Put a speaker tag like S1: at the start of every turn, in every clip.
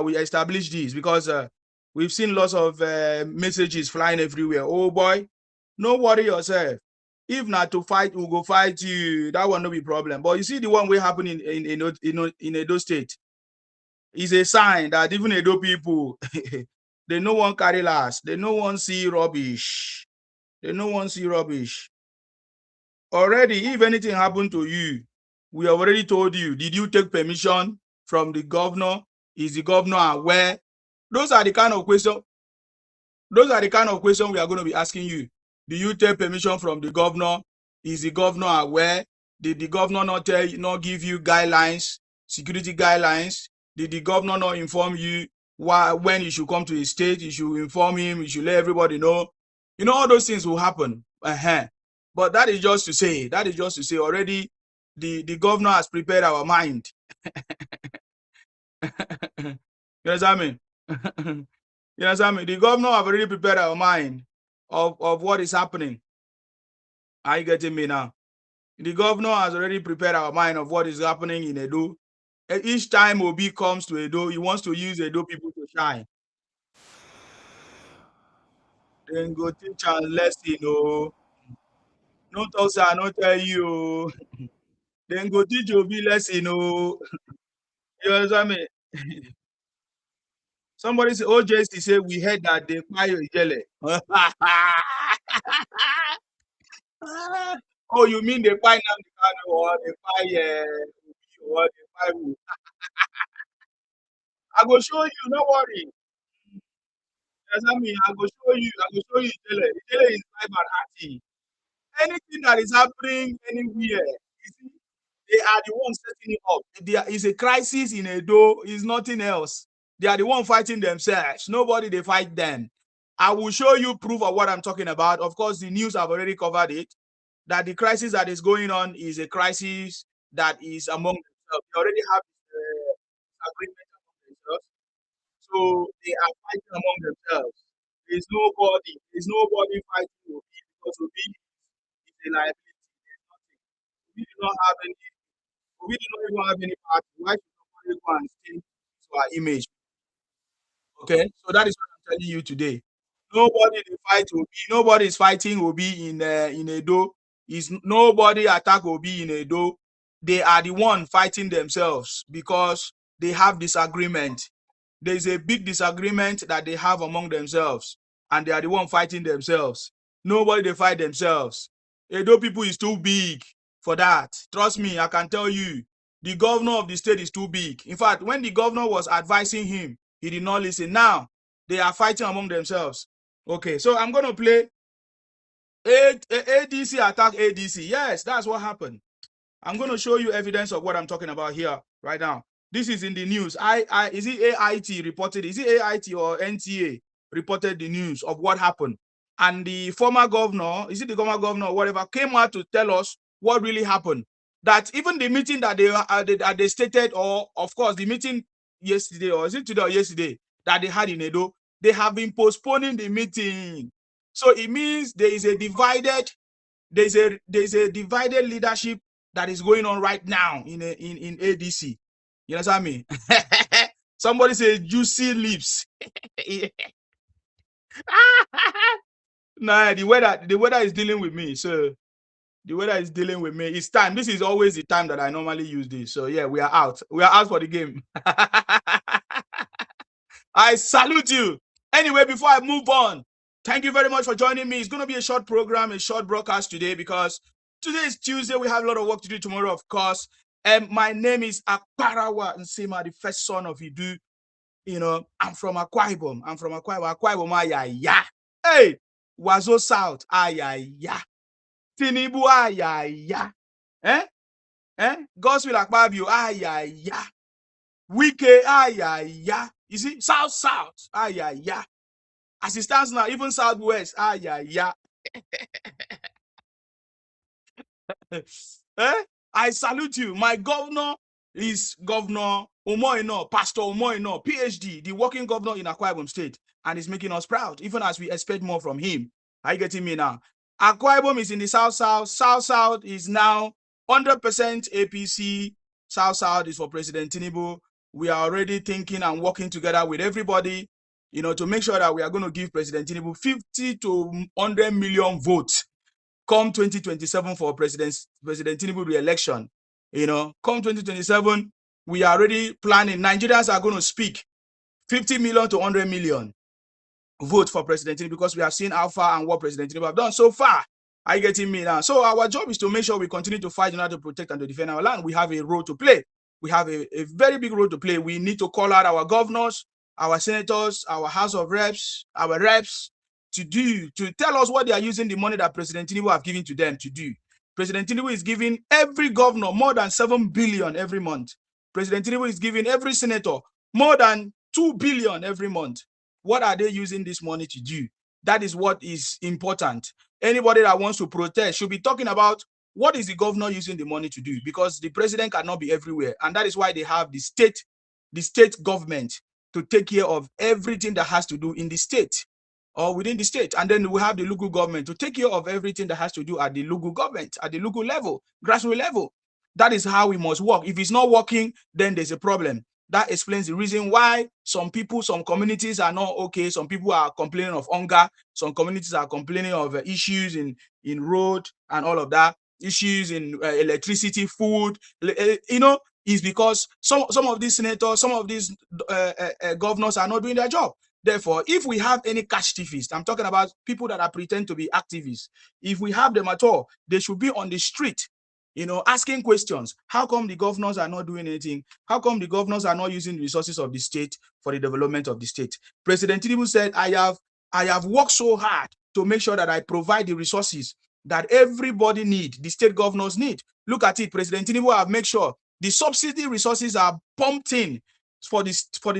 S1: we establish this because we've seen lots of messages flying everywhere. Oh boy, no worry yourself. If not to fight, we'll go fight you. That will not be problem. But you see, the one way happening in Edo State is a sign that even Edo people, they no one carry last. They no one see rubbish. They no one see rubbish. Already, if anything happened to you, we have already told you. Did you take permission from the governor? Is the governor aware? Those are the kind of questions. Those are the kind of questions we are going to be asking you. Do you take permission from the governor? Is the governor aware? Did the governor not give you guidelines, security guidelines? Did the governor not inform you when you should come to the state? You should inform him. You should let everybody know. You know, all those things will happen. But that is just to say. Already the governor has prepared our mind. You understand me? You understand me? The governor have already prepared our mind of what is happening. Are you getting me now? The governor has already prepared our mind of what is happening in Edo. Each time Obi comes to Edo, he wants to use Edo people to shine. Then go teach and lesson, oh. No talk, sir, I not tell you. Then go teach Obi lesson, oh. You understand me? Somebody say, OJC say we heard that they fire Ijele. Oh, you mean they fire Namdi or they fire or they fire who? I go show you, no worry. That's what I mean. I go show you Ijele. Ijele is live and active. Anything that is happening anywhere, you see, they are the ones setting it up. There is a crisis in Edo, is nothing else. They are the ones fighting themselves. Nobody they fight them. I will show you proof of what I'm talking about. Of course, the news have already covered it. That the crisis that is going on is a crisis that is among themselves. They already have agreement among themselves. So they are fighting among themselves. There's nobody fighting Obi because Obi is a liability. There's nothing. We do not have any. We do not even have any party. Why should somebody go and steal to our image? Okay, so that is what I'm telling you today. Nobody dey fight Obi. Nobody is fighting Obi in Edo. Is nobody attack Obi in Edo. They are the one fighting themselves because they have disagreement. There is a big disagreement that they have among themselves, and they are the one fighting themselves. Nobody they fight themselves. Edo people is too big for that. Trust me, I can tell you. The governor of the state is too big. In fact, when the governor was advising him, he did not listen. Now they are fighting among themselves. Okay, so I'm going to play ADC attack ADC. Yes, that's what happened. I'm going to show you evidence of what I'm talking about here right now. This is in the news. Is it AIT reported? Is it AIT or NTA reported the news of what happened? And the former governor, is it the former governor or whatever, came out to tell us what really happened. That even the meeting that they stated, or of course the meeting yesterday, or is it today or yesterday, that they had in Edo, they have been postponing the meeting. So it means there is a divided leadership that is going on right now in ADC. You understand me? Somebody say juicy lips. Nah, the weather is dealing with me. So the weather is dealing with me. It's time. This is always the time that I normally use this. So yeah, we are out. We are out for the game. I salute you. Anyway, before I move on, thank you very much for joining me. It's going to be a short program, a short broadcast today because today is Tuesday. We have a lot of work to do tomorrow, of course. And my name is Akparawa Nsema, the first son of Idu. You know, I'm from Akwa Ibom. Akwa Ibom, ya. Hey, Wazo South, ya. Tinubu, ya. Godswill Akpabio, ya. Wike, ya. You see, South, ya. As it stands now, even Southwest, ya. I salute you. My governor is Governor Umoino, Pastor Umoino, PhD, the working governor in Akwa Ibom State, and is making us proud, even as we expect more from him. Are you getting me now? Akwa Ibom is in the South. South is now 100% APC. South is for President Tinubu. we are already thinking and working together with everybody, to make sure that we are going to give President Tinubu 50 to 100 million votes come 2027 for President Tinubu re-election. Come 2027, we are already planning. Nigerians are going to speak 50 million to 100 million vote for President Tinubu, because we have seen how far and what President Tinubu have done so far. Are you getting me now? So our job is to make sure we continue to fight in order to protect and to defend our land. We have a role to play. We have a very big role to play. We need to call out our governors, our senators, our House of Reps, our reps, to tell us what they are using the money that President Tinubu have given to them to do. President Tinubu is giving every governor more than 7 billion every month. President Tinubu is giving every senator more than 2 billion every month. What are they using this money to do? That is what is important. Anybody that wants to protest should be talking about what is the governor using the money to do, because the president cannot be everywhere. And that is why they have the state government to take care of everything that has to do in the state or within the state. And then we have the local government to take care of everything that has to do at the local government, at the local level, grassroots level. That is how we must work. If it's not working, then there's a problem. That explains the reason why some people, some communities are not okay. Some people are complaining of hunger. Some communities are complaining of issues in road and all of that. Issues in electricity, food. Is because some of these senators, some of these governors are not doing their job. Therefore, if we have any catch thieves, I'm talking about people that are pretend to be activists. If we have them at all, they should be on the street, asking questions. How come the governors are not doing anything? How come the governors are not using the resources of the state for the development of the state? President Tinubu said, I have worked so hard to make sure that I provide the resources that everybody need, the state governors need. Look at it. President Tinubu have made sure the subsidy resources are pumped in for the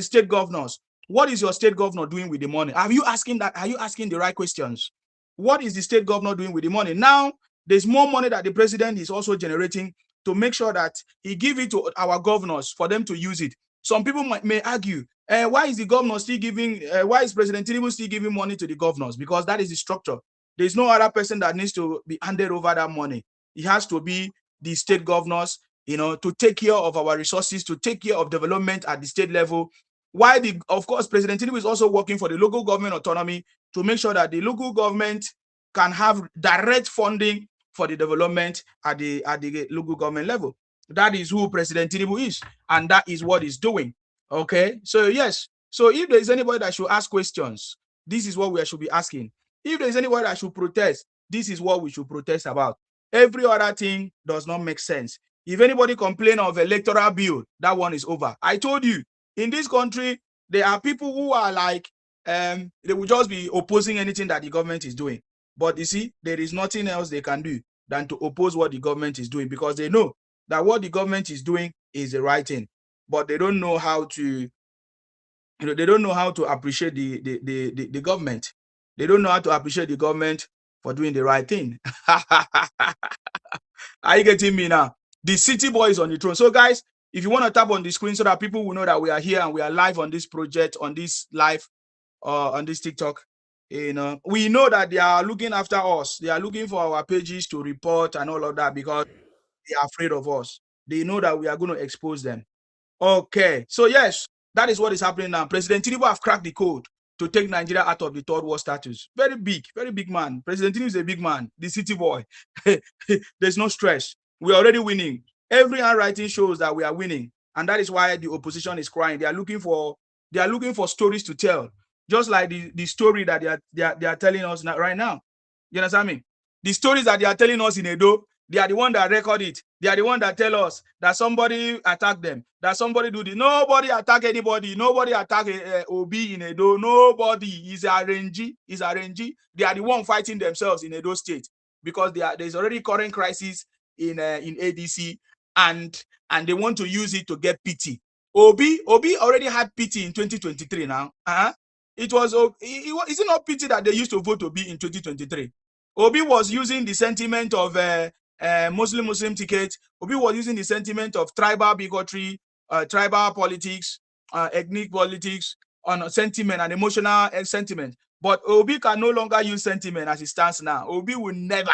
S1: state governors. What is your state governor doing with the money? Are you asking the right questions? What is the state governor doing with the money? Now, there's more money that the president is also generating to make sure that he give it to our governors for them to use it. Some people may argue, why is the governor still giving, why is President Tinubu still giving money to the governors? Because that is the structure. There's no other person that needs to be handed over that money. It has to be the state governors, to take care of our resources, to take care of development at the state level. Why of course, President Tinubu is also working for the local government autonomy to make sure that the local government can have direct funding for the development at the local government level. That is who President Tinubu is, and that is what he's doing. Okay, so yes. So if there is anybody that should ask questions, this is what we should be asking. If there is anybody that should protest, this is what we should protest about. Every other thing does not make sense. If anybody complain of electoral bill, that one is over. I told you, in this country, there are people who are like, they will just be opposing anything that the government is doing. But you see, there is nothing else they can do than to oppose what the government is doing, because they know that what the government is doing is the right thing. But they don't know how to, they don't know how to appreciate the government. They don't know how to appreciate the government for doing the right thing. Are you getting me now? The city boy is on the throne. So guys, if you want to tap on the screen so that people will know that we are here and we are live on this project, on this live, on this TikTok, we know that they are looking after us. They are looking for our pages to report and all of that because they are afraid of us. They know that we are going to expose them. Okay, so yes, that is what is happening now. President Tinubu have cracked the code to take Nigeria out of the third world status. Very big man. President Tinubu is a big man, the city boy. There's no stress. We're already winning. Every handwriting shows that we are winning, and that is why the opposition is crying. They are looking for stories to tell, just like the story that they are telling us right now. You understand me? The stories that they are telling us in Edo, they are the one that record it. They are the one that tell us that somebody attacked them, that somebody do this. Nobody attack anybody. Nobody attack Obi in Edo. Nobody is RNG. Is RNG. They are the one fighting themselves in Edo State because there's already current crisis in ADC, and they want to use it to get pity. Obi already had pity in 2023 now. Is it not pity that they used to vote Obi in 2023? Obi was using the sentiment of Muslim ticket. Obi was using the sentiment of tribal bigotry, tribal politics, ethnic politics, on sentiment and emotional sentiment. But Obi can no longer use sentiment as it stands now. Obi will never.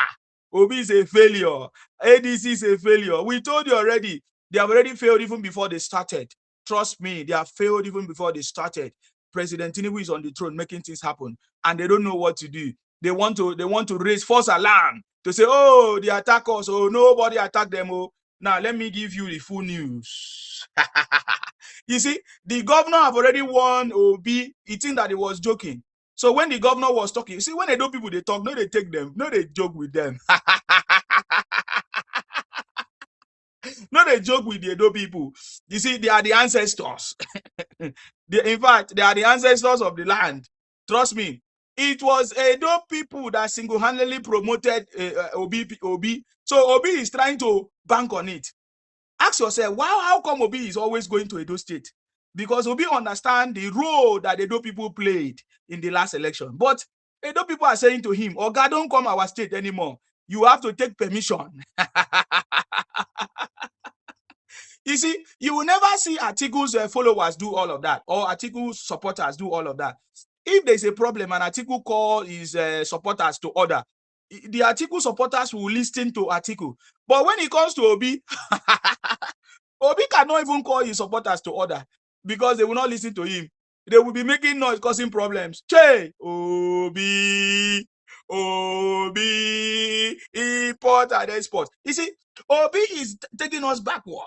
S1: Obi is a failure. ADC is a failure. We told you already. They have already failed even before they started. trust me, they have failed even before they started. President Tinubu is on the throne making things happen, and they don't know what to do. They want to raise false alarm to say, oh, they attack us, oh, nobody attack them. Oh, now let me give you the full news. You see, the governor have already warned Obi. He think that he was joking. So when the governor was talking, you see, when they do people, they talk, no, they take them, no, they joke with them. No, they joke with the Edo people. You see, they are the ancestors. In fact, they are the ancestors of the land. Trust me. It was Edo people that single-handedly promoted Obi. So Obi is trying to bank on it. Ask yourself, how come Obi is always going to Edo State? Because Obi understand the role that Edo people played in the last election. But Edo people are saying to him, oh, God, don't come our state anymore. You have to take permission. You see, you will never see Atiku's followers do all of that, or Atiku's supporters do all of that. If there's a problem, and Atiku call his supporters to order, the Atiku supporters will listen to Atiku. But when it comes to Obi, Obi cannot even call his supporters to order because they will not listen to him. They will be making noise, causing problems. Che, Obi, import and export. You see, Obi is taking us backward.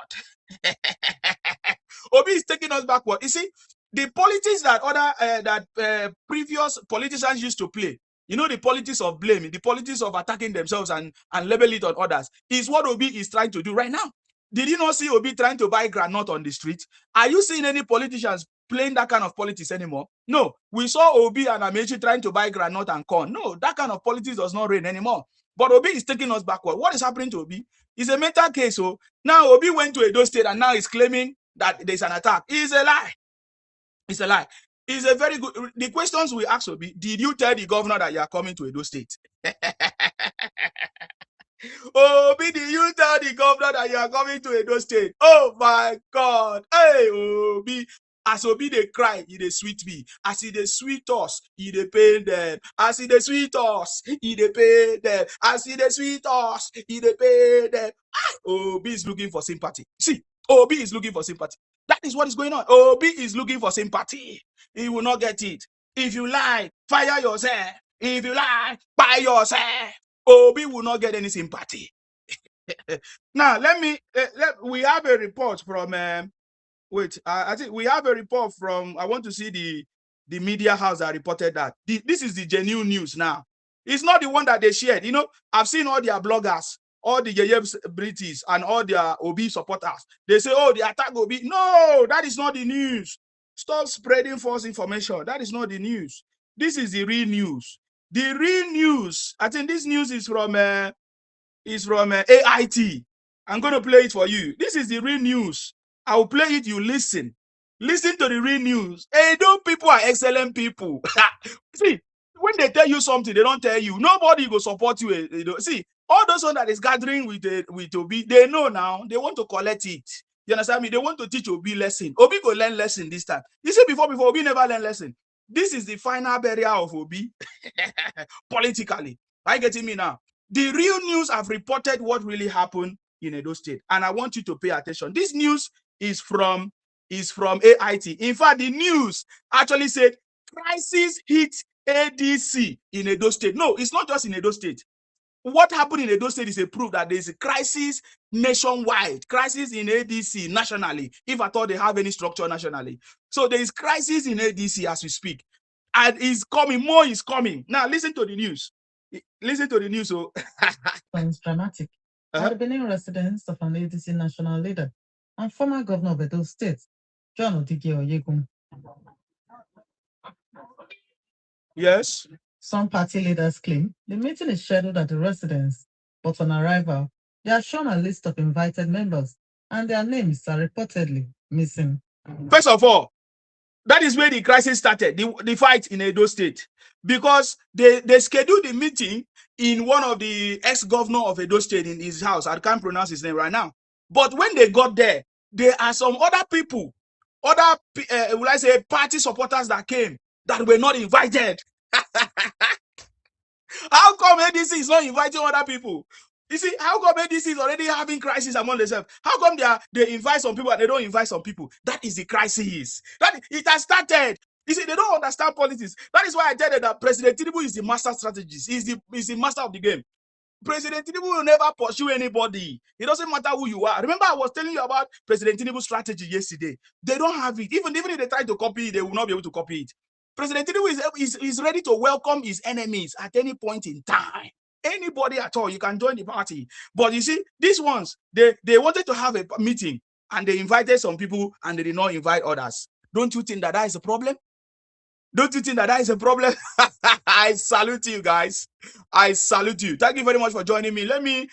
S1: Obi is taking us backward. You see, the politics that previous politicians used to play, you know, the politics of blame, the politics of attacking themselves and label it on others, is what Obi is trying to do right now. Did you not see Obi trying to buy granite on the street? Are you seeing any politicians playing that kind of politics anymore? No. We saw Obi and Amechi trying to buy granite and corn. No, that kind of politics does not reign anymore. But Obi is taking us backward. What is happening to Obi? It's a mental case. So now Obi went to Edo State and now he's claiming that there's an attack. It's a lie. It's a lie. It's a very good. The questions we ask Obi: did you tell the governor that you are coming to Edo State? Obi, did you tell the governor that you are coming to Edo State? Oh my God! Hey, Obi. As Obi they cry, he they sweet me. As he they sweet us, he they pay them. As he they sweet us, he they pay them. As he they sweet us, he they pay them. Obi is looking for sympathy. See, Obi is looking for sympathy. That is what is going on. Obi is looking for sympathy. He will not get it. If you lie, fire yourself. If you lie, buy yourself. Obi will not get any sympathy. Now, we have a report from, I think we have a report from, I want to see the media house that reported that. This is the genuine news now. It's not the one that they shared. You know, I've seen all their bloggers, all the Yeyeb British and all their Obi supporters. They say, oh, the attack Obi. No, that is not the news. Stop spreading false information. That is not the news. This is the real news. The real news, I think this news is from AIT. I'm going to play it for you. This is the real news. I will play it. You listen. Listen to the real news. Edo people are excellent people. See, when they tell you something, they don't tell you. Nobody will support you. See, all those one that is gathering with Obi, they know now. They want to collect it. You understand me? They want to teach Obi lesson. Obi go learn lesson this time. You see, before Obi never learn lesson. This is the final burial of Obi. Politically. Are you getting me now? The real news have reported what really happened in Edo State. And I want you to pay attention. This news is from AIT. In fact, the news actually said crisis hit ADC in Edo State. No, it's not just in Edo State. What happened in Edo State is a proof that there is a crisis nationwide, crisis in ADC nationally, if at all they have any structure nationally. So there is crisis in ADC as we speak. And it's coming, more is coming. Now listen to the news. Listen to the news. So
S2: it's dramatic. The Benin residence of an ADC national leader and former governor of Edo State, John Odike Oyegun.
S1: Yes.
S2: Some party leaders claim the meeting is scheduled at the residence, but on arrival, they are shown a list of invited members and their names are reportedly missing.
S1: First of all, that is where the crisis started, the fight in Edo State, because they scheduled the meeting in one of the ex-governor of Edo State in his house. I can't pronounce his name right now. But when they got there, there are some other people, will I say, party supporters that came that were not invited. How come ADC is not inviting other people? You see, how come ADC is already having crisis among themselves? How come they invite some people and they don't invite some people? That is the crisis. That it has started. You see, they don't understand politics. That is why I tell them that President Tinubu is the master strategist. He's the master of the game. President Tinubu will never pursue anybody. It doesn't matter who you are. Remember, I was telling you about President Tinubu's strategy yesterday. They don't have it. Even if they try to copy it, they will not be able to copy it. President Tinubu is ready to welcome his enemies at any point in time. Anybody at all, you can join the party. But you see, these ones, they wanted to have a meeting and they invited some people and they did not invite others. Don't you think that is a problem? Don't you think that is a problem? I salute you guys. I salute you. Thank you very much for joining me. Let me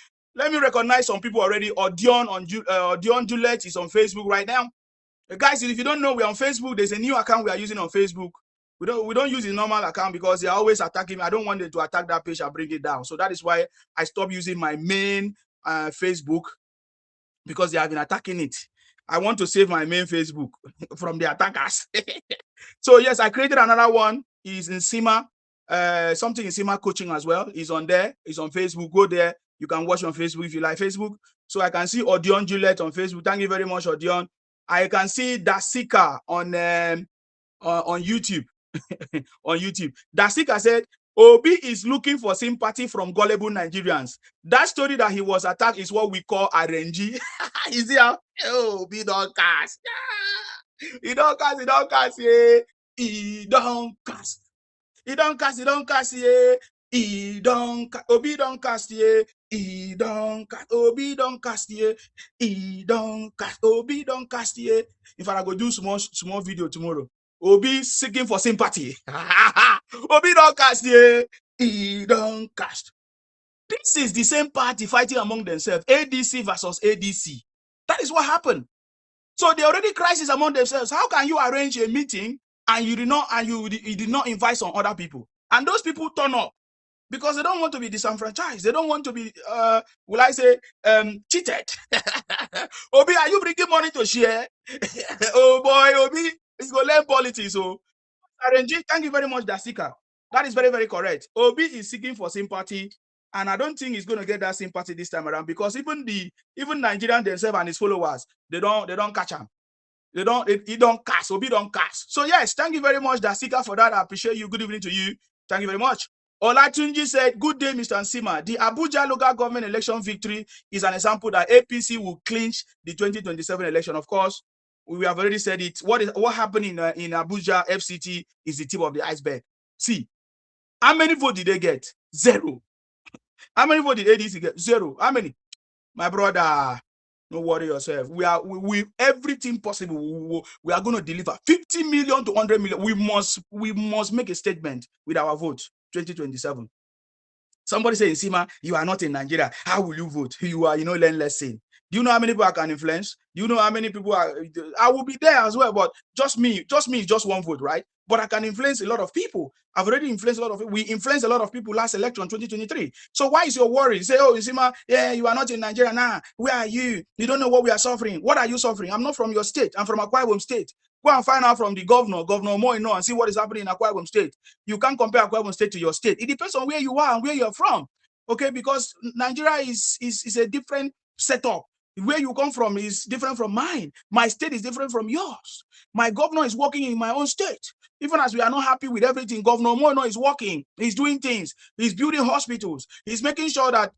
S1: recognize some people already. Odion Juliet is on Facebook right now. Guys, if you don't know, we're on Facebook. There's a new account we are using on Facebook. We don't use the normal account because they're always attacking me. I don't want them to attack that page and bring it down. So that is why I stopped using my main Facebook, because they have been attacking it. I want to save my main Facebook from the attackers. So yes, I created another one. He's in Sima. Something in Sima coaching as well. He's on there. He's on Facebook. Go there. You can watch on Facebook if you like Facebook. So I can see Odion Juliet on Facebook. Thank you very much, Odion. I can see Dasika on YouTube. On YouTube. Dasika said, Obi is looking for sympathy from gullible Nigerians. That story that he was attacked is what we call RNG. You see how Obi don't cast. He don't cast, yeah. He don't cast. He don't cast, yeah. He don't cast. Obi don't cast, yeah. He don't cast. Obi don't cast, yeah. He don't cast. Obi don't cast, yeah. In fact, I go do small video tomorrow. Obi seeking for sympathy. Obi don't cast, yeah. He don't cast. This is the same party fighting among themselves. ADC versus ADC. That is what happened. So they already crisis among themselves. How can you arrange a meeting and you did not invite some other people? And those people turn up because they don't want to be disenfranchised. They don't want to be, will I say, cheated. Obi, are you bringing money to share? Oh boy, Obi, he's going to learn politics. So, RNG, thank you very much, Dasika. That is very, very correct. Obi is seeking for sympathy, and I don't think he's going to get that sympathy this time around, because even Nigerians themselves and his followers, they don't catch him. He don't cast. Obi don't cast. So yes, thank you very much, Dasika, for that. I appreciate you. Good evening to you. Thank you very much. Olatunji said, good day, Mr. Nsima. The Abuja local government election victory is an example that APC will clinch the 2027 election. Of course, we have already said it. What happened in Abuja FCT is the tip of the iceberg. See, how many votes did they get? 0. How many votes did ADC get? 0. How many? My brother, don't worry yourself. We everything possible. We are going to deliver 50 million to 100 million. We must make a statement with our vote 2027. Somebody say, Nsima, you are not in Nigeria. How will you vote? You are, learn lesson. Do you know how many people I can influence? Do you know how many people I will be there as well, but just me is just one vote, right? But I can influence a lot of people. I've already influenced a lot of people. We influenced a lot of people last election, 2023. So why is your worry? You say, oh, Nsima, yeah, you are not in Nigeria now. Where are you? You don't know what we are suffering. What are you suffering? I'm not from your state. I'm from Akwa Ibom State. Go and find out from the Governor Moino, and see what is happening in Akwa Ibom State. You can't compare Akwa Ibom State to your state. It depends on where you are and where you're from. Okay, because Nigeria is a different setup. Where you come from is different from mine. My state is different from yours. My governor is working in my own state. Even as we are not happy with everything, Governor Moino is working. He's doing things. He's building hospitals. He's making sure that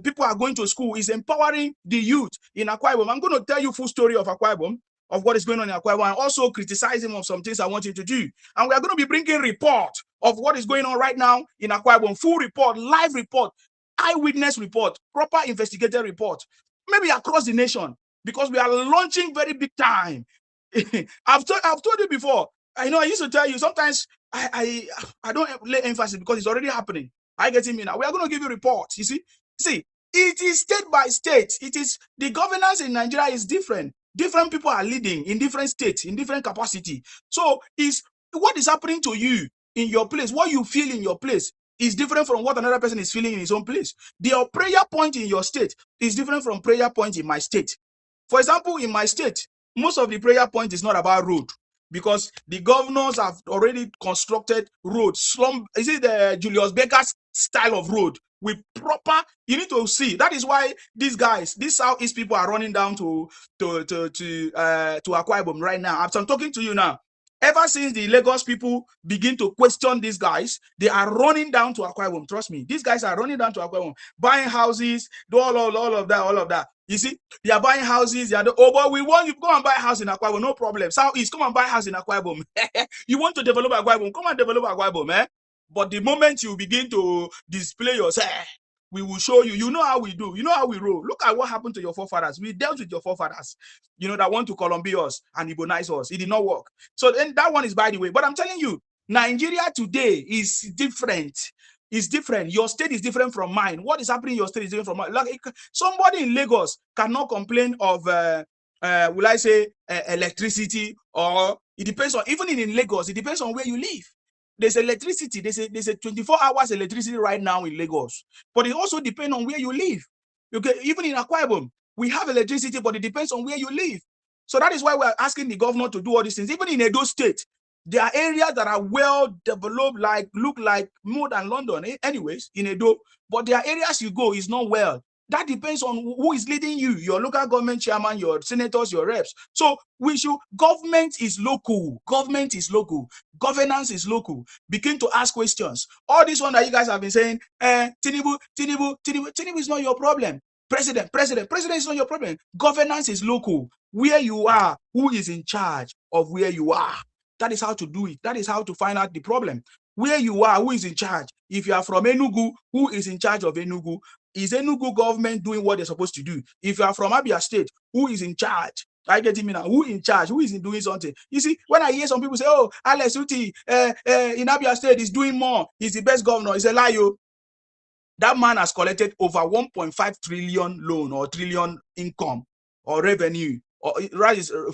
S1: people are going to school. He's empowering the youth in Akwa Ibom. I'm going to tell you full story of Akwa Ibom, of what is going on in Akwa Ibom, and also criticize him of some things I want you to do. And we are going to be bringing report of what is going on right now in Akwa Ibom. Full report, live report, eyewitness report, proper investigative report, maybe across the nation, because we are launching very big time. I've told you before. I used to tell you sometimes I don't lay emphasis because it's already happening. I get me now. We are going to give you reports. You see, it is state by state. It is the governance in Nigeria is different. Different people are leading in different states, in different capacity. So is what is happening to you in your place, what you feel in your place is different from what another person is feeling in his own place. The prayer point in your state is different from prayer point in my state. For example, in my state, most of the prayer point is not about road. because the governors have already constructed roads. Is it the Julius Baker's style of road with proper? You need to see. That is why these Southeast people are running down to Akwa Ibom right now. I'm talking to you now. Ever since the Lagos people begin to question these guys, they are running down to Akwa Ibom. Trust me, these guys are running down to Akwa Ibom, buying houses, do all of that. You see, they are buying houses. They are but we want you to go and buy a house in Akwa Ibom, no problem. Southeast, come and buy a house in Akwa Ibom. You want to develop Akwa Ibom, come and develop Akwa Ibom, eh? But the moment you begin to display yourself, we will show you. You know how we do. You know how we roll. Look at what happened to your forefathers. We dealt with your forefathers, that want to Columbia us and Ebonize us. It did not work. So then that one is by the way. But I'm telling you, Nigeria today is different. It's different. Your state is different from mine. What is happening in your state is different from mine. Like somebody in Lagos cannot complain of, will I say, electricity, or it depends on, even in Lagos, it depends on where you live. There's electricity. There's a 24 hours electricity right now in Lagos, but it also depends on where you live. Okay, even in Akwa Ibom, we have electricity, but it depends on where you live. So that is why we're asking the governor to do all these things. Even in Edo State, there are areas that are well developed, look like more than London, anyways, in Edo. But there are areas you go is not well. That depends on who is leading you, your local government chairman, your senators, your reps. So government is local. Government is local. Governance is local. Begin to ask questions. All this one that you guys have been saying, Tinubu is not your problem. President is not your problem. Governance is local. Where you are, who is in charge of where you are? That is how to do it. That is how to find out the problem. Where you are, who is in charge? If you are from Enugu, who is in charge of Enugu? Is Enugu government doing what they're supposed to do? If you are from Abia State, who is in charge? I get him now. Who in charge? Who is doing something? You see, when I hear some people say, "Oh, Alex Uti in Abia State is doing more. He's the best governor," it's a lie. That man has collected over 1.5 trillion loan or trillion income or revenue or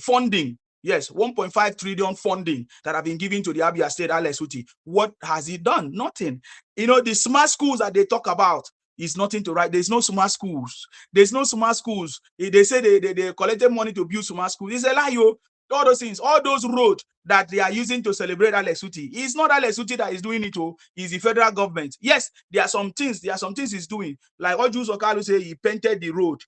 S1: funding. Yes, 1.5 trillion funding that have been given to the Abia State, Alex Uti. What has he done? Nothing. The smart schools that they talk about is nothing to write. There's no smart schools. There's no smart schools. They say they collected money to build smart schools. It's a lie, yo. All those things, all those roads that they are using to celebrate Alex Uti. It's not Alex Uti that is doing it, it's the federal government. Yes, there are some things he's doing. Like what Jules Okalu say, he painted the road.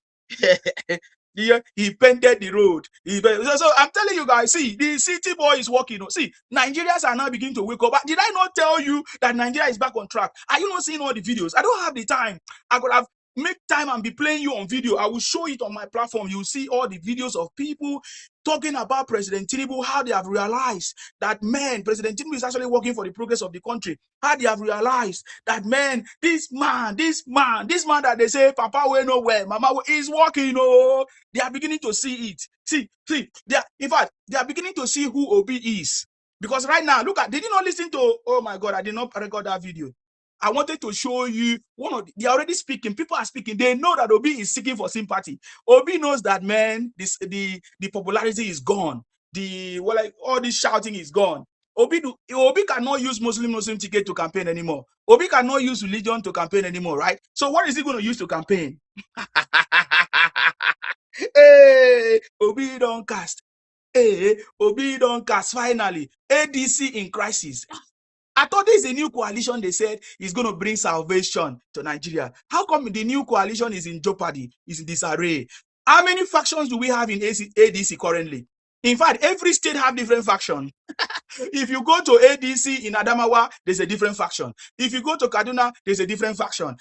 S1: He painted the road. So I'm telling you guys, see, the city boy is working. See, Nigerians are now beginning to wake up. Did I not tell you that Nigeria is back on track? Are you not seeing all the videos? I don't have the time. I could have make time and be playing you on video. I will show it on my platform. You'll see all the videos of people talking about President Tinubu, how they have realized that, man, President Tinubu is actually working for the progress of the country. How they have realized that, man, this man that they say, Papa will nowhere, Mama is working, they are beginning to see it. See, in fact, they are beginning to see who Obi is. Because right now, look at, did you not listen to, oh my God, I did not record that video. I wanted to show you they're already speaking. People are speaking. They know that Obi is seeking for sympathy. Obi knows that, man, the popularity is gone. All this shouting is gone. Obi cannot use Muslim ticket to campaign anymore. Obi cannot use religion to campaign anymore, right? So what is he going to use to campaign? Hey, Obi don't cast. Hey, Obi don't cast. Finally, ADC in crisis. I thought this is a new coalition they said is going to bring salvation to Nigeria. How come the new coalition is in jeopardy, is in disarray? How many factions do we have in ADC currently? In fact, every state have different factions. If you go to ADC in Adamawa, there's a different faction. If you go to Kaduna, there's a different faction.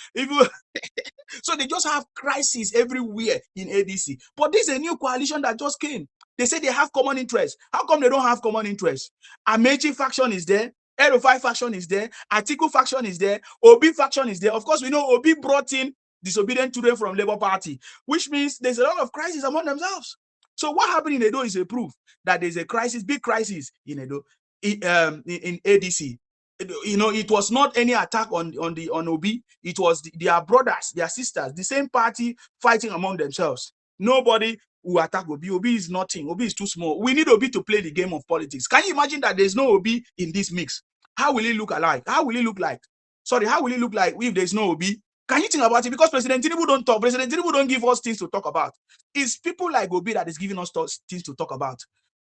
S1: So they just have crises everywhere in ADC. But this is a new coalition that just came. They say they have common interests. How come they don't have common interests? Amechi faction is there. L5 faction is there. Atiku faction is there. Obi faction is there. Of course, we know Obi brought in disobedient children from Labour Party, which means there's a lot of crisis among themselves. So what happened in Edo is a proof that there's a crisis, big crisis in Edo, in ADC. It was not any attack on Obi. It was their brothers, their sisters, the same party fighting among themselves. Nobody who attack Obi. Obi is nothing. Obi is too small. We need Obi to play the game of politics. Can you imagine that there's no Obi in this mix? How will he look alike? How will he look like? Sorry, how will he look like if there's no Obi? Can you think about it? Because President Tinubu don't talk. President Tinubu don't give us things to talk about. It's people like Obi that is giving us things to talk about.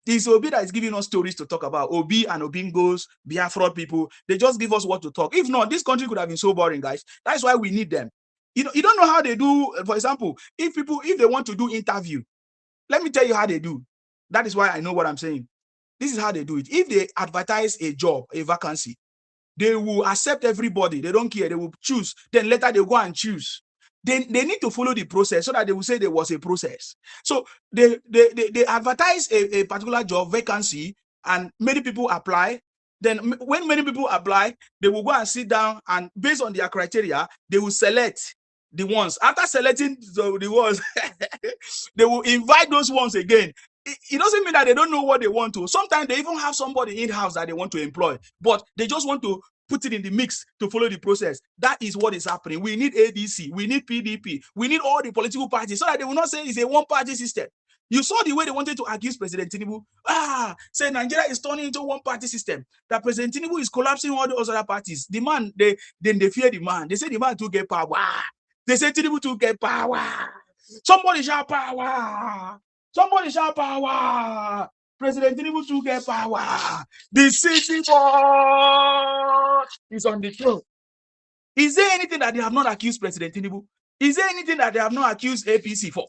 S1: It's Obi that is giving us stories to talk about. Obi and Obingos, Biafra people, they just give us what to talk. If not, this country could have been so boring, guys. That's why we need them. You don't know how they do, for example, if they want to do interview, let me tell you how they do. That is why I know what I'm saying. This is how they do it. If they advertise a job, a vacancy, they will accept everybody. They don't care. They will choose. Then later they go and choose. They need to follow the process so that they will say there was a process. So they advertise a particular job vacancy and many people apply. Then when many people apply, they will go and sit down and based on their criteria, they will select the ones. After selecting the ones, they will invite those ones again. It doesn't mean that they don't know what they want to. Sometimes they even have somebody in-house that they want to employ, but they just want to put it in the mix to follow the process. That is what is happening. We need ADC, we need PDP, we need all the political parties so that they will not say it's a one-party system. You saw the way they wanted to accuse President Tinubu. Say Nigeria is turning into one-party system. That President Tinubu is collapsing all those other parties. The man, they fear the man. They say the man to get power. They say Tinubu to get power. Somebody shout power. Somebody shout power. President Tinubu to get power. The city boy is on the throne. Is there anything that they have not accused President Tinubu? Is there anything that they have not accused APC for?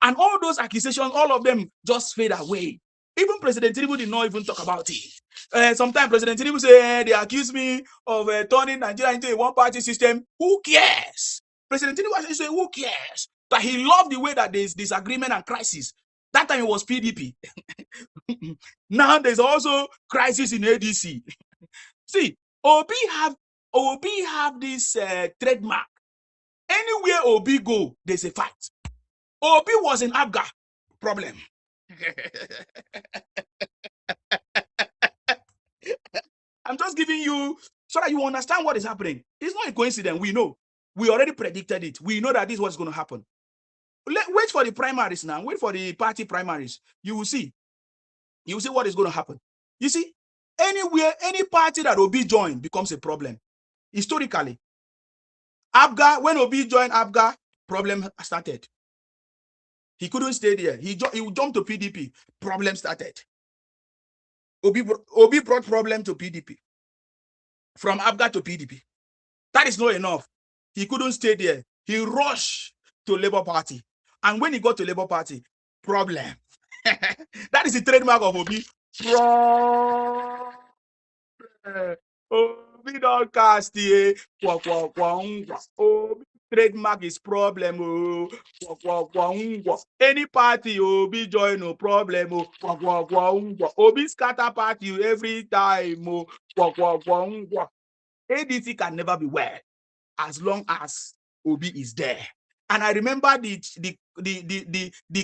S1: And all those accusations, all of them just fade away. Even President Tinubu did not even talk about it. Sometimes President Tinubu say, they accuse me of turning Nigeria into a one-party system. Who cares? President Tinubu actually say, who cares? But he loved the way that there's disagreement and crisis. That time it was PDP. Now there's also crisis in ADC. See, Obi have this trademark. Anywhere Obi go, there's a fight. Obi was in Abga. Problem. I'm just giving you so that you understand what is happening. It's not a coincidence. We know. We already predicted it. We know that this is what's going to happen. Wait for the primaries now. Wait for the party primaries. You will see. You will see what is going to happen. You see, anywhere, any party that Obi joined becomes a problem. Historically, Abga, when Obi joined Abga, problem started. He couldn't stay there. He jumped to PDP. Problem started. Obi brought problem to PDP. From Abga to PDP. That is not enough. He couldn't stay there. He rushed to Labour Party. And when he got to Labour Party, problem. That is the trademark of Obi. Obi don't cast the Obi trademark is problem. Any party Obi join no problem. Obi scatter party every time. ADC can never be well as long as Obi is there. And I remember the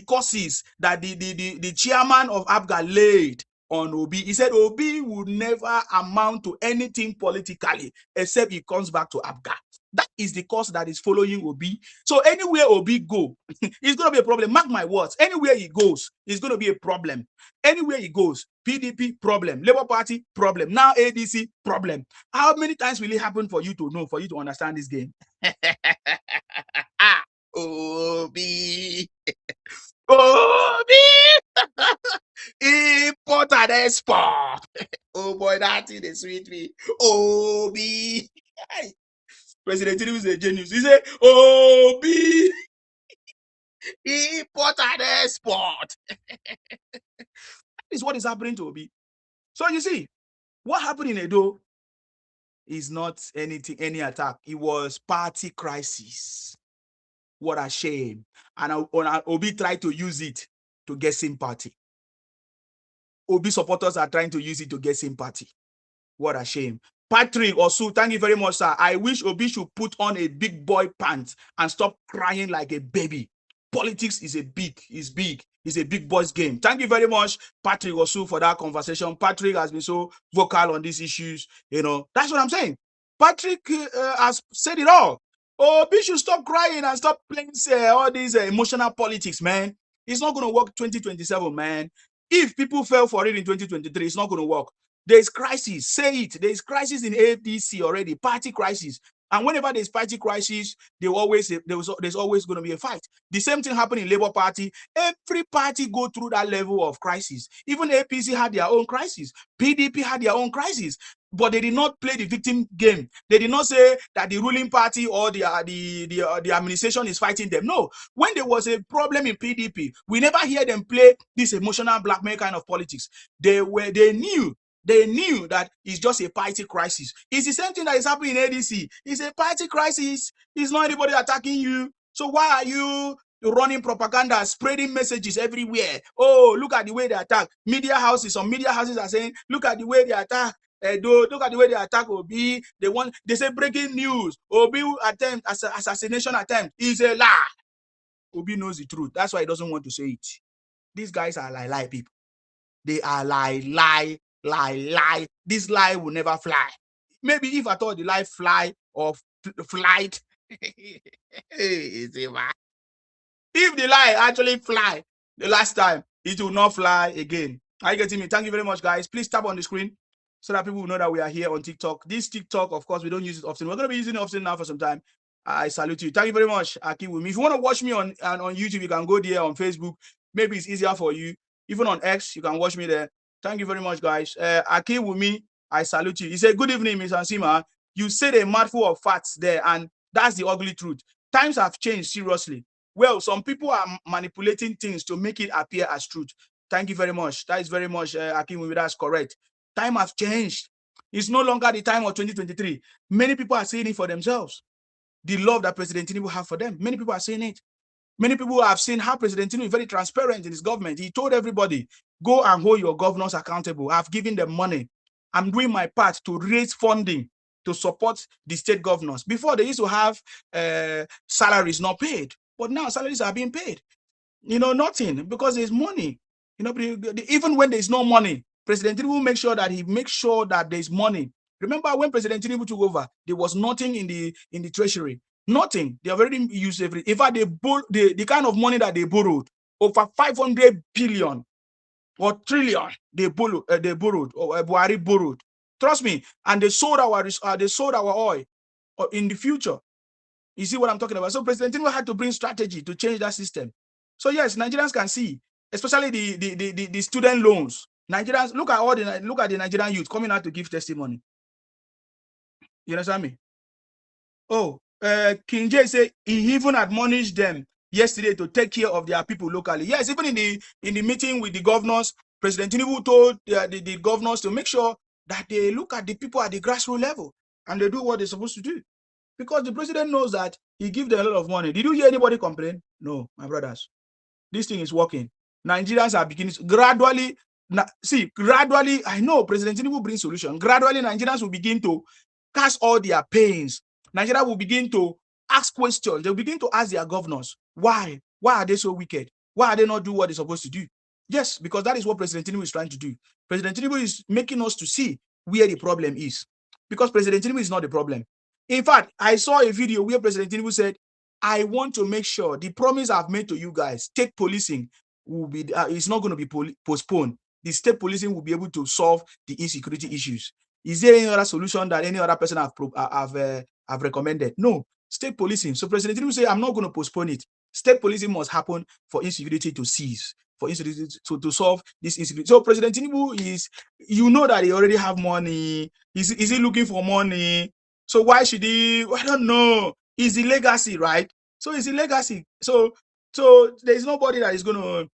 S1: courses that the chairman of Abga laid on Obi. He said Obi would never amount to anything politically except he comes back to Abga. That is the course that is following Obi. So anywhere Obi go, it's going to be a problem. Mark my words. Anywhere he goes, it's going to be a problem. Anywhere he goes, PDP, problem. Labour Party, problem. Now ADC, problem. How many times will it happen for you to know, for you to understand this game? Obi. Obi. Import and export. Oh boy, that thing is sweet me. Obi. President Tinubu is a genius. He said, Obi. Import and export. That is what is happening to Obi. So you see, what happened in Edo is not any attack. It was party crisis. What a shame. And Obi tried to use it to get sympathy. Obi supporters are trying to use it to get sympathy. What a shame. Patrick Osu, thank you very much, sir. I wish Obi should put on a big boy pants and stop crying like a baby. Politics is a big boys game. Thank you very much, Patrick Osu, for that conversation. Patrick has been so vocal on these issues. You know, that's what I'm saying. Patrick has said it all. Obi should stop crying and stop playing all these emotional politics, man. It's not going to work 2027, man. If people fell for it in 2023, it's not going to work. There is crisis. Say it. There is crisis in ADC already. Party crisis. And whenever there's party crisis, there's always going to be a fight. The same thing happened in Labour Party. Every party go through that level of crisis. Even APC had their own crisis. PDP had their own crisis. But they did not play the victim game. They did not say that the ruling party or the administration is fighting them. No. When there was a problem in PDP, we never hear them play this emotional blackmail kind of politics. They knew that it's just a party crisis. It's the same thing that is happening in ADC. It's a party crisis. It's not anybody attacking you. So why are you running propaganda, spreading messages everywhere? Oh, look at the way they attack. Some media houses are saying, look at the way they attack. Look at the way they attack Obi. They say breaking news. Obi attempt assassination attempt is a lie. Obi knows the truth. That's why he doesn't want to say it. These guys are lie people. They are lie. This lie will never fly. Maybe if I thought the lie fly or flight, if the lie actually fly the last time, it will not fly again. Are you getting me? Thank you very much, guys. Please tap on the screen so that people will know that we are here on TikTok. This TikTok, of course, we don't use it often. We're going to be using it often now for some time. I salute you. Thank you very much, Aki with me. If you want to watch me on YouTube, you can go there. On Facebook, maybe it's easier for you. Even on X, you can watch me there. Thank you very much, guys. Aki with me, I salute you. He said, good evening, Ms. Ansima. You said a mouthful of facts there, and that's the ugly truth. Times have changed seriously. Well, some people are manipulating things to make it appear as truth. Thank you very much. That is very much, Aki with me, that's correct. Time has changed. It's no longer the time of 2023. Many people are saying it for themselves. The love that President Tinubu have for them. Many people are saying it. Many people have seen how President Tinubu is very transparent in his government. He told everybody, go and hold your governors accountable. I've given them money. I'm doing my part to raise funding to support the state governors. Before, they used to have salaries not paid. But now salaries are being paid. Nothing, because there's money. Even when there's no money, President Tinubu makes sure that there's money. Remember when President Tinubu took over, there was nothing in the treasury. Nothing. They have already used everything. In fact, the kind of money that they borrowed, over 500 billion or trillion, they borrowed, or Buhari borrowed. Trust me. And they sold our oil in the future. You see what I'm talking about? So President Tinubu had to bring strategy to change that system. So yes, Nigerians can see, especially the student loans. Nigerians, look at the Nigerian youth coming out to give testimony. You understand me? Oh, King J say he even admonished them yesterday to take care of their people locally. Yes, even in the meeting with the governors, President Tinubu told the governors to make sure that they look at the people at the grassroots level and they do what they're supposed to do. Because the president knows that he gives them a lot of money. Did you hear anybody complain? No, my brothers. This thing is working. Nigerians are beginning gradually. I know President Tinubu will bring solution. Gradually, Nigerians will begin to cast all their pains. Nigeria will begin to ask questions. They'll begin to ask their governors, why? Why are they so wicked? Why are they not doing what they're supposed to do? Yes, because that is what President Tinubu is trying to do. President Tinubu is making us to see where the problem is. Because President Tinubu is not the problem. In fact, I saw a video where President Tinubu said, I want to make sure the promise I've made to you guys, state policing will be, it's not going to be postponed. The state policing will be able to solve the insecurity issues. Is there any other solution that any other person have recommended? No, state policing. So President Tinubu said, I'm not going to postpone it. State policing must happen for insecurity to cease, for insecurity to solve this insecurity. So President Tinubu is, that he already have money. Is he looking for money? So why should he? I don't know. It's the legacy, right? So it's the legacy. So there's nobody that is going to,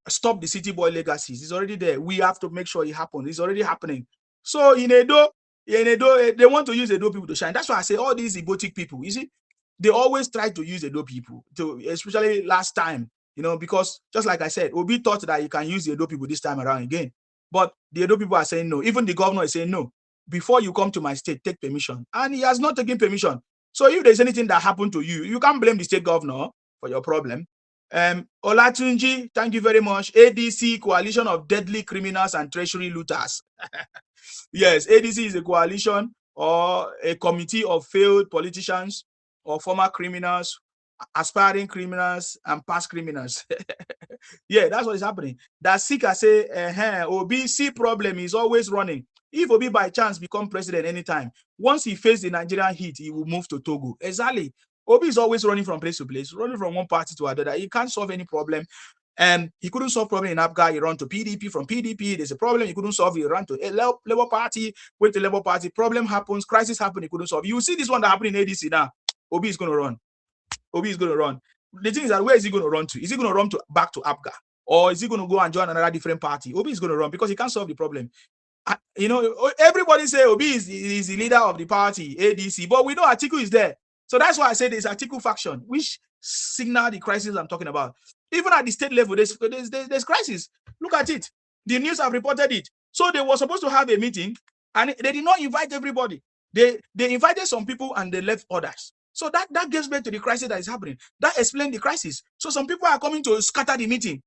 S1: stop the city boy legacies. It's already there. We have to make sure it happens. It's already happening. So in Edo, they want to use Edo people to shine. That's why I say all these egotic people, you see, they always try to use Edo people, especially last time, because just like I said, Obi thought that you can use the Edo people this time around again. But the Edo people are saying no. Even the governor is saying no. Before you come to my state, take permission. And he has not taken permission. So if there's anything that happened to you, you can't blame the state governor for your problem. Olatunji, thank you very much. ADC, Coalition of Deadly Criminals and Treasury Looters. Yes, ADC is a coalition or a committee of failed politicians or former criminals, aspiring criminals, and past criminals. Yeah, that's what is happening. That Sika say, OBC problem is always running. If Obi by chance become president anytime, once he face the Nigerian heat, he will move to Togo. Exactly. Obi is always running from place to place, running from one party to another. He can't solve any problem. And he couldn't solve problem in Abga. He ran to PDP. From PDP, there's a problem he couldn't solve. He ran to a Labour Party. Went to Labour Party. Problem happens. Crisis happens. He couldn't solve. You see this one that happened in ADC now. Obi is going to run. Obi is going to run. The thing is that where is he going to run to? Is he going to run back to Abga? Or is he going to go and join another different party? Obi is going to run because he can't solve the problem. You know, everybody say Obi is the leader of the party, ADC, but we know Atiku is there. So that's why I say there's Atiku faction, which signal the crisis I'm talking about. Even at the state level, there's crisis. Look at it. The news have reported it. So they were supposed to have a meeting, and they did not invite everybody. They invited some people and they left others. So that gives birth to the crisis that is happening. That explains the crisis. So some people are coming to scatter the meeting.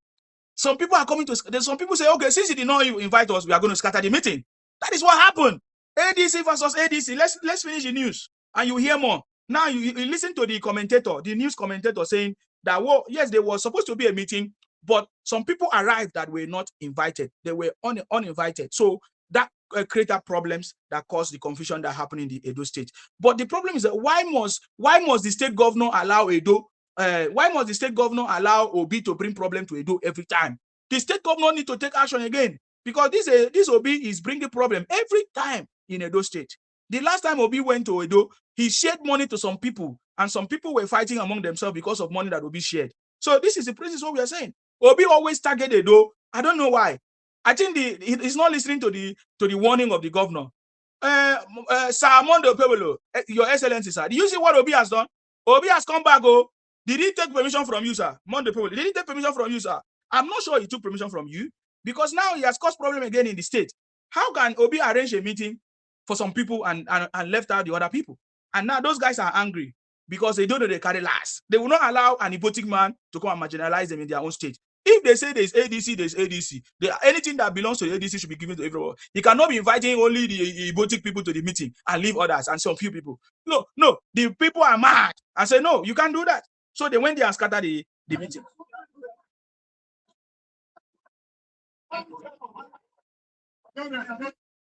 S1: Some people are coming to. There's some people say, okay, since you did not invite us, we are going to scatter the meeting. That is what happened. ADC versus ADC. Let's finish the news, and you hear more. Now you listen to the commentator, the news commentator, saying that, well, yes, there was supposed to be a meeting, but some people arrived that were not invited. They were uninvited. So that created problems that caused the confusion that happened in the Edo state. But the problem is that why must the state governor allow Edo? Why must the state governor allow Obi to bring problem to Edo every time? The state governor need to take action again, because this Obi is bringing problem every time in Edo state. The last time Obi went to Edo, he shared money to some people, and some people were fighting among themselves because of money that Obi shared. So this is what we are saying. Obi always target Edo. I don't know why. I think he's not listening to the warning of the governor. Sir Armando Pebolo, Your Excellency, sir, do you see what Obi has done? Obi has come back. Oh, did he take permission from you, sir? Mondo Pebolo, did he take permission from you, sir? I'm not sure he took permission from you, because now he has caused problem again in the state. How can Obi arrange a meeting for some people and left out the other people? And now those guys are angry because they don't know they carry last. They will not allow an hypothetical man to come and marginalize them in their own state. If they say there's ADC, there's ADC. Anything that belongs to the ADC should be given to everyone. He cannot be inviting only the Ibotic people to the meeting and leave others and some few people. No, the people are mad and say, no, you can't do that. So they went there and scattered the meeting.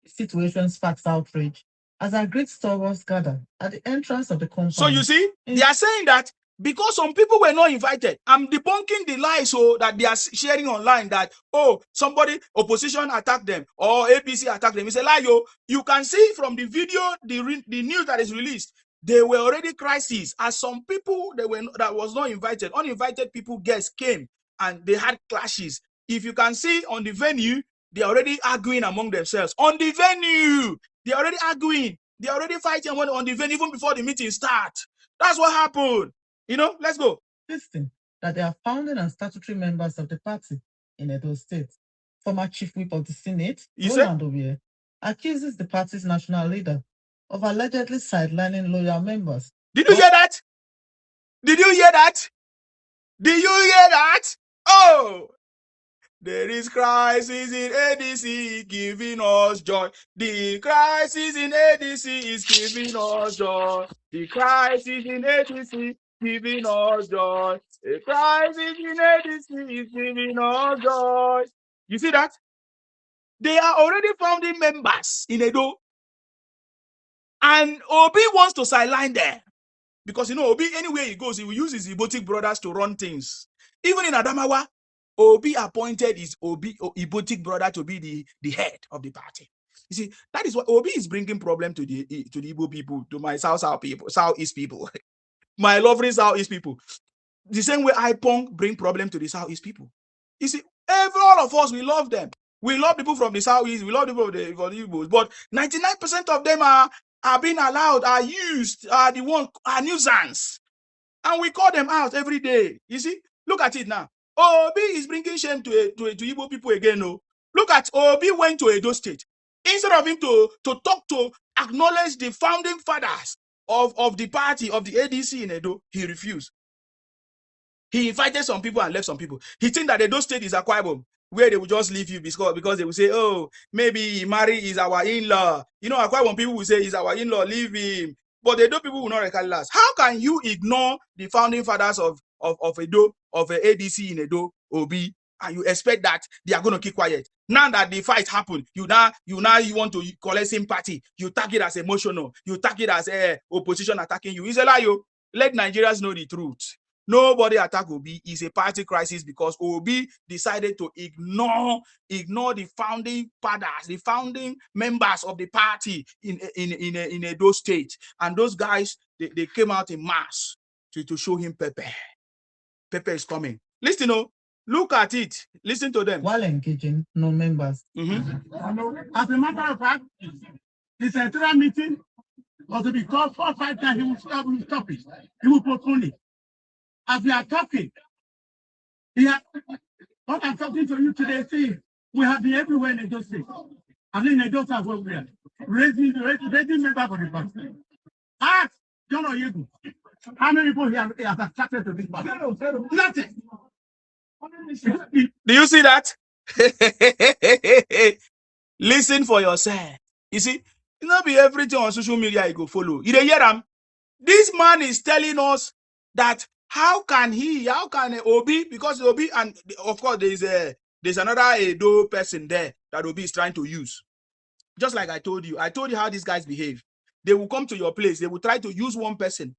S2: Situation sparks outrage as a great stalwarts gather at the entrance of the compound.
S1: So you see, they are saying that because some people were not invited. I'm debunking the lies so that they are sharing online that, oh, somebody, opposition attacked them or APC attacked them. It's a lie, yo. You can see from the video, the news that is released, they were already crises. As some people that was not invited, uninvited people, guests came and they had clashes. If you can see on the venue, they are already arguing among themselves. On the venue, they are already arguing. They are already fighting on the venue even before the meeting starts. That's what happened. You know, let's go.
S2: Insisting that they are founding and statutory members of the party in Edo State. Former Chief Whip of the Senate, Roland Obiye, accuses the party's national leader of allegedly sidelining loyal members.
S1: Did you hear that? Did you hear that? Did you hear that? Oh! There is crisis in ADC giving us joy. The crisis in ADC is giving us joy. The crisis in ADC giving us joy. The crisis in ADC is giving us joy. You see that? They are already founding members in Edo. And Obi wants to sideline them. Because, you know, Obi, anywhere he goes, he will use his Ibotic brothers to run things. Even in Adamawa, Obi appointed his Ibotic brother to be the head of the party. You see, that is what Obi is bringing problem to the Igbo people, to my Southeast people, my lovely Southeast people. The same way IPONG bring problem to the Southeast people. You see, all of us, we love them. We love people from the Southeast. We love people from the Igbos. But 99% of them are being allowed, are used, are nuisance. And we call them out every day. You see, look at it now. Obi is bringing shame to Igbo people again. No, look at Obi went to Edo State. Instead of him to talk to acknowledge the founding fathers of the party, of the ADC in Edo, he refused. He invited some people and left some people. He think that Edo State is a Akwa Ibom, where they will just leave you because they will say, oh, maybe Mari is our in-law. You know, Akwa Ibom people will say, he's our in-law, leave him. But Edo people will not recall last. How can you ignore the founding fathers of Edo, of ADC in Edo, Obi, and you expect that they are going to keep quiet. Now that the fight happened, you want to collect sympathy. You take it as emotional. You take it as opposition attacking you. It's a lie. Let Nigerians know the truth. Nobody attack Obi. Is a party crisis because Obi decided to ignore the founding fathers, the founding members of the party in Edo State, and those guys they came out in mass to show him Pepe. Pepe is coming. Listen, look at it. Listen to them.
S2: While engaging non-members.
S3: As a matter of fact, the central meeting was to be called 4 or 5 times. He will stop it. He will postpone it. As we are talking, what I'm talking to you today, see, we have been everywhere in Edo State. I mean, in Edo State, where we are raising members for the party. Ask John Oyegu, how many people he has attracted to this party? Nothing.
S1: Do you see that? Listen for yourself. You see, it not be everything on social media you go follow. You hear them? This man is telling us that how can Obi, because Obi, and of course there's another Edo person there that Obi is trying to use. Just like I told you how these guys behave. They will come to your place. They will try to use one person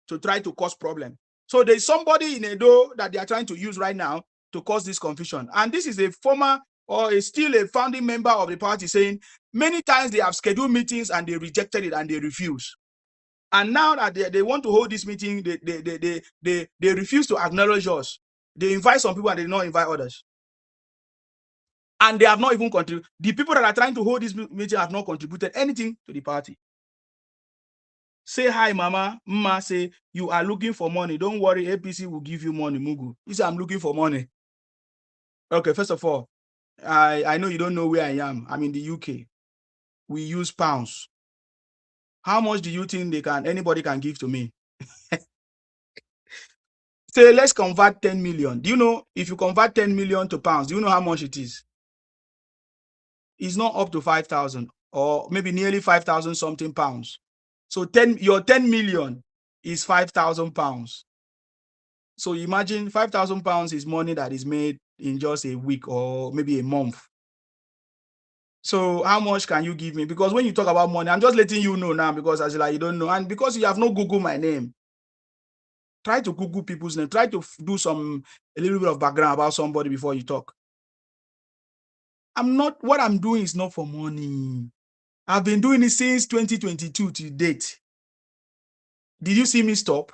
S1: to try to cause problem. So there's somebody in Edo that they are trying to use right now to cause this confusion. And this is a former or still a founding member of the party saying many times they have scheduled meetings and they rejected it and they refuse. And now that they want to hold this meeting, they refuse to acknowledge us. They invite some people and they do not invite others. And they have not even contributed. The people that are trying to hold this meeting have not contributed anything to the party. Say hi, Mama. Mama say, you are looking for money. Don't worry, APC will give you money, Mugu. He said, I'm looking for money. Okay, first of all, I know you don't know where I am. I'm in the UK. We use pounds. How much do you think anybody can give to me? Say, let's convert 10 million. Do you know, if you convert 10 million to pounds, do you know how much it is? It's not up to 5,000 or maybe nearly 5,000 something pounds. So your 10 million is 5,000 pounds. So imagine 5,000 pounds is money that is made in just a week or maybe a month. So how much can you give me? Because when you talk about money, I'm just letting you know now because as like you don't know, and because you have not Googled my name. Try to Google people's name. Try to do a little bit of background about somebody before you talk. What I'm doing is not for money. I've been doing it since 2022 to date. Did you see me stop?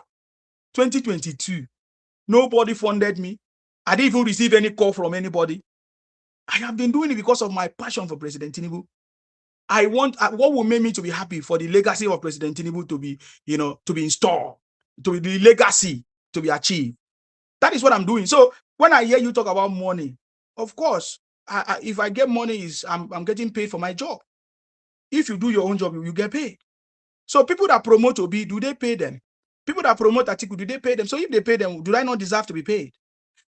S1: 2022. Nobody funded me. I didn't even receive any call from anybody. I have been doing it because of my passion for President Tinubu. What will make me to be happy for the legacy of President Tinubu to be installed, to be the legacy to be achieved. That is what I'm doing. So when I hear you talk about money, of course, if I get money, I'm getting paid for my job. If you do your own job, you get paid. So people that promote Obi, do they pay them? People that promote Atiku, do they pay them? So if they pay them, do I not deserve to be paid?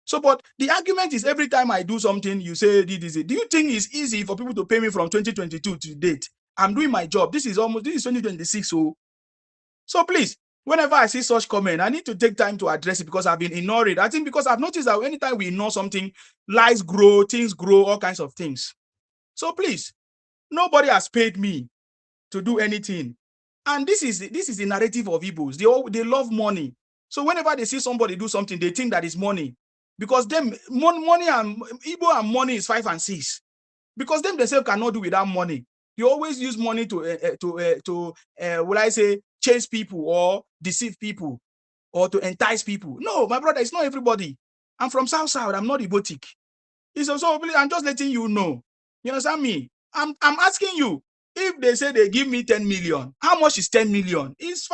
S1: So, but the argument is every time I do something, you say, do you think it's easy for people to pay me from 2022 to date? I'm doing my job. This is 2026. So please, whenever I see such comment, I need to take time to address it because I've been ignoring it. I think because I've noticed that anytime we ignore something, lies grow, things grow, all kinds of things. So please, nobody has paid me to do anything. And this is the narrative of Igbos. They love money. So whenever they see somebody do something, they think that it's money. Because them money and Igbo and money is 5 and 6. Because them themselves cannot do without money. You always use money to chase people or deceive people or to entice people. No, my brother, it's not everybody. I'm from South. I'm not Ibotic. It's also, I'm just letting you know. You understand me? I'm asking you. If they say they give me 10 million, how much is 10 million? It's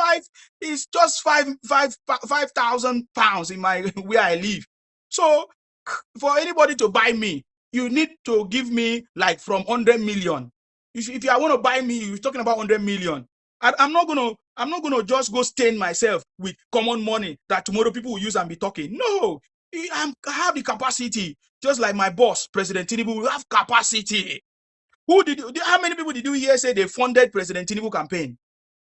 S1: just 5,000 pounds in where I live. So for anybody to buy me, you need to give me like from 100 million. If you want to buy me, you're talking about 100 million. I'm not gonna just go stain myself with common money that tomorrow people will use and be talking. No, I have the capacity, just like my boss, President Tinubu, will have capacity. How many people did you hear say they funded President Tinubu campaign?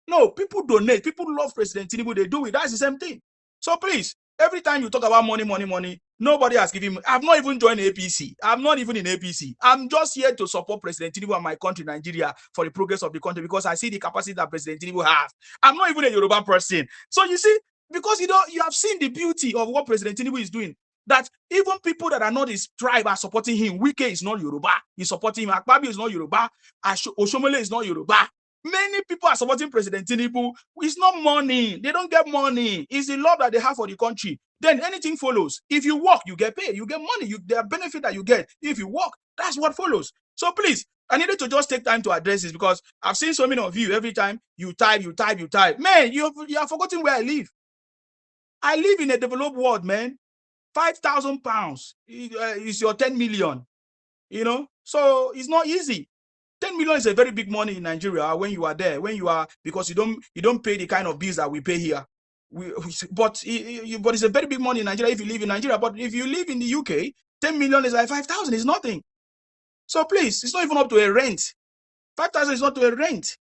S1: No, people donate. People love President Tinubu. They do it. That's the same thing. So please, every time you talk about money, Nobody has given me. I've not even joined APC. I'm not even in APC. I'm just here to support President Tinubu and my country, Nigeria, for the progress of the country because I see the capacity that President Tinubu has. I'm not even a Yoruba person. So you see, because you have seen the beauty of what President Tinubu is doing. That even people that are not his tribe are supporting him. Wike is not Yoruba. He's supporting him. Akpabio is not Yoruba. Oshomole is not Yoruba. Many people are supporting President Tinubu. It's not money. They don't get money. It's the love that they have for the country. Then anything follows. If you work, you get paid. You get money. There are benefit that you get. If you work, that's what follows. So please, I needed to just take time to address this because I've seen so many of you every time you type. Man, you are forgetting where I live. I live in a developed world, man. 5,000 pounds is your 10 million. You know, so it's not easy. 10 million is a very big money in Nigeria when you are there, because you don't pay the kind of bills that we pay here. But it's a very big money in Nigeria if you live in Nigeria. But if you live in the UK, 10 million is like 5,000. It's nothing. So please, it's not even up to a rent. 5,000 is not to a rent.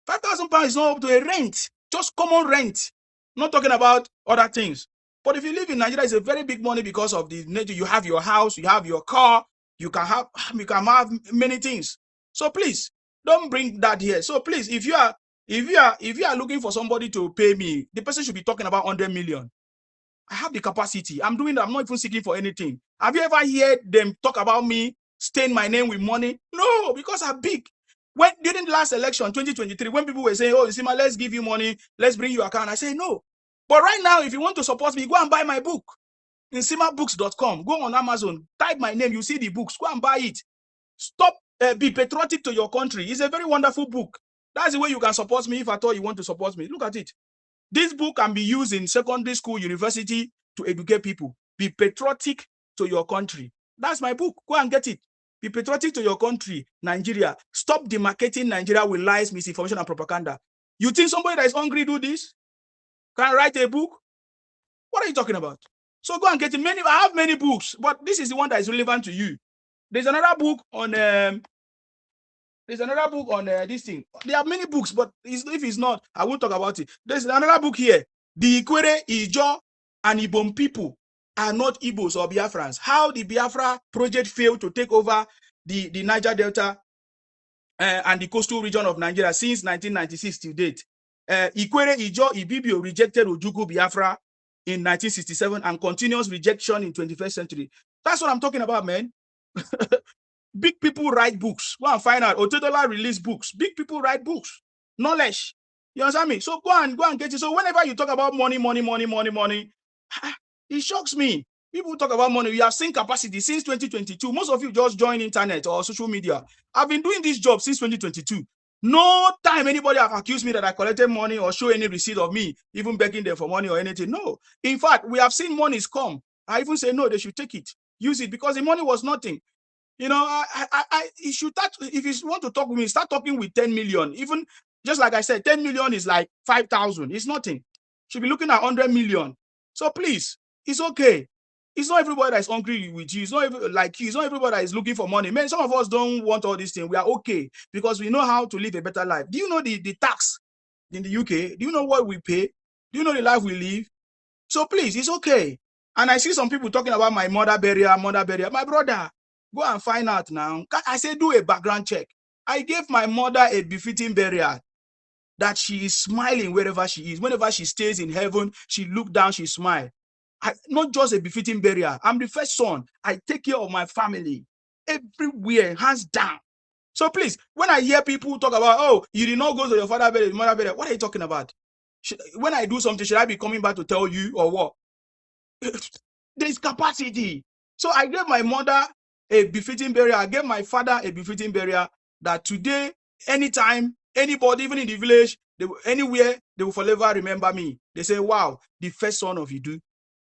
S1: 5,000 pounds is not up to a rent. Just common rent. Not talking about other things. But if you live in Nigeria, it's a very big money because of the nature. You have your house, you have your car, you can have many things. So please, don't bring that here. So please, if you are looking for somebody to pay me, the person should be talking about 100 million. I have the capacity. I'm doing that. I'm not even seeking for anything. Have you ever heard them talk about me, stain my name with money? No, because I'm big. When during the last election, 2023, when people were saying, "Oh, Nsima, let's give you money, let's bring you account," I say no. But right now, if you want to support me, go and buy my book. NsimaBooks.com. Go on Amazon, type my name, you see the books. Go and buy it. Stop, be patriotic to your country. It's a very wonderful book. That's the way you can support me if at all you want to support me. Look at it. This book can be used in secondary school, university to educate people. Be patriotic to your country. That's my book. Go and get it. Be patriotic to your country, Nigeria. Stop demarcating Nigeria with lies, misinformation, and propaganda. You think somebody that is hungry do this? Can write a book? What are you talking about? So go and get it. I have many books, but this is the one that is relevant to you. There's another book on this thing. There are many books, but if it's not, I won't talk about it. There's another book here. The Ikwere, Ijo, and Ibom people are not Igbos or Biafrans. How the Biafra project failed to take over the Niger Delta and the coastal region of Nigeria since 1996 to date. Ikwere, Ijo, Ibibio rejected Ojukwu Biafra in 1967 and continuous rejection in 21st century. That's what I'm talking about, man. Big people write books. Go and find out. Otedola release books. Big people write books. Knowledge. You understand me? So go and get it. So whenever you talk about money, it shocks me. People talk about money. We have seen capacity since 2022. Most of you just join internet or social media. I've been doing this job since 2022. No time anybody have accused me that I collected money or show any receipt of me, even begging them for money or anything. No. In fact, we have seen monies come. I even say, no, they should take it. Use it because the money was nothing. You know, you should start, if you want to talk with me, start talking with 10 million. Even just like I said, 10 million is like 5,000. It's nothing. Should be looking at 100 million. So please, it's okay. It's not everybody that is hungry with you. It's not like you. It's not everybody that is looking for money. Man, some of us don't want all these things. We are okay because we know how to live a better life. Do you know the tax in the UK? Do you know what we pay? Do you know the life we live? So please, it's okay. And I see some people talking about my mother burial. My brother, go and find out now. I say do a background check. I gave my mother a befitting burial, that she is smiling wherever she is. Whenever she stays in heaven, she look down, she smile. Not just a befitting burial. I'm the first son. I take care of my family everywhere, hands down. So please, when I hear people talk about, oh, you did not go to your father burial, mother burial, what are you talking about? When I do something, should I be coming back to tell you or what? There's capacity. So I gave my mother a befitting burial. I gave my father a befitting burial, that today, anytime, anybody, even in the village, anywhere, they will forever remember me. They say, wow, the first son of Idu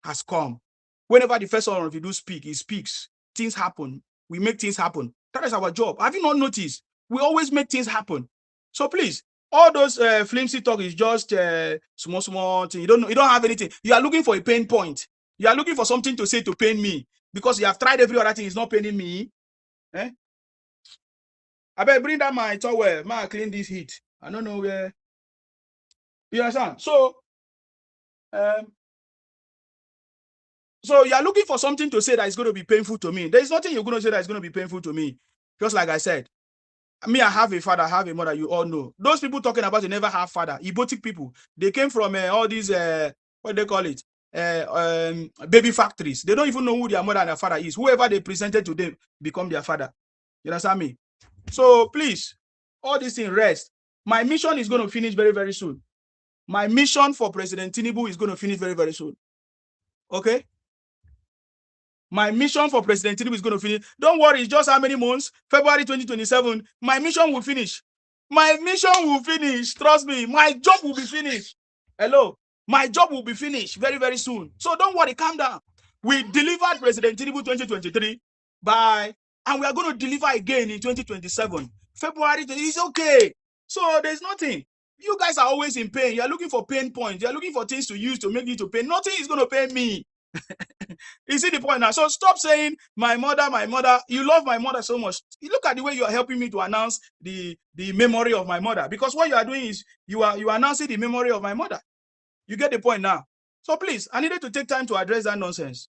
S1: has come. Whenever the first son of Idu speaks, he speaks. Things happen. We make things happen. That is our job. Have you not noticed? We always make things happen. So please, all those flimsy talk is just small thing. You don't have anything. You are looking for a pain point. You are looking for something to say to pain me because you have tried every other thing. It's not paining me. Eh? I better bring that my towel. Man, clean this heat. I don't know where. You understand? So So you are looking for something to say that is going to be painful to me. There is nothing you're going to say that is going to be painful to me. Just like I said, me, I have a father, I have a mother. You all know. Those people talking about they never have father. Ibotic people. They came from all these what they call it, baby factories. They don't even know who their mother and their father is. Whoever they presented to them become their father. You understand me? So please, all this in rest. My mission is going to finish very, very soon. My mission for President Tinubu is going to finish very, very soon. Okay? My mission for President Tinubu is going to finish. Don't worry, it's just how many months? February 2027. My mission will finish. My mission will finish. Trust me, my job will be finished. Hello? My job will be finished very, very soon. So don't worry, calm down. We delivered President Tinubu 2023 by, and we are going to deliver again in 2027. February is okay. So there's nothing. You guys are always in pain. You're looking for pain points. You're looking for things to use to make you to pay. Nothing is going to pay me. You see the point now? So stop saying my mother, my mother. You love my mother so much. You look at the way you are helping me to announce the memory of my mother. Because what you are doing is you are announcing the memory of my mother. You get the point now. So please, I needed to take time to address that nonsense.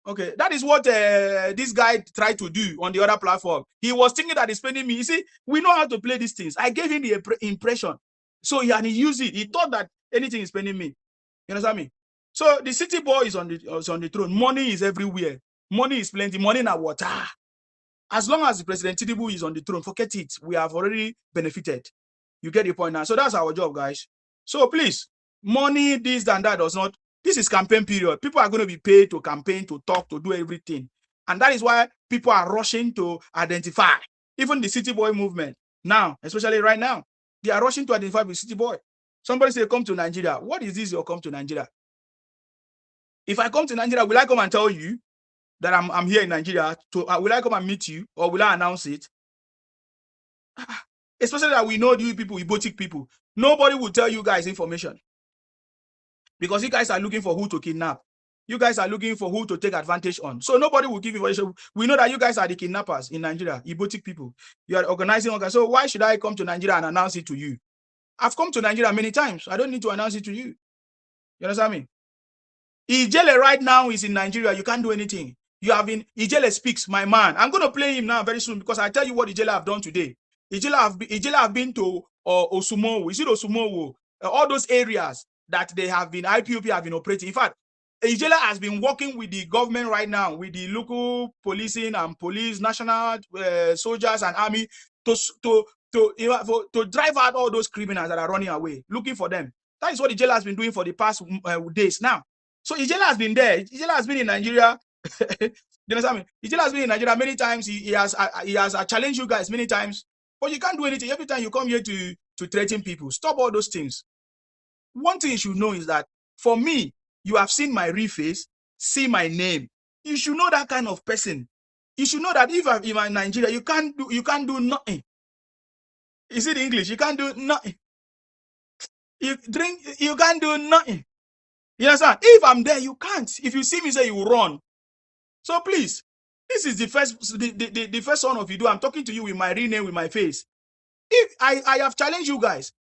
S1: Okay, that is what this guy tried to do on the other platform. He was thinking that he's spending me. You see, we know how to play these things. I gave him the impression. So he used it. He thought that anything is spending me. You understand me? So the city boy is on the throne. Money is everywhere. Money is plenty. Money in water. As long as the President Tinubu is on the throne, forget it. We have already benefited. You get the point now. So that's our job, guys. So please, money, this and that does not. This is campaign period. People are going to be paid to campaign, to talk, to do everything. And that is why people are rushing to identify. Even the city boy movement now, especially right now, they are rushing to identify with city boy. Somebody say, come to Nigeria. What is this? You'll come to Nigeria. If I come to Nigeria, will I come and tell you that I'm here in Nigeria? Will I come and meet you, or will I announce it? Especially that we know you people, Ibotic people. Nobody will tell you guys information. Because you guys are looking for who to kidnap. You guys are looking for who to take advantage on. So nobody will give information. We know that you guys are the kidnappers in Nigeria, Ibotic people. You are organizing. So why should I come to Nigeria and announce it to you? I've come to Nigeria many times. I don't need to announce it to you. You understand me? Ijele right now is in Nigeria. You can't do anything. You have been, Ijele speaks, my man. I'm going to play him now very soon because I tell you what Ijele have done today. Ijele have been to Osumowo. You see Osumowo, all those areas that they have been, IPOP have been operating. In fact, Ijele has been working with the government right now, with the local policing and police, national soldiers and army to drive out all those criminals that are running away, looking for them. That is what Ijele has been doing for the past days now. So Ijele has been there. Ijele has been in Nigeria. You understand me? Ijele has been in Nigeria many times. He has challenged you guys many times. But you can't do anything. Every time you come here to threaten people, stop all those things. One thing you should know is that for me, you have seen my real face, see my name. You should know that kind of person. You should know that if I'm in Nigeria, you can't do nothing. You see the English? You can't do nothing. You can't do nothing. You understand? If I'm there, you can't. If you see me, say you will run. So please, this is the first one of you do. I'm talking to you with my real name, with my face. If I have challenged you guys,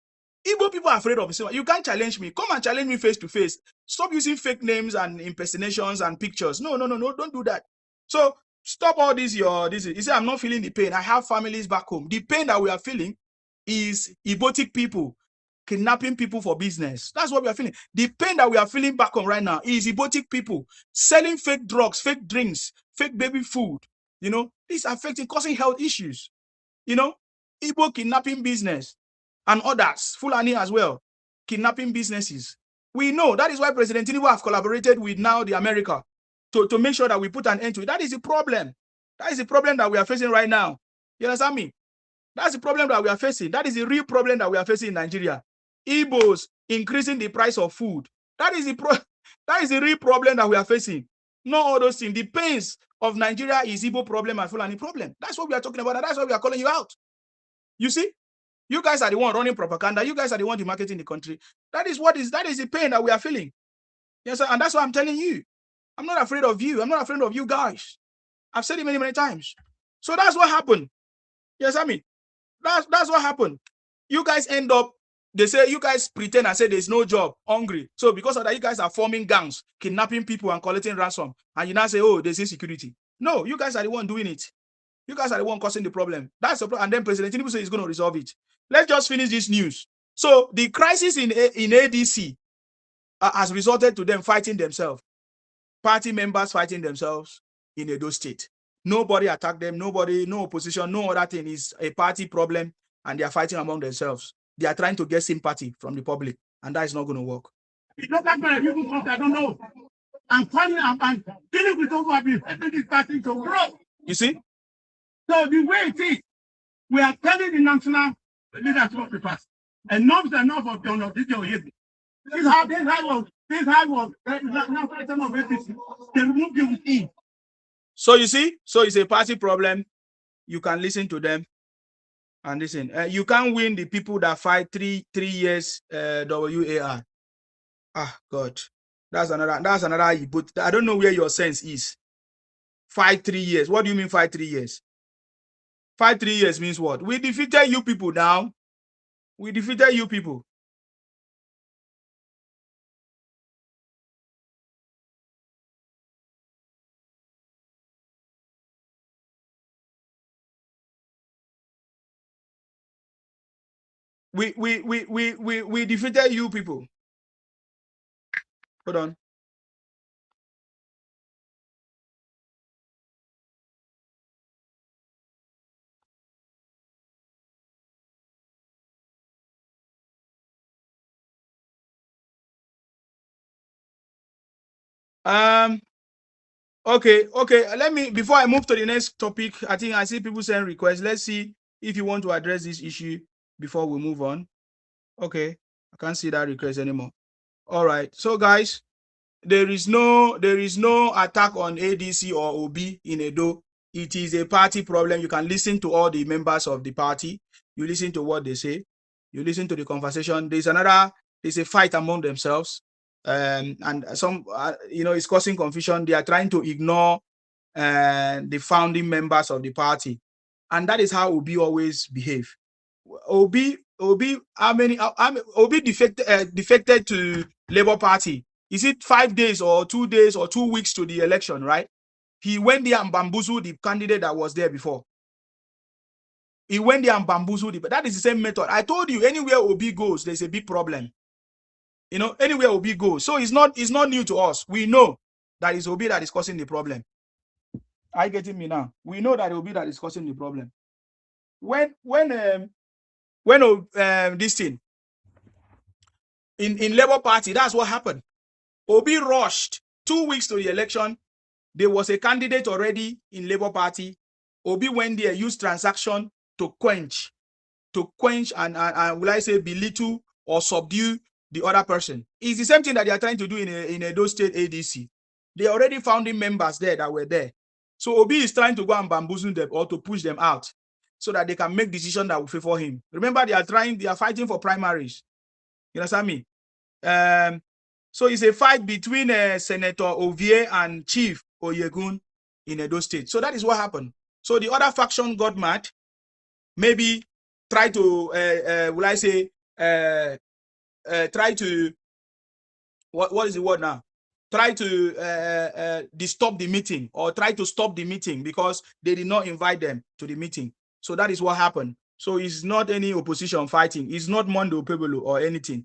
S1: Igbo people are afraid of me. You can't challenge me. Come and challenge me face to face. Stop using fake names and impersonations and pictures. No, don't do that. So stop all this. You say I'm not feeling the pain. I have families back home. The pain that we are feeling is Ibotic people kidnapping people for business. That's what we are feeling. The pain that we are feeling back home right now is Ibotic people selling fake drugs, fake drinks, fake baby food. You know, this affecting, causing health issues. You know, Igbo kidnapping business and others, Fulani as well, kidnapping businesses. We know that is why President Tinubu have collaborated with now the America to make sure that we put an end to it. That is the problem. That is the problem that we are facing right now. You understand me? That's the problem that we are facing. That is the real problem that we are facing in Nigeria. Igbos increasing the price of food. That is the real problem that we are facing. Not all those things. The pains of Nigeria is Igbo problem and Fulani problem. That's what we are talking about, and that's why we are calling you out. You see? You guys are the one running propaganda. You guys are the one marketing the country. That is the pain that we are feeling. Yes, sir. And that's what I'm telling you. I'm not afraid of you. I'm not afraid of you guys. I've said it many, many times. So that's what happened. Yes, I mean, that's what happened. You guys end up they say you guys pretend and say there's no job, hungry. So because of that, you guys are forming gangs, kidnapping people and collecting ransom. And you now say, oh, there's insecurity. No, you guys are the one doing it. You guys are the one causing the problem. That's the problem. And then President Tinubu says he's going to resolve it. Let's just finish this news. So the crisis in ADC has resulted to them fighting themselves. Party members fighting themselves in Edo State. Nobody attacked them. Nobody, no opposition, no other thing. Is a party problem, and they are fighting among themselves. They are trying to get sympathy from the public, and that is not going to work.
S3: It's not that many people come, I don't know. I'm calling and dealing with those who have been helping this party to grow.
S1: You see?
S3: So the way it is, we are telling the national leadership of the past, enough is enough of John This how was now some of APC. They removed him with him.
S1: So you see, so it's a party problem. You can listen to them and listen. You can't win the people that fight three years WAR. Ah, God, that's another. But I don't know where your sense is. Fight 3 years. What do you mean fight 3 years? Fight 3 years means what? We defeated you people now. We defeated you people. We defeated you people. Hold on. Okay. Let me, before I move to the next topic, I think I see people send requests. Let's see if you want to address this issue before we move on. Okay, I can't see that request anymore. All right. So guys, there is no attack on ADC or OB in Edo. It is a party problem. You can listen to all the members of the party. You listen to what they say. You listen to the conversation. There's a fight among themselves. And some, it's causing confusion. They are trying to ignore the founding members of the party. And that is how OB always behave. OB, OB defected to Labour Party. Is it 5 days or 2 days or 2 weeks to the election, right? He went there and bamboozled the candidate that was there before. He went there and bamboozled it. But that is the same method. I told you, anywhere OB goes, there's a big problem. Anywhere OB goes. So it's not new to us. We know that it's OB that is causing the problem. Are you getting me now? We know that OB that is causing the problem. When this thing in Labour Party, that's what happened. OB rushed 2 weeks to the election. There was a candidate already in Labour Party. OB went there, used transaction to quench and will I say belittle or subdue the other person. It's the same thing that they are trying to do in Edo State ADC. They already founding members there that were there. So OB is trying to go and bamboozle them or to push them out so that they can make decisions that will favor him. Remember, they are fighting for primaries. You understand me? So it's a fight between Senator Ovie and Chief Oyegun in Edo State. So that is what happened. So the other faction got mad, maybe try to, will I say, try to, what is the word now? Try to disturb the meeting or try to stop the meeting because they did not invite them to the meeting. So that is what happened. So it's not any opposition fighting. It's not Mondo Pebolo or anything.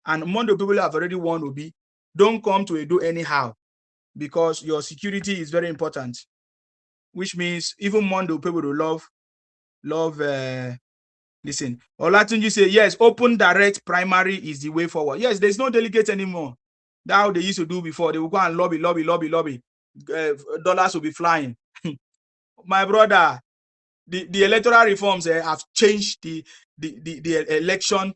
S1: And Mondo Pebolo have already warned Obi, don't come to Edo anyhow because your security is very important. Which means even Mondo Pebolo love listen. Olatunji say, yes, open direct primary is the way forward. Yes, there's no delegate anymore. That's how they used to do before. They will go and lobby. Dollars will be flying. My brother, the electoral reforms have changed the election.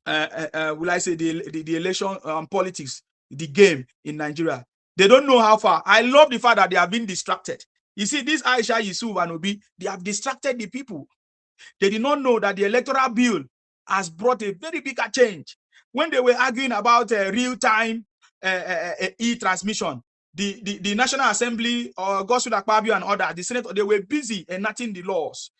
S1: Will I say the election politics, the game in Nigeria? They don't know how far. I love the fact that they have been distracted. You see, this Aisha Yusuf and Obi, they have distracted the people. They did not know that the electoral bill has brought a very bigger change. When they were arguing about real-time e-transmission, the National Assembly or Godswill Akpabio and others, the Senate, they were busy enacting the laws.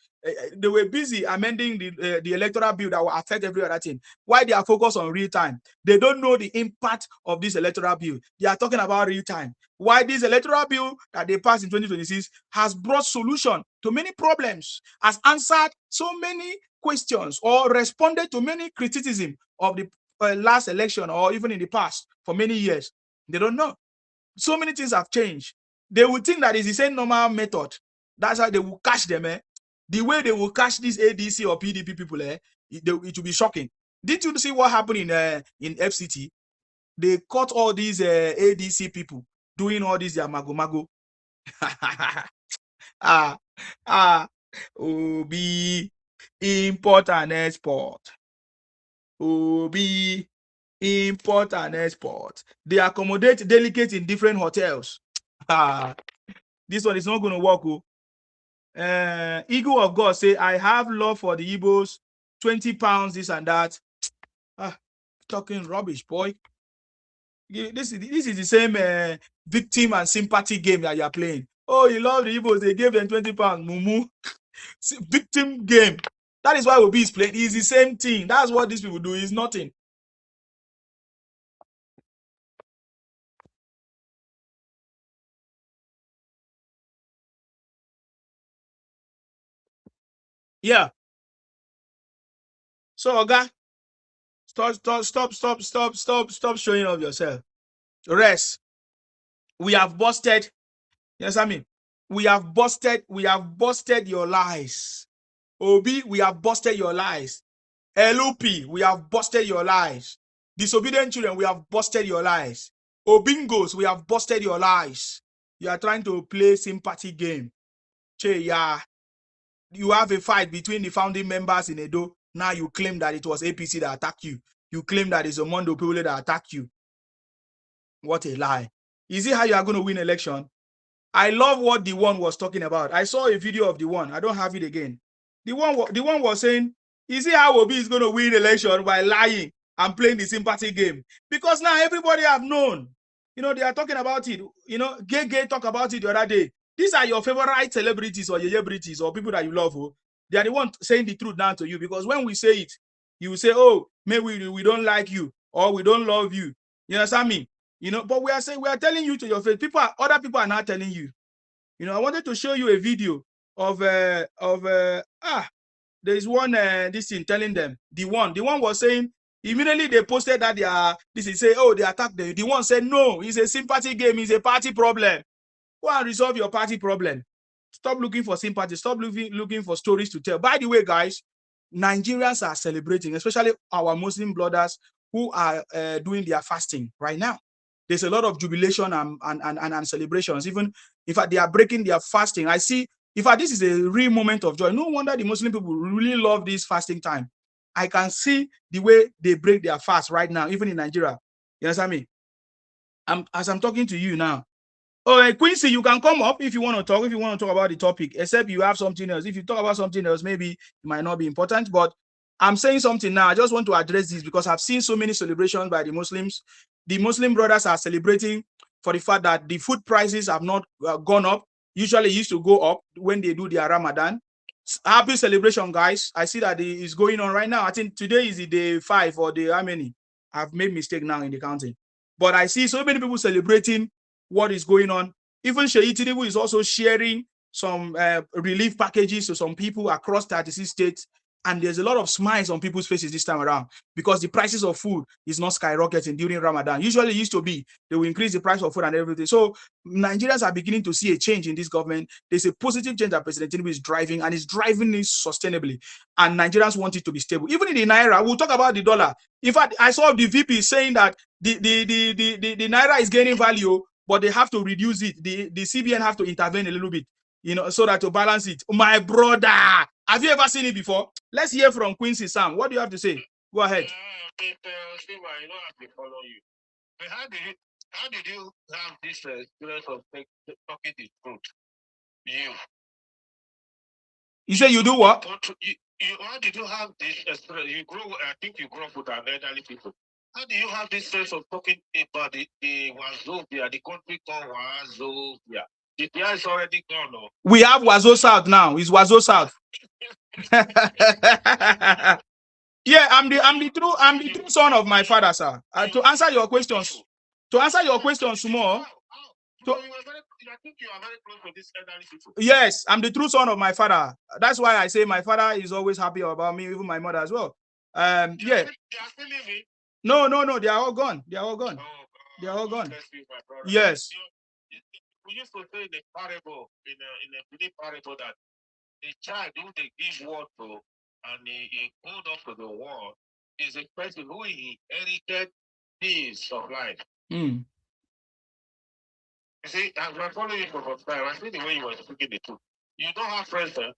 S1: they were busy amending the electoral bill that will affect every other thing. Why they are focused on real time? They don't know the impact of this electoral bill. They are talking about real time. Why this electoral bill that they passed in 2026 has brought solution to many problems, has answered so many questions or responded to many criticism of the last election or even in the past for many years. They don't know. So many things have changed. They would think that it's the same normal method. That's how they will catch them. The way they will catch these ADC or PDP people, it will be shocking. Did you see what happened in FCT? They caught all these ADC people doing all this their mago. OB, import and export. OB, import and export. They accommodate delegates in different hotels. This one is not going to work. Eagle of God say, I have love for the Igbos, 20 pounds, this and that. Talking rubbish, boy. This is the same victim and sympathy game that you are playing. Oh, you love the Igbos, they gave them 20 pounds. Mumu. Victim game. That is why Obi is playing. It's the same thing. That's what these people do. It's nothing. Yeah. So, Oga, stop showing off yourself. Rest. We have busted. Yes, I mean, we have busted your lies. Obi, we have busted your lies. LOP, we have busted your lies. Disobedient children, we have busted your lies. Obingos, we have busted your lies. You are trying to play sympathy game. Che, yeah. You have a fight between the founding members in Edo. Now you claim that it was APC that attacked you. You claim that it's Omondo people that attacked you. What a lie. Is it how you are going to win election? I love what the one was talking about. I saw a video of the one. I don't have it again. The one was saying, is it how Obi is going to win election by lying and playing the sympathy game? Because now everybody have known. You know, they are talking about it. You know, Gay talk about it the other day. These are your favorite celebrities or celebrities or people that you love. Oh. They are the ones saying the truth now to you. Because when we say it, you will say, oh, maybe we don't like you or we don't love you. You understand me? You know, but we are telling you to your face. Other people are not telling you. You know, I wanted to show you a video of there's one this thing telling them. The one was saying immediately they posted that they attacked them. The one said no, it's a sympathy game, it's a party problem. Go and resolve your party problem. Stop looking for sympathy, stop looking for stories to tell. By the way, guys, Nigerians are celebrating, especially our Muslim brothers who are doing their fasting right now. There's a lot of jubilation and celebrations. Even in fact, they are breaking their fasting. I see, in fact, this is a real moment of joy. No wonder the Muslim people really love this fasting time. I can see the way they break their fast right now, even in Nigeria. You understand me? As I'm talking to you now. Oh, Quincy, you can come up if you want to talk. If you want to talk about the topic, except you have something else. If you talk about something else, maybe it might not be important. But I'm saying something now. I just want to address this because I've seen so many celebrations by the Muslims. The Muslim brothers are celebrating for the fact that the food prices have not gone up. Usually, it used to go up when they do their Ramadan. Happy celebration, guys. I see that it is going on right now. I think today is the day 5 or the how many? I've made mistake now in the counting. But I see so many people celebrating what is going on. Even Tinubu is also sharing some relief packages to some people across 36 states. And there's a lot of smiles on people's faces this time around because the prices of food is not skyrocketing during Ramadan. Usually it used to be, they will increase the price of food and everything. So Nigerians are beginning to see a change in this government. There's a positive change that President Tinubu is driving, and is driving it sustainably. And Nigerians want it to be stable. Even in the Naira, we'll talk about the dollar. In fact, I saw the VP saying that the Naira is gaining value, but they have to reduce it. The CBN have to intervene a little bit, you know, so that to balance it. My brother, have you ever seen it before? Let's hear from Quincy Sam. What do you have to say? Go ahead.
S4: Steve, I know I can follow you. But how did you have this experience of talking the truth?
S1: You say you do what?
S4: How did you have this experience? I think you grew up with an elderly people. How do you have this sense of talking about the Wazobia, the country called Wazobia? The DI is already gone. No?
S1: We have Wazo South now. It's Wazo South. Yeah, I'm the true son of my father, sir. To answer your questions, more.
S4: I think you are very close to this elderly people.
S1: Yes, I'm the true son of my father. That's why I say my father is always happy about me, even my mother as well. Yeah.
S4: They are still living.
S1: No, they are all gone. They are all gone.
S4: Oh,
S1: They are all gone.
S4: You,
S1: Yes.
S4: We used to say in the parable, in a belief parable, that the child who they give word to and he hold up to the word is a person who inherited things of life.
S1: Mm.
S4: You see, I'm following you for some time. I see the way you were speaking the truth. You don't have friends, sir.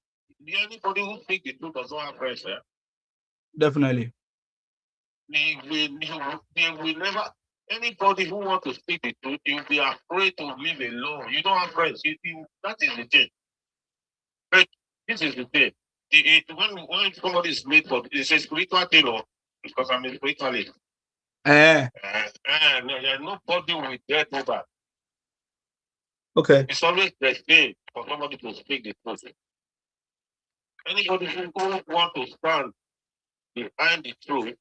S4: Anybody who speaks the truth does not have friends, sir.
S1: Definitely.
S4: They will never. Anybody who wants to speak the truth, you'll be afraid to live alone. You don't have friends. That is the thing. But this is the thing. When somebody is made for, it's a spiritual thing, because I'm a spiritualist. Nobody will get over.
S1: Okay.
S4: It's always the thing for somebody to speak the truth. Anybody who want to stand behind the truth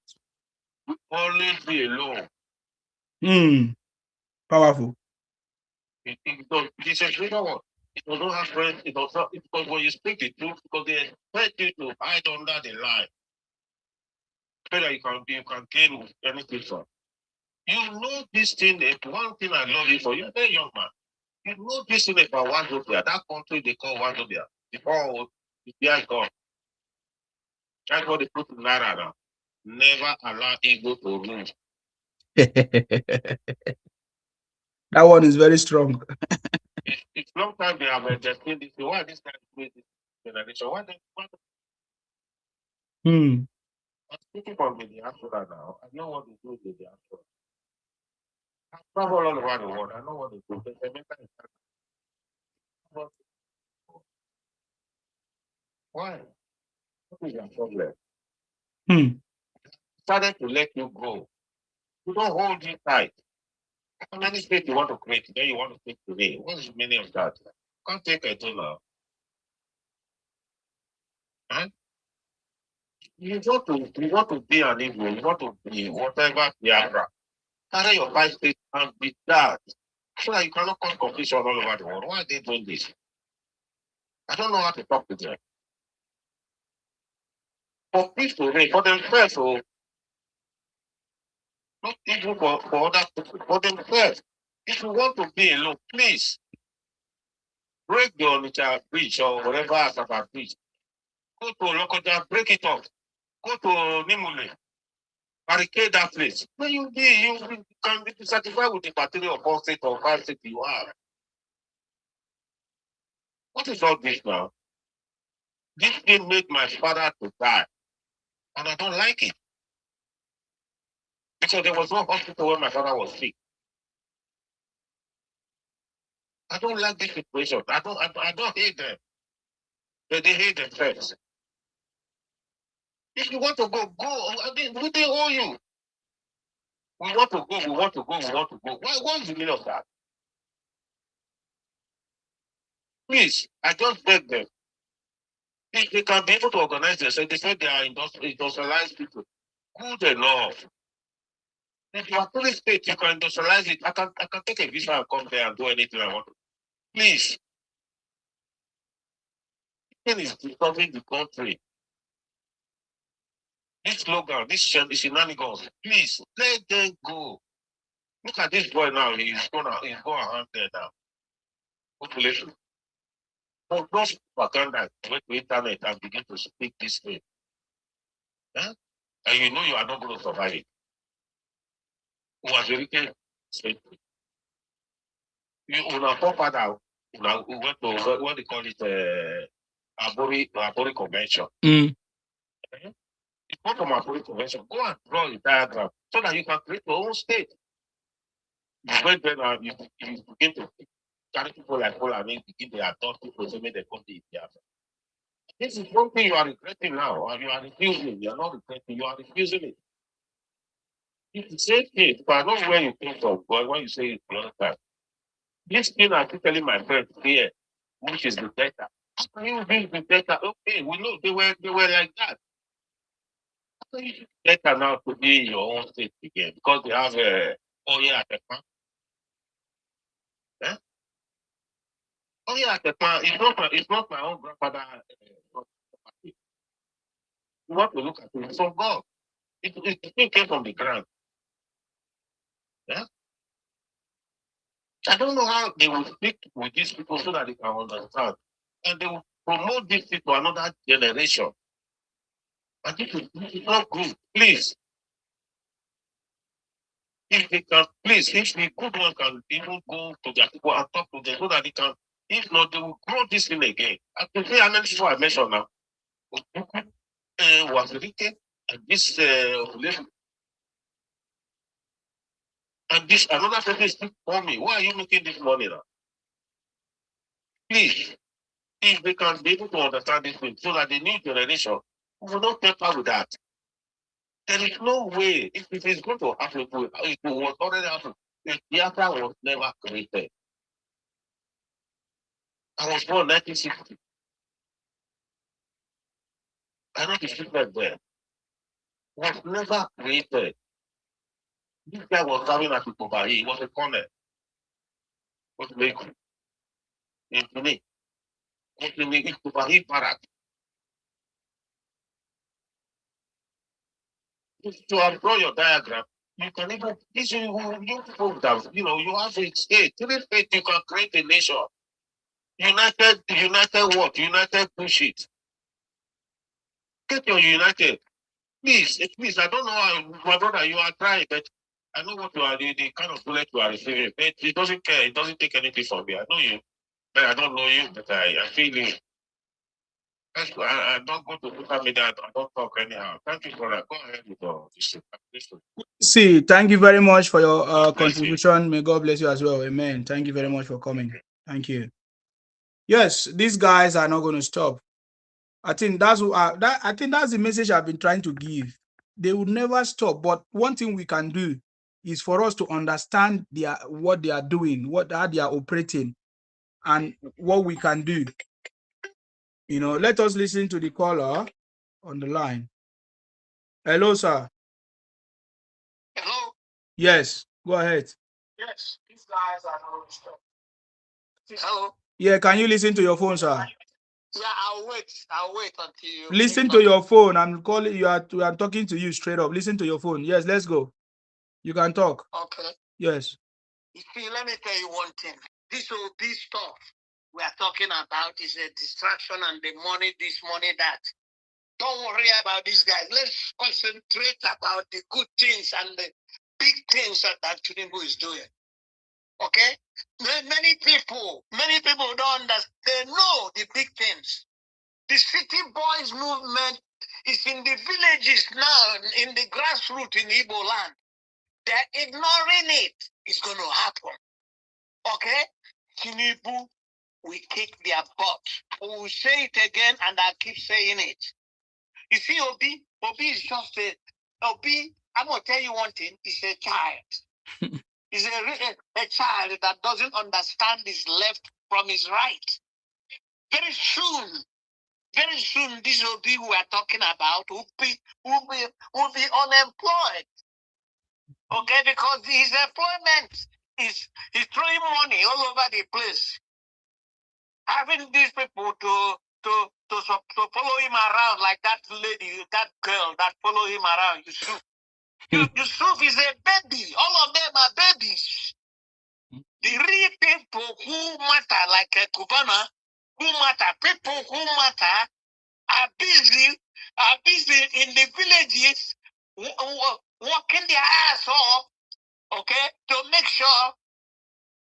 S4: will always be alone.
S1: Powerful.
S4: It's a spiritual one. It does not have friends. It does not, because when you speak the truth, because they expect you to hide under the lie, so that you can gain anything from. You know this thing. One thing I love you for, you're a very young man. You know this thing about Wazobia, that country they call Wazobia. Before the beer gone. That's what they put in Naira now. Never allow ego to rule.
S1: That one is very strong.
S4: It's long time they have explained this. Why this kind of this generation? Why I'm speaking from the diaspora now. I know what they do with the diaspora. I travel all over the world. I know what they do. Why? What is your problem? Started to let you go. You don't hold it tight. How many states you want to create? Then you want to take today. What is the meaning of that? Can't take it now. Huh? You want to be an Igbo, you want to be whatever Biafra. Carry your 5 states and be that. So that you cannot cause confusion all over the world. Why are they doing this? I don't know how to talk to them. For peace to reign, for themselves, so not even for other people, for themselves. If you want to be alone, please break the Onitsha bridge or whatever Asaba bridge. Go to Lokoja, break it off. Go to Nimule, barricade that place. When you can be satisfied with the material of 4 states or 5 states you have. What is all this now? This thing made my father to die. And I don't like it. Because there was no hospital when my father was sick. I don't like this situation. I don't hate them. But they hate themselves. If you want to go, go. I mean, we they owe you. We want to go, we want to go, we want to go. What's the meaning of that? Please, I just beg them. If they can be able to organize themselves, they said they are industrialized people. Good enough. If you are fully state, you can industrialize it. I can take a visa and come there and do anything I want. Please. This is disturbing the country. This slogan, this shenanigans, please let them go. Look at this boy now. He's going around there now. Population. For those propaganda went to internet and begin to speak this way. Huh? And you know you are not going to survive it. Who was very you una forefather, we went to what they call it Abori convention. You go to Abori convention, go and draw a diagram so that you can create your own state. You went there now, you begin to carry people like Paul and begin to adopt people to make the country India. This is one thing you are regretting now, and you are refusing. You are not regretting, you are refusing it. It's the same thing, but I know where you think of God when you say it the other time. This thing I keep telling my friends here, which is the better. How can you be the better? Okay, we know they were like that. How can you be better now to be in your own state again? Because they have oh yeah, eh? Oh yeah, it's not my own grandfather. You want to look at it from God. It came from the ground. Yeah? I don't know how they will speak with these people so that they can understand. And they will promote this to another generation. And this is not good. Please, if they can, please, if the good one can even go to their people and talk to them so that they can, if not, they will grow this thing again. I can say, and this is what I mentioned now. Was written, and this and this another person is still for me. Why are you making this money now? Please, if they can be able to understand this thing so that the new generation will not temper with that. There is no way. If it is going to happen, it was already happened. The theater was never created. I was born in 1960. I know the secret there. Was never created. This guy was having a Tupoba. He was a corner. Was making in Pune. Was making Tupoba Parak. To draw your diagram, you can even this you people that you have faith. Hey, through faith you can create a nation. United what? United push it. Get your united. Please, I don't know how, my brother, you are trying, but I know what you are, the kind of bullet you are receiving. It doesn't care, it doesn't take anything from me. I know you, but I don't know you, but I feel you. I don't go to social media, I don't talk anyhow. Thank you for that. Go ahead with your issue.
S1: See, thank you very much for your contribution. May God bless you as well. Amen. Thank you very much for coming. Thank you. Yes, these guys are not going to stop. I think that's the message I've been trying to give. They will never stop. But one thing we can do is for us to understand what they are doing, how they are operating, and what we can do. Let us listen to the caller on the line. Hello, sir.
S4: Hello?
S1: Yes, go ahead.
S4: Yes, these guys are not going to stop. Hello?
S1: Yeah, can you listen to your phone, sir?
S4: Yeah, I'll wait until you
S1: Listen to your phone. I'm calling you. I'm talking to you straight up. Listen to your phone. Yes, let's go. You can talk.
S4: Okay.
S1: Yes.
S4: You see, let me tell you one thing. This stuff we are talking about is a distraction and the money, this money, that. Don't worry about these guys. Let's concentrate about the good things and the big things that Tinubu is doing. Okay? Many people don't understand. They know the big things. The city boys movement is in the villages now, in the grassroots in Igbo land. They're ignoring it. It's going to happen. Okay? Tinubu, we kick their butt. We will say it again, and I keep saying it. You see, Obi is just Obi, I'm going to tell you one thing. He's a child. He's a child that doesn't understand his left from his right. Very soon, this Obi we are talking about will be unemployed. Okay, because his employment is throwing money all over the place. Having these people to follow him around like that lady, that girl that follow him around, Yusuf. Yusuf is a baby. All of them are babies. The real people who matter, like Kubana, who matter, people who matter, are busy in the villages, working their ass off, okay, to make sure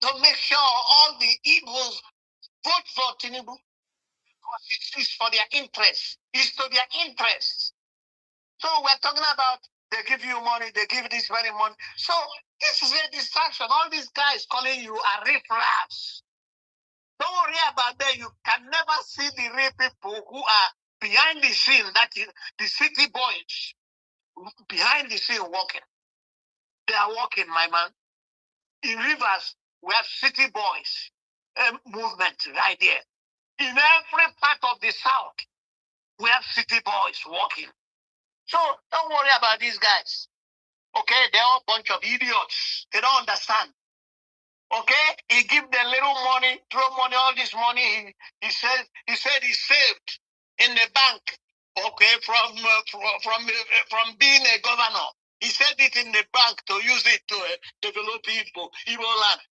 S4: all the Igbos vote for Tinubu. Because it's for their interest. It's to their interest. So we're talking about they give you money, they give this very money. So this is a distraction. All these guys calling you are riffraffs. Don't worry about that. You can never see the real people who are behind the scene, that is the city boys, behind the scene working. They are working, my man. In Rivers,
S5: We have city boys movement right there. In every part of the South, we have city boys walking. So don't worry about these guys. Okay, they're all a bunch of idiots. They don't understand. Okay, he give them little money, throw money, all this money. He said he saved in the bank. Okay, from being a governor, he saved it in the bank to use it to develop people, Igbo land.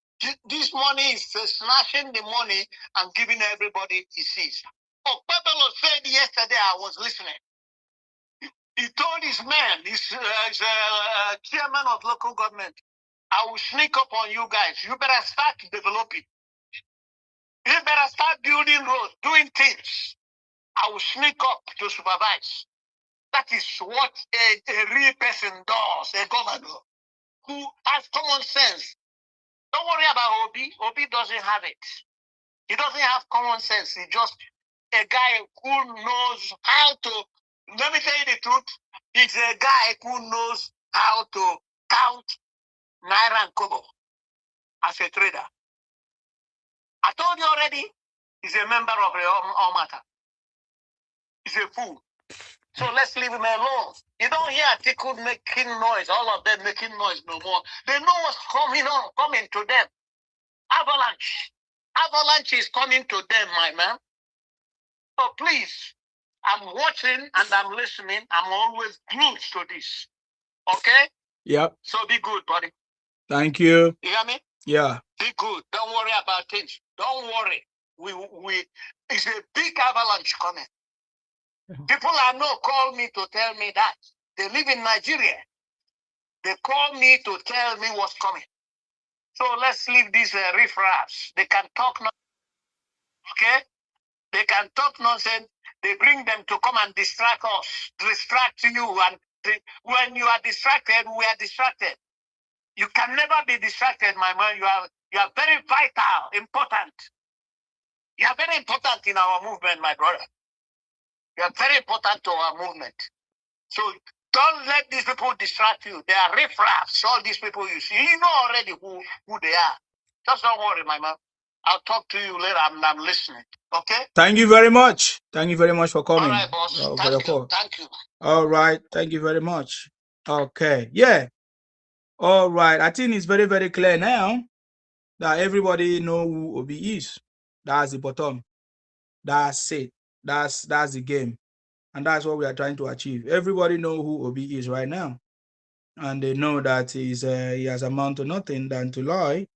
S5: This money is snatching the money and giving everybody he sees. Oh, Pablo said yesterday, I was listening. He told his men, his chairman of local government, I will sneak up on you guys. You better start developing. You better start building roads, doing things. I will sneak up to supervise. That is what a real person does, a governor who has common sense. Don't worry about Obi. Obi doesn't have it. He doesn't have common sense. He's just a guy who knows how to, let me tell you the truth, he's a guy who knows how to count Naira and Kobo as a trader. I told you already, he's a member of the Almata. He's a fool. So let's leave him alone. You don't hear Atiku making noise, all of them making noise no more. They know what's coming to them. Avalanche. Avalanche is coming to them, my man. So please, I'm watching and I'm listening. I'm always glued to this. Okay?
S1: Yep.
S5: So be good, buddy.
S1: Thank you.
S5: You hear me?
S1: Yeah.
S5: Be good. Don't worry about things. Don't worry. It's a big avalanche coming. People I know call me to tell me that. They live in Nigeria. They call me to tell me what's coming. So let's leave these riffraffs. They can talk nonsense. Okay? They can talk nonsense. They bring them to come and distract us, distract you. And when you are distracted, we are distracted. You can never be distracted, my man. You are very vital, important. You are very important in our movement, my brother. You are very important to our movement. So don't let these people distract you. They are riffraffs. All these people you see, you know already who they are. Just don't worry, my man. I'll talk to you later. I'm listening. Okay?
S1: Thank you very much. Thank you very much for coming.
S5: All right, boss.
S1: For your call.
S5: Thank you.
S1: All right. Thank you very much. Okay. Yeah. All right. I think it's very, very clear now that everybody know who Obi is. That's the bottom. That's it. That's the game. And that's what we are trying to achieve. Everybody know who Obi is right now. And they know that he has amount to nothing than to lie.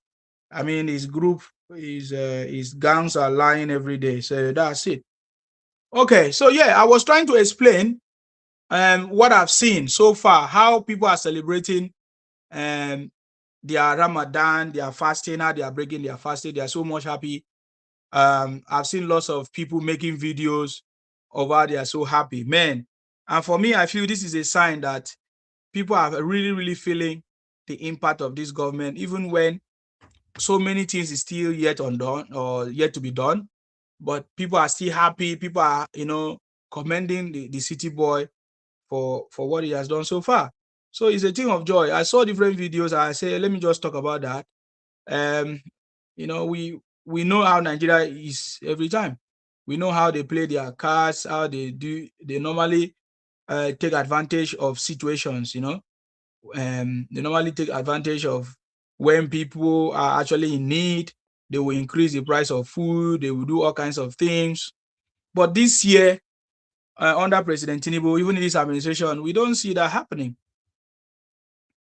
S1: I mean, his group, his gangs are lying every day. So that's it. Okay, so yeah, I was trying to explain what I've seen so far, how people are celebrating their Ramadan, their fasting, how they are breaking their fasting. They are so much happy. I've seen lots of people making videos of how they are so happy, man. And for me, I feel this is a sign that people are really, really feeling the impact of this government, even when so many things is still yet undone or yet to be done. But people are still happy. People are, commending the city boy for what he has done so far. So it's a thing of joy. I saw different videos. I say, let me just talk about that. We know how Nigeria is every time. We know how they play their cards, how they do. They normally take advantage of situations. They normally take advantage of when people are actually in need. They will increase the price of food. They will do all kinds of things. But this year, under President Tinubu, even in this administration, we don't see that happening.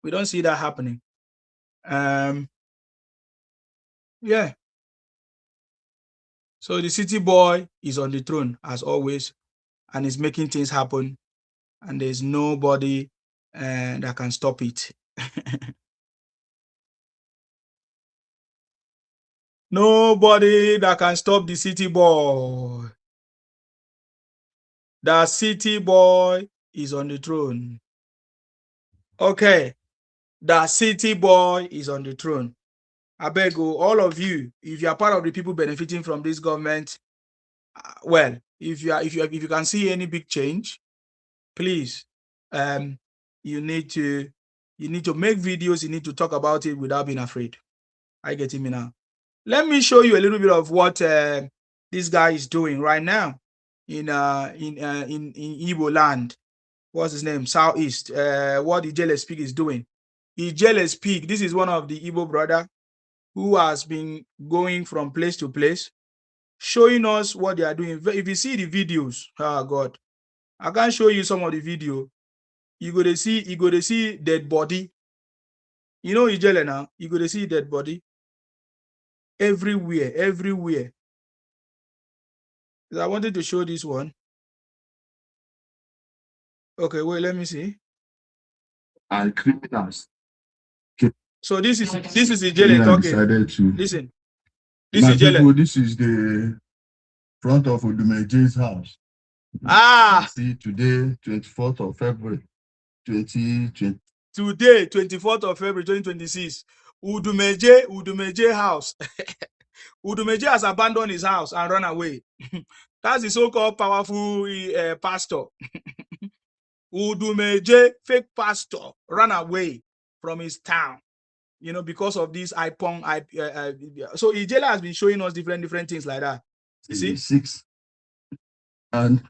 S1: We don't see that happening. Yeah. So the city boy is on the throne as always, and is making things happen, and there's nobody that can stop it. Nobody that can stop the city boy. The city boy is on the throne. Okay. The city boy is on the throne. I beg you, all of you, if you are part of the people benefiting from this government, well, if you can see any big change, please, you need to make videos. You need to talk about it without being afraid. I get me now. Let me show you a little bit of what this guy is doing right now in Igbo land. What's his name? Southeast. What Ijele Speak is doing. Ijele Speak. This is one of the Igbo brother who has been going from place to place, showing us what they are doing. If you see the videos, oh God, I can show you some of the video. You go to see dead body. You know Ijele now. You go to see dead body everywhere, everywhere. I wanted to show this one. Okay, wait, let me see.
S6: And criminals.
S1: So this is Ijele talking. Listen. This is Ijele.
S6: This is the front of Odumeje's house. See, today, 24th of February, 2020.
S1: Today, 24th of February, 2026. Udumeje house. Udumeje has abandoned his house and run away. That's the so-called powerful pastor. Udumeje, fake pastor, ran away from his town. You know, because of this iPong. So Ijele has been showing us different things like that. You see?
S6: 6. And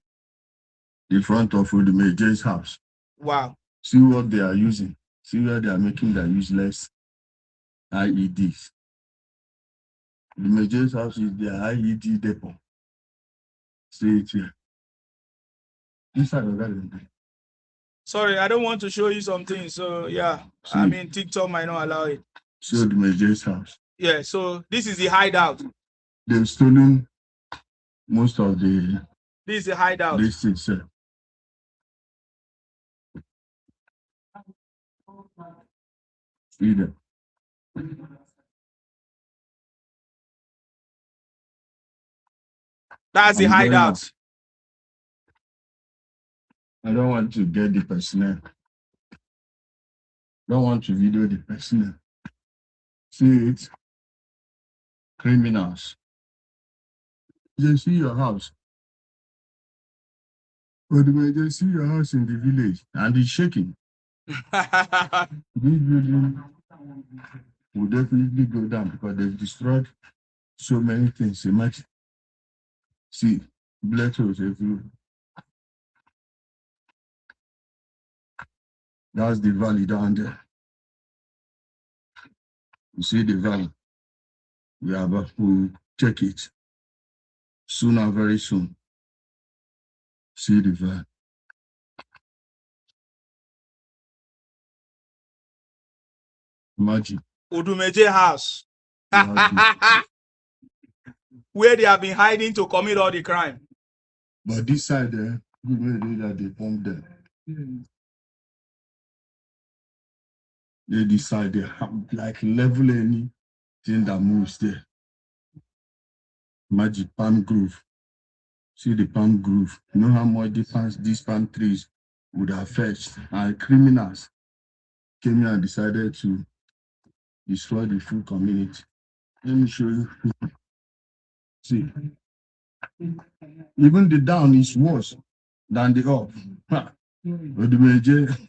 S6: the front of Udumeje's house.
S1: Wow.
S6: See what they are using. See where they are making their useless IEDs. Udumeje's house is their IED depot. See it here. Inside of that.
S1: Sorry, I don't want to show you something. So yeah, see, I mean TikTok might not allow it.
S6: See Udumeje's house.
S1: Yeah, so this is the hideout.
S6: They've stolen most of the.
S1: This is the hideout.
S6: This is Edo.
S1: That's the hideout.
S6: I don't want to get the personnel. Don't want to video the personnel. See it? Criminals. They see your house. But when they see your house in the village and it's shaking, this building will definitely go down because they've destroyed so many things. Imagine. See, blood holes everywhere. That's the valley down there. You see the valley. We are about to check it sooner, very soon. See the valley. Imagine.
S1: Udumeje house. Where they have been hiding to commit all the crime.
S6: But this side there, that they pumped them. They decide they have like level anything that moves there. Magic palm grove. See the palm grove. You know how much these palm trees would have fetched. And criminals came here and decided to destroy the full community. Let me show you. See. Even the down is worse than the up. Odumeje.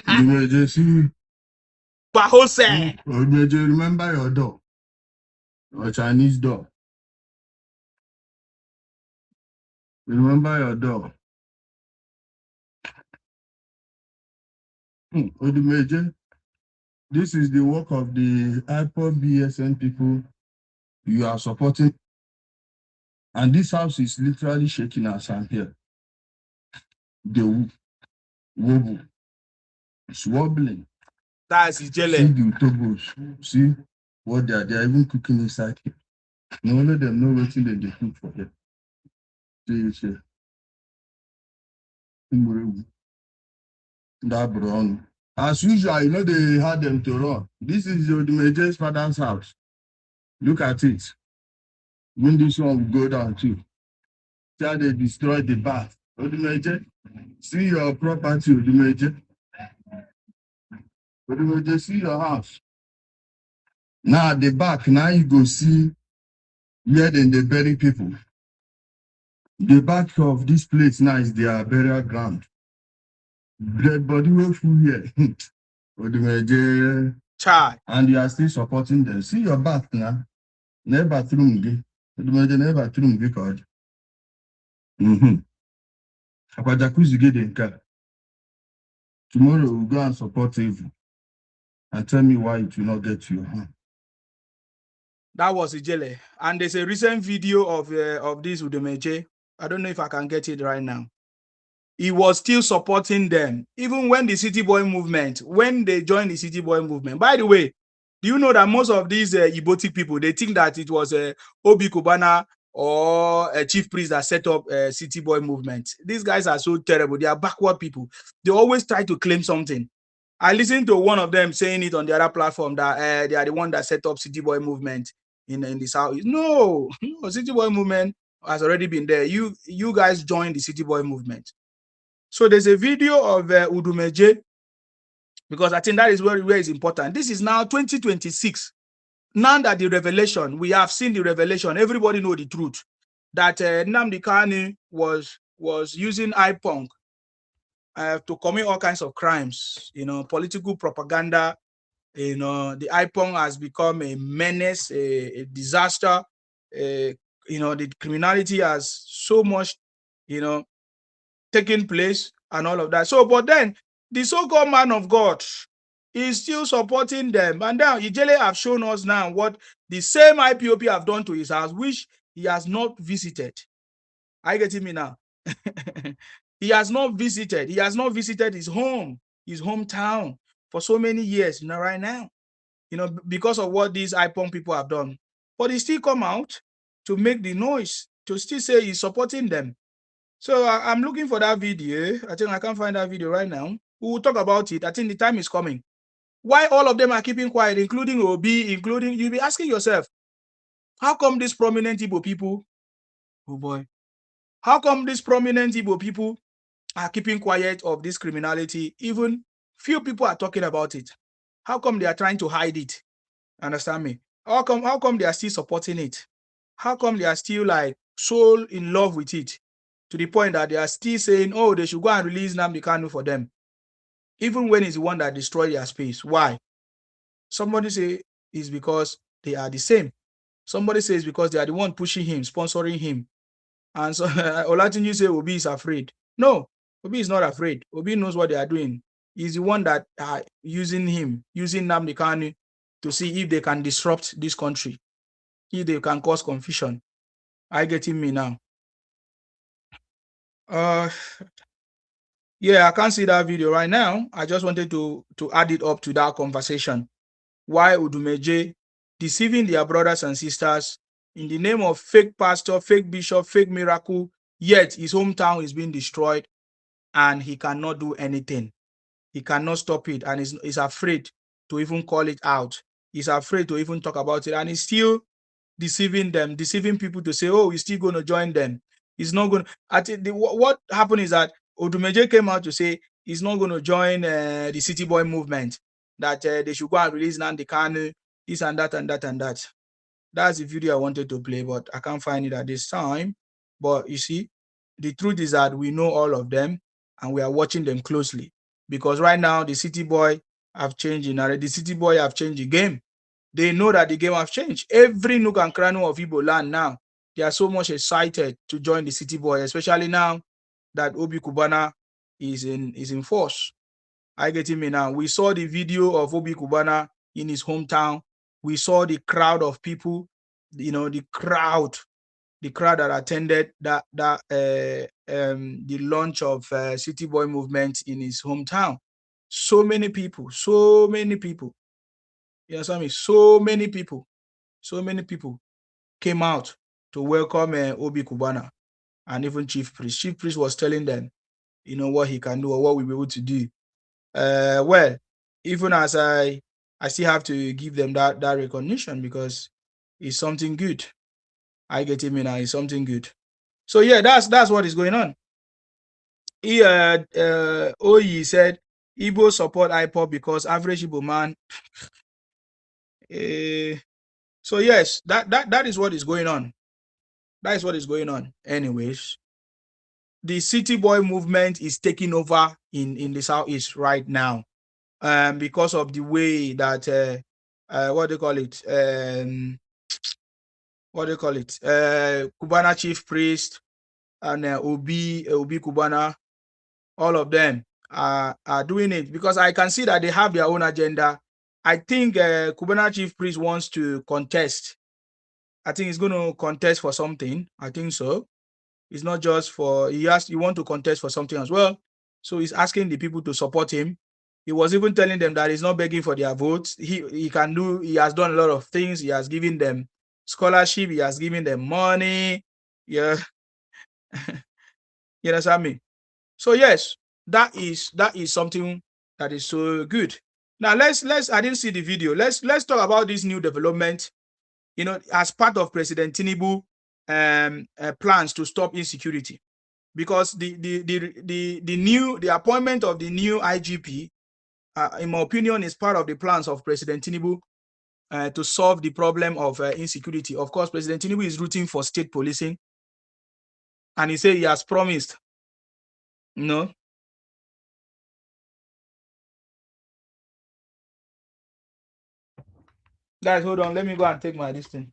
S6: Odumeje, see.
S1: Bahose.
S6: Odumeje, remember your door. Your Chinese door. Remember your door. Odumeje, this is the work of the iPod BSN people you are supporting. And this house is literally shaking as I'm here. The wobble. It's wobbling.
S1: That's Ijele.
S6: See the Togos. See what they are even cooking inside here. No one of them know what they cook for them. See it here. That brown. As usual, you know they had them to run. This is Odumeje's father's house. Look at it. When this one will go down too. See how they destroyed the bath. Odumeje, see your property, Odumeje. Odumeje, see your house. Now at the back, now you go see where then they bury people. The back of this place now is their burial ground. Dead body will full here. Odumeje,
S1: Chai.
S6: And you are still supporting them. See your back now. Never through me. Never through me because. Apa jacuzzi get in car. Tomorrow we'll go and support evil. And tell me why it will not get to your hand.
S1: That was Ijele. And there's a recent video of this Udumeje. I don't know if I can get it right now. He was still supporting them, even when the City Boy movement, when they joined the City Boy movement. By the way, do you know that most of these Ibotic people, they think that it was Obi Kubana or a chief priest that set up a City Boy movement? These guys are so terrible. They are backward people. They always try to claim something. I listened to one of them saying it on the other platform that they are the one that set up City Boy movement in the South. No, City Boy movement has already been there. You guys joined the City Boy movement. So there's a video of Udumeje, because I think that is where it's important. This is now 2026. Now that the revelation, we have seen the revelation, everybody know the truth, that Nnamdi Kanu was using iPunk to commit all kinds of crimes, political propaganda. The iPunk has become a menace, a disaster. The criminality has so much, taking place and all of that. So, but then the so-called man of God is still supporting them. And now Ijele have shown us now what the same IPOP have done to his house, which he has not visited. Are you getting me now? He has not visited. He has not visited his home, his hometown for so many years, right now, because of what these IPOP people have done. But he still come out to make the noise, to still say he's supporting them. So I'm looking for that video. I think I can't find that video right now. We will talk about it. I think the time is coming. Why all of them are keeping quiet, including Obi, you'll be asking yourself, how come these prominent Igbo people, oh boy, how come these prominent Igbo people are keeping quiet of this criminality? Even few people are talking about it. How come they are trying to hide it? Understand me? How come they are still supporting it? How come they are still like so in love with it, to the point that they are still saying, oh, they should go and release Nnamdi Kanu for them, even when it's the one that destroyed their space? Why? Somebody say it's because they are the same. Somebody says because they are the one pushing him, sponsoring him. And so Olatunji say Obi is afraid. No, Obi is not afraid. Obi knows what they are doing. He's the one that are using Nnamdi Kanu to see if they can disrupt this country, if they can cause confusion. Are you getting me now? Yeah, I can't see that video right now. I just wanted to add it up to that conversation. Why Udumeje deceiving their brothers and sisters in the name of fake pastor, fake bishop, fake miracle, yet his hometown is being destroyed and he cannot do anything. He cannot stop it, and he's afraid to even call it out. He's afraid to even talk about it, and he's still deceiving them, deceiving people to say, oh, he's still going to join them. He's not going to. I think what happened is that Odumeje came out to say he's not going to join the City Boy movement, that they should go and release Nnamdi Kanu, this and that and that and that. That's the video I wanted to play, but I can't find it at this time. But you see, the truth is that we know all of them and we are watching them closely, because right now the City Boy have changed the City Boy have changed the game. They know that the game have changed. Every nook and cranny of Igbo land now, they are so much excited to join the City Boy, especially now that Obi Kubana is in force. I get me now. We saw the video of Obi Kubana in his hometown. We saw the crowd of people, the crowd that attended the launch of City Boy movement in his hometown. So many people. You understand me? So many people came out to welcome Obi Kubana, and even Chief Priest. Chief Priest was telling them, what he can do or what we'll be able to do. Well, even as I still have to give them that recognition, because it's something good. I get him in now, it's something good. So yeah, that's what is going on. He Oyi said Igbo support IPOP because average Igbo man. So yes, that is what is going on. That is what is going on. Anyways, the City Boy movement is taking over in the Southeast right now. because of the way that what do you call it? Cubana chief priest and Obi Cubana, all of them are doing it because I can see that they have their own agenda. I think Cubana chief priest wants to contest. I think he's going to contest for something. I think so. It's not just for he want to contest for something as well. So he's asking the people to support him. He was even telling them that he's not begging for their votes. He has done a lot of things. He has given them scholarship. He has given them money. Yeah, you understand me? So yes, that is something that is so good. Now let's I didn't see the video. Let's talk about this new development. You know, as part of President Tinubu plans to stop insecurity, because the appointment of the new IGP, in my opinion, is part of the plans of President Tinubu to solve the problem of insecurity. Of course, President Tinubu is rooting for state policing, and he said he has promised. No. Guys, hold on. Let me go and take my listing.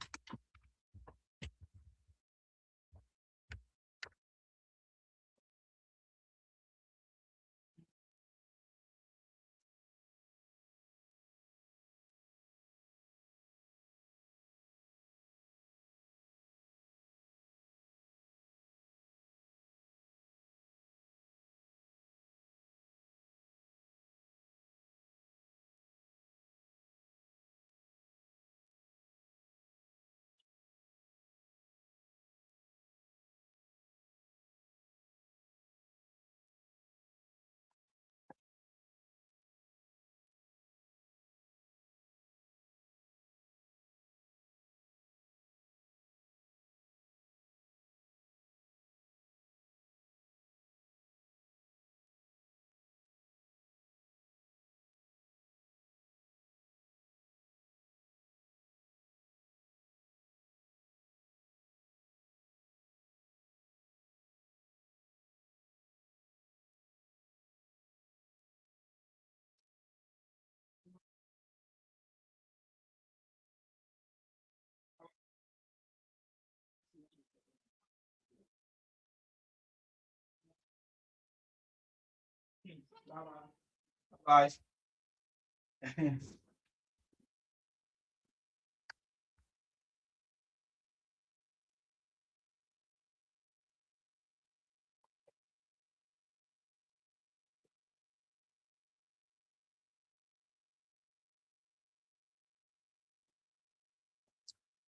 S1: Guys.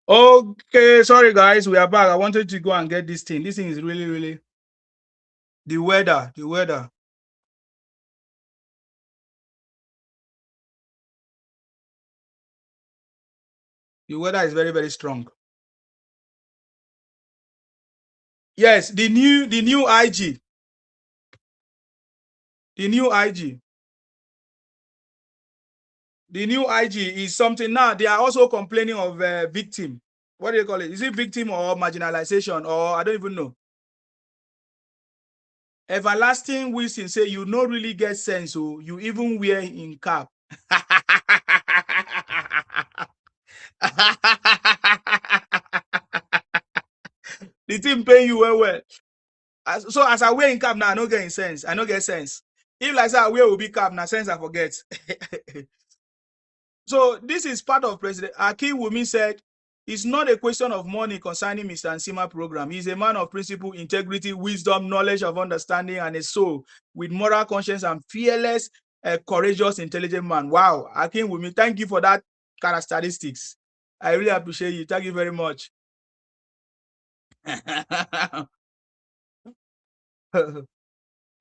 S1: Okay, sorry guys, we are back. I wanted to go and get this thing. This thing is really the weather. The weather is very strong. Yes, the new IG. The new IG. The new IG is something now. They are also complaining of victim. What do you call it? Is it victim or marginalization, or I don't even know? Everlasting Wilson say you no really get sense, so you even wear in cap. The thing pay you well. So as I wear in cap now, I no get in sense. I no get sense. If like say I wear will be cap, now sense I forget. So this is part of President Akin Wumi said, it's not a question of money concerning Mr. Nsima program. He's a man of principle, integrity, wisdom, knowledge of understanding, and a soul with moral conscience and fearless, courageous, intelligent man. Wow, Akin Wumi, thank you for that characteristics. I really appreciate you. Thank you very much.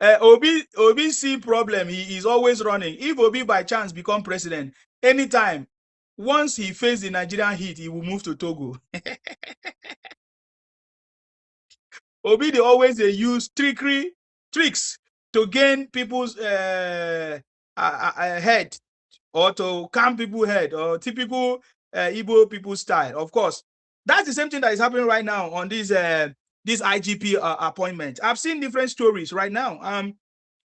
S1: Obi see problem. He is always running. If Obi by chance become president, anytime, once he face the Nigerian heat, he will move to Togo. Obi they always use tricks to gain people's head, or to calm people's head, or typical Igbo people style. Of course, that's the same thing that is happening right now on this IGP appointment. I've seen different stories right now.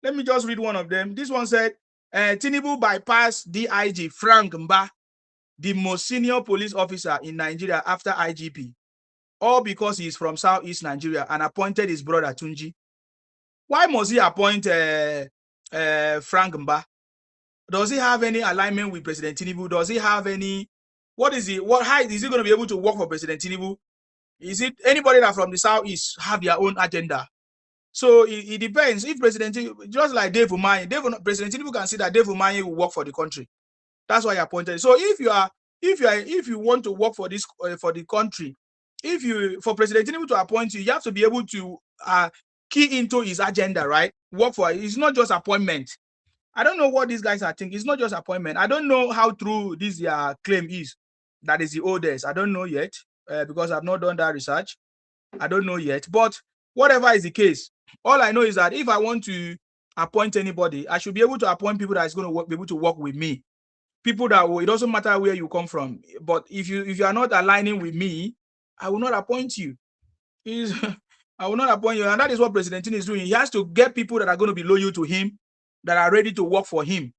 S1: Let me just read one of them. This one said, Tinubu bypassed DIG Frank Mba, the most senior police officer in Nigeria after IGP, all because he's from Southeast Nigeria, and appointed his brother Tunji. Why must he appoint Frank Mba? Does he have any alignment with President Tinubu? Does he have any, how is he going to be able to work for President Tinubu? Is it anybody that from the Southeast have their own agenda? So it depends. If President, just like Dave Umahi, President Tinubu can see that Dave Umahi will work for the country. That's why he appointed. So if you want to work for this for the country, for President Tinubu to appoint you, you have to be able to key into his agenda, right? Work for it. It's not just appointment. I don't know what these guys are thinking. It's not just appointment. I don't know how true this claim is. That is the oldest. I don't know yet because I've not done that research. I don't know yet. But whatever is the case, all I know is that if I want to appoint anybody, I should be able to appoint people that is going to be able to work with me. People that it doesn't matter where you come from. But if you are not aligning with me, I will not appoint you. I will not appoint you. And that is what President Tinubu is doing. He has to get people that are going to be loyal to him, that are ready to work for him.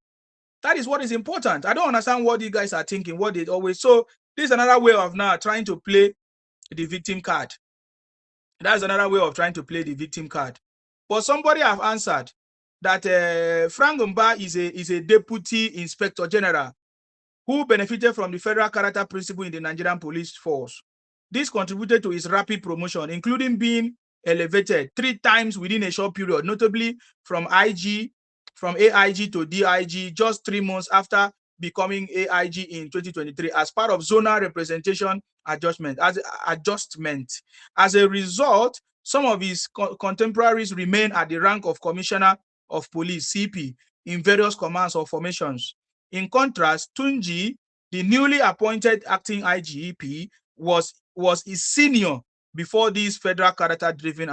S1: That is what is important. I don't understand what you guys are thinking, what they always. So this is another way of now trying to play the victim card. That's another way of trying to play the victim card. But somebody have answered that Frank Mba is a deputy inspector general who benefited from the federal character principle in the Nigerian police force. This contributed to his rapid promotion, including being elevated 3 times within a short period, notably from AIG to DIG just 3 months after becoming AIG in 2023 as part of zonal representation adjustment. As a result, some of his contemporaries remain at the rank of Commissioner of Police, CP, in various commands or formations. In contrast, Tunji, the newly appointed acting IGP, was his senior before these federal character-driven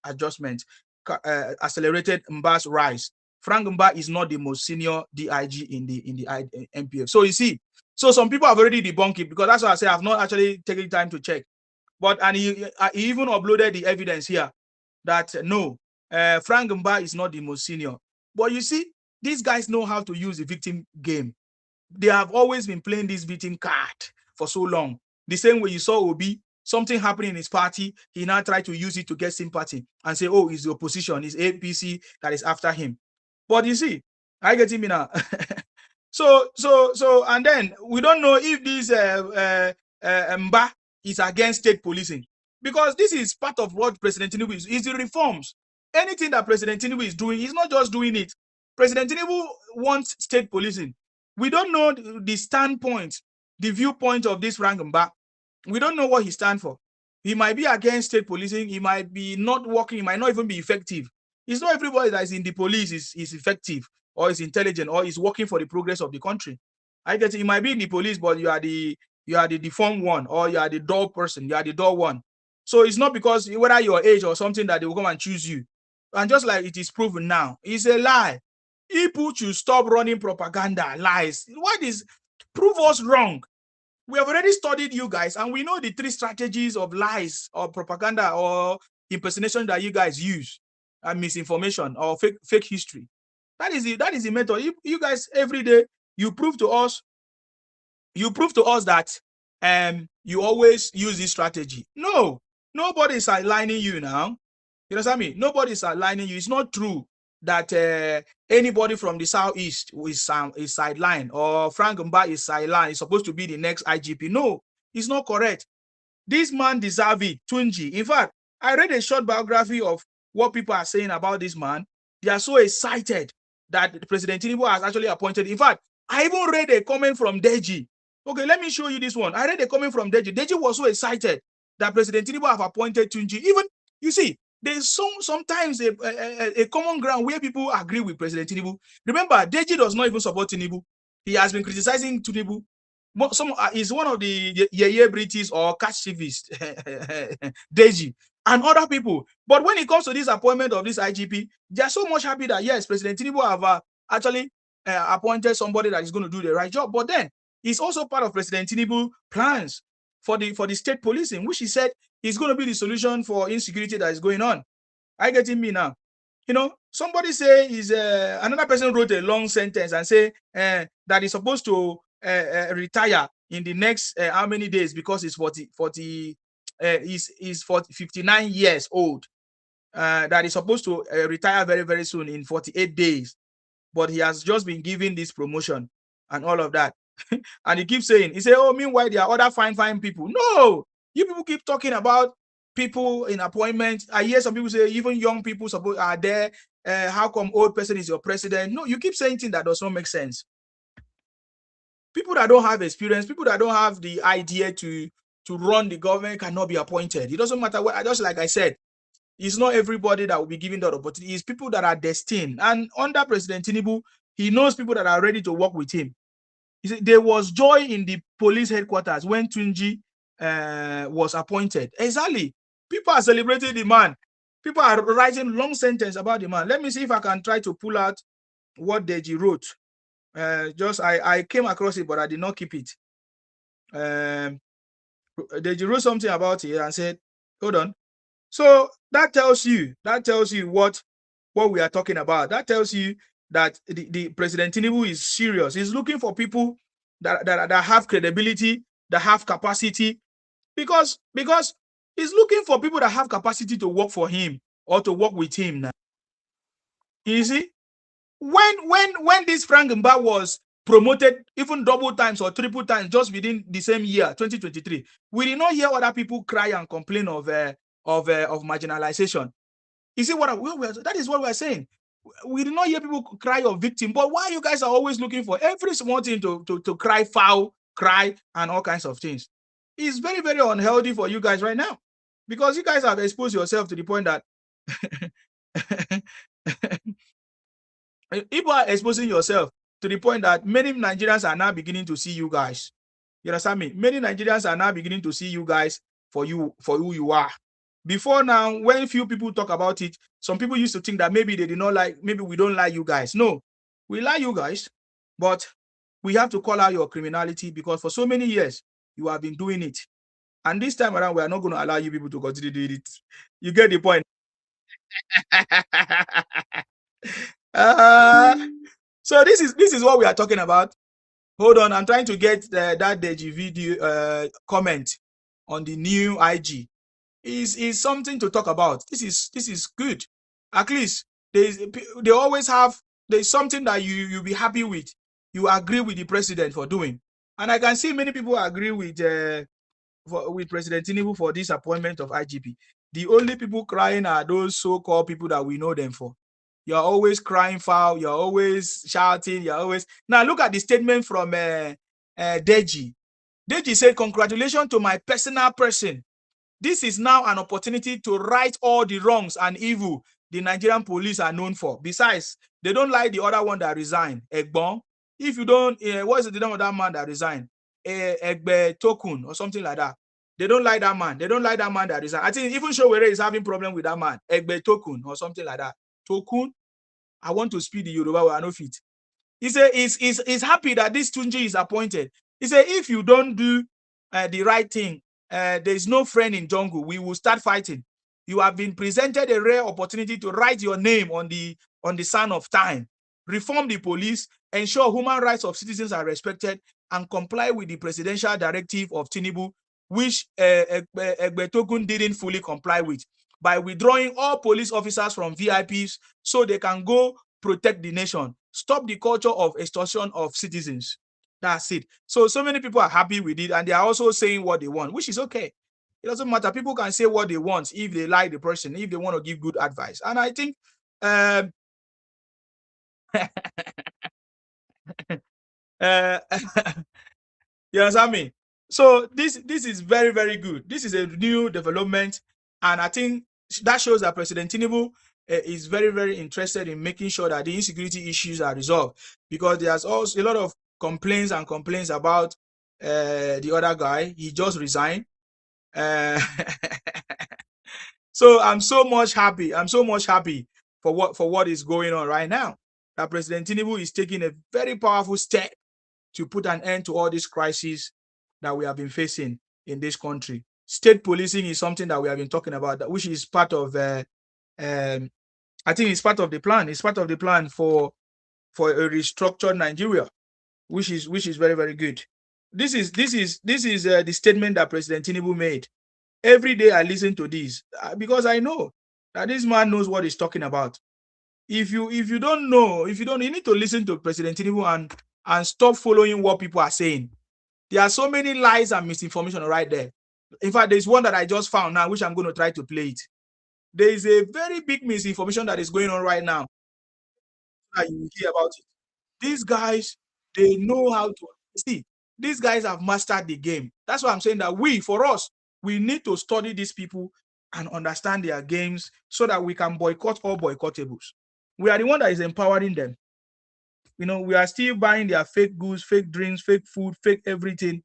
S1: adjustments accelerated Mba's rise. Frank Mba is not the most senior DIG in the MPF. So you see, so some people have already debunked it, because that's why I say I've not actually taken time to check. But he even uploaded the evidence here that no, Frank Mba is not the most senior. But you see, these guys know how to use the victim game. They have always been playing this victim card for so long. The same way you saw Obi, something happening in his party, he now tried to use it to get sympathy and say, oh, it's the opposition, it's APC that is after him. But you see, I get him now. So, and then we don't know if this Mba is against state policing, because this is part of what President Tinubu is the reforms. Anything that President Tinubu is doing, he's not just doing it. President Tinubu wants state policing. We don't know the standpoint, the viewpoint of this Frank Mba. We don't know what he stands for. He might be against state policing. He might be not working. He might not even be effective. It's not everybody that is in the police is effective or is intelligent or is working for the progress of the country. I get it. You might be in the police, but you are the deformed one, or you are the dull person. You are the dull one. So it's not because whether your age or something that they will come and choose you. And just like it is proven now, it's a lie. People should stop running propaganda, lies. What is prove us wrong? We have already studied you guys, and we know the 3 strategies of lies or propaganda or impersonation that you guys use, and misinformation or fake history. That is the method. You guys every day you prove to us that you always use this strategy. No, nobody is aligning you now. You understand me? Nobody is aligning you. It's not true that anybody from the Southeast is sidelined, or Frank Mba is sidelined. He's supposed to be the next IGP. No, it's not correct. This man deserves it, Tunji. In fact, I read a short biography of what people are saying about this man. They are so excited that President Tinubu has actually appointed. In fact, I even read a comment from Deji. Okay, let me show you this one. I read a comment from Deji. Deji was so excited that President Tinubu have appointed Tunji. Even, you see, there's sometimes a common ground where people agree with President Tinubu. Remember, Deji does not even support Tinubu. He has been criticizing Tinubu. He's one of the Yeye British or cash activists, Deji, and other people. But when it comes to this appointment of this IGP, they are so much happy that yes, President Tinubu have actually appointed somebody that is going to do the right job. But then it's also part of President Tinubu plans for the state policing, which he said is going to be the solution for insecurity that is going on. I get me now. You know, somebody say is another person wrote a long sentence and say that he's supposed to retire in the next how many days because he's 59 years old. That he's supposed to retire very, very soon in 48 days. But he has just been given this promotion and all of that. And he keeps saying, he said, oh, meanwhile, there are other fine people. No, you people keep talking about people in appointments. I hear some people say even young people are there. How come old person is your president? No, you keep saying things that does not make sense. People that don't have experience, people that don't have the idea to run the government cannot be appointed. It doesn't matter what, just like I said, it's not everybody that will be given that opportunity. It's people that are destined. And under President Tinubu, he knows people that are ready to work with him. There was joy in the police headquarters when Tunji was appointed. Exactly. People are celebrating the man. People are writing long sentences about the man. Let me see if I can try to pull out what Deji wrote. I came across it, but I did not keep it. Deji wrote something about it and said, hold on. So that tells you what we are talking about. That tells you that the President Tinubu is serious. He's looking for people that have credibility, that have capacity, because he's looking for people that have capacity to work for him or to work with him now. You see, when this Frank Mba was promoted even double times or triple times just within the same year, 2023, we did not hear other people cry and complain of marginalization. You see that is what we're saying. We did not hear people cry of victim, but why you guys are always looking for every small thing to cry foul, cry, and all kinds of things? It's very, very unhealthy for you guys right now, because you guys have exposed yourself to the point that people are exposing yourself to the point that many Nigerians are now beginning to see you guys. You understand me? Many Nigerians are now beginning to see you guys for who you are. Before now, when few people talk about it, some people used to think that maybe they did not like, maybe we don't like you guys. No, we like you guys, but we have to call out your criminality, because for so many years you have been doing it. And this time around, we are not going to allow you people to continue doing it. You get the point? So this is what we are talking about. Hold on, I'm trying to get that Deji video comment on the new IG. Is something to talk about. This is good. At least they always have, there's something that you'll be happy with. You agree with the president for doing, and I can see many people agree with President Tinubu for this appointment of IGP. The only people crying are those so-called people that we know them for. You're always crying foul. You're always shouting. You're always now. Look at the statement from Deji. Deji said, "Congratulations to my personal person. This is now an opportunity to right all the wrongs and evil the Nigerian police are known for. Besides, they don't like the other one that resigned, Egbon. If you don't, what is the name of that man that resigned? Egbe Tokun or something like that. They don't like that man. They don't like that man that resigned. I think even Showere is having problem with that man, Egbe Tokun or something like that. Tokun, I want to speak the Yoruba where I know fit. He said he's happy that this Tunji is appointed. He said if you don't do the right thing, there is no friend in jungle. We will start fighting. You have been presented a rare opportunity to write your name on the sand of time. Reform the police, ensure human rights of citizens are respected, and comply with the presidential directive of Tinubu, which Egbetogun didn't fully comply with, by withdrawing all police officers from VIPs so they can go protect the nation. Stop the culture of extortion of citizens. That's it. So many people are happy with it, and they are also saying what they want, which is okay. It doesn't matter. People can say what they want if they like the person, if they want to give good advice. And I think you understand me? So this is very, very good. This is a new development, and I think that shows that President Tinubu is very, very interested in making sure that the insecurity issues are resolved, because there's also a lot of complaints about the other guy. He just resigned. So I'm so much happy. I'm so much happy for what is going on right now. That President Tinubu is taking a very powerful step to put an end to all these crises that we have been facing in this country. State policing is something that we have been talking about, which is part of I think it's part of the plan. It's part of the plan for a restructured Nigeria, which is very, very good. This is the statement that President Tinubu made. Every day I listen to this because I know that this man knows what he's talking about. If you don't know, you need to listen to President Tinubu and stop following what people are saying. There are so many lies and misinformation right there. In fact, there's one that I just found now, which I'm going to try to play it. There is a very big misinformation that is going on right now. That you hear about it. These guys, they know how to see. These guys have mastered the game. That's why I'm saying that we need to study these people and understand their games so that we can boycott all boycottables. We are the one that is empowering them. We are still buying their fake goods, fake drinks, fake food, fake everything,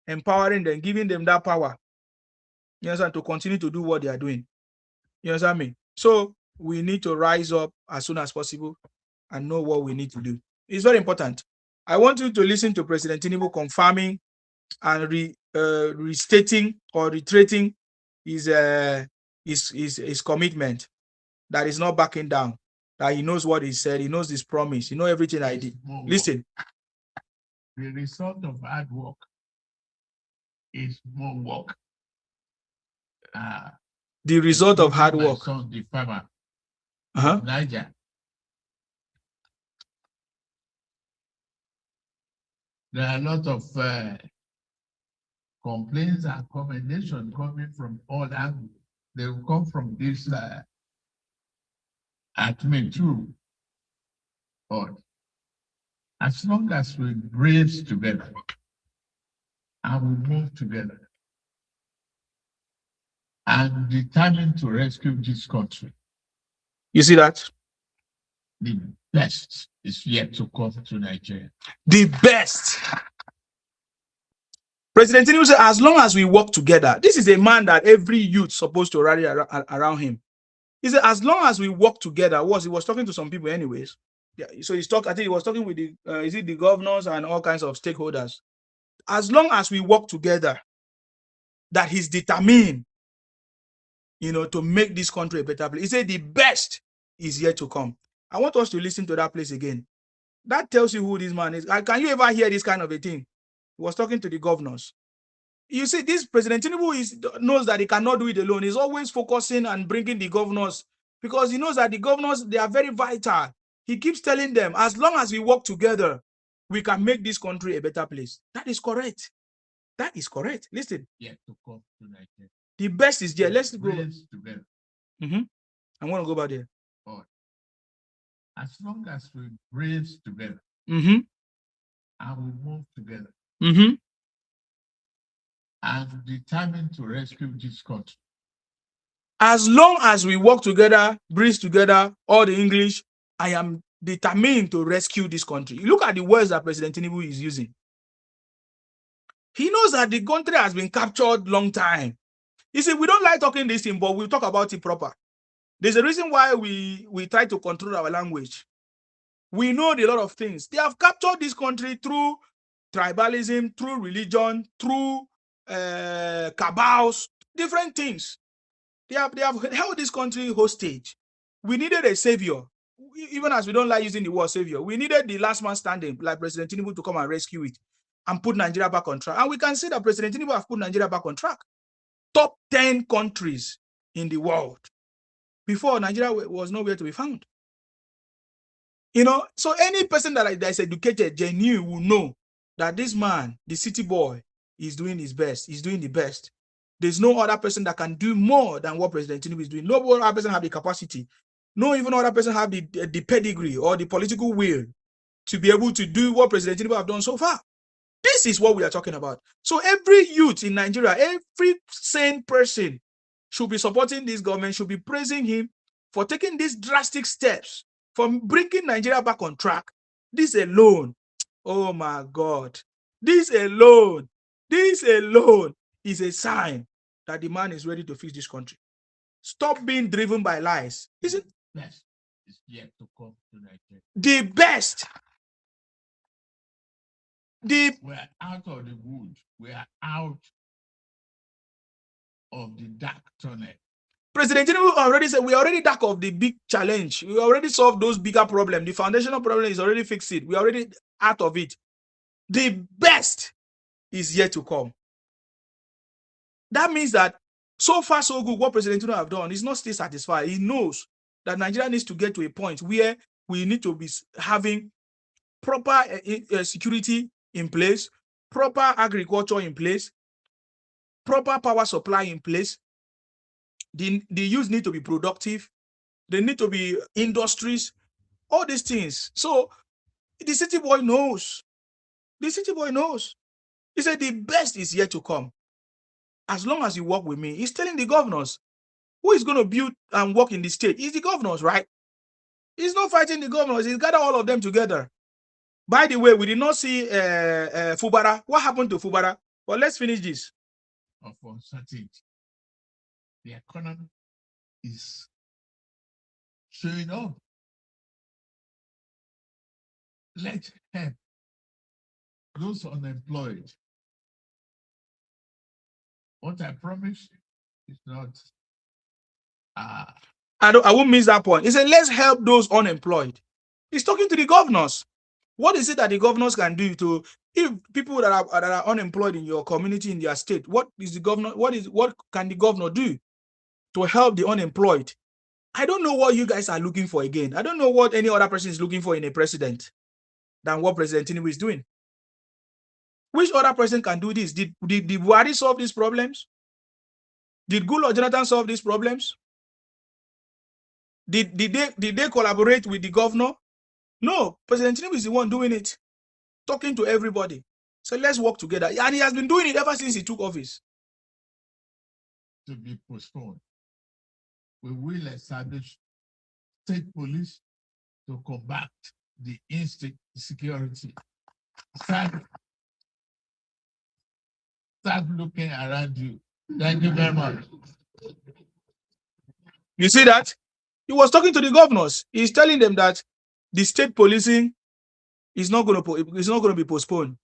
S1: empowering them, giving them that power. You understand? To continue to do what they are doing. You understand me? So we need to rise up as soon as possible and know what we need to do. It's very important. I want you to listen to President Tinubu confirming and restating or reiterating his commitment that is not backing down, that he knows what he said, he knows his promise, he knows everything I did. Listen.
S3: The result of hard work is more work.
S1: The result of hard work.
S3: Son, the farmer,
S1: Niger.
S3: There are a lot of complaints and commendations coming from all angles. They will come from this admin too. But as long as we brace together and we move together and determined to rescue this country.
S1: You see that?
S3: The best is yet to come to Nigeria.
S1: The best. President Tinubu said, as long as we work together, this is a man that every youth supposed to rally around him. He said, as long as we work together, he was talking to some people anyways. Yeah, so I think he was talking with the governors and all kinds of stakeholders. As long as we work together, that he's determined, to make this country a better place. He said the best is yet to come. I want us to listen to that place again. That tells you who this man is. Can you ever hear this kind of a thing? He was talking to the governors. You see, this President Tinubu knows that he cannot do it alone. He's always focusing and bringing the governors because he knows that the governors, they are very vital. He keeps telling them, as long as we work together, we can make this country a better place. That is correct. That is correct. Listen.
S3: Yeah, to come to Nigeria.
S1: The best is there. Let's go.
S3: Together.
S1: I want to go back there.
S3: As long as we brace together
S1: and
S3: we move together and determined to rescue this country.
S1: As long as we work together, breathe together, all the English, I am determined to rescue this country. Look at the words that President Tinubu is using. He knows that the country has been captured long time. You see, we don't like talking this thing, but we'll talk about it proper. There's a reason why we try to control our language. We know a lot of things. They have captured this country through tribalism, through religion, through cabals, different things. They have held this country hostage. We needed a savior. Even as we don't like using the word savior, we needed the last man standing, like President Tinubu, to come and rescue it and put Nigeria back on track. And we can see that President Tinubu has put Nigeria back on track. Top 10 countries in the world. Before, Nigeria was nowhere to be found. So any person that is educated, genuine, will know that this man, the city boy, is doing his best. He's doing the best. There's no other person that can do more than what President Tinubu is doing. No other person have the capacity. No even other person have the pedigree or the political will to be able to do what President Tinubu have done so far. This is what we are talking about. So every youth in Nigeria, every sane person should be supporting this government, should be praising him for taking these drastic steps, for bringing Nigeria back on track. This alone, oh my God, this alone is a sign that the man is ready to fix this country. Stop being driven by lies. Is it?
S3: Best is yet to come to Nigeria.
S1: The best.
S3: We're out of the wood. We are out of the dark tunnel.
S1: President Tinubu already said we already back of the big challenge. We already solved those bigger problems. The foundational problem is already fixed. We already out of it. The best is yet to come. That means that so far so good what President Tinubu have done is not still satisfied. He knows that Nigeria needs to get to a point where we need to be having proper security in place, proper agriculture in place, proper power supply in place. The youth need to be productive. There need to be industries, all these things. So the city boy knows. The city boy knows. He said the best is yet to come. As long as you work with me, he's telling the governors who is going to build and work in the state. It's the governors, right? He's not fighting the governors. He's gathered all of them together. By the way, we did not see Fubara. What happened to Fubara? Well, let's finish this.
S7: Of uncertainty. The economy is showing up. Let's help those unemployed. What I promised is not.
S1: I won't miss that point. He said, let's help those unemployed. He's talking to the governors. What is it that the governors can do to, if people that are unemployed in your community, in your state, what can the governor do to help the unemployed? I don't know what you guys are looking for again. I don't know what any other person is looking for in a president than what President Tinubu is doing. Which other person can do this? Did Buhari solve these problems? Did Goodluck Jonathan solve these problems? Did they collaborate with the governor? No, President Tinubu is the one doing it, talking to everybody. So let's work together. And he has been doing it ever since he took office.
S7: To be postponed. We will establish state police to combat the insecurity. Start looking around you. Thank you very much.
S1: You see that? He was talking to the governors. He's telling them that the state policing is not going to be postponed.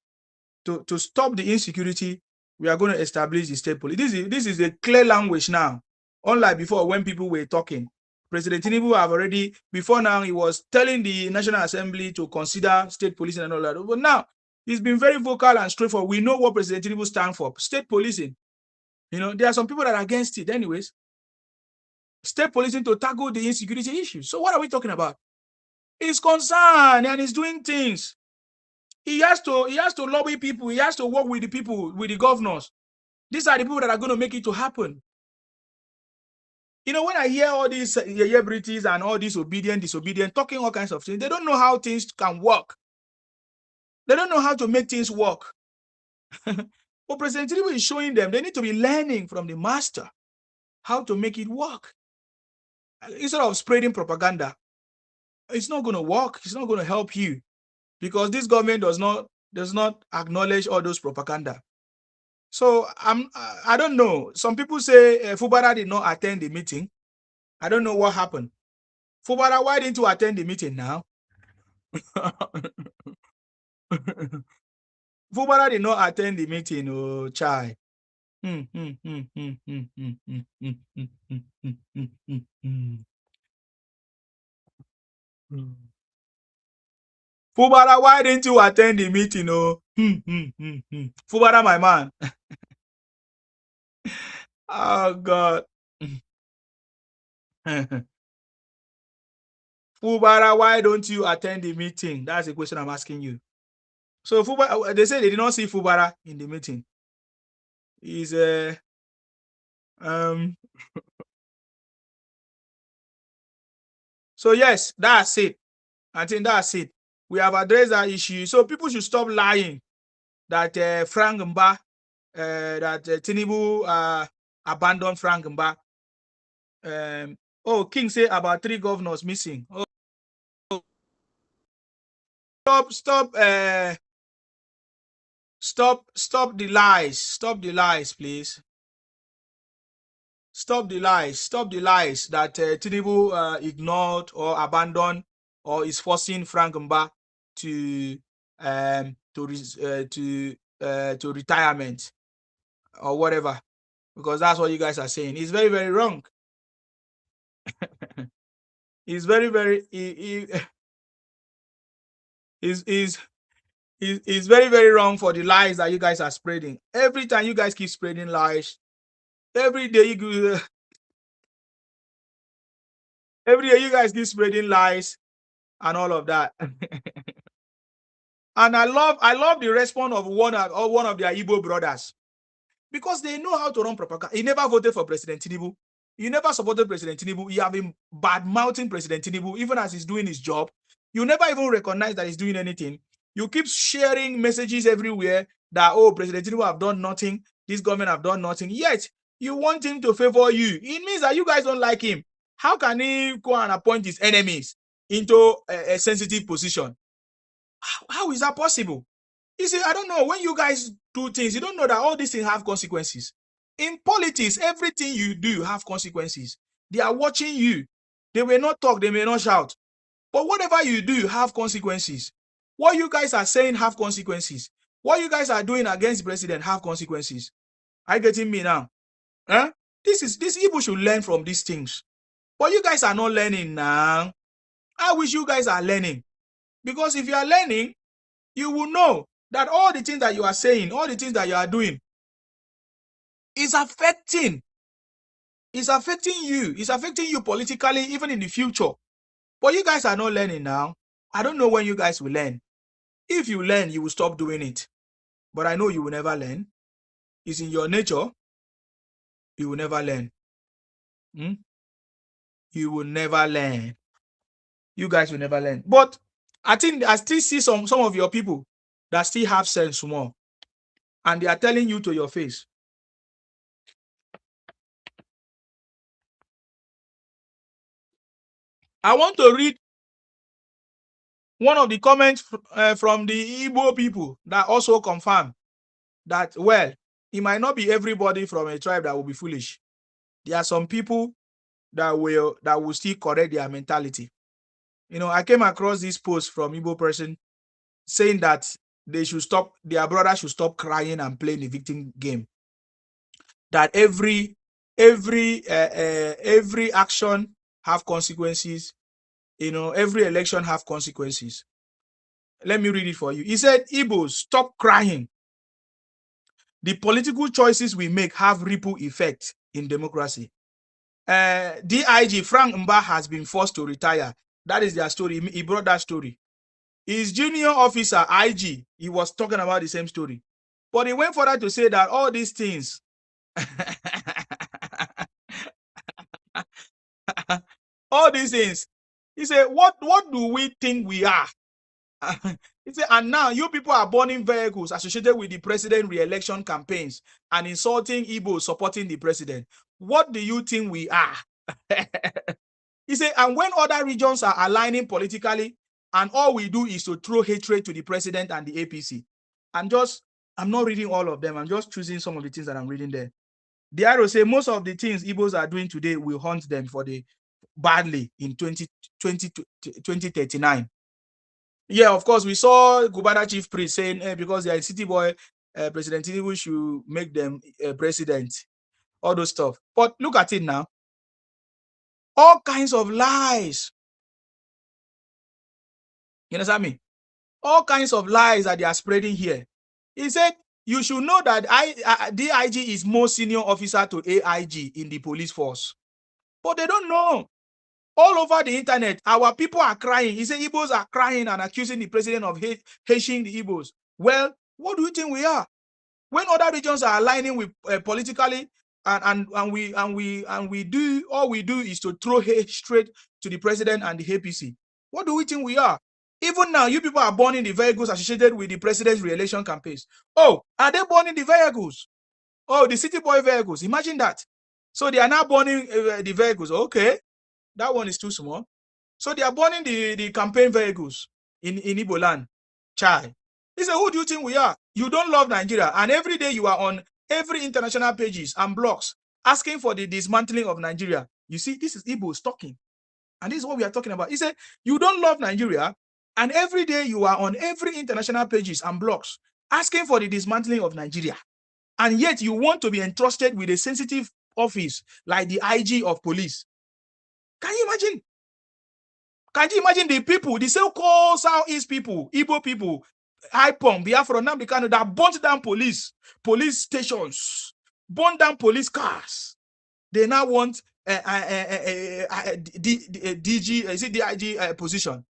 S1: To stop the insecurity, we are going to establish the state police. This is a clear language now. Unlike before, when people were talking, President Tinubu have already, before now, he was telling the National Assembly to consider state policing and all that. But now, he's been very vocal and straightforward. We know what President Tinubu stands for. State policing. There are some people that are against it anyways. State policing to tackle the insecurity issues. So what are we talking about? He's concerned and he's doing things. He has to lobby people. He has to work with the people, with the governors. These are the people that are going to make it to happen. When I hear all these celebrities and all these disobedient, talking all kinds of things, they don't know how things can work. They don't know how to make things work. But President Tinubu is showing them they need to be learning from the master how to make it work. Instead of spreading propaganda, it's not going to work. It's not going to help you because this government does not acknowledge all those propaganda. So I don't know. Some people say Fubara did not attend the meeting. I don't know what happened. Fubara, why didn't you attend the meeting now? Fubara did not attend the meeting, oh chai. Fubara, why didn't you attend the meeting? Oh, Fubara, my man. Oh God. Fubara, why don't you attend the meeting? That's the question I'm asking you. So Fubara, they say they did not see Fubara in the meeting. He's So yes, that's it. I think that's it. We have addressed that issue. So people should stop lying that Frank Mba, that Tinubu abandoned Frank Mba. King say about 3 governors missing. Stop the lies. Stop the lies, please. Stop the lies. Stop the lies that Tinubu ignored or abandoned or is forcing Frank Mba to retirement or whatever, because that's what you guys are saying. It's very, very wrong. He's very, very is very, very wrong for the lies that you guys are spreading. Every time you guys keep spreading lies, every day you guys keep spreading lies and all of that. And I love the response of one of their Igbo brothers, because they know how to run propaganda. He never voted for President Tinubu. You never supported President Tinubu. You have been bad-mouthing President Tinubu, even as he's doing his job. You never even recognize that he's doing anything. You keep sharing messages everywhere that, oh, President Tinubu have done nothing, this government have done nothing. Yet, you want him to favor you. It means that you guys don't like him. How can he go and appoint his enemies into a sensitive position? How is that possible? You see, I don't know. When you guys do things, you don't know that all these things have consequences. In politics, everything you do have consequences. They are watching you. They may not talk, they may not shout. But whatever you do have consequences. What you guys are saying have consequences. What you guys are doing against the president have consequences. Are you getting me now? Huh? These people should learn from these things. But you guys are not learning now. I wish you guys are learning. Because if you are learning, you will know that all the things that you are saying, all the things that you are doing is affecting you. It's affecting you politically, even in the future. But you guys are not learning now. I don't know when you guys will learn. If you learn, you will stop doing it. But I know you will never learn. It's in your nature. You will never learn. You will never learn. You guys will never learn. But I think I still see some of your people that still have sense more. And they are telling you to your face. I want to read one of the comments from the Igbo people that also confirm that, well, it might not be everybody from a tribe that will be foolish. There are some people that will still correct their mentality. You know, I came across this post from Igbo person saying that they should stop, their brother should stop crying and playing the victim game. That every action have consequences. You know, every election have consequences. Let me read it for you. He said, Igbos, stop crying. The political choices we make have ripple effect in democracy. DIG Frank Mba has been forced to retire. That is their story. He brought that story. His junior officer, IG, he was talking about the same story. But he went further to say that all these things, all these things, he said, what do we think we are? He said, and now you people are burning vehicles associated with the president re-election campaigns and insulting Igbo supporting the president. What do you think we are? He said, and when other regions are aligning politically, and all we do is to throw hatred to the president and the APC. I'm not reading all of them. I'm just choosing some of the things that I'm reading there. The arrow say most of the things Igbos are doing today will haunt them for the badly in 2039. Yeah, of course, we saw Gubada Chief Priest saying because they are a city boy, President Tinubu should make them president. All those stuff. But look at it now. All kinds of lies. You understand me? All kinds of lies that they are spreading here. He said, you should know that DIG is more senior officer to AIG in the police force. But they don't know. All over the internet, our people are crying. He said Igbos are crying and accusing the president of hating the Igbos. Well, what do you think we are? When other regions are aligning with politically, and we do, all we do is to throw hate straight to the president and the APC. What do we think we are? Even now, you people are burning the vehicles associated with the president's re-election campaigns. Oh, are they burning the vehicles? Oh, the city boy vehicles. Imagine that. So they are now burning the vehicles. Okay, that one is too small. So they are burning the campaign vehicles in Igbo land. Chai. He said, who do you think we are? You don't love Nigeria. And every day you are on every international pages and blogs asking for the dismantling of Nigeria. You see, this is Igbos talking. And this is what we are talking about. He said, you don't love Nigeria. And every day you are on every international pages and blogs asking for the dismantling of Nigeria. And yet you want to be entrusted with a sensitive office like the IG of police.
S5: Can you imagine? Can you imagine the people, the so-called Southeast people, Igbo people, IPOM, Biafra, Namdekano, that burnt down police stations, burnt down police cars. They now want DG, is it DIG position?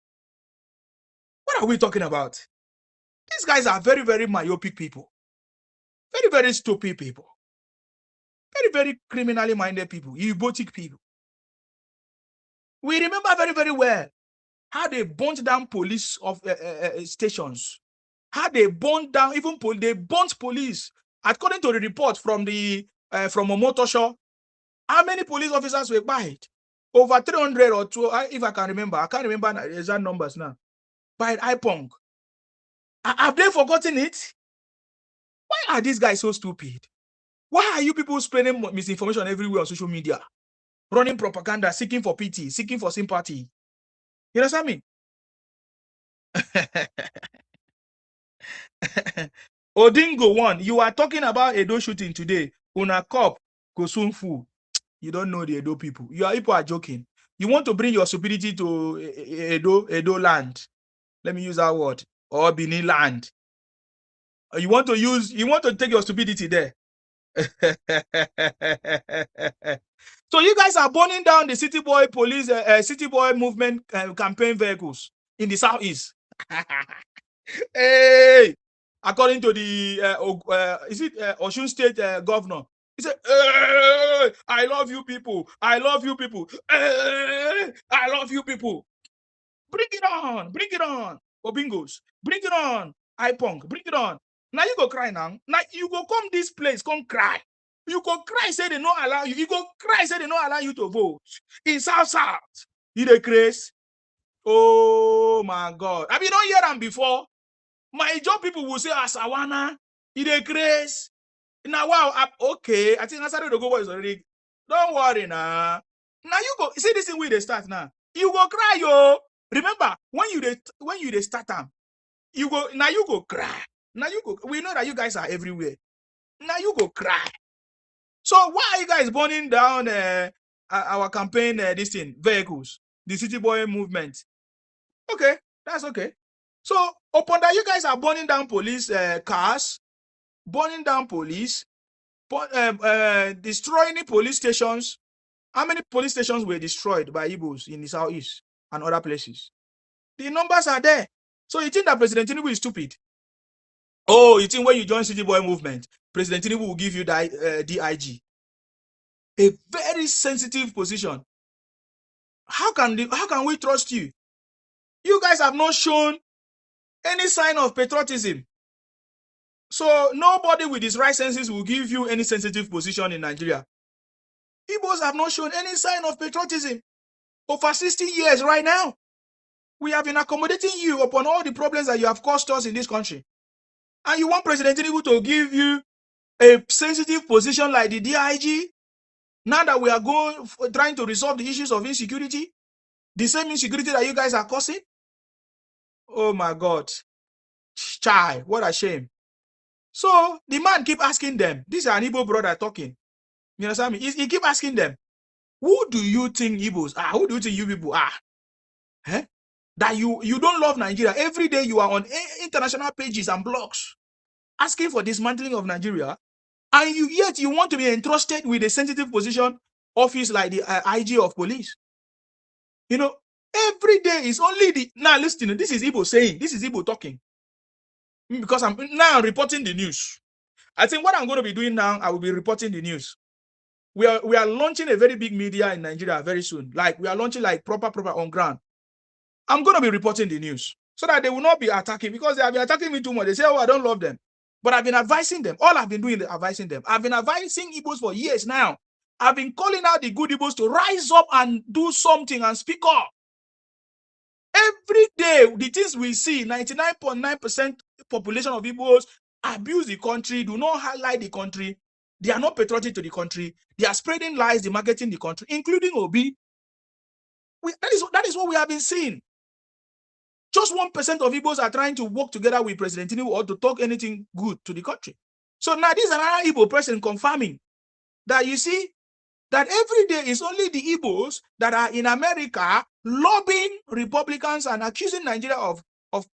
S5: What are we talking about? These guys are very, very myopic people. Very, very stupid people. Very, very criminally minded people. Egotic people. We remember very, very well how they burnt down police of stations. How they burnt down, even they burnt police. According to the report from the from Omotosho, how many police officers were buyed? Over 300 or 2, if I can remember. I can't remember the exact numbers now. By IPONG. Have they forgotten it? Why are these guys so stupid? Why are you people spreading misinformation everywhere on social media? Running propaganda, seeking for pity, seeking for sympathy. You understand me? Odingo 1, you are talking about Edo shooting today. Una cop, go soon fool. You don't know the Edo people. Your people are joking. You want to bring your stupidity to Edo land. Let me use that word. Or Benin land. You want to take your stupidity there. So you guys are burning down the city boy police, city boy movement campaign vehicles in the southeast. Hey, according to the is it Osun State governor? He said, hey, "I love you people. I love you people. Hey, I love you people. Bring it on, bring it on, Obingos. Bring it on, iPunk. Bring it on. Now you go cry now. Now you go come this place, come cry. You go cry, say they don't allow you. You go cry, say they don't allow you to vote in South. You the craze. Oh my God. Have you not heard them before? My job people will say, Asawana, you the craze. Now, wow, okay. I think I started to go is already. Don't worry now. Now you go. See this thing where they start now. You go cry, yo. Remember, when you start them, you go, now you go cry. Now you go. We know that you guys are everywhere. Now you go cry. So why are you guys burning down our campaign, this thing, vehicles, the city boy movement? Okay, that's okay. So upon that, you guys are burning down police cars, burning down police, destroying the police stations. How many police stations were destroyed by Igbos in the southeast and other places? The numbers are there. So you think that President Tinubu is stupid? Oh, you think when you join City Boy movement, President Tinubu will give you the DIG? A very sensitive position. How can we trust you? You guys have not shown any sign of patriotism. So nobody with his right senses will give you any sensitive position in Nigeria. Igbos have not shown any sign of patriotism. Over 60 years right now, we have been accommodating you upon all the problems that you have caused us in this country. And you want President Tinubu to give you a sensitive position like the DIG? Now that we are trying to resolve the issues of insecurity, the same insecurity that you guys are causing? Oh my God. Chai, what a shame. So the man keep asking them, this is an Igbo brother talking. You understand me? He keep asking them, who do you think Igbos are? Who do you think you people are? Eh? That you don't love Nigeria. Every day you are on international pages and blogs asking for dismantling of Nigeria, and yet you want to be entrusted with a sensitive position office like the IG of police. You know, every day is only the... Now listen, this is Igbo saying, this is Igbo talking. Because I'm now reporting the news. I think what I'm going to be doing now, I will be reporting the news. We are launching a very big media in Nigeria very soon. Like we are launching like proper on ground. I'm going to be reporting the news so that they will not be attacking, because they have been attacking me too much. They say, oh, I don't love them. But I've been advising them. All I've been doing is advising them. I've been advising Igbos for years now. I've been calling out the good Igbos to rise up and do something and speak up. Every day, the things we see, 99.9% population of Igbos abuse the country, do not highlight the country. They are not patriotic to the country. They are spreading lies, they marketing the country, including Obi. That is what we have been seeing. Just 1% of Igbos are trying to work together with President Tinubu or to talk anything good to the country. So now this is another Igbo person confirming that, you see,
S1: that every day is only the Igbos that are in America lobbying Republicans and accusing Nigeria of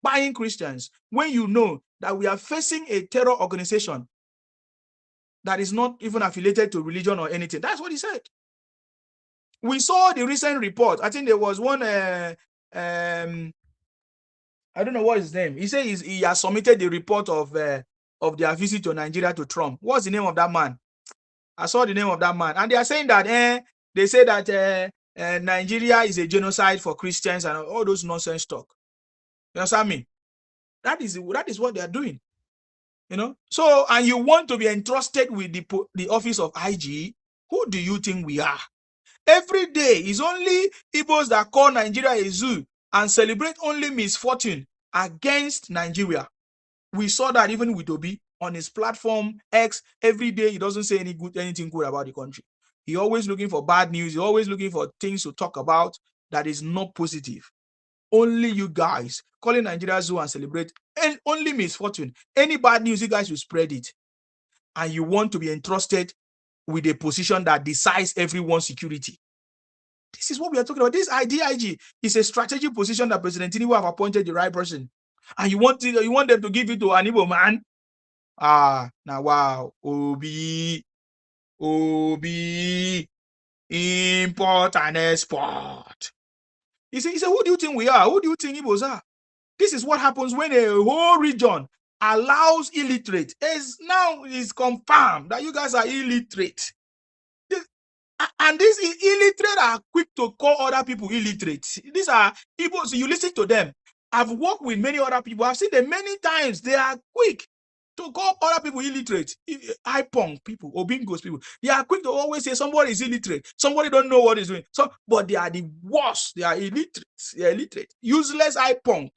S1: buying Christians, when you know that we are facing a terror organization that is not even affiliated to religion or anything. That's what he said. We saw the recent report. I think there was one, I don't know what his name. He said he has submitted the report of their visit to Nigeria to Trump. What's the name of that man? I saw the name of that man. And they are saying that, they say that Nigeria is a genocide for Christians and all those nonsense talk. You understand me? That is what they are doing. You know? So, and you want to be entrusted with the office of IG? Who do you think we are? Every day is only Igbos that call Nigeria a zoo and celebrate only misfortune against Nigeria. We saw that even with Obi on his platform X. Every day he doesn't say anything good about the country. He always looking for bad news. He always looking for things to talk about that is not positive. Only you guys calling Nigeria zoo and celebrate and only misfortune. Any bad news, you guys will spread it. And you want to be entrusted with a position that decides everyone's security. This is what we are talking about. This IDIG is a strategic position that President Tinubu have appointed the right person. And you want them to give it to an Igbo man? Now wow. Obi, import and export. He said, who do you think we are? Who do you think Igbos are? This is what happens when a whole region allows illiterate. It's confirmed that you guys are illiterate. And these illiterate are quick to call other people illiterate. These are Igbos. So you listen to them. I've worked with many other people. I've seen them many times. They are quick to call other people illiterate. IPONG people, Obingos people. They are quick to always say somebody is illiterate. Somebody don't know what he's doing. But they are the worst. They are illiterate. They are illiterate. Useless IPONG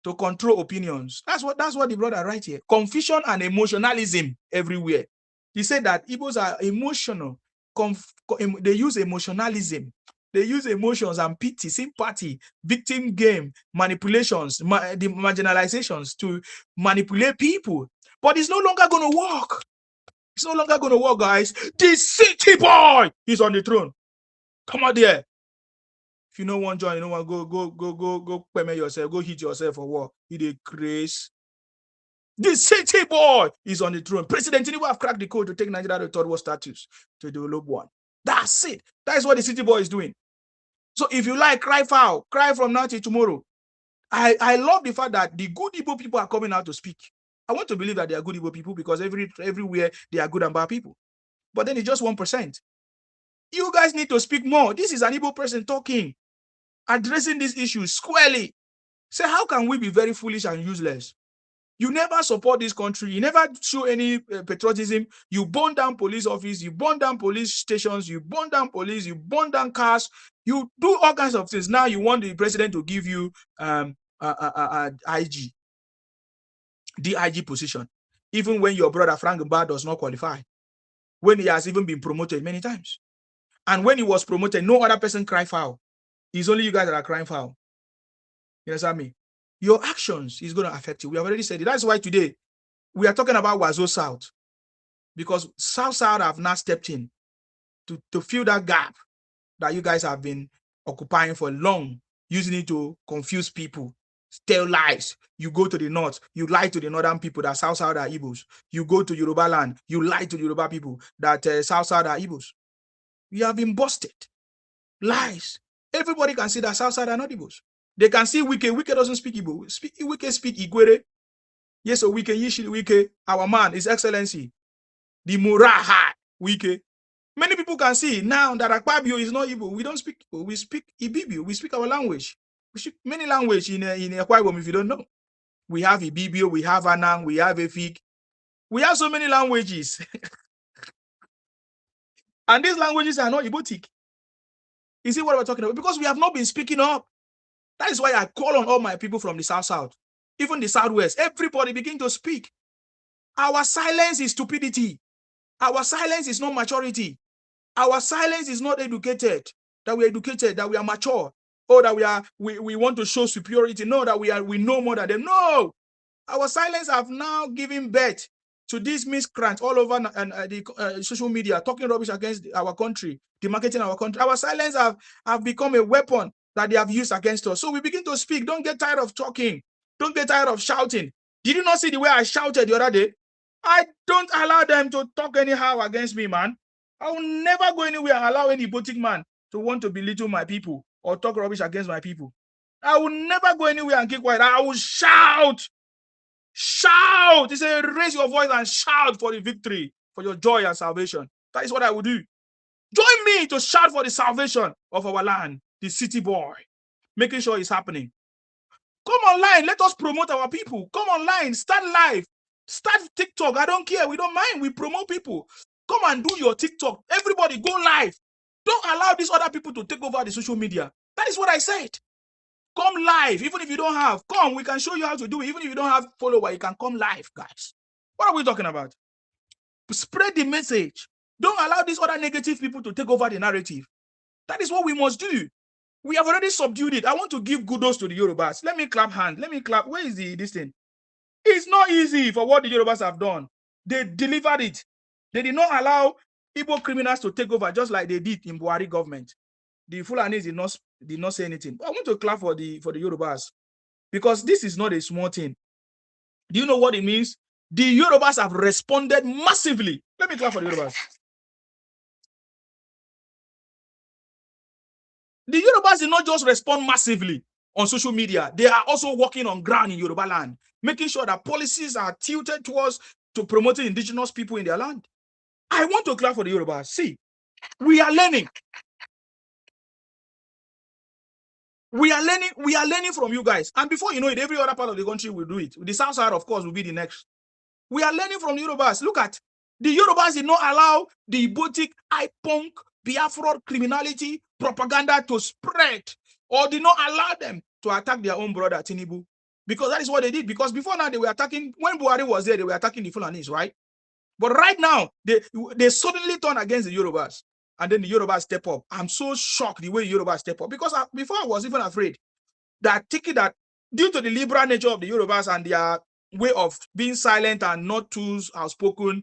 S1: to control opinions. That's what the brother right here. Confusion and emotionalism everywhere. He said that Igbos are emotional. They use emotionalism. They use emotions and pity, sympathy, victim game, manipulations, the marginalizations to manipulate people. But it's no longer going to work. It's no longer going to work, guys. The city boy is on the throne. Come on there. If you don't want to join, you don't want go permit yourself, go hit yourself for war. You the craze. The city boy is on the throne. President Tinubu have cracked the code to take Nigeria to third world status to develop one. That's it. That is what the city boy is doing. So if you like, cry foul, cry from now till tomorrow. I love the fact that the good Igbo people are coming out to speak. I want to believe that they are good Igbo people because everywhere they are good and bad people. But then it's just 1%. You guys need to speak more. This is an Igbo person talking, addressing these issues squarely. Say, how can we be very foolish and useless? You never support this country. You never show any patriotism. You burn down police office. You burn down police stations. You burn down police. You burn down cars. You do all kinds of things. Now you want the president to give you IG, the IG position, even when your brother Frank Mba does not qualify, when he has even been promoted many times. And when he was promoted, no other person cried foul. It's only you guys that are crying foul. You understand me? Your actions is going to affect you. We have already said it. That's why today we are talking about Wazo South, because South have now stepped in to fill that gap that you guys have been occupying for long, using it to confuse people, tell lies. You go to the north, you lie to the northern people that South are Igbos. You go to Yoruba land, you lie to the Yoruba people that South are Igbos. You have been busted. Lies. Everybody can see that South are not Igbos. They can see Wike. Wike doesn't speak Igbo. Wike speak Igwere. Yes, so Wike, Wike, our man, His Excellency, the Muraha Wike. Many people can see now that Akpabio is not Igbo. We don't speak Igbo. We speak Ibibio. We speak our language. We speak many languages in Akwa Ibom, if you don't know. We have Ibibio, we have Anang, we have Efik. We have so many languages. And these languages are not Igbotic. You see what we're talking about? Because we have not been speaking up. That is why I call on all my people from the South, even the Southwest. Everybody begin to speak. Our silence is stupidity. Our silence is not maturity. Our silence is not educated. That we are educated, that we are mature, or that we want to show superiority. No, that we know more than them. No, our silence have now given birth to these miscreants all over the social media, talking rubbish against our country, demarketing our country. Our silence have become a weapon that they have used against us. So we begin to speak. Don't get tired of talking. Don't get tired of shouting. Did you not see the way I shouted the other day? I don't allow them to talk anyhow against me, man. I will never go anywhere and allow any boutique man to want to belittle my people or talk rubbish against my people. I will never go anywhere and keep quiet. I will shout. Shout. He said, raise your voice and shout for the victory, for your joy and salvation. That is what I will do. Join me to shout for the salvation of our land, the city boy, making sure it's happening. Come online. Let us promote our people. Come online. Start live. Start TikTok. I don't care. We don't mind. We promote people. Come and do your TikTok. Everybody go live. Don't allow these other people to take over the social media. That is what I said. Come live. Even if you don't have, come. We can show you how to do it. Even if you don't have follower, you can come live, guys. What are we talking about? Spread the message. Don't allow these other negative people to take over the narrative. That is what we must do. We have already subdued it. I want to give kudos to the Yorubas. Let me clap hands. Let me clap. Where is this thing? It's not easy for what the Yorubas have done. They delivered it. They did not allow Igbo criminals to take over just like they did in Buhari government. The Fulanis did not say anything. But I want to clap for the Yorubas because this is not a small thing. Do you know what it means? The Yorubas have responded massively. Let me clap for the Yorubas. The Yorubas did not just respond massively on social media. They are also working on ground in Yoruba land, making sure that policies are tilted towards to promoting indigenous people in their land. I want to clap for the Yorubas. See, we are learning. We are learning from you guys. And before you know it, every other part of the country will do it. The South side, of course, will be the next. We are learning from the Yorubas. Look at the Yorubas did not allow the boutique, punk, Biafra criminality, propaganda to spread, or did not allow them to attack their own brother Tinubu. Because that is what they did. Because before now, they were attacking, when Buhari was there, they were attacking the Fulanis, right? But right now, they suddenly turn against the Yorubas. And then the Yorubas step up. I'm so shocked the way Yorubas step up. Because before I was even afraid that thinking that due to the liberal nature of the Yorubas and their way of being silent and not too outspoken,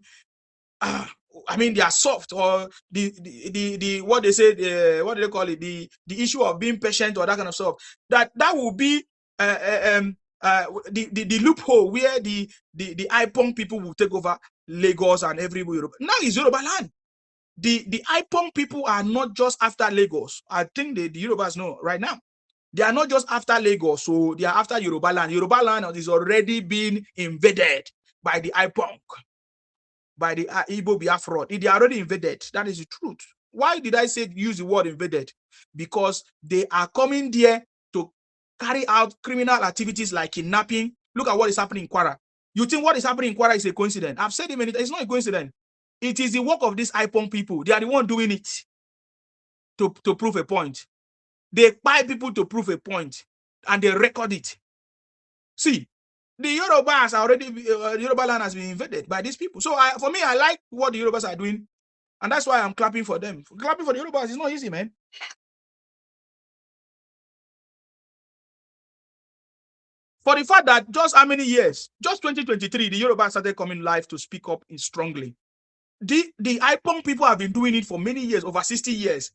S1: I mean, they are soft, or the what they say, what do they call it? The issue of being patient or that kind of stuff. That will be the loophole where the IPONG people will take over Lagos and everywhere. Now it's Yoruba land. The IPONG people are not just after Lagos. I think the Yorubas know right now. They are not just after Lagos, so they are after Yoruba land. Yoruba land is already being invaded by the IPONG, by the Igbo Biafra. They are already invaded. That is the truth. Why did I say use the word invaded? Because they are coming there to carry out criminal activities like kidnapping. Look at what is happening in Kwara. You think what is happening in Kwara is a coincidence? I've said it many times. It's not a coincidence. It is the work of these IPONG people. They are the one doing it to prove a point. They buy people to prove a point, and they record it. See, the Yorubas are already, Yoruba land has been invaded by these people. So for me, I like what the Yorubas are doing, and that's why I'm clapping for them. Clapping for the Yorubas is not easy, man. For the fact that just how many years, just 2023, the Yorubas started coming live to speak up strongly. The IPONG people have been doing it for many years, over 60 years.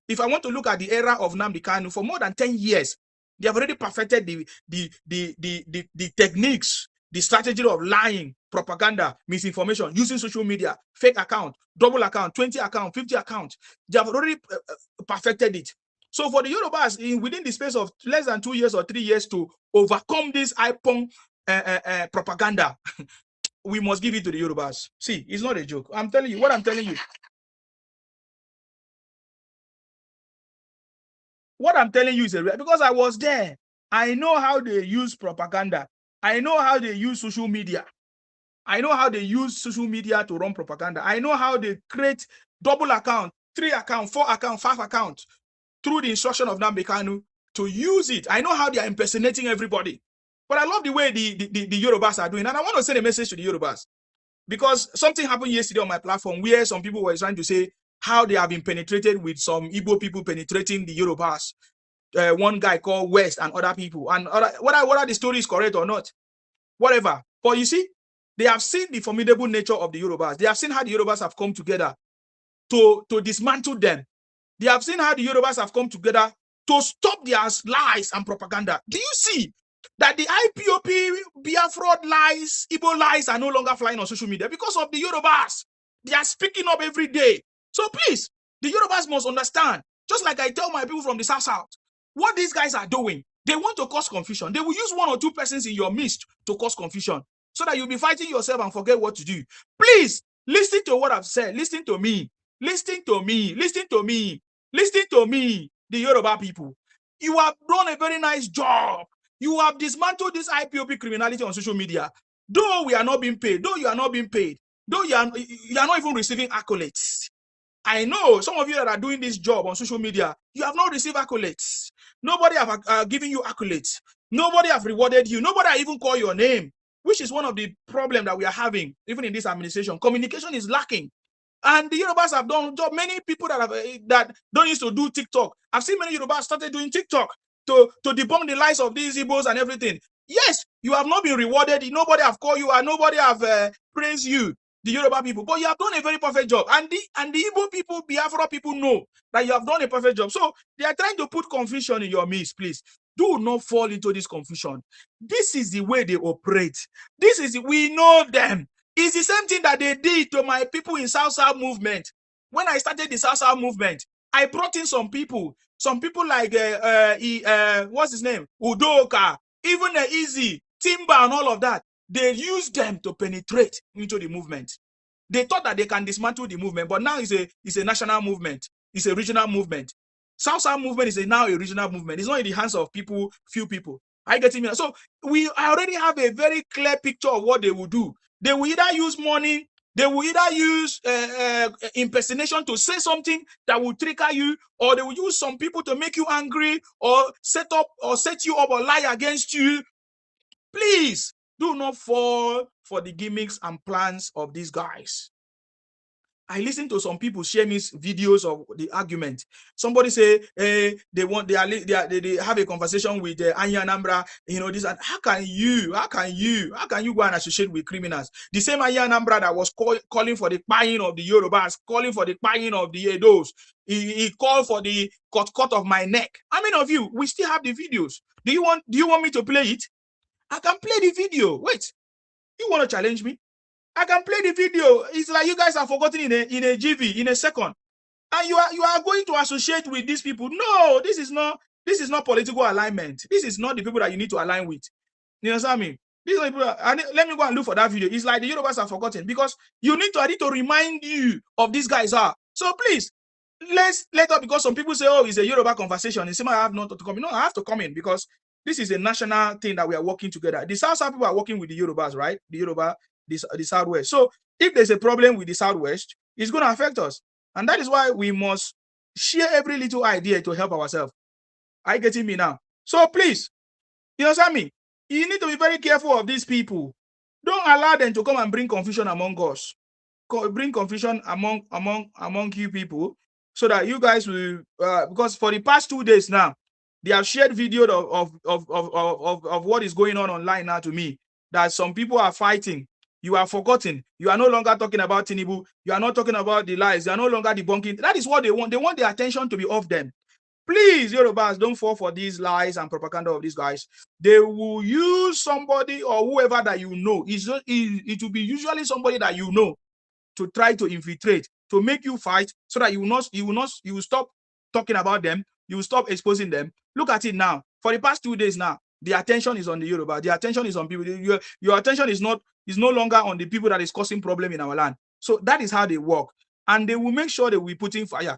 S1: If I want to look at the era of Nnamdi Kanu, for more than 10 years, they have already perfected the techniques, the strategy of lying, propaganda, misinformation, using social media, fake account, double account, 20 account, 50 account. They have already perfected it. So for the Yorubas, within the space of less than 2 years or 3 years to overcome this IPONG propaganda, we must give it to the Yorubas. See, it's not a joke. I'm telling you what I'm telling you. What I'm telling you is because I was there. I know how they use propaganda. I know how they use social media. I know how they use social media to run propaganda. I know how they create double account, 3 account, 4 account, 5 account through the instruction of Nnamdi Kanu to use it. I know how they are impersonating everybody. But I love the way the Yorubas are doing. And I want to send a message to the Yorubas. Because something happened yesterday on my platform where some people were trying to say how they have been penetrated with some Igbo people penetrating the Yorubas. One guy called West and other people. And whether the story is correct or not, whatever. But you see, They have seen the formidable nature of the Yorubas. They have seen how the Yorubas have come together to dismantle them. They have seen how the Yorubas have come together to stop their lies and propaganda. Do you see that the IPOP, Biafra lies, Igbo lies are no longer flying on social media because of the Yorubas? They are speaking up every day. So please, the Yorubas must understand, just like I tell my people from the South, what these guys are doing. They want to cause confusion. They will use 1 or 2 persons in your midst to cause confusion so that you'll be fighting yourself and forget what to do. Please, listen to what I've said. Listen to me. Listen to me. Listen to me. Listen to me, the Yoruba people. You have done a very nice job. You have dismantled this IPOP criminality on social media. Though we are not being paid, though you are not being paid, though you are not even receiving accolades. I know some of you that are doing this job on social media, you have not received accolades. Nobody have given you accolades. Nobody have rewarded you. Nobody have even called your name, which is one of the problems that we are having, even in this administration. Communication is lacking. And the Yorubas have done job. Many people that don't used to do TikTok. I've seen many Yorubas started doing TikTok to debunk the lies of these Igbos and everything. Yes, you have not been rewarded. Nobody have called you and nobody have praised you, the Yoruba people. But you have done a very perfect job. And the Igbo people, Biafra people know that you have done a perfect job. So they are trying to put confusion in your midst, please. Do not fall into this confusion. This is the way they operate. We know them. It's the same thing that they did to my people in South movement. When I started the South movement, I brought in some people like what's his name, Udoka, even Easy, Timber, and all of that. They used them to penetrate into the movement. They thought that they can dismantle the movement, but now it's a national movement. It's a regional movement. South movement is now a regional movement. It's not in the hands of few people. I get it. So I already have a very clear picture of what they will do. They will either use money, they will either use impersonation to say something that will trigger you, or they will use some people to make you angry, or set you up or lie against you. Please do not fall for the gimmicks and plans of these guys. I listen to some people share me videos of the argument. Somebody say, they have a conversation with Anya Anambra, this, and how can you go and associate with criminals? The same Anya Anambra that was calling for the buying of the Yorubas, calling for the buying of the Edos. He called for the cut of my neck. How many of you? We still have the videos. Do you want me to play it? I can play the video. Wait, you want to challenge me? I can play the video. It's like you guys are forgotten in a GV, in a second. And you are going to associate with these people. No, this is not political alignment. This is not the people that you need to align with. You understand me? These are people, let me go and look for that video. It's like the Yorubas are forgotten because I need to remind you of these guys are. So please, let up, because some people say, oh, it's a Yoruba conversation. It's I have not to come in. No, I have to come in because this is a national thing that we are working together. The South people are working with the Yorubas, right? The Yoruba, the Southwest. So if there's a problem with the Southwest, it's going to affect us. And that is why we must share every little idea to help ourselves. Are you getting me now? So please, you understand me? You need to be very careful of these people. Don't allow them to come and bring confusion among us. Bring confusion among you people, so that you guys will, because for the past 2 days now, they have shared video of what is going on online now to me, that some people are fighting. You are forgotten. You are no longer talking about Tinubu. You are not talking about the lies. You are no longer debunking. That is what they want. They want the attention to be off them. Please, Yorubas, don't fall for these lies and propaganda of these guys. They will use somebody or whoever that you know. It will be usually somebody that you know to try to infiltrate, to make you fight, so that you will stop talking about them. You will stop exposing them. Look at it now. For the past 2 days now, the attention is on the Yoruba. The attention is on people. Your attention is no longer on the people that is causing problem in our land. So that is how they work. And they will make sure they will be putting fire.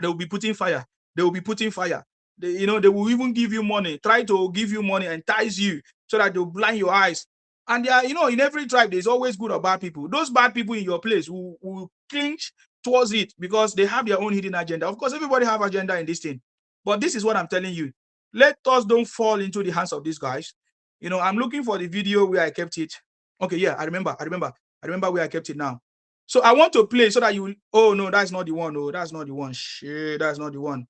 S1: They will be putting fire. They will be putting fire. They will even give you money, try to give you money, entice you, so that they'll blind your eyes. And there are, in every tribe, there's always good or bad people. Those bad people in your place will clinch towards it because they have their own hidden agenda. Of course, everybody have agenda in this thing. But this is what I'm telling you. Let us don't fall into the hands of these guys. I'm looking for the video where I kept it. Okay, yeah, I remember where I kept it now. So I want to play so that you will, oh no, that's not the one. No, that's not the one. Shit, that's not the one.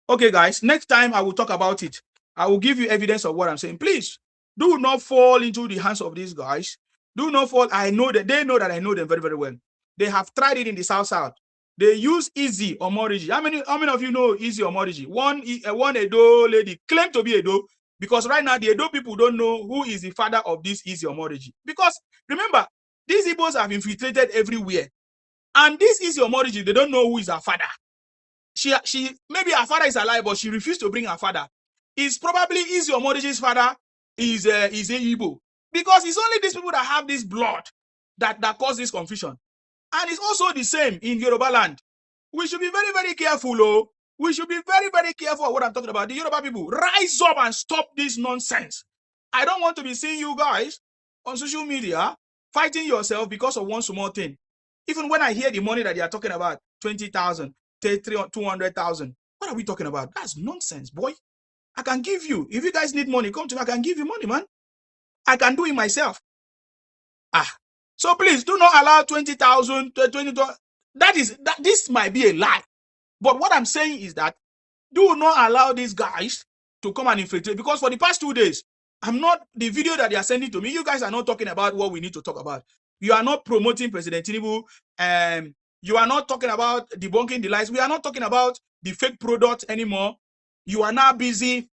S1: Okay, guys, next time I will talk about it. I will give you evidence of what I'm saying. Please Do not fall into the hands of these guys. Do not fall. I know that they know that I know them very, very well. They have tried it in the South. They use Easy Omoriji. How many of you know Easy Omoriji? One Edo lady claimed to be Edo, because right now the Edo people don't know who is the father of this Easy Omoriji. Because remember, these Igbos have infiltrated everywhere. And this Easy Omoriji, they don't know who is her father. She maybe her father is alive, but she refused to bring her father. It's probably Easy Omoriji's father is a Igbo. Because it's only these people that have this blood that cause this confusion. And it's also the same in Yoruba land. We should be very, very careful, oh. We should be very, very careful of what I'm talking about. The Yoruba people, rise up and stop this nonsense. I don't want to be seeing you guys on social media fighting yourself because of one small thing. Even when I hear the money that they are talking about, 20,000, 200,000, what are we talking about? That's nonsense, boy. I can give you. If you guys need money, come to me. I can give you money, man. I can do it myself. So please do not allow 20,000, 20,000. This might be a lie. But what I'm saying is that do not allow these guys to come and infiltrate, because for the past 2 days, the video that they are sending to me, you guys are not talking about what we need to talk about. You are not promoting President Tinubu. You are not talking about debunking the lies. We are not talking about the fake product anymore. You are now busy.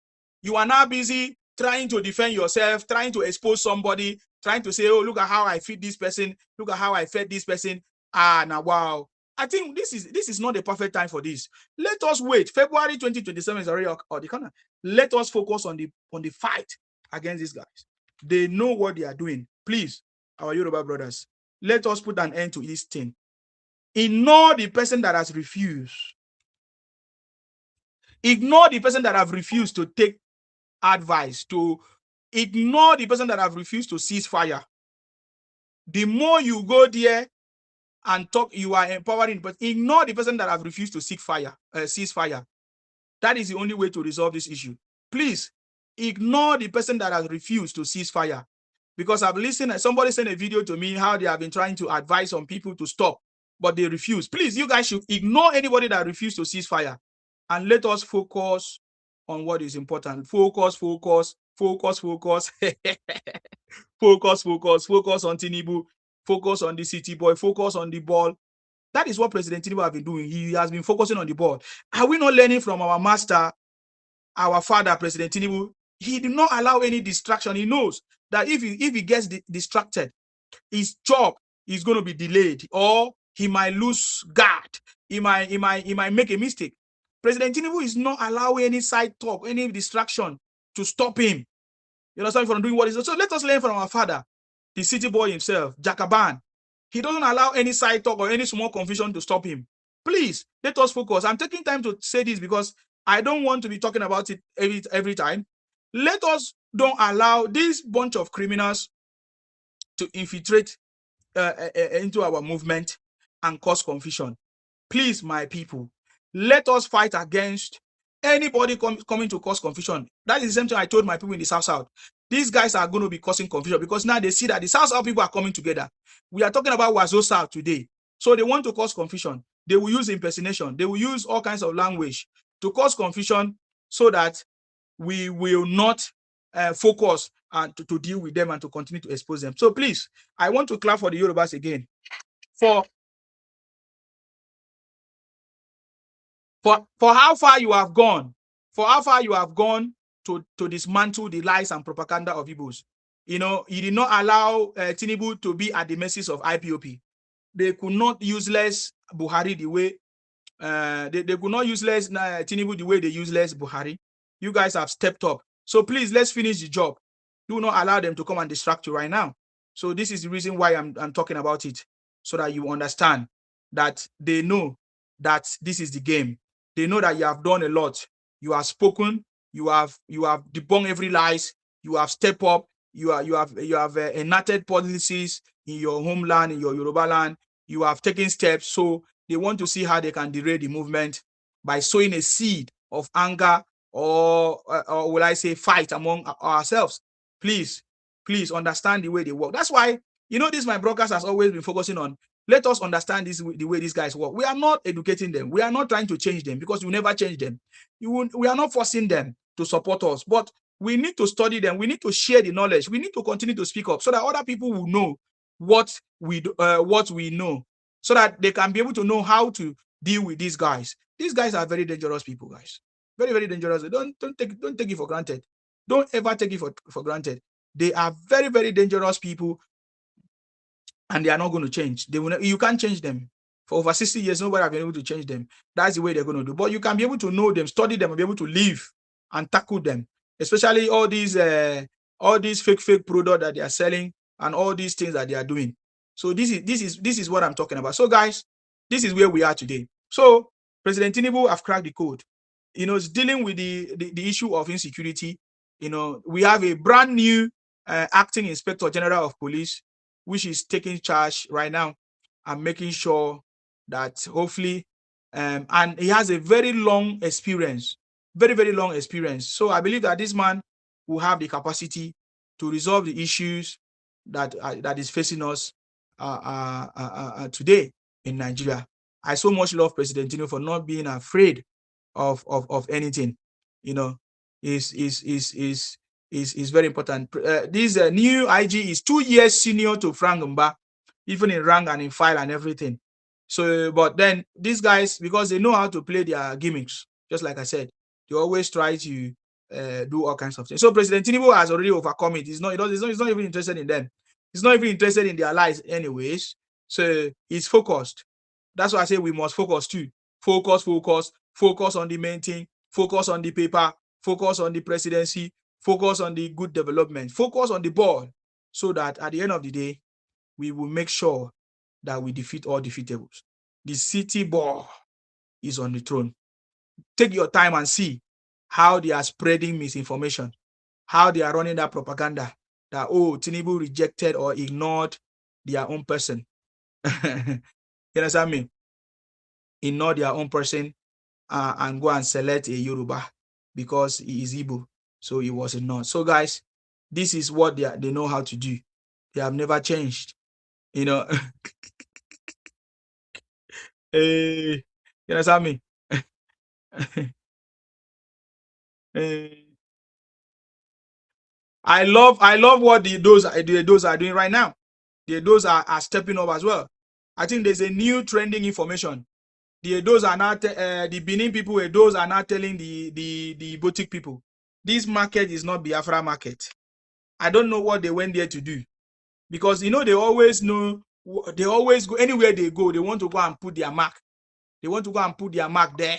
S1: Trying to defend yourself, trying to expose somebody, trying to say, oh, look at how I feed this person. Look at how I fed this person. Now, wow. I think this is not the perfect time for this. Let us wait. February 2027 is already on the corner. Let us focus on the fight against these guys. They know what they are doing. Please, our Yoruba brothers, let us put an end to this thing. Ignore the person that has refused. Ignore the person that have refused to take advice, to ignore the person that have refused to cease fire. The more you go there and talk, you are empowering, but ignore the person that have refused to cease fire. That is the only way to resolve this issue. Please ignore the person that has refused to cease fire, because I've listened. Somebody sent a video to me how they have been trying to advise some people to stop, but they refuse. Please, you guys should ignore anybody that refused to cease fire, and let us focus on what is important. Focus. Focus on Tinubu. Focus on the city boy. Focus on the ball. That is what President Tinubu has been doing. He has been focusing on the ball. Are we not learning from our master, our father, President Tinubu? He did not allow any distraction. He knows that if he gets distracted, his job is going to be delayed, or he might lose guard. He might make a mistake. President Tinubu is not allowing any side talk, any distraction to stop him. You understand, from doing what he's doing. So let us learn from our father, the city boy himself, Jakaban. He doesn't allow any side talk or any small confusion to stop him. Please, let us focus. I'm taking time to say this because I don't want to be talking about it every time. Let us don't allow this bunch of criminals to infiltrate into our movement and cause confusion. Please, my people, let us fight against anybody coming to cause confusion. That is the same thing I told my people in the South. These guys are going to be causing confusion because now they see that the South people are coming together. We are talking about Wazo South today. So they want to cause confusion. They will use impersonation. They will use all kinds of language to cause confusion so that we will not focus and to deal with them and to continue to expose them. So please, I want to clap for the Yorubas again for how far you have gone, to dismantle the lies and propaganda of Igbos. You know, you did not allow Tinubu to be at the mercy of IPOP. They could not useless Buhari the way they could not useless Tinubu the way they useless Buhari. You guys have stepped up. So please, let's finish the job. Do not allow them to come and distract you right now. So this is the reason why I'm talking about it, so that you understand that they know that this is the game. They know that you have done a lot. You have spoken. You have debunked every lies. You have stepped up. You have enacted policies in your homeland, in your Yoruba land. You have taken steps. So they want to see how they can derail the movement by sowing a seed of anger or will I say fight among ourselves. Please understand the way they work. That's why, you know, this my broadcast has always been focusing on. Let us understand the way these guys work. We are not educating them. We are not trying to change them, because we never change them. We are not forcing them to support us, but We need to study them. We need to share the knowledge. We need to continue to speak up so that other people will know what we know, so that they can be able to know how to deal with these guys. These guys are very dangerous people, guys. Very, very dangerous. Don't take it for granted. Don't ever take it for granted. They are very, very dangerous people, and they are not going to change. You can't change them. For over 60 years, nobody has been able to change them. That's the way they're going to do. But you can be able to know them, study them, and be able to live and tackle them. Especially all these fake products that they are selling and all these things that they are doing. So this is what I'm talking about. So guys, this is where we are today. So President Tinubu have cracked the code. It's dealing with the issue of insecurity. We have a brand new acting Inspector General of Police, which is taking charge right now and making sure that hopefully, and he has a very long experience, very, very long experience. So I believe that this man will have the capacity to resolve the issues that is facing us today in Nigeria. I so much love President Tinubu for not being afraid of anything. Is very important. This new IG is 2 years senior to Frank Mba, even in rank and in file and everything. So, but then these guys, because they know how to play their gimmicks, just like I said, they always try to do all kinds of things. So President Tinubu has already overcome it. He's not even interested in them. He's not even interested in their lives anyways. So he's focused. That's why I say we must focus too. Focus on the main thing, focus on the paper, focus on the presidency, focus on the good development, focus on the ball, so that at the end of the day, we will make sure that we defeat all defeatables. The city ball is on the throne. Take your time and see how they are spreading misinformation, how they are running that propaganda that, oh, Tinubu rejected or ignored their own person. You understand me? Ignore their own person and go and select a Yoruba because he is Igbo, so he was ignored. So guys, this is what they know how to do. They have never changed. You understand me? I love what those are doing right now. Those are stepping up as well. I think there's a new trending information. Those are not the Benin people. Those are not telling the boutique people, this market is not Biafra market. I don't know what they went there to do, because they always know. They always go anywhere they go. They want to go and put their mark. They want to go and put their mark there.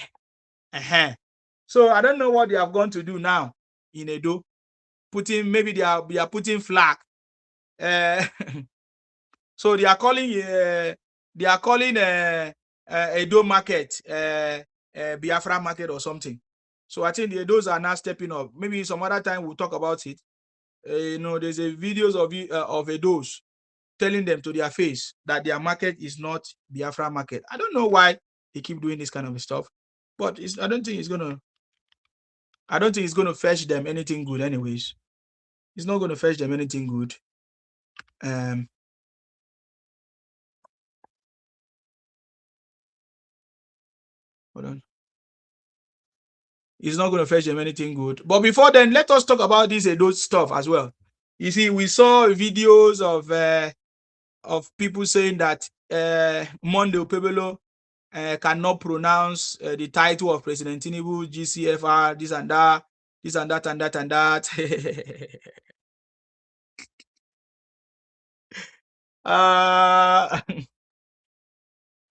S1: So I don't know what they have gone to do now in Edo. Maybe they are putting flag. So they are calling Edo market Biafra market or something. So I think those are now stepping up. Maybe some other time we'll talk about it. There's a videos of Edos telling them to their face that their market is not Biafra market. I don't know why they keep doing this kind of stuff, but I don't think it's gonna fetch them anything good anyways. It's not gonna fetch them anything good. Hold on. It's not going to fetch them anything good. But before then, let us talk about this Edo stuff as well. You see, we saw videos of people saying that Monde Opebelo cannot pronounce the title of President Tinubu, GCFR, this and that, this and that, and that, and that.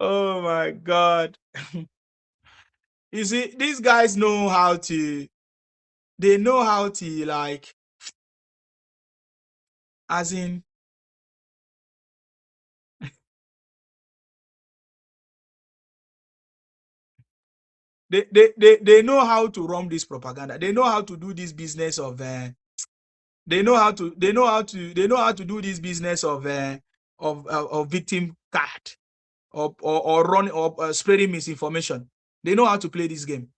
S1: Oh my God. You see, these guys know how to, like, as in, they know how to run this propaganda. They know how to do this business of they know how to do this business of victim card or run or spreading misinformation. They know how to play this game.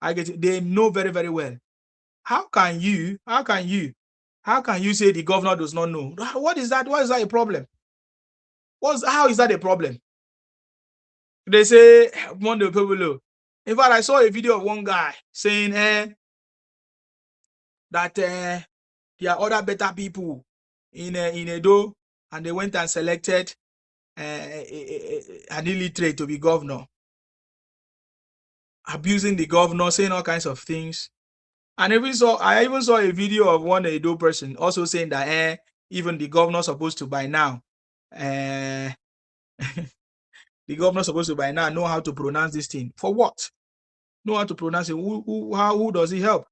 S1: I get it. They know very, very well. How can you say the governor does not know? What is that? What is that a problem? How is that a problem? They say Monde Opebelo. In fact, I saw a video of one guy saying, that there are other better people in Edo, and they went and selected an illiterate to be governor, abusing the governor, saying all kinds of things. And I even saw a video of one Edo person also saying that even the governor supposed to by now, the governor supposed to by now know how to pronounce this thing. For what? Know how to pronounce it. Who does he help?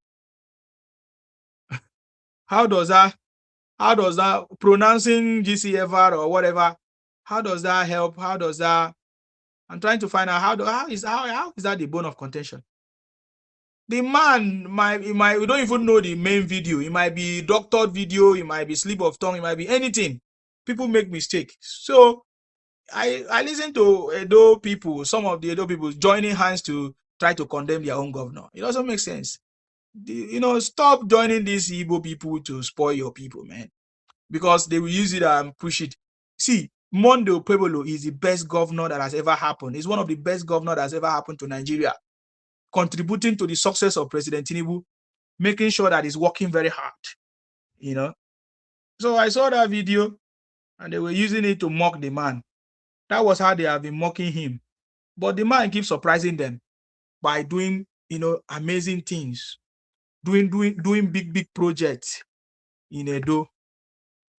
S1: How does that pronouncing GCFR or whatever? How does that help? How does that? I'm trying to find out how is that the bone of contention? The man we don't even know the main video. It might be doctored video, it might be slip of tongue, it might be anything. People make mistake. So I listen to Edo people, some of the Edo people joining hands to try to condemn their own governor. It doesn't make sense. Stop joining these Igbo people to spoil your people, man. Because they will use it and push it. See, Monday Pueblo is the best governor that has ever happened. He's one of the best governors that has ever happened to Nigeria, contributing to the success of President Tinubu, making sure that he's working very hard. So I saw that video and they were using it to mock the man. That was how they have been mocking him. But the man keeps surprising them by doing, amazing things, doing big projects in Edo,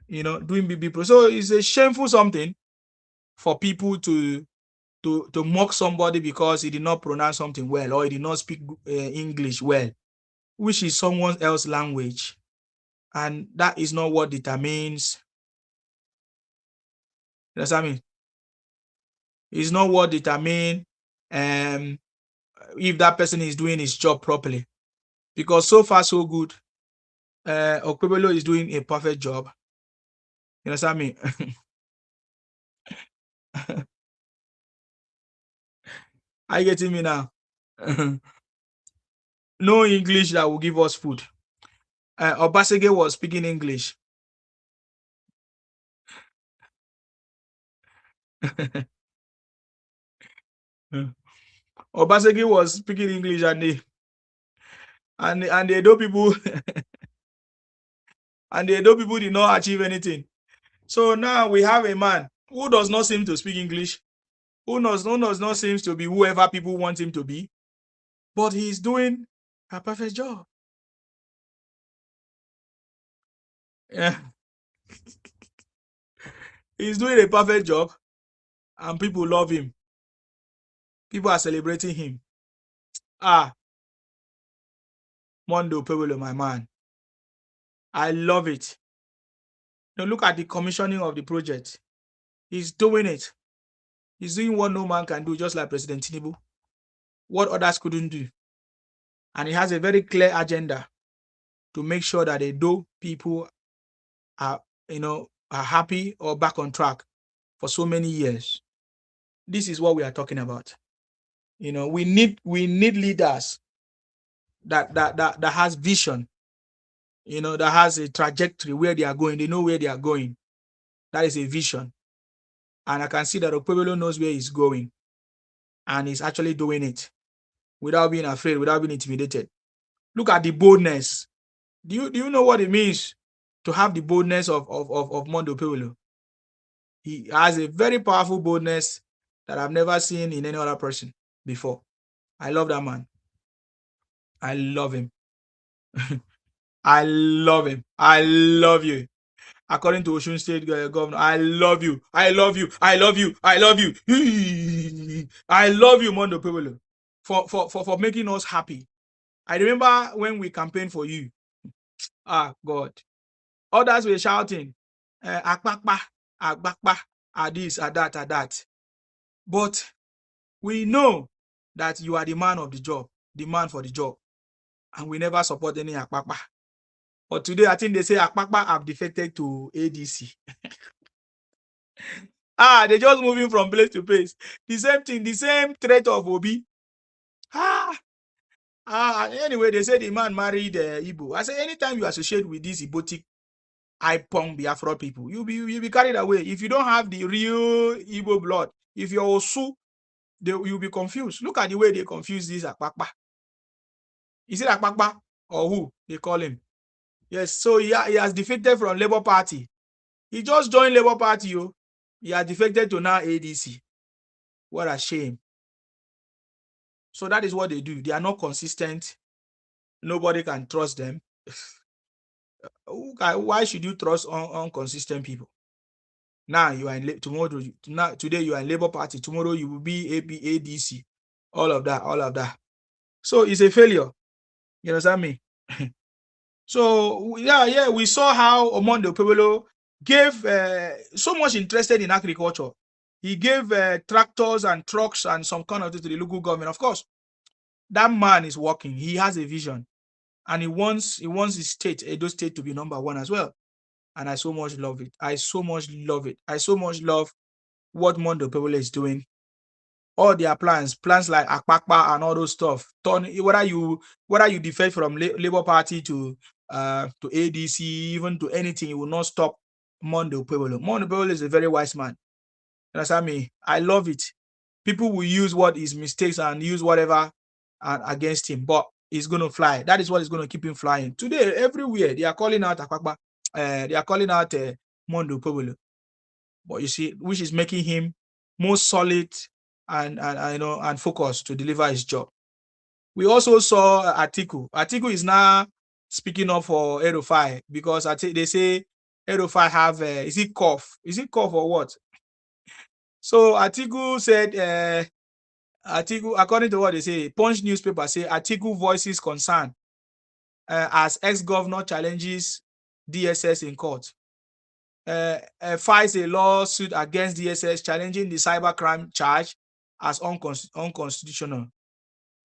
S1: doing big projects. So it's a shameful something for people to mock somebody because he did not pronounce something well or he did not speak English well, which is someone else's language. And that is not what determines. That's what I mean. It's not what determines if that person is doing his job properly. Because so far, so good. Okwebelo is doing a perfect job. You know what I mean? Are you getting me now? No English that will give us food. Obasege was speaking English. Obasege was speaking English and the Edo people and the Edo people did not achieve anything. So now we have a man who does not seem to speak English, who does not seem to be whoever people want him to be, but he's doing a perfect job. Yeah. He's doing a perfect job and people love him. People are celebrating him. Mondo Pueblo, my man. I love it. Now look at the commissioning of the project. He's doing it. He's doing what no man can do, just like President Tinubu. What others couldn't do. And he has a very clear agenda to make sure that the Edo people are happy or back on track for so many years. This is what we are talking about. We need leaders that has vision, that has a trajectory where they are going. They know where they are going. That is a vision. And I can see that Okwebelo knows where he's going. And he's actually doing it without being afraid, without being intimidated. Look at the boldness. Do you know what it means to have the boldness of Mondo Pueblo? He has a very powerful boldness that I've never seen in any other person before. I love that man. I love him. I love him. I love you. According to Osun State Governor, I love you. I love you. I love you. I love you. I love you, Mondo Pueblo, for making us happy. I remember when we campaigned for you. God. Others were shouting, Akpakpa, Akpakpa, this, that. But we know that you are the man of the job, the man for the job. And we never support any Akpakpa. But today, I think they say Akpakpa have defected to ADC. They're just moving from place to place. The same thing, the same threat of Obi. Anyway, they say the man married Igbo. I say, anytime you associate with these Igbotic Ipong Biafra people, you'll be carried away. If you don't have the real Igbo blood, if you're Osu, you'll be confused. Look at the way they confuse this Akpakpa. Is it Akpakpa or who they call him? Yes, so he has defected from Labour Party. He just joined Labour Party. He has defected to now ADC. What a shame. So that is what they do. They are not consistent. Nobody can trust them. Why should you trust inconsistent people? Now you are in tomorrow. Today you are in Labour Party. Tomorrow you will be ADC. All of that. So it's a failure. You understand me? So yeah, we saw how Omondo Pebolo gave so much interested in agriculture. He gave tractors and trucks and some kind of thing to the local government. Of course, that man is working. He has a vision, and he wants his state, Edo State, to be number one as well. And I so much love it. I so much love what Mondo Pebolo is doing. All their plans like Akpakpa and all those stuff. Whether you defect from Labour Party to ADC, even to anything, it will not stop Mondo Pebolo. Mondo Pebolo is a very wise man. You understand me? I love it. People will use what his mistakes and use whatever against him, but he's going to fly. That is what is going to keep him flying. Today, everywhere, they are calling out Akpakpa. They are calling out Mondo Pebolo. But you see, which is making him more solid and focused to deliver his job. We also saw Atiku. Atiku is now speaking up for Erufai because they say Erufai have is it cough? Is it cough or what? So Atiku said Atiku, according to what they say, Punch newspaper say Atiku voices concern as ex-governor challenges DSS in court. Files a lawsuit against DSS challenging the cybercrime charge as unconstitutional.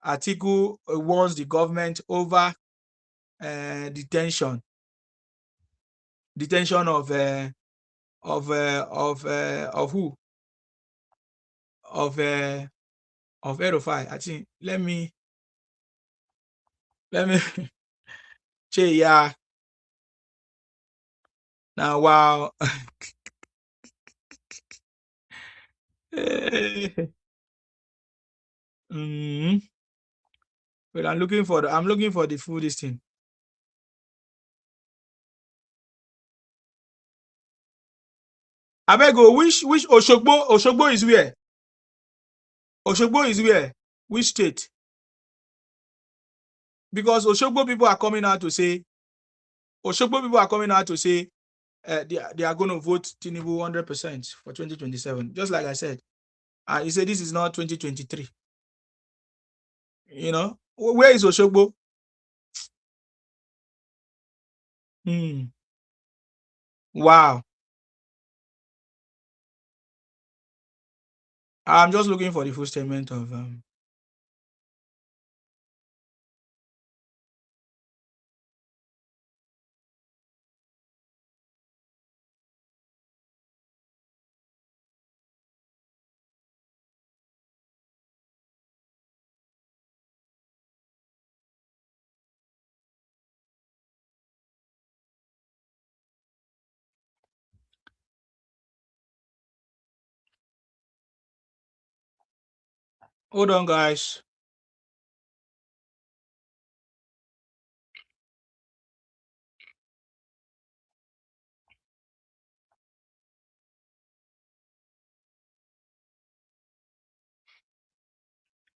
S1: Atiku warns the government over detention of who? Of Erufai. I think let me yeah. Now wow. But I'm looking for the full this thing. I beg go, which Oshogbo is where? Oshogbo is where? Which state? Because Oshogbo people are coming out to say they are going to vote Tinubu 100% for 2027. Just like I said. He said this is not 2023. You know, where is Oshogbo? Wow. I'm just looking for the full statement of hold on, guys.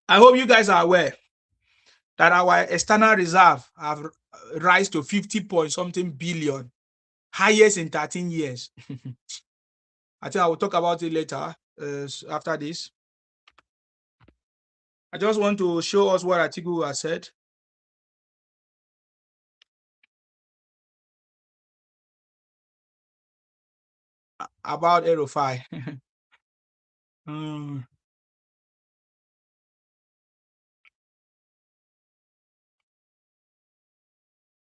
S1: I hope you guys are aware that our external reserve have rise to 50 point something billion, highest in 13 years. I think I will talk about it later after this. I just want to show us what Atiku has said about Erufai. And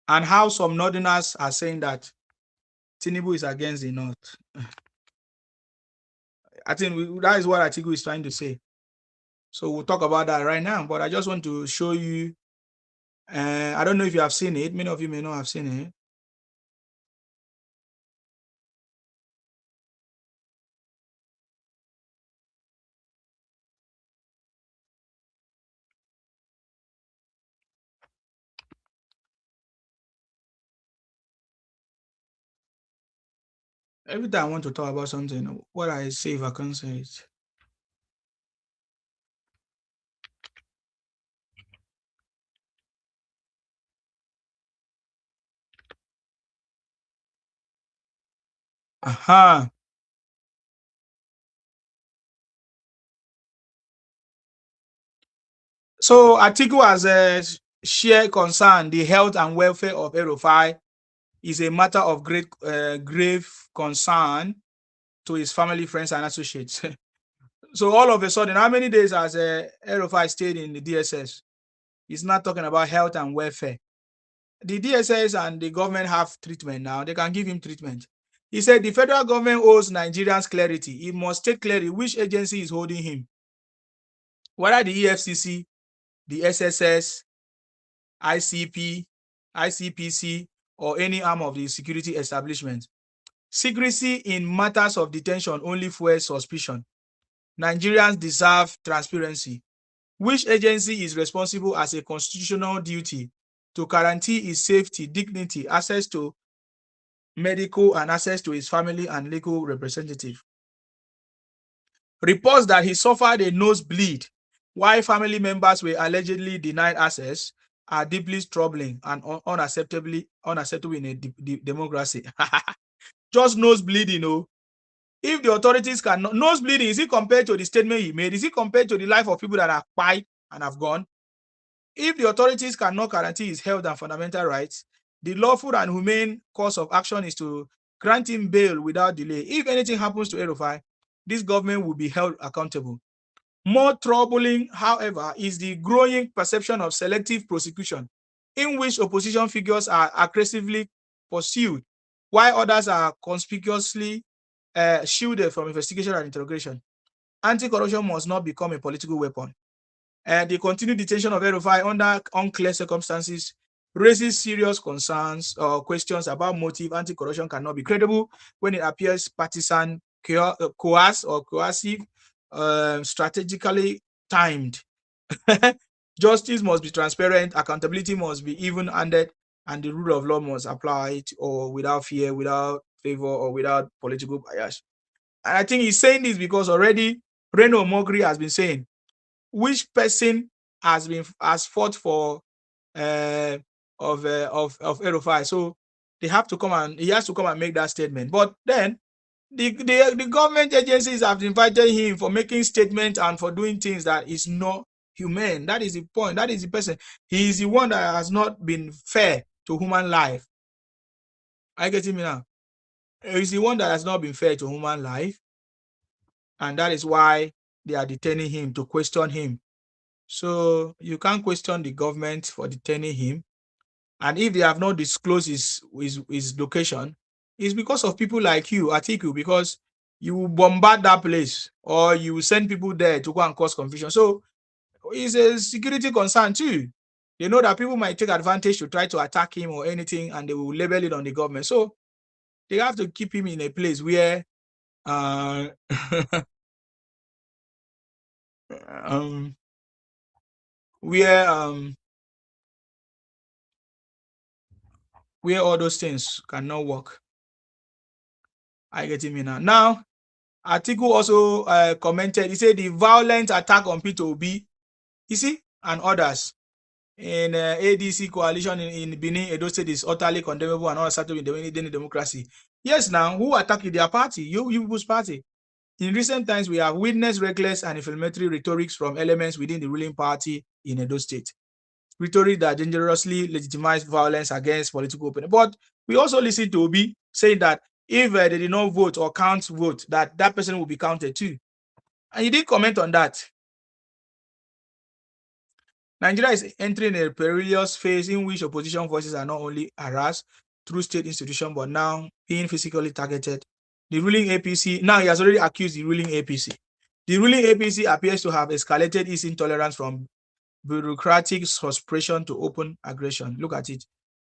S1: how some northerners are saying that Tinubu is against the North. I think that is what Atiku is trying to say. So we'll talk about that right now. But I just want to show you. I don't know if you have seen it. Many of you may not have seen it.
S5: Every time I want to talk about something, what I say if I can't say it. Aha. So Atiku has shared concern the health and welfare of Erufai is a matter of great grave concern to his family, friends, and associates. So all of a sudden, how many days has Erufai stayed in the DSS? He's not talking about health and welfare. The DSS and the government have treatment now. They can give him treatment. He said the federal government owes Nigerians clarity. He must state clearly which agency is holding him. Whether the EFCC, the SSS, ICP, ICPC, or any arm of the security establishment. Secrecy in matters of detention only fuels suspicion. Nigerians deserve transparency. Which agency is responsible as a constitutional duty to guarantee his safety, dignity, access to medical, and access to his family and legal representative? Reports that he suffered a nosebleed while family members were allegedly denied access are deeply troubling and unacceptable in a democracy. Just nosebleeding, you know. If the authorities cannot, nosebleeding, is it compared to the statement he made? Is it compared to the life of people that are quiet and have gone? If the authorities cannot guarantee his health and fundamental rights, the lawful and humane course of action is to grant him bail without delay. If anything happens to Erufai, this government will be held accountable. More troubling, however, is the growing perception of selective prosecution, in which opposition figures are aggressively pursued, while others are conspicuously shielded from investigation and interrogation. Anti-corruption must not become a political weapon. The continued detention of Erufai under unclear circumstances raises serious concerns or questions about motive. Anti-corruption cannot be credible when it appears partisan, coerced, or coercive, strategically timed. Justice must be transparent, accountability must be even-handed, and the rule of law must apply or without fear, without favor, or without political bias. And I think he's saying this because already Reno Mogri has been saying which person has fought for of Erufai. So they have to come and he has to come and make that statement. But then the government agencies have invited him for making statements and for doing things that is not humane. That is the point. That is the person. He is the one that has not been fair to human life. I get him now. He's the one that has not been fair to human life. And that is why they are detaining him, to question him. So you can't question the government for detaining him. And if they have not disclosed his location, it's because of people like you, Atiku, because you bombard that place or you send people there to go and cause confusion. So it's a security concern too. They know that people might take advantage to try to attack him or anything, and they will label it on the government. So they have to keep him in a place where where all those things cannot work. I get him now. Now, Atiku also commented, he said the violent attack on P2B, you see, and others in ADC coalition in Benin, Edo State is utterly condemnable and unacceptable in the Indian democracy. Yes, now, who attacked their party? You people's party. In recent times, we have witnessed reckless and inflammatory rhetorics from elements within the ruling party in Edo State. Rhetoric that dangerously legitimized violence against political opponents. But we also listen to Obi saying that if they did not vote or can't vote, that person will be counted too. And he did comment on that. Nigeria is entering a perilous phase in which opposition voices are not only harassed through state institutions, but now being physically targeted. The ruling APC, now he has already accused the ruling APC. The ruling APC appears to have escalated its intolerance from bureaucratic suppression to open aggression. Look at it.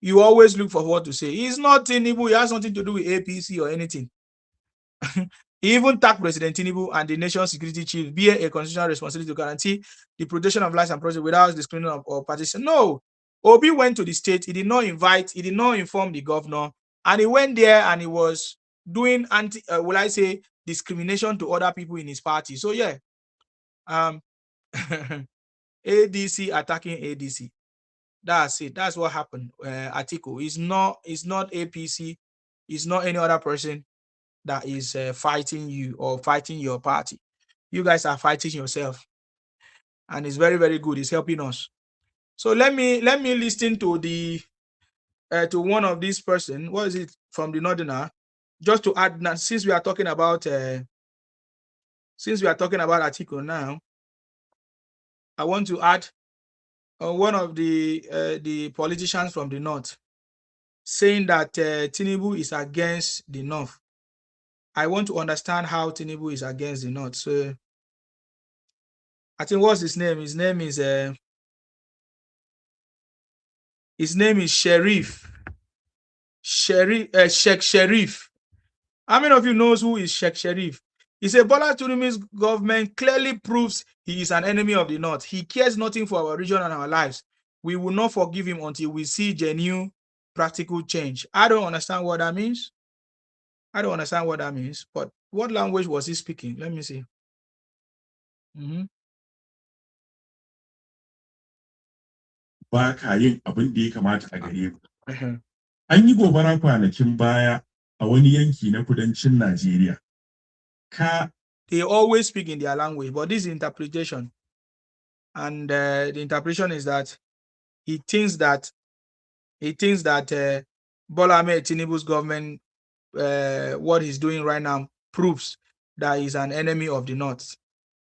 S5: You always look for what to say. He's not Tinubu. He has nothing to do with APC or anything. He even tagged President Tinubu and the national security chief bear a constitutional responsibility to guarantee the protection of lives and property without discrimination or partition. No. Obi went to the state. He did not invite, he did not inform the governor. And he went there and he was
S1: doing will I say discrimination to other people in his party. So yeah, ADC attacking ADC. That's it. That's what happened. Atiku is not APC. It's not any other person that is fighting you or fighting your party. You guys are fighting yourself, and it's very, very good. It's helping us. So let me listen to the to one of these person. What is it from the Northerner? Just to add, now, since we are talking about Atiku now, I want to add one of the politicians from the North saying that Tinubu is against the North. I want to understand how Tinubu is against the North. So I think what's his name? His name is Sheikh Sharif. How many of you knows who is Sheikh Sharif? He said Bola Tinubu's government clearly proves he is an enemy of the North. He cares nothing for our region and our lives. We will not forgive him until we see genuine practical change. I don't understand what that means. But what language was he speaking? Let me see.
S8: Ba ka yin abin da ya kamata a gare ku. An yi gobara kwanakin baya a wani yanki na kudancin Najeriya.
S1: They always speak in their language, but this is interpretation. And the interpretation is that he thinks that Bola Ahmed Tinubu's government, what he's doing right now, proves that he's an enemy of the North.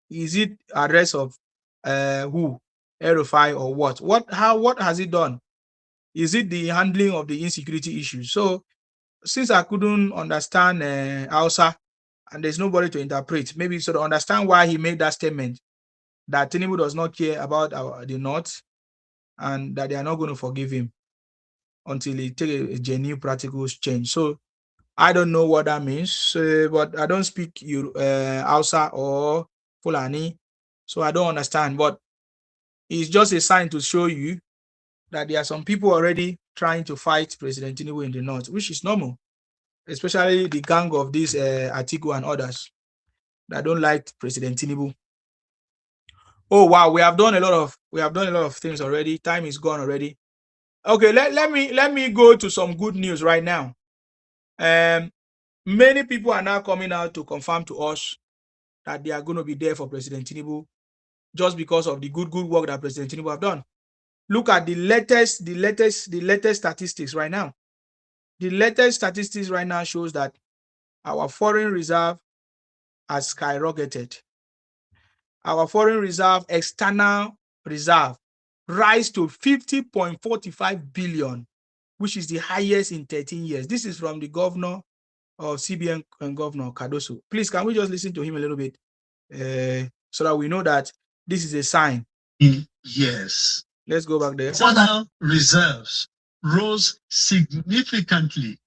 S1: Is it arrest of who? Erufai or what? What has he done? Is it the handling of the insecurity issues? So since I couldn't understand Hausa and there's nobody to interpret, maybe sort of understand why he made that statement that Tinubu does not care about the North and that they are not going to forgive him until he take a genuine practical change. So I don't know what that means, but I don't speak Hausa or Fulani, so I don't understand. But it's just a sign to show you that there are some people already trying to fight President Tinubu in the North, which is normal, especially the gang of these Atiku and others that don't like President Tinubu. Oh wow, we have done a lot of things already. Time is gone already. Okay, let me go to some good news right now. Many people are now coming out to confirm to us that they are going to be there for President Tinubu just because of the good work that President Tinubu have done. Look at the latest statistics right now. The latest statistics right now shows that our foreign reserve has skyrocketed. Our foreign reserve, external reserve, rise to 50.45 billion, which is the highest in 13 years. This is from the governor of CBN and Governor Cardoso. Please, can we just listen to him a little bit so that we know that this is a sign?
S3: Yes.
S1: Let's go back there.
S3: External reserves rose significantly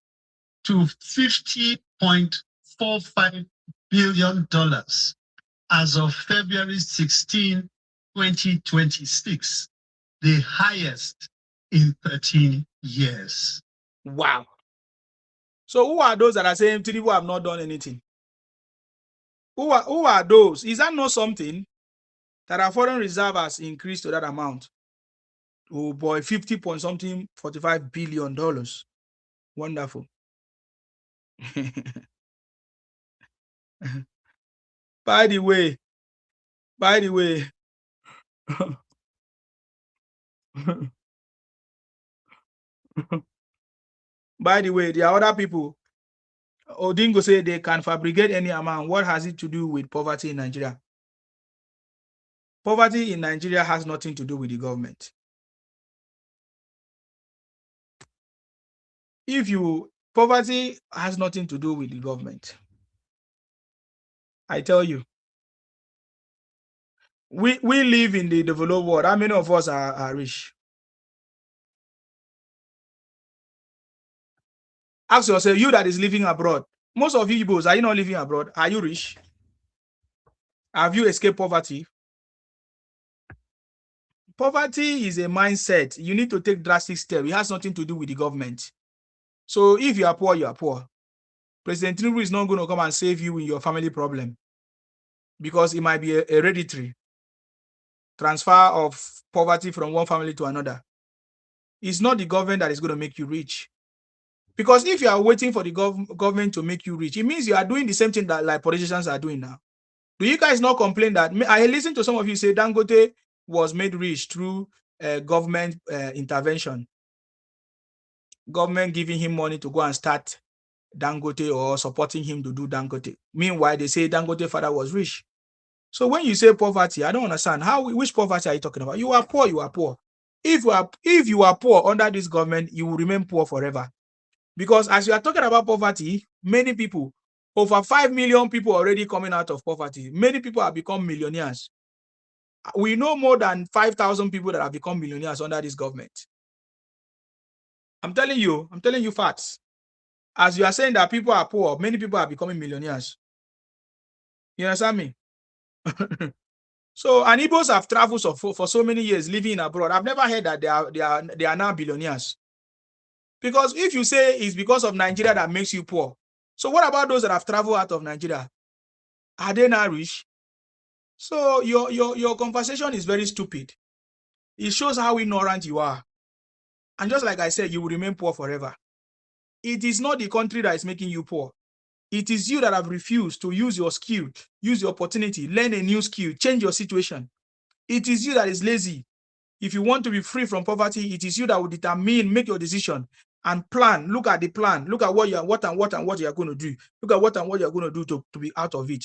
S3: to $50.45 billion as of February 16, 2026, the highest in 13 years.
S1: Wow. So who are those that are saying Tinubu have not done anything? Who are those? Is that not something that our foreign reserve has increased to that amount? Oh boy, 50 point something, $45 billion. Wonderful. By the way, by the way, there are other people. Odingo say they can fabricate any amount. What has it to do with poverty in Nigeria? Poverty in Nigeria has nothing to do with the government. Poverty has nothing to do with the government. I tell you. We live in the developed world. How many of us are rich? Ask yourself, you that is living abroad. Most of you Igbos, are you not living abroad? Are you rich? Have you escaped poverty? Poverty is a mindset. You need to take drastic steps. It has nothing to do with the government. So if you are poor, you are poor. President Tinubu is not going to come and save you in your family problem, because it might be a hereditary transfer of poverty from one family to another. It's not the government that is going to make you rich. Because if you are waiting for the government to make you rich, it means you are doing the same thing that like politicians are doing now. Do you guys not complain that I listen to some of you say Dangote was made rich through government intervention, government giving him money to go and start Dangote or supporting him to do Dangote. Meanwhile, they say Dangote father was rich. So when you say poverty, I don't understand which poverty are you talking about? You are poor. You are poor. If you are poor under this government, you will remain poor forever. Because as you are talking about poverty, many people, over 5 million people already coming out of poverty. Many people have become millionaires. We know more than 5,000 people that have become millionaires under this government. I'm telling you facts. As you are saying that people are poor, many people are becoming millionaires. You understand me? So, and Igbos have traveled for so many years living abroad. I've never heard that they are now billionaires. Because if you say it's because of Nigeria that makes you poor, so what about those that have traveled out of Nigeria? Are they now rich? So your conversation is very stupid. It shows how ignorant you are. And just like I said, you will remain poor forever. It is not the country that is making you poor. It is you that have refused to use your skill, use your opportunity, learn a new skill, change your situation. It is you that is lazy. If you want to be free from poverty, it is you that will determine, make your decision and plan. Look at the plan. Look at what you are going to do. Look at what you are going to do to be out of it.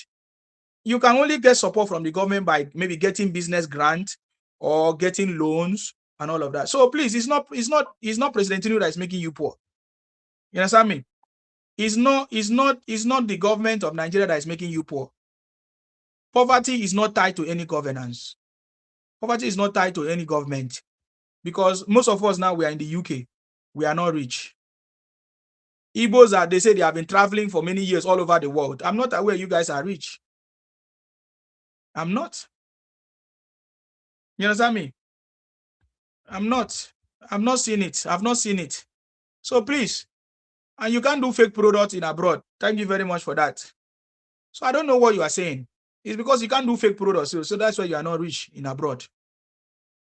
S1: You can only get support from the government by maybe getting business grant or getting loans and all of that. So please, it's not President Tinubu that is making you poor. You understand me? It's not the government of Nigeria that is making you poor. Poverty is not tied to any governance. Poverty is not tied to any government, because most of us now, we are in the UK. We are not rich. Igbos they say they have been traveling for many years all over the world. I'm not aware you guys are rich. I'm not. You understand me? I'm not. I've not seen it. I've not seen it. So please, and you can't do fake products in abroad. Thank you very much for that. So I don't know what you are saying. It's because you can't do fake products. So that's why you are not rich in abroad.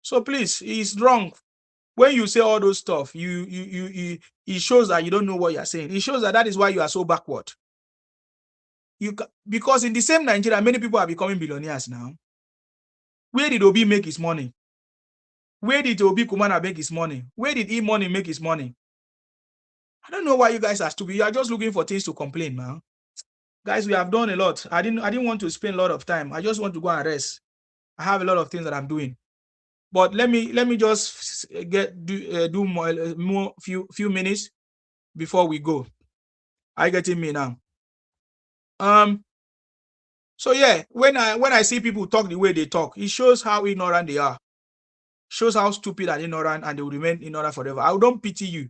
S1: So please, it's wrong. When you say all those stuff, it shows that you don't know what you are saying. It shows that is why you are so backward. Because in the same Nigeria, many people are becoming billionaires now. Where did Obi make his money? Where did Obi Kumana make his money? Where did E-Money make his money? I don't know why you guys are stupid. You are just looking for things to complain, man. Guys, we have done a lot. I didn't want to spend a lot of time. I just want to go and rest. I have a lot of things that I'm doing. But let me just do more few minutes before we go. Are you getting me now? So yeah, when I see people talk the way they talk, it shows how ignorant they are. Shows how stupid and ignorant, and they will remain ignorant forever. I don't pity you.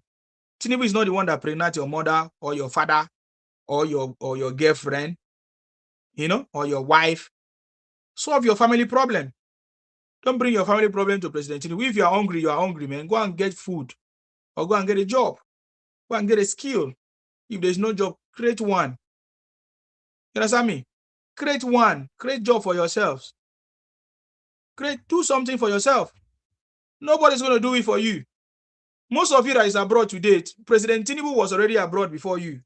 S1: Tinubu is not the one that pregnant your mother or your father or your girlfriend, or your wife. Solve your family problem. Don't bring your family problem to President Tinubu. If you are hungry, man. Go and get food or go and get a job. Go and get a skill. If there's no job, create one. You understand me? Create one. Create job for yourselves. Do something for yourself. Nobody's going to do it for you. Most of you that is abroad today, President Tinubu was already abroad before you.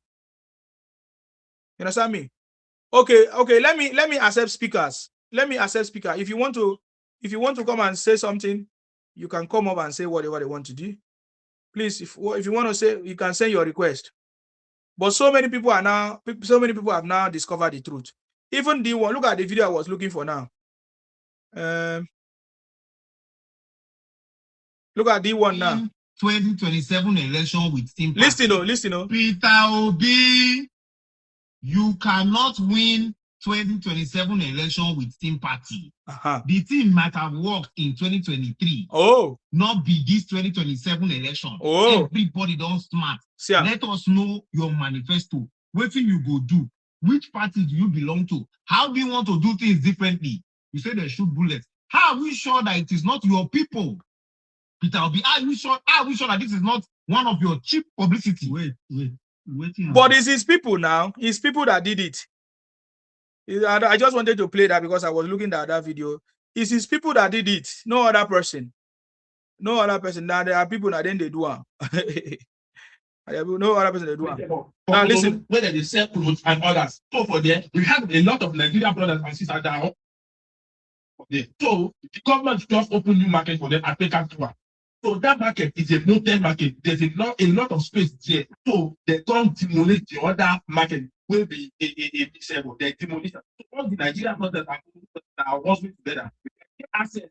S1: You understand me? Okay. Let me accept speakers. Let me accept speaker. If you want to come and say something, you can come up and say whatever they want to do. Please, if you want to say, you can send your request. But so many people have now discovered the truth. Even the one, look at the video I was looking for now. Look at the one now.
S7: 2027 election with team
S1: party. Listen.
S7: Peter Obi, you cannot win 2027 election with team party. The team might have worked in 2023. Not be this 2027 election. Everybody don't smart. Let us know your manifesto. What thing you go do? Which party do you belong to? How do you want to do things differently? You say they shoot bullets. How are we sure that it is not your people? Peter Obi, are we sure that this is not one of your cheap publicity? Wait.
S1: But it's his people now. It's people that did it. I just wanted to play that because I was looking at that video. It's his people that did it. No other person. No other person. Now there are people that then they do it. No other person they do it. Now listen.
S7: Whether they sell clothes and others. So for them, we have a lot of Nigerian brothers and sisters down. So the government just open new market for them and take us to. So that market is a no-ten market. There's a lot of space there. So they don't demolish the other market. Will be a disabled. They demolish. So all the Nigerian brothers are working together. We can get access to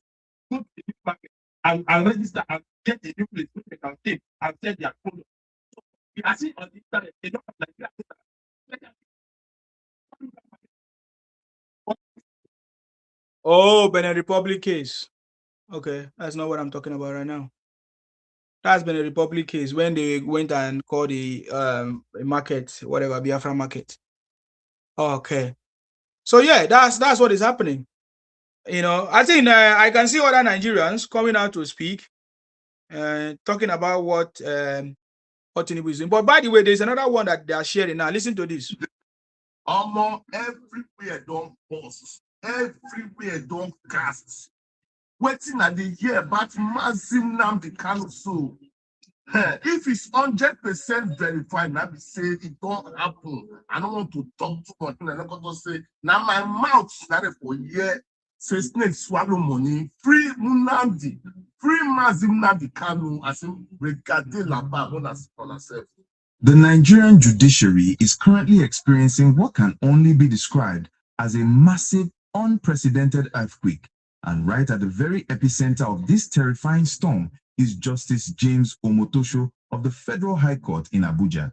S7: the new market and register and get a new place which they can take and sell their product. So we are seeing on the internet a lot of Nigerian brothers.
S1: Oh, Benin Republic case. Okay, that's not what I'm talking about right now. That's been a Republic case when they went and called the market, whatever, Biafra market. Okay. So yeah, that's what is happening. You know, I think I can see other Nigerians coming out to speak, talking about what Tinubu is doing. But by the way, there's another one that they are sharing now. Listen to this.
S9: Everywhere don't pause. Everywhere don't cast. Waiting at the year, but massive Nnamdi Kanu so. If it's 100% verified, now be say it don't happen. I don't want to talk too much. I'm not going to say now my mouth started for a year. Say snake swallow money. Free Nnamdi, free massive Nnamdi Kanu. I say regarder la barre on herself.
S10: The Nigerian judiciary is currently experiencing what can only be described as a massive, unprecedented earthquake. And right at the very epicenter of this terrifying storm is Justice James Omotosho of the Federal High Court in Abuja.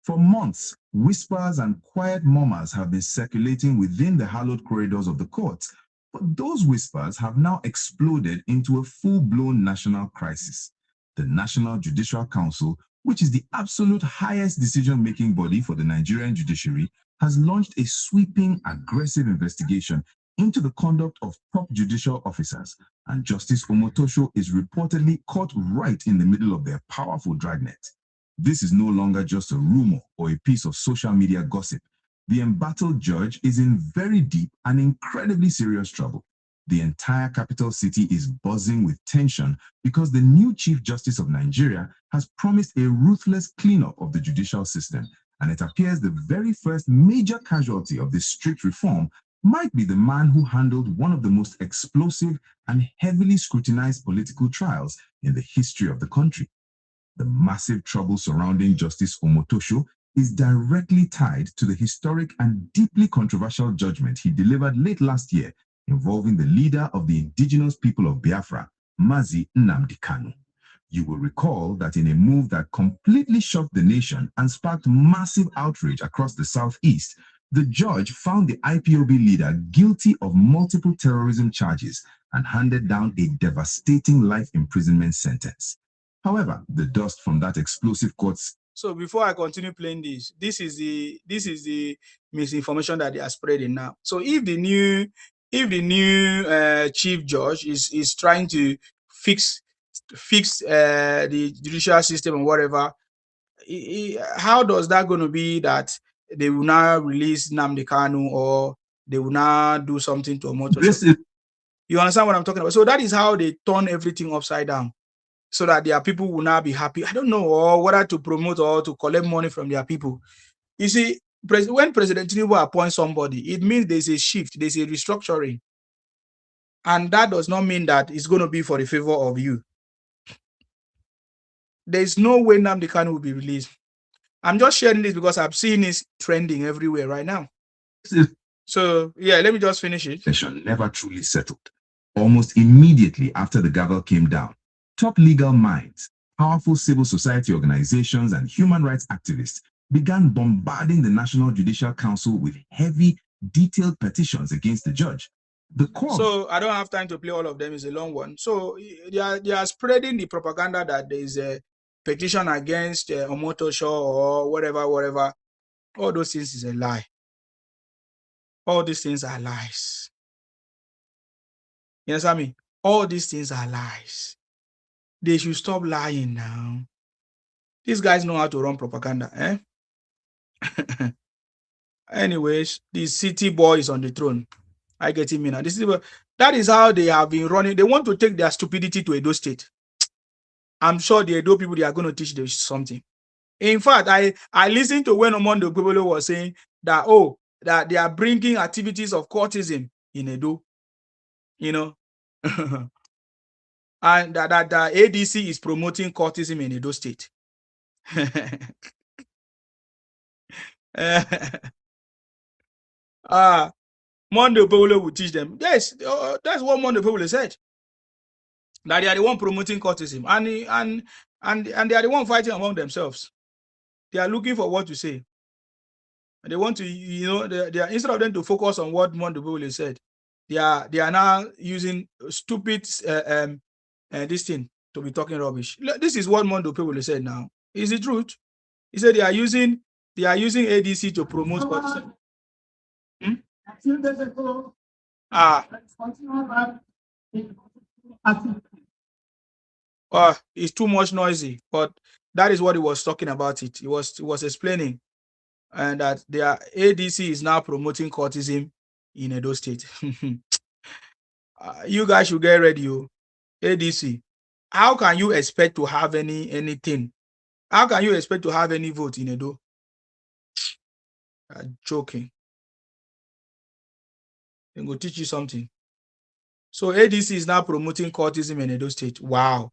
S10: For months, whispers and quiet murmurs have been circulating within the hallowed corridors of the court, but those whispers have now exploded into a full-blown national crisis. The National Judicial Council, which is the absolute highest decision-making body for the Nigerian judiciary, has launched a sweeping, aggressive investigation into the conduct of top judicial officers, and Justice Omotosho is reportedly caught right in the middle of their powerful dragnet. This is no longer just a rumor or a piece of social media gossip. The embattled judge is in very deep and incredibly serious trouble. The entire capital city is buzzing with tension because the new Chief Justice of Nigeria has promised a ruthless cleanup of the judicial system, and it appears the very first major casualty of this strict reform might be the man who handled one of the most explosive and heavily scrutinized political trials in the history of the country. The massive trouble surrounding Justice Omotosho is directly tied to the historic and deeply controversial judgment he delivered late last year involving the leader of the indigenous people of Biafra, Mazi Nnamdi Kanu. You will recall that in a move that completely shocked the nation and sparked massive outrage across the southeast, the judge found the IPOB leader guilty of multiple terrorism charges and handed down a devastating life imprisonment sentence. However, the dust from that explosive court's...
S1: So before I continue playing this is the misinformation that they are spreading now. So if the new chief judge is trying to fix the judicial system and whatever, how does that going to be that they will now release Nnamdi Kanu or they will now do something to Omotosho? You understand what I'm talking about? So that is how they turn everything upside down, so that their people will now be happy. I don't know, or whether to promote or to collect money from their people. You see, when President Tinubu appoints somebody, it means there's a shift, there's a restructuring. And that does not mean that it's going to be for the favor of you. There's no way Nnamdi Kanu will be released. I'm just sharing this because I've seen this trending everywhere right now. So, yeah, let me just finish it.
S10: Session never truly settled. Almost immediately after the gavel came down, top legal minds, powerful civil society organizations, and human rights activists began bombarding the National Judicial Council with heavy, detailed petitions against the judge. The court...
S1: So I don't have time to play all of them. It's a long one. So they are spreading the propaganda that there is a petition against Omotosho or whatever. All those things is a lie. All these things are lies. You understand me? All these things are lies. They should stop lying now. These guys know how to run propaganda, eh?
S5: Anyways, the city boy is on the throne. I get him in. And that is how they have been running. They want to take their stupidity to Edo State. I'm sure the Edo people, they are going to teach them something. In fact, I listened to when Omondo Gbebolo was saying that, oh, that they are bringing activities of courtism in Edo, you know, and that the ADC is promoting courtism in Edo State. Mondo Gbebolo will teach them. Yes, that's what Mondo Gbebolo said. That they are the one promoting courtism, and they are the one fighting among themselves. They are looking for what to say. They want to, you know, they are, instead of them to focus on what Mondo Gbebolo said, they are now using stupid this thing to be talking rubbish. This is what Mondo Gbebolo said. Now is the truth. He said they are using ADC to promote courtism. It's too much noisy, but that is what he was talking about. He was explaining, and that their ADC is now promoting courtism in Edo State. You guys should get ready. ADC, how can you expect to have anything? How can you expect to have any vote in Edo? Joking. I'm going to teach you something. So ADC is now promoting courtism in Edo State. Wow.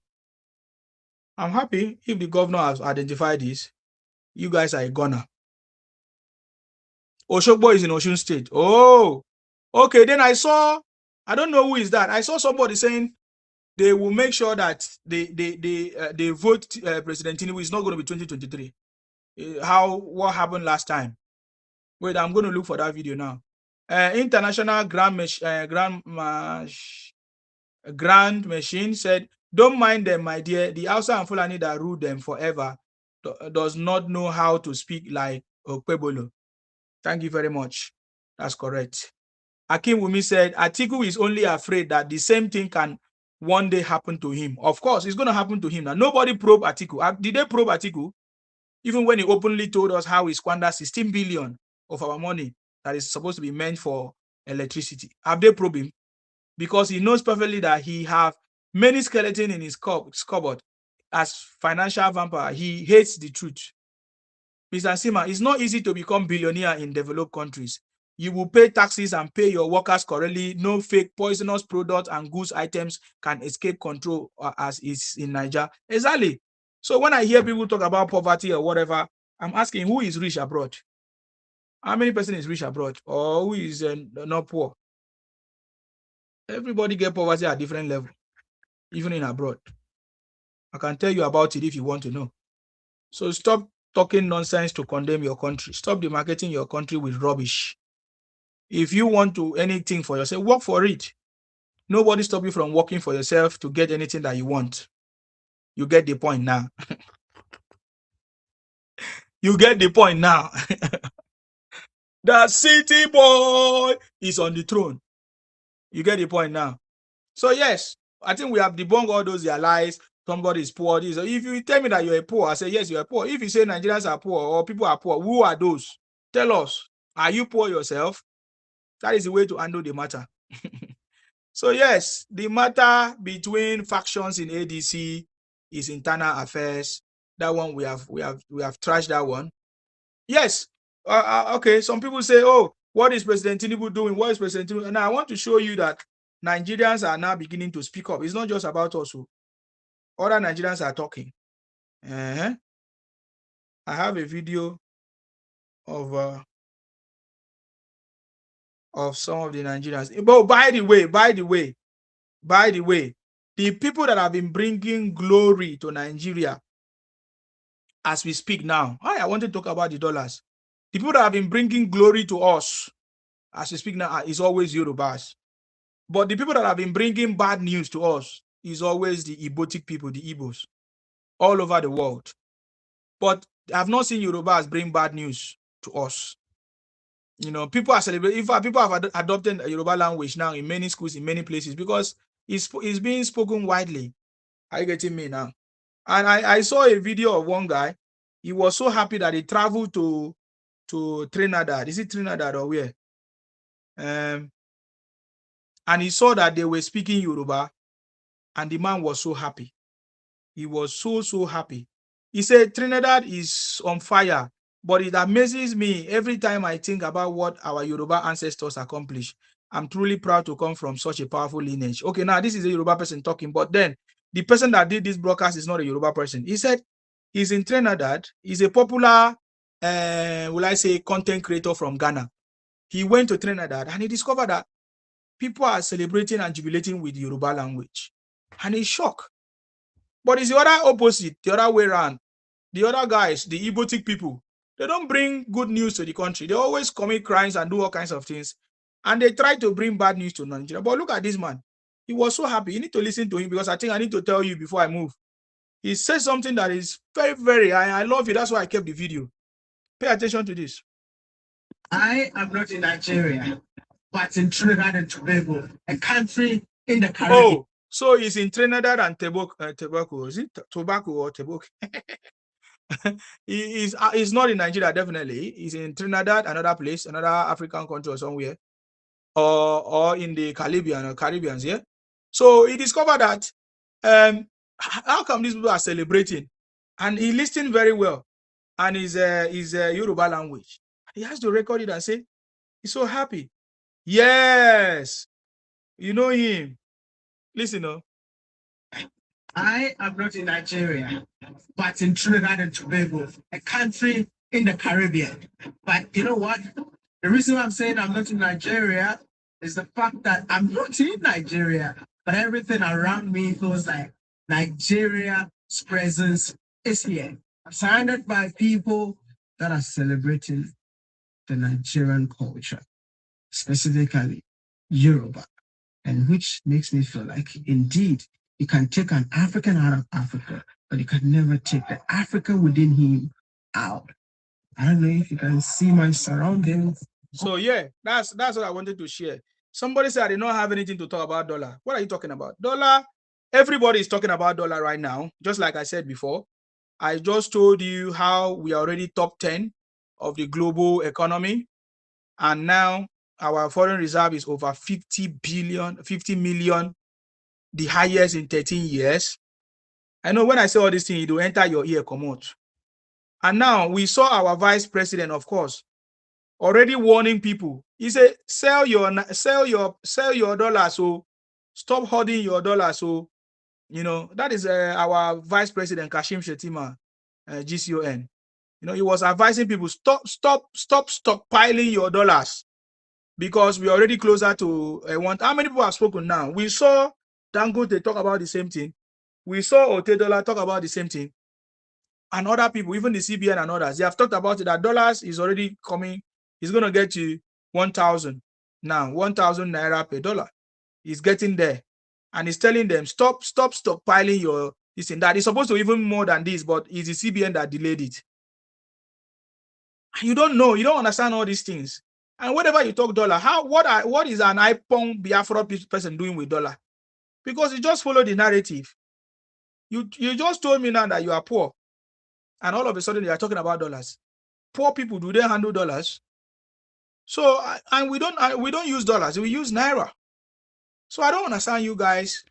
S5: I'm happy if the governor has identified this. You guys are a gunner. Oshogbo is in Osun State. Oh, okay. Then I don't know who is that. I saw somebody saying they will make sure that they vote President Tinubu is not going to be 2023. What happened last time? Wait, I'm going to look for that video now. International Grand Machine said, "Don't mind them, my dear. The Hausa and Fulani that rule them forever does not know how to speak like Okpebolo." Thank you very much. That's correct. Akim Wumi said, Atiku is only afraid that the same thing can one day happen to him. Of course, it's going to happen to him. Now, nobody probed Atiku. Did they probe Atiku? Even when he openly told us how he squandered 16 billion of our money that is supposed to be meant for electricity. Have they probed him? Because he knows perfectly that he have many skeletons in his cupboard. As financial vampire, he hates the truth. Mr. Sima, it's not easy to become billionaire in developed countries. You will pay taxes and pay your workers correctly. No fake poisonous products and goods items can escape control as is in Nigeria. Exactly. So when I hear people talk about poverty or whatever, I'm asking who is rich abroad? How many person is rich abroad? Or who is not poor? Everybody get poverty at different level, even in abroad. I can tell you about it if you want to know. So stop talking nonsense to condemn your country. Stop demarketing your country with rubbish. If you want to anything for yourself, work for it. Nobody stop you from working for yourself to get anything that you want. You get the point now. You get the point now. The city boy is on the throne. You get the point now. So yes, I think we have debunked all those lies. Somebody is poor. So if you tell me that you're poor, I say yes, you're poor. If you say Nigerians are poor or people are poor, who are those? Tell us. Are you poor yourself? That is the way to handle the matter. So yes, the matter between factions in ADC is internal affairs. That one we have trashed that one. Yes. Okay. Some people say, "Oh, what is President Tinubu doing? What is President Tinubu?" And I want to show you that Nigerians are now beginning to speak up. It's not just about us. Other Nigerians are talking. I have a video of some of the Nigerians. But by the way, the people that have been bringing glory to Nigeria as we speak now, I want to talk about the dollars. The people that have been bringing glory to us as we speak now is always Yorubas. But the people that have been bringing bad news to us is always the Ibotic people, the Igbos, all over the world. But I've not seen Yorubas bring bad news to us. You know, people are celebrating. In fact, people have adopted a Yoruba language now in many schools, in many places, because it's being spoken widely. Are you getting me now? And I saw a video of one guy. He was so happy that he traveled to
S1: to Trinidad. Is it Trinidad or where? And he saw that they were speaking Yoruba, and the man was so happy. He was so happy. He said Trinidad is on fire, but it amazes me every time I think about what our Yoruba ancestors accomplished. I'm truly proud to come from such a powerful lineage. Okay, now this is a Yoruba person talking, but then the person that did this broadcast is not a Yoruba person. He said he's in Trinidad. He's a popular, will I say, content creator from Ghana. He went to Trinidad and he discovered that people are celebrating and jubilating with the Yoruba language. And he's shocked. But it's the other opposite, the other way around. The other guys, the Igbotic people, they don't bring good news to the country. They always commit crimes and do all kinds of things. And they try to bring bad news to Nigeria. But look at this man. He was so happy. You need to listen to him because I think I need to tell you before I move. He says something that is very, I love it. That's why I kept the video. Pay attention to this.
S3: I am not in Nigeria, but in Trinidad and Tobago, a country in the Caribbean.
S1: Oh, so he's in Trinidad and Tobago. Is it Tobago or Tobago? He's not in Nigeria, definitely. He's in Trinidad, another place, another African country or somewhere, or in the Caribbean or Caribbeans, yeah. So he discovered that how come these people are celebrating? And he listened very well, and his Yoruba language. He has to record it and say he's so happy. Yes, you know him. Listen, no.
S3: I am not in Nigeria, but in Trinidad and Tobago, a country in the Caribbean. But you know what? The reason why I'm saying I'm not in Nigeria is the fact that I'm not in Nigeria, but everything around me feels like Nigeria's presence is here. I'm surrounded by people that are celebrating the Nigerian culture, specifically Yoruba, and which makes me feel like indeed you can take an African out of Africa, but you can never take the African within him out. I don't know if you can see my surroundings.
S1: So yeah, that's what I wanted to share. Somebody said I did not have anything to talk about dollar. What are you talking about? Dollar, everybody is talking about dollar right now. Just like I said before, I just told you how we are already top 10 of the global economy. And now our foreign reserve is over 50 million, the highest in 13 years. I know when I say all these things, it will enter your ear, come out. And now we saw our vice president, of course, already warning people. He said, sell your dollars, so stop hoarding your dollars. So, you know, that is our vice president, Kashim Shettima, GCON. You know, he was advising people, stop stockpiling your dollars because we're already closer to one. How many people have spoken now? We saw Dangote talk about the same thing. We saw Otedola talk about the same thing. And other people, even the CBN and others, they have talked about it, that dollars is already coming. It's going to get to 1,000 now, 1,000 naira per dollar. He's getting there. And he's telling them, stop stockpiling your this and that. It's supposed to be even more than this, but it's the CBN that delayed it. You don't know, you don't understand all these things. And whenever you talk dollar, what is an iPhone Biafra person doing with dollar? Because you just follow the narrative. You just told me now that you are poor, and all of a sudden you are talking about dollars. Poor people, do they handle dollars? So and we don't use dollars, we use naira. So I don't understand you guys.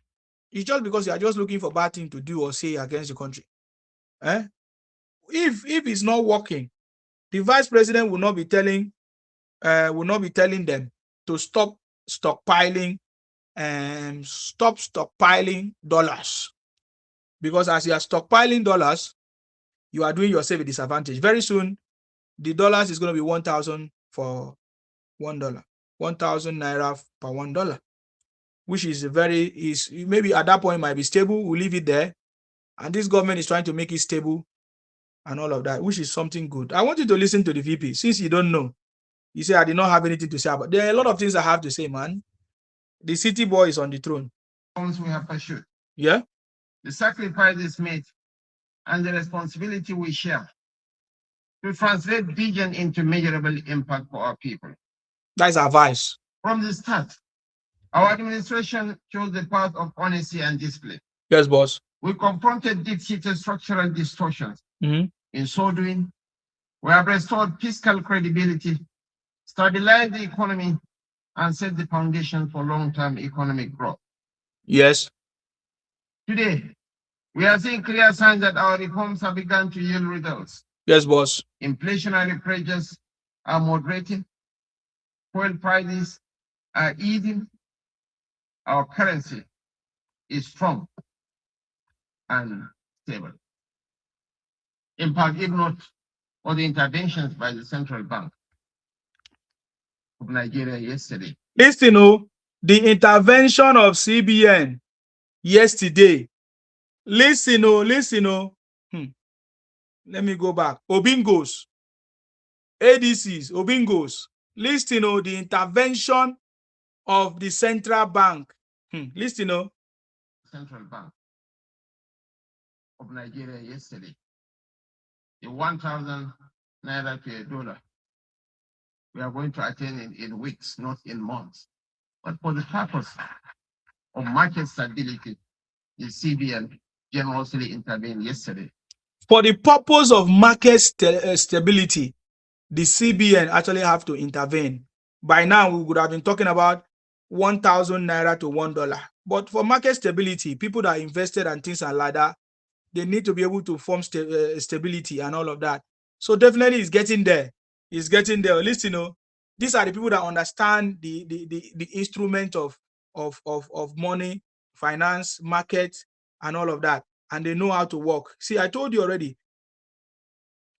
S1: It's just because you are just looking for bad thing to do or say against the country. If it's not working, the vice president will not be telling them to stop stockpiling and stop stockpiling dollars. Because as you are stockpiling dollars, you are doing yourself a disadvantage. Very soon, the dollars is going to be 1,000 for $1. 1,000 naira per $1, which is maybe at that point might be stable. We'll leave it there. And this government is trying to make it stable and all of that, which is something good. I want you to listen to the VP. Since you don't know, you say I did not have anything to say about. There are a lot of things I have to say, man. The city boy is on the throne.
S11: We have pursued.
S1: Yeah.
S11: The sacrifices made and the responsibility we share to translate vision into measurable impact for our people.
S1: That's our advice.
S11: From the start, our administration chose the path of honesty and discipline.
S1: Yes, boss.
S11: We confronted deep-seated structural distortions. In so doing, We have restored fiscal credibility, stabilized the economy, and set the foundation for long-term economic growth.
S1: Yes.
S11: Today, we are seeing clear signs that our reforms have begun to yield results.
S1: Yes, boss.
S11: Inflationary pressures are moderating, fuel prices are easing, our currency is strong and stable. In part, if not for the interventions by the central bank of Nigeria yesterday.
S1: Listen, the intervention of CBN yesterday. Listen, Let me go back. Obingos, ADCs, Obingos. Listen, the intervention of the central bank. Listen,
S11: Central Bank of Nigeria yesterday. The 1,000 naira to a dollar. We are going to attain in weeks, not in months. But for the purpose of market stability, the CBN generously intervened yesterday.
S1: For the purpose of market stability, the CBN actually have to intervene. By now, we would have been talking about 1,000 naira to $1. But for market stability, people that invested and things like that, they need to be able to form stability and all of that. So definitely it's getting there. It's getting there. Listen, these are the people that understand the instrument of money, finance, market, and all of that. And they know how to work. See, I told you already.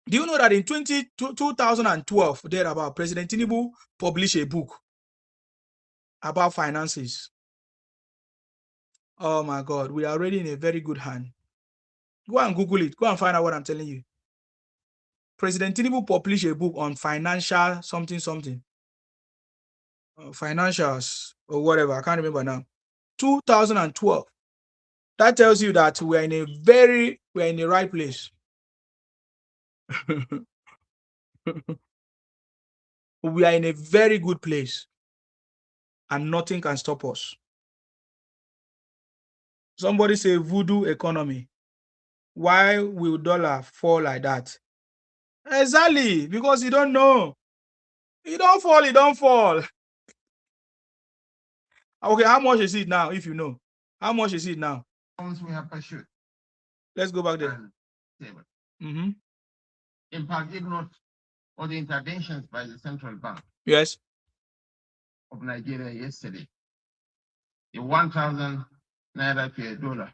S1: Do you know that in 2012, thereabout, President Tinubu published a book about finances? Oh my God, we are already in a very good hand. Go and Google it. Go and find out what I'm telling you. President Tinubu published a book on financial something. Financials or whatever. I can't remember now. 2012. That tells you that we're in the right place. We are in a very good place. And nothing can stop us. Somebody say voodoo economy. Why will dollar fall like that? Exactly, because you don't know. You don't fall. Okay, how much is it now, if you know? How much is it now?
S11: We have pursued.
S1: Let's go back there.
S11: In fact, if not for the interventions by the central bank.
S1: Yes.
S11: Of Nigeria yesterday. The 1,000 naira to a dollar.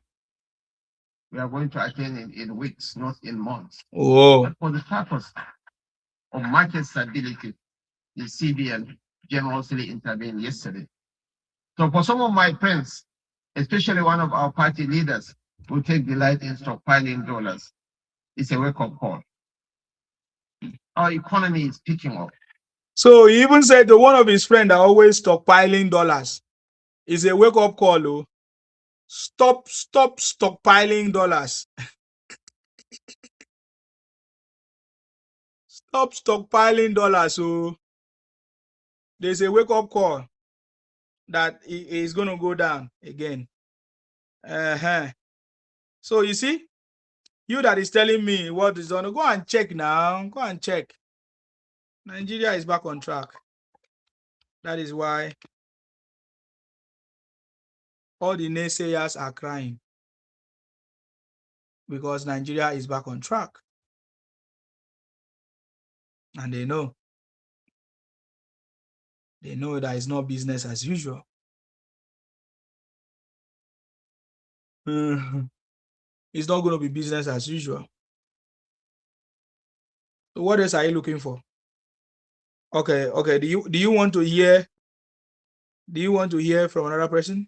S11: We are going to attain in weeks, not in months.
S1: Oh.
S11: But for the purpose of market stability, the CBN generously intervened yesterday. So for some of my friends, especially one of our party leaders who take delight in stockpiling dollars, it's a wake-up call. Our economy is picking up.
S1: So he even said to one of his friends that always stockpiling dollars. It's a wake-up call, oh. Stop stockpiling dollars. Stop stockpiling dollars. So there's a wake-up call that is going to go down again. So you see, you that is telling me what is on, go and check now. Go and check. Nigeria is back on track. That is why all the naysayers are crying. Because Nigeria is back on track. And they know. They know that it's not business as usual. It's not going to be business as usual. So what else are you looking for? Okay. Do you want to hear? Do you want to hear from another person?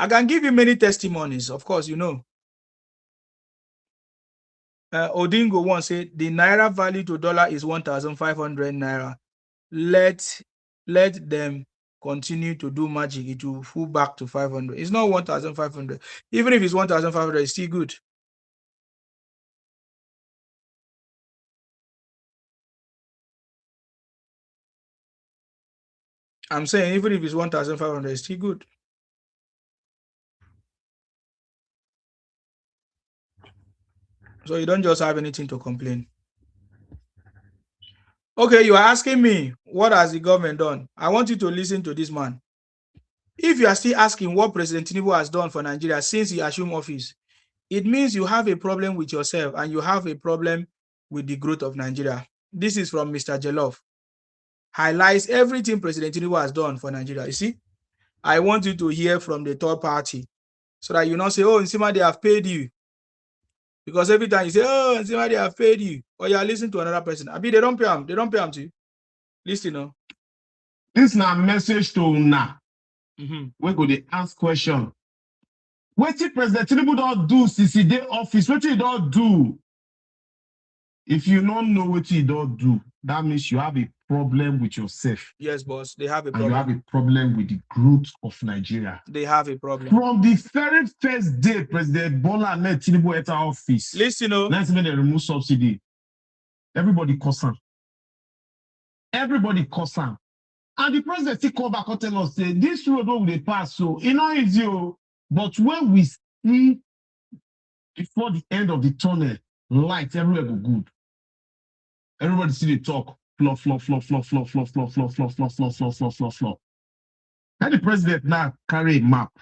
S1: I can give you many testimonies, of course, you know. Odingo once said the naira value to dollar is 1,500 naira. Let them continue to do magic. It will fall back to 500. It's not 1,500. Even if it's 1,500, it's still good.
S5: I'm saying even if it's 1,500, it's still good. So you don't just have anything to complain. Okay, you are asking me, what has the government done? I want you to listen to this man. If you are still asking what President Tinubu has done for Nigeria since he assumed office, it means you have a problem with yourself and you have a problem with the growth of Nigeria. This is from Mr. Jelov. Highlights everything President Tinubu has done for Nigeria. You see, I want you to hear from the third party so that you not say, oh, Nsima, they have paid you. Because every time you say, oh, Nsima, they have paid you, or you are listening to another person. I mean, they don't pay them. They don't pay them to you. Listen, no.
S7: This is a message to Una. We go to ask question. What did President Tinubu don't do since he did office? What he don't do? If you don't know what he don't do, that means you have a problem with yourself.
S5: Yes, boss. They have a
S7: problem. And you have a problem with the growth of Nigeria.
S5: They have a problem.
S7: From the very first day President Bola Ahmed Tinubu entered office,
S5: listen,
S7: let's when they remove subsidy, everybody cuss him. Everybody cuss him. And the president still come back and tell us, say, this road where they pass, so it's not easy. But when we see before the end of the tunnel, light everywhere go good. Everybody see the talk, fluff. And the president now carry a map.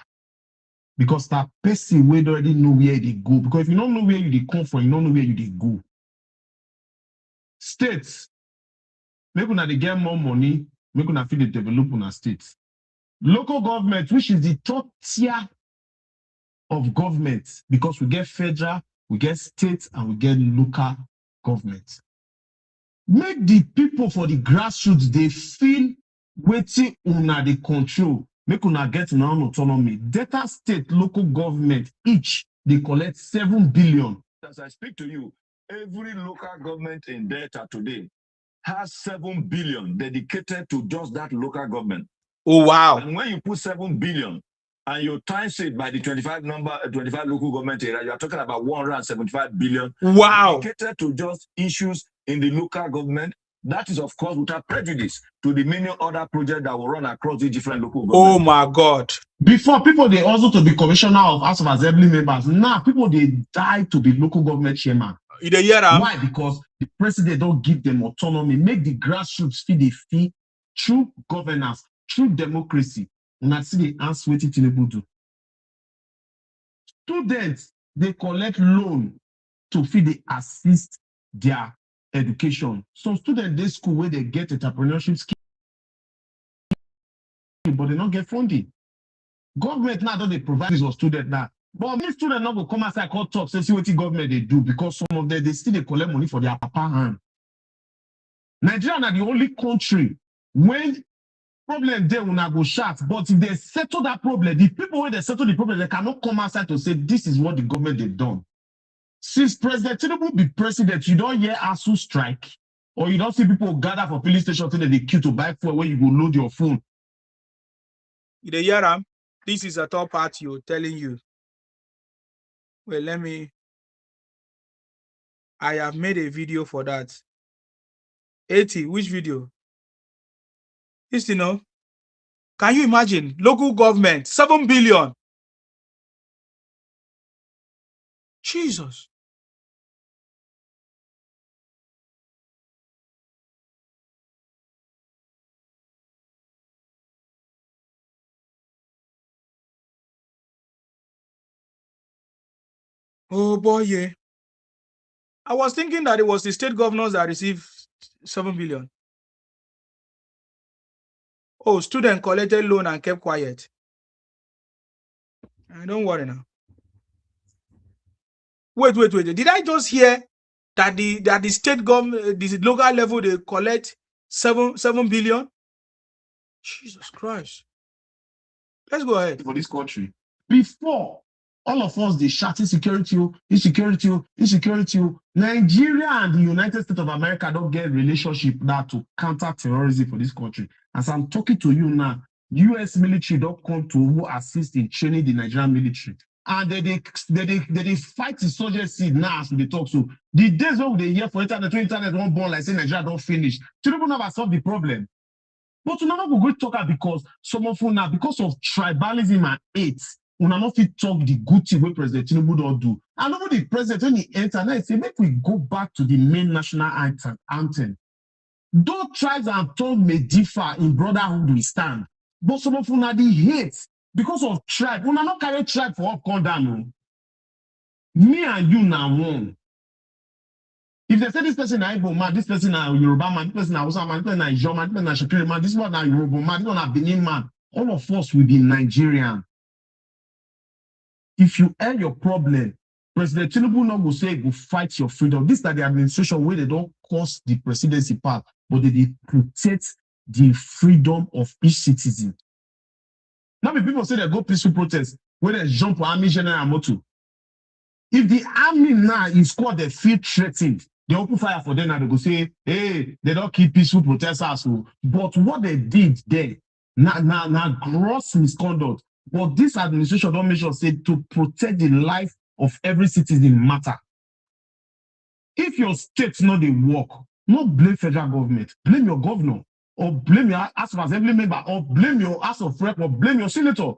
S7: Because that person will already know where they go. Because if you don't know where you come from, you don't know where you go. States, maybe when they get more money, maybe when they develop on states. Local government, which is the top tier of government, because we get federal, we get state, and we get local government. Make the people for the grassroots, they feel waiting on the control. Make una get now autonomy. Delta state local government, each, they collect 7 billion.
S6: As I speak to you, every local government in Delta today has 7 billion dedicated to just that local government.
S5: Oh, wow.
S6: And when you put 7 billion and you times it by the 25 local government area, you are talking about 175 billion.
S5: Wow.
S6: Dedicated to just issues in the local government. That is, of course, without prejudice to the many other projects that will run across the different local governments.
S5: Oh, my God.
S7: Before, people, they also to be commissioner of House of Assembly members. Now, people, they die to be local government chairman. Why? Because the president don't give them autonomy, make the grassroots feel the fee, true governance, true democracy. And I see the answer what Tinubu do. Students, they collect loan to feed the assist their education. Some students they school where they get entrepreneurship skill, but they don't get funding. Government now don't they provide this for students now. But these students not go come outside call talk, say see what the government they do, because some of them they still they collect money for their upper hand. Nigeria are the only country when problem there will not go shut. But if they settle that problem, the people when they settle the problem, they cannot come outside to say this is what the government they've done. Since President Tinubu be president, you don't hear ASU strike, or you don't see people gather for police station till they queue to buy fuel where you go load your phone.
S5: You hear them? This is a top part you're telling you. Well, I have made a video for that. 80, which video? Yes, you know. Can you imagine? Local government, 7 billion. Jesus. Oh boy, yeah. I was thinking that it was the state governors that received 7 billion. Oh, student collected loan and kept quiet. Don't worry now. Wait. Did I just hear that the state government, the local level, they collect 7 billion? Jesus Christ. Let's go ahead.
S7: For this country. Before, all of us, they shout insecurity. Nigeria and the United States of America don't get relationship now to counter terrorism for this country. As I'm talking to you now, U.S. military don't come to assist in training the Nigerian military. And they fight insurgency now as they talk. So the days when they hear for internet won't born like say Nigeria don't finish. Tinubu never solve the problem.
S3: But we not go talk because some of now because of tribalism and hate, we not fit talk the good thing wey President Tinubu don't do. And over the president when he enter, now say make we go back to the main national anthem. Though tribes and tongues may differ, in brotherhood we stand. But some of una the hate because of tribe. Una not carry tribe for up come down. No. Me and you now one. If they say this person is Igbo man, this person is Yoruba man, this person is Hausa man, this person is Ijaw man, this person is Shekiri man, this one is Yoruba man, this one is Benin man, all of us will be Nigerian. If you air your problem, President Tinubu not go say go fight your freedom. This is the administration where they don't cause the presidency part, but they protect the freedom of each citizen. Now the people say they go peaceful protest, where they jump for army general moto. If the army now is called they feel threatened, they open fire for them and they go say, hey, they don't keep peaceful protesters. But what they did there, now gross misconduct. But this administration don't make sure say to protect the life of every citizen matter. If your state not they work, not blame federal government, blame your governor, or blame your House of Assembly member, or blame your House of Rep, or blame your senator.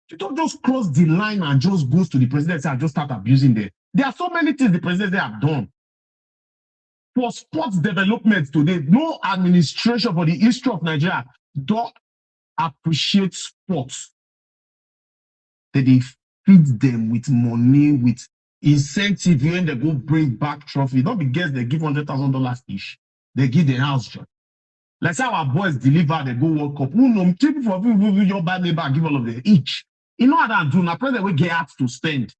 S3: You don't just cross the line and just goes to the presidency and just start abusing them. There are so many things the presidency have done. For sports development today, no administration for the history of Nigeria don't appreciate sports. They feed them with money, with incentive when they go bring back trophy. Don't be guessed they give $100,000 each. They give the house job. Like how our boys deliver, they go World Cup. Who know, people for people your bad neighbor give all of them each. You know how that do now, president will get out to spend.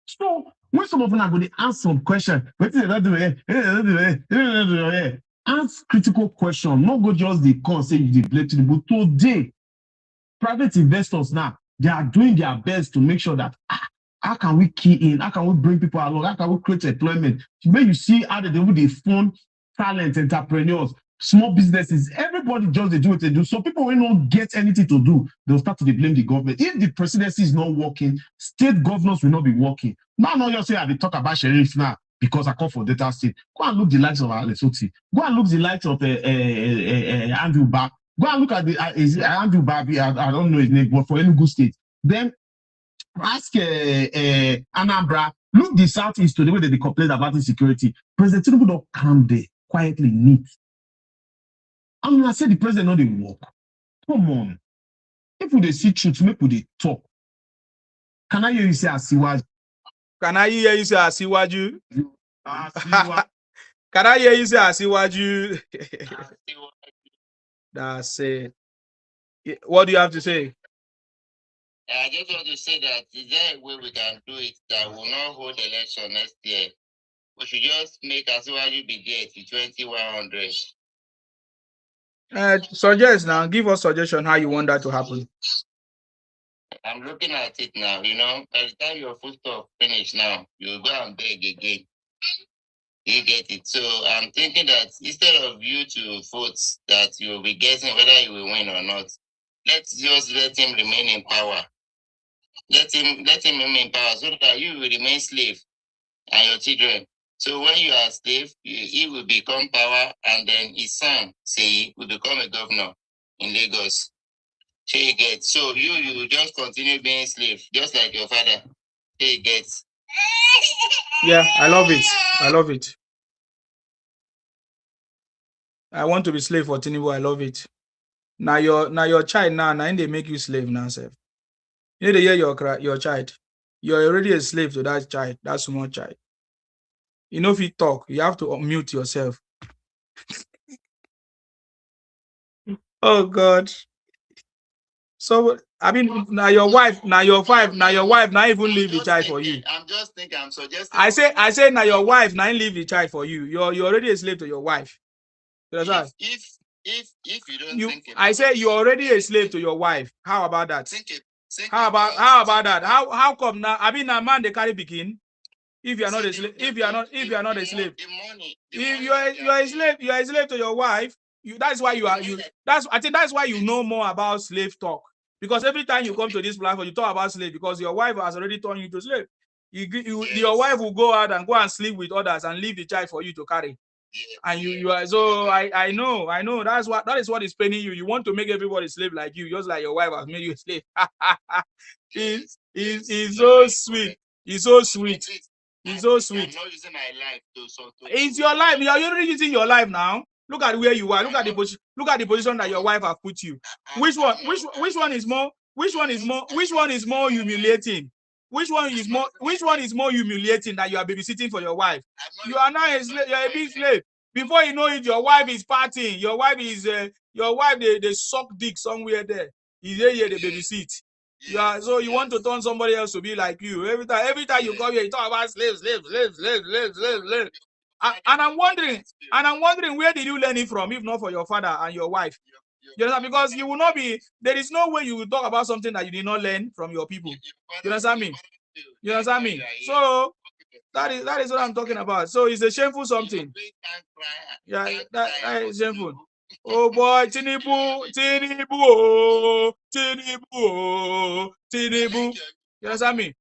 S3: So when some of them are going to answer some question, ask critical question, not go just the con say you blame Tinubu. Today, private investors now, they are doing their best to make sure that how can we key in, how can we bring people along, how can we create employment? When you see how they fund talent, entrepreneurs, small businesses, everybody just they do what they do. So people will not get anything to do, they'll start to blame the government. If the presidency is not working, state governors will not be working. Now, you say they talk about sheriffs now because I call for data state. Go and look the likes of Alessoti. Go and look the likes of Andrew Bar. Go and look at the Andrew Babi. I don't know his name, but for any good state. Then ask Anambra. Look the Southeast to the way that they complain about insecurity. President Tinubu don't come there quietly, neat. And when I say the president not they work, come on. If we see truth, make we talk. Can I hear you say Asiwaju?
S1: Can I hear you say Asiwaju? Can I hear you say Asiwaju? That's it. What do you have to say?
S5: I just want to say that is there a way we can do it that will not hold election next year? We should just make Asiwaju be there to 2100.
S1: Suggest now. Give us suggestion how you want that to happen.
S5: I'm looking at it now. You know, by the time your food stuff finish now, you go and beg again. You get it. So I'm thinking that instead of you to vote that you will be guessing whether you will win or not, let's just let him remain in power. Let him remain in power so that you will remain slave and your children. So when you are slave, he will become power, and then his son, say, will become a governor in Lagos. So you get. So you just continue being slave, just like your father. So you get.
S1: Yeah, I love it. I love it. I want to be slave for Tinubu. I love it. Now your child now they make you slave now, sir. You need to hear your child. You're already a slave to that child, that small child. You know, if you talk, you have to unmute yourself. Oh God. So I mean, now your wife, now your wife, now even leave the child for you.
S5: I'm just thinking, I'm suggesting.
S1: I say now your wife now leave the child for you. You're already a slave to your wife.
S5: If you don't think about
S1: I say you're already a slave to your wife. How about that? How about that? How come now? I mean, a man they carry begin. If you are not a slave, if you are not a slave, if you are a slave, you are a slave to your wife. That's why I think that's why you know more about slave talk. Because every time you come to this platform, you talk about slave because your wife has already turned you to slave. Your wife will go out and sleep with others and leave the child for you to carry. And you are so I know that is what is paining you. You want to make everybody slave like you, just like your wife has made you a slave. He's so sweet. He's so sweet. He's so sweet. It's your life. You are already using your life now. Look at where you are. Look at the position. Look at the position that your wife has put you. Which one is more? Which one is more humiliating? Which one is more humiliating that you are babysitting for your wife? You are now a slave. You are a big slave. Before you know it, your wife is partying. Your wife they suck dick somewhere there. Is here they babysit. Yeah, so you want to turn somebody else to be like you. Every time you come here, you talk about slaves. And I'm wondering where did you learn it from, if not for your father and your wife? You understand? Because you will not be, there is no way you will talk about something that you did not learn from your people. You understand me? You understand me? So that is what I'm talking about. So it's a shameful something. Yeah, that is shameful. Oh boy, Tinubu. You understand me?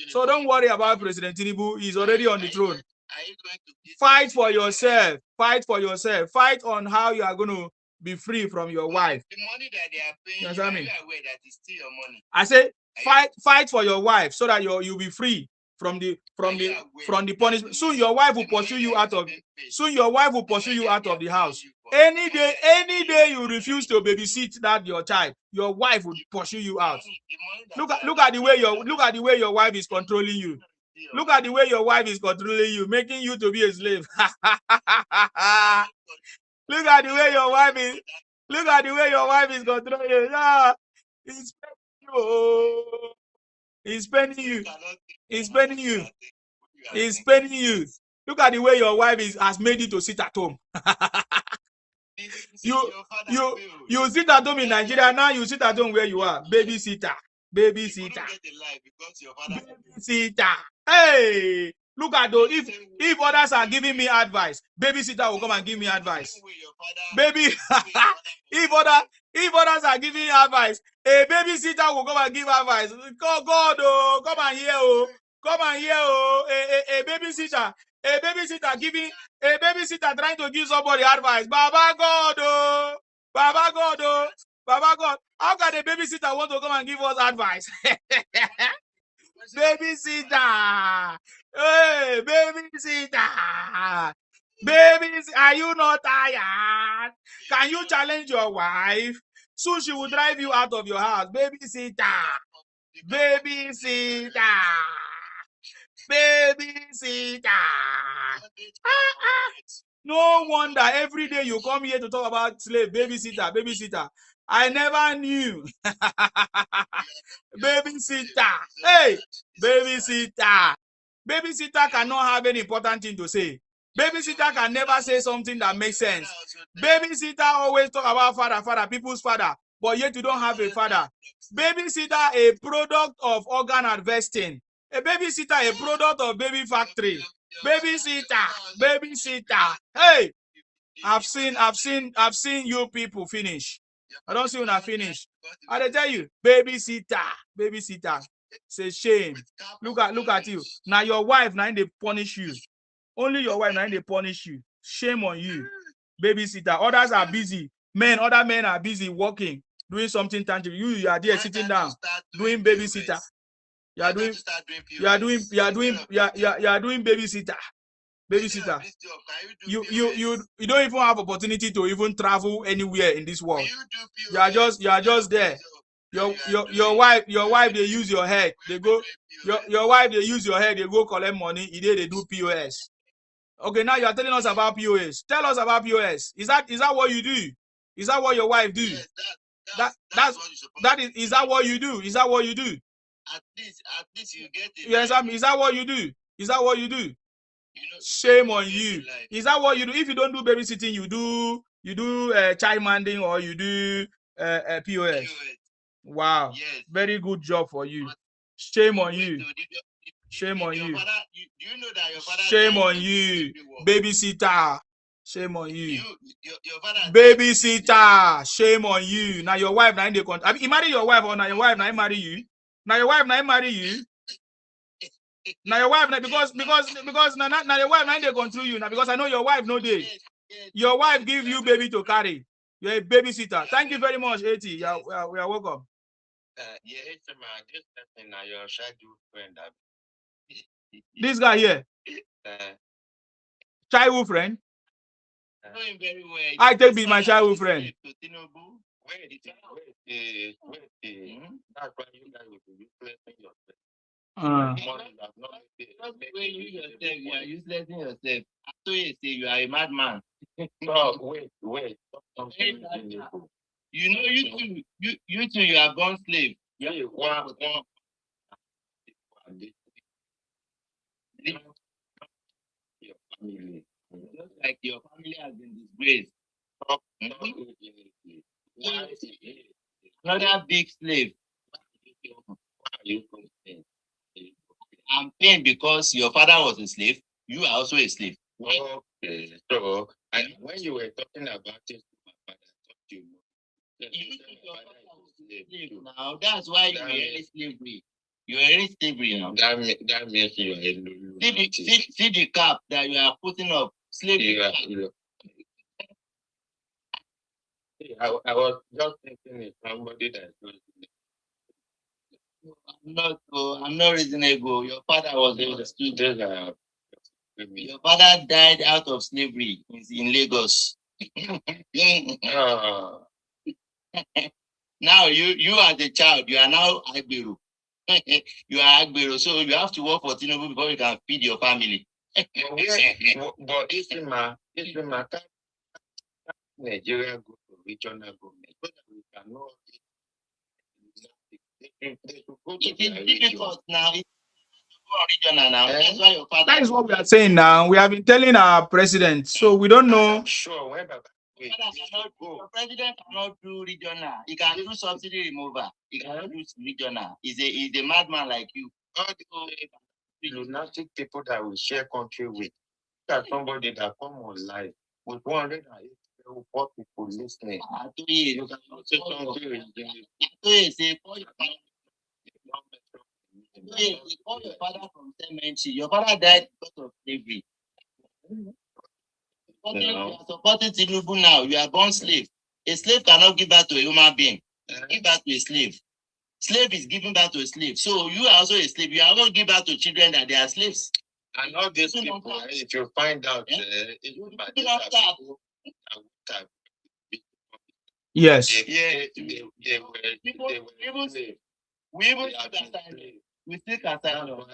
S1: So don't worry about President Tinubu. He's already on the throne. Fight for yourself. Fight for yourself. Fight on how you are going to be free from your wife.
S11: The money that they are paying,
S1: you understand me?
S11: Aware that it's still your money.
S1: I say fight for your wife so that you'll be free from the punishment. Soon your wife will pursue you out of the house. Any day you refuse to babysit that your child, your wife will pursue you out. Look at the way your wife is controlling you. Look at the way your wife is controlling you, making you to be a slave. Look at the way your wife is controlling you. Yeah. He's spending you. Look at the way your wife has made you to sit at home. You sit at home in Nigeria, now you sit at home where you are. Babysitter. Hey, look at those. If others are giving me advice, babysitter will come and give me advice. Baby, if others are giving advice, a babysitter will come and give advice. God, oh, come and hear, oh, a babysitter trying to give somebody advice. Baba God, oh. How can a babysitter want to come and give us advice? Babysitter. Hey, babysitter. Babies, are you not tired? Can you challenge your wife? Soon she will drive you out of your house. Babysitter. No wonder every day you come here to talk about slave, babysitter. I never knew. Babysitter. Hey, babysitter. Babysitter cannot have any important thing to say. Babysitter can never say something that makes sense. Babysitter always talk about father, people's father, but yet you don't have a father. Babysitter, a product of organ harvesting. A babysitter, a product of baby factory. Babysitter. Hey, I've seen you people finish. I don't see when I finish. I tell you, babysitter. It's a shame. Look at you. Now your wife, now they punish you. Only your wife, now they punish you. Shame on you. Babysitter. Others are busy. Other men are busy working, doing something tangible. You are there sitting down, doing babysitter. You are doing babysitter. You don't even have opportunity to even travel anywhere in this world. You are just there. Your wife they use your head. They go your wife they use your head. They go collect money. They do POS. Okay, now you are telling us about POS. Tell us about POS. Is that what you do? Is that what your wife do? Yes, is that what you do? Is that what you do? At least you get it. Yes, is that what you do? Is that what you do? Shame on you. Is that what you do? If you don't do babysitting, you do child minding or you do POS. Wow. Yes. Very good job for you. Shame on you. Shame on you. Shame on you. Babysitter. Shame on you. Babysitter. Shame on you. Now your wife now in the country. You marry your wife or now your wife now marry you? Now your wife now marry you? Now your wife, because now your wife now they control you now because I know your wife no day. Your wife give you baby to carry. You're a babysitter. Thank you very much, AT. We are welcome.
S4: Yeah, it's this person now your childhood friend.
S1: This guy here. Childhood friend.
S4: I know him very well.
S1: I take be my childhood friend.
S4: Tinubu. Wait. That's why you guys will be useless yourself. You are useless in yourself. After you say you are a madman. No, wait. You know, you two, you are born slave. Yeah, one. Your family. Just like your family has been disgraced. Another big slave. Why are you complaining? I'm paying because your father was a slave. You are also a slave. Okay. So, and when you were talking about it, my father taught you. Now that's why you are in slavery. You are in slavery now. That means you are a Lulu. See the cap that you are putting up. Slavery. I was just thinking it's somebody that is I'm not reasonable. Your father was a student. Your father died out of slavery in Lagos. Now you as a child, you are now Agbero. You are Agbero, so you have to work for Tinubu before you can feed your family. But this is my Nigeria go to regional government so that we can know it is difficult now. Regional now. That's why your father.
S1: That is what we are saying now. We have been telling our president, so we don't know.
S4: Sure, your president cannot do regional. He can do subsidy remover. He cannot do regional. He's a madman like you. All the lunatic people that we share country with. That somebody that come on live with 184 people listening. I told you call your father from cemetery. Your father died because of slavery. You are supporting Tinubu now. You are born slave. A slave cannot give back to a human being. Give back to a slave. Slave is giving back to a slave. So you are also a slave. You are not giving back to children that they are slaves. And all these people, if you find out,
S1: yes.
S4: We seek asylum.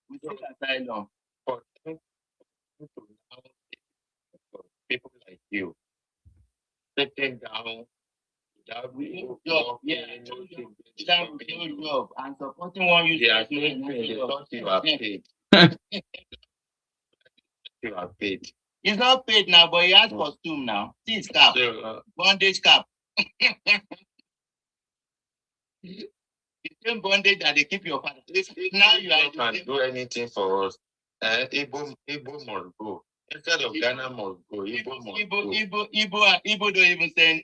S4: We seek asylum. For people like you, sitting down without job, job, and supporting one you are paid. You are paid. It's not paid now, but he has costume now. See his cap, bondage cap. The same bondage that they keep your father. If now you are can do anything for us. Igbo must go. Instead of Ghana must go. Igbo don't even send.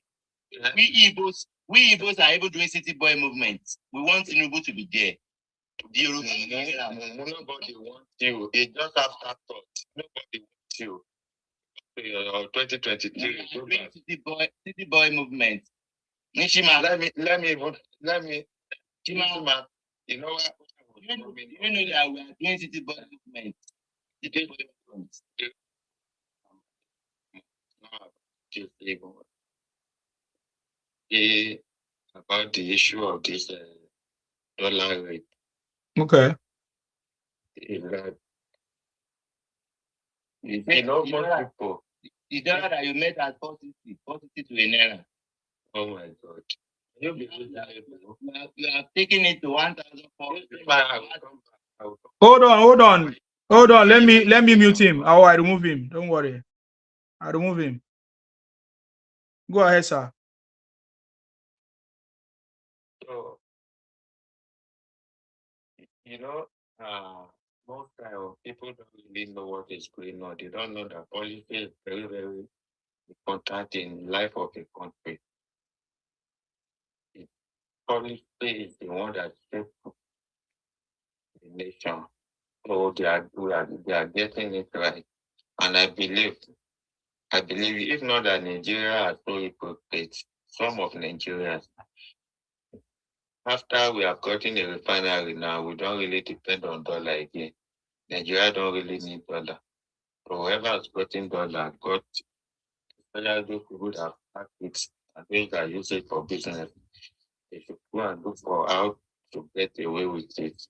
S4: We Igbos are able doing city boy movement. We want Tinubu to be there. Nobody wants you. It just after thought. Nobody wants you. 2023. City boy movement. Nishima, let me. Nishima, you know what? You know that we are doing city boy movement. City boy movement. About the issue of this dollar rate.
S1: Okay.
S4: You know, most people. The dollar that you made at 40 to a naira. Oh my God. You are taking it to 1,400.
S1: Hold on. Let me mute him. Oh, I remove him. Don't worry. I remove him. Go ahead, sir.
S4: So, you know, most people don't really know what is going on. They don't know that policy is very, very important in life of a country. Policy is the one that shapes the nation. So they are getting it right. And I believe if not that Nigeria are so hypocrite, some of Nigerians, after we have gotten a refinery now, we don't really depend on dollar again. Nigeria don't really need dollar. So whoever has gotten dollar got, especially those people that have it and those that use it for business, they should go and look for how to get away with it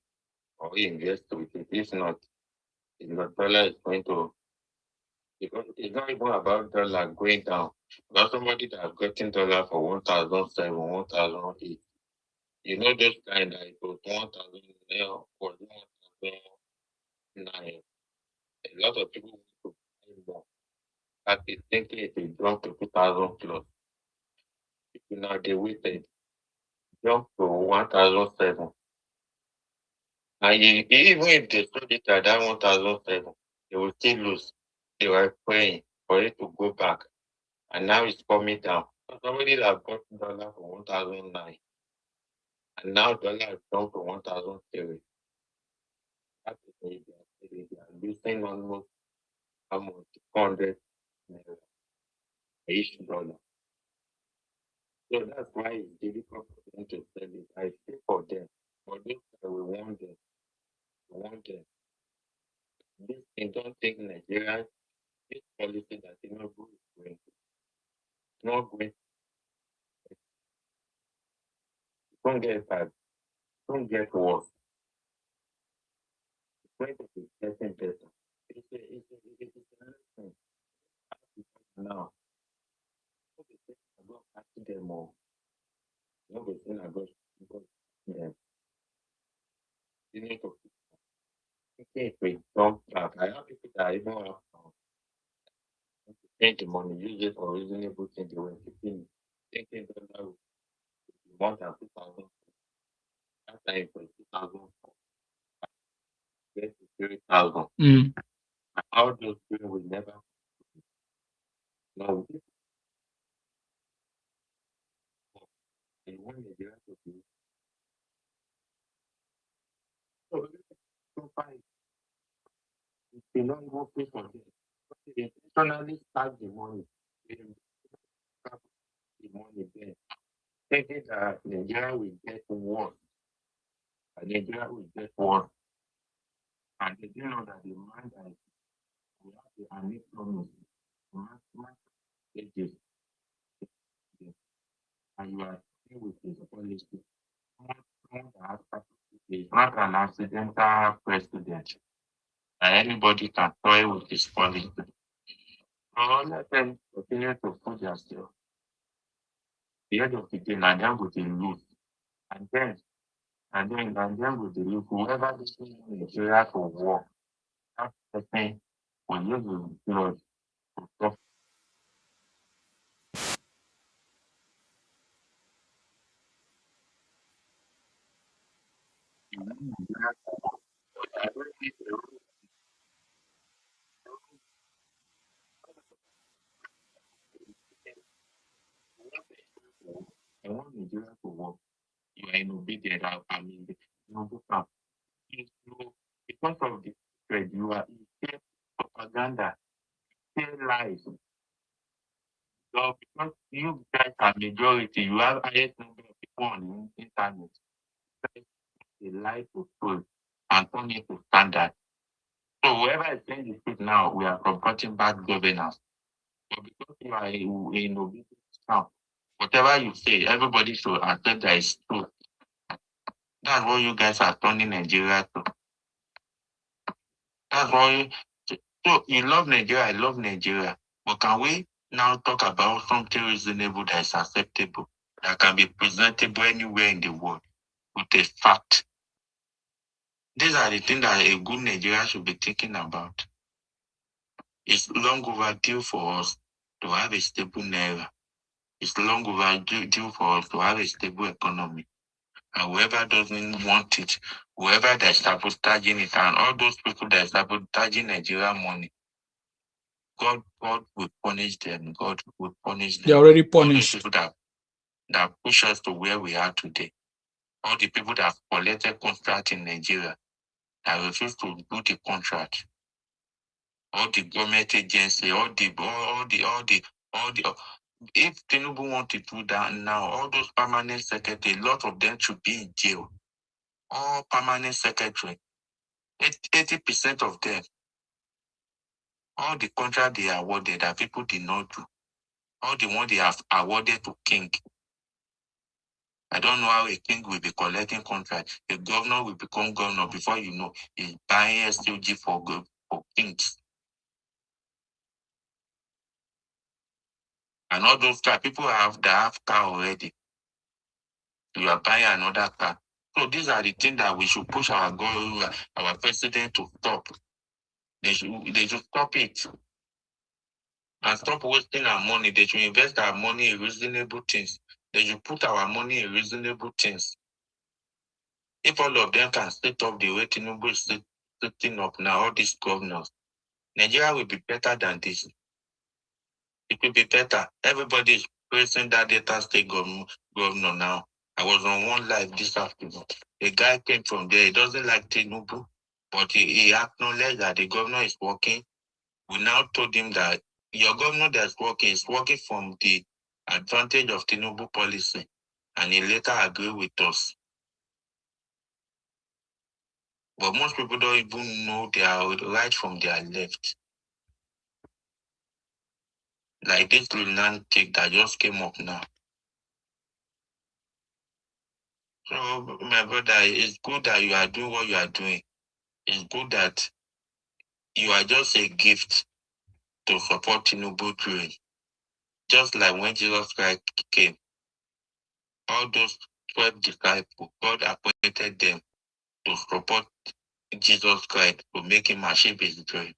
S4: or invest with it. If not, the dollar is going to, because it's not even about dollar going down. Because somebody that has gotten dollar for 1,007, 1,008, you know those kind that it was 1,000 or 1,009. A lot of people want to buy more. That is thinking it will drop to 2,000 plus. If you now they waited, jump to 1,007. And even if they sold it at that 1,007, they will still lose. They were praying for it to go back. And now it's coming down. Somebody that got dollar for 1,009. And now dollar has down to 1,003. That is maybe they are losing almost how much? 200 naira each dollar. So that's why it's difficult for them to sell it. I feel for them. For those that we want them. We want them. This thing don't take Nigeria, this policy that Tinubu is going to. It's not going to. Don't get bad. Don't get worse. It's going to be getting better. It's another thing. Now, what is it about asking them more? What is it about them? You need to think we jump back. I have people that even have spend the money, use it for reasonable things. They were thinking that would be more than 2,000. That time it was 2,000. Get to 3,000. How those people will never know. And when they get to be so fine, they don't go pay for them. They intentionally start the money. They start the money there. Thinking that Nigeria will get worse. And Nigeria will get worse. And they do know that the man that we have the army promise, ages, and you are still with his policy. He's not an accidental president. And anybody can toy with his policy. So let them continue to put themselves. The end of the day, Nigerian will lose. And then Nigerian will lose. Whoever is in Nigeria to war, that person will use his blood to stop. I want Nigeria to work. You are in obedience. I mean, because of the trade, you are in propaganda, lies. So because you guys are majority, you have highest number of people on the internet. They lie to truth and turn it to standard. So whoever is saying the truth now, we are supporting bad governance. So because you are in obedience now, whatever you say, everybody should accept that it's true. That's what you guys are turning Nigeria to. That's why. So you love Nigeria, I love Nigeria. But can we now talk about something reasonable that is acceptable, that can be presentable anywhere in the world with a fact? These are the things that a good Nigeria should be thinking about. It's long overdue for us to have a stable naira. It's long overdue for us to have a stable economy. And whoever doesn't want it, whoever that is sabotaging it, and all those people that are sabotaging Nigeria money, God will punish them. God will punish them. They already punished. All the people that push us to where we are today. All the people that have collected contract in Nigeria, that refuse to do the contract. All the government agency, if Tinubu want to do that now, all those permanent secretary, a lot of them should be in jail. All permanent secretary, 80% of them, all the contract they awarded that people did not do, all the one they have awarded to king. I don't know how a king will be collecting contract. A governor will become governor before you know he's buying SUG for kings. And all those cars, people that have car already. You are buying another car. So these are the things that we should push our president to stop. They should stop it. And stop wasting our money. They should invest our money in reasonable things. They should put our money in reasonable things. If all of them can set up the way Tinubu is setting up now, all these governors, Nigeria will be better than this. It will be better. Everybody is praising that Delta State governor now. I was on one live this afternoon. A guy came from there. He doesn't like Tinubu, but he acknowledged that the governor is working. We now told him that your governor that's working is working from the advantage of Tinubu policy. And he later agreed with us. But most people don't even know their right from their left. Like this lunatic that just came up now. So, my brother, it's good that you are doing what you are doing. It's good that you are just a gift to support Tinubu dream. Just like when Jesus Christ came, all those 12 disciples, God appointed them to support Jesus Christ to make him achieve his dream.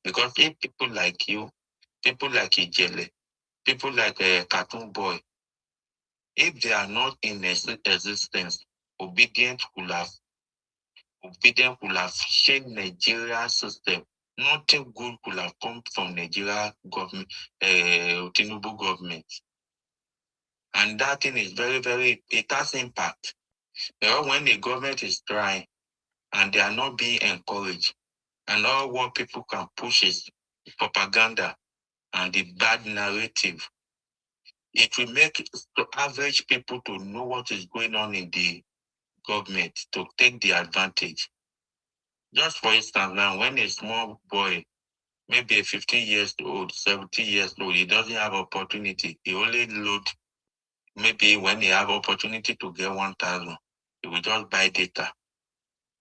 S4: Because if people like you, people like Ijele, people like a cartoon boy, if they are not in existence, obedient will have changed Nigeria system. Nothing good could have come from Nigeria government, Tinubu government. And that thing is very, very, it has impact. Because when the government is trying and they are not being encouraged, and all what people can push is propaganda and the bad narrative, it will make the average people to know what is going on in the government, to take the advantage. Just for instance, now when a small boy, maybe 15 years old, 17 years old, he doesn't have opportunity. He only load, maybe when he have opportunity to get 1,000, he will just buy data.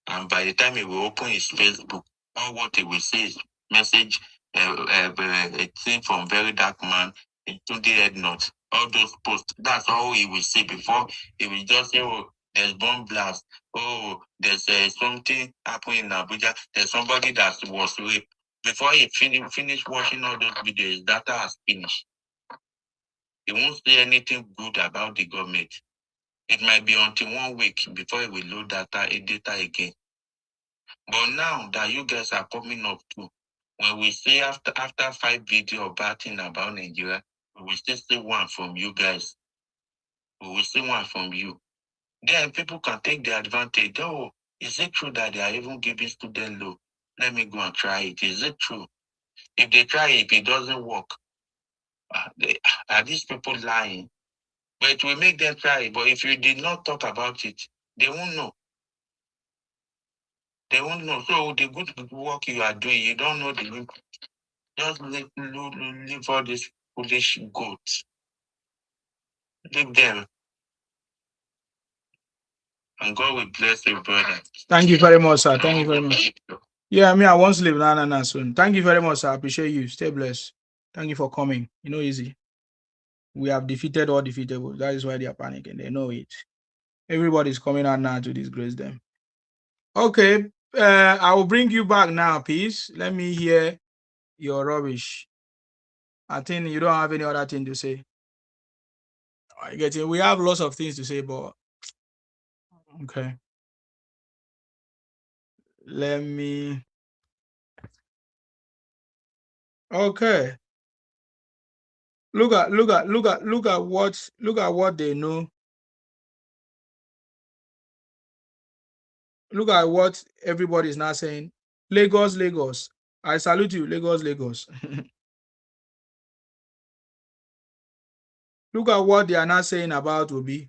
S4: And by the time he will open his Facebook, all what he will see is message, a thing from very dark man, into the head note. All those posts, that's all he will see before he will just say, oh, there's bomb blast. Oh, there's something happening in Abuja. There's somebody that was raped. Before he finish watching all those videos, data has finished. He won't say anything good about the government. It might be until 1 week before he will load data again. But now that you guys are coming up to, when we say after 5 videos of bad thing about Nigeria, we will still see one from you guys. We will see one from you. Then people can take the advantage. Oh, is it true that they are even giving student loan? Let me go and try it. Is it true? If they try it, if it doesn't work, are these people lying? But it will make them try it. But if you did not talk about it, they won't know. They won't know. So the good work you are doing, you don't know the impact. Just leave all these foolish goats. Leave them. And God will bless you, brother.
S5: Thank you very much, sir. Thank you very much. Yeah, I mean, I want to leave now soon. Thank you very much, sir. I appreciate you. Stay blessed. Thank you for coming. You know, easy. We have defeated all defeatable. That is why they are panicking. They know it. Everybody's coming out now to disgrace them. Okay. I will bring you back now, please. Let me hear your rubbish. I think you don't have any other thing to say. I get it. We have lots of things to say, but okay. Let me. Okay. Look at what they know.
S1: Look at what everybody is now saying. Lagos, Lagos. I salute you, Lagos, Lagos. Look at what they are now saying about Obi.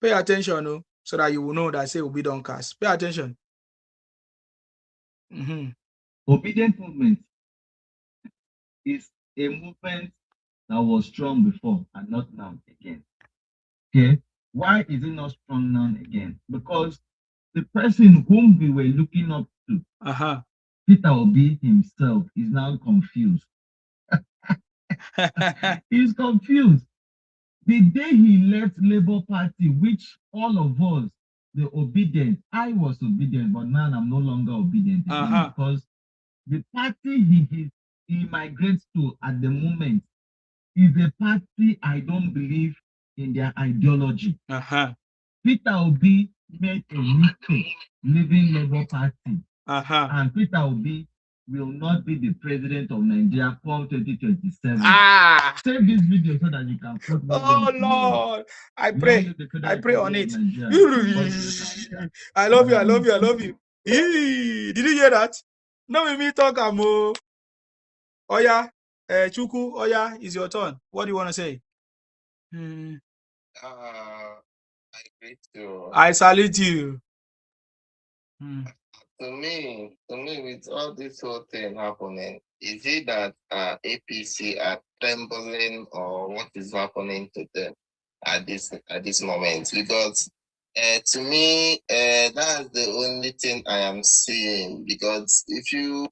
S1: Pay attention, no, so that you will know that say Obi don't cast. Pay attention.
S12: Obedient movement is a movement that was strong before and not now again. Okay, why is it not strong now again? Because the person whom we were looking up to, Peter Obi himself, is now confused. He's confused. The day he left Labour Party, which all of us, the obedient, I was obedient, but now I'm no longer obedient because the party he migrates to at the moment is a party I don't believe in their ideology. Peter Obi made a mistake leaving Labour Party, and Peter Obi will not be the president of Nigeria come 2027. Save this video so that you can put
S1: oh Lord, I pray on it. I love you. Did you hear that? No, me talk amo. Oya, Chuku, Oya, is your turn. What do you want to say?
S4: I agree to.
S1: I salute you.
S4: To me, with all this whole thing happening, is it that APC are trembling, or what is happening to them at this moment? Because to me, that's the only thing I am seeing. Because if you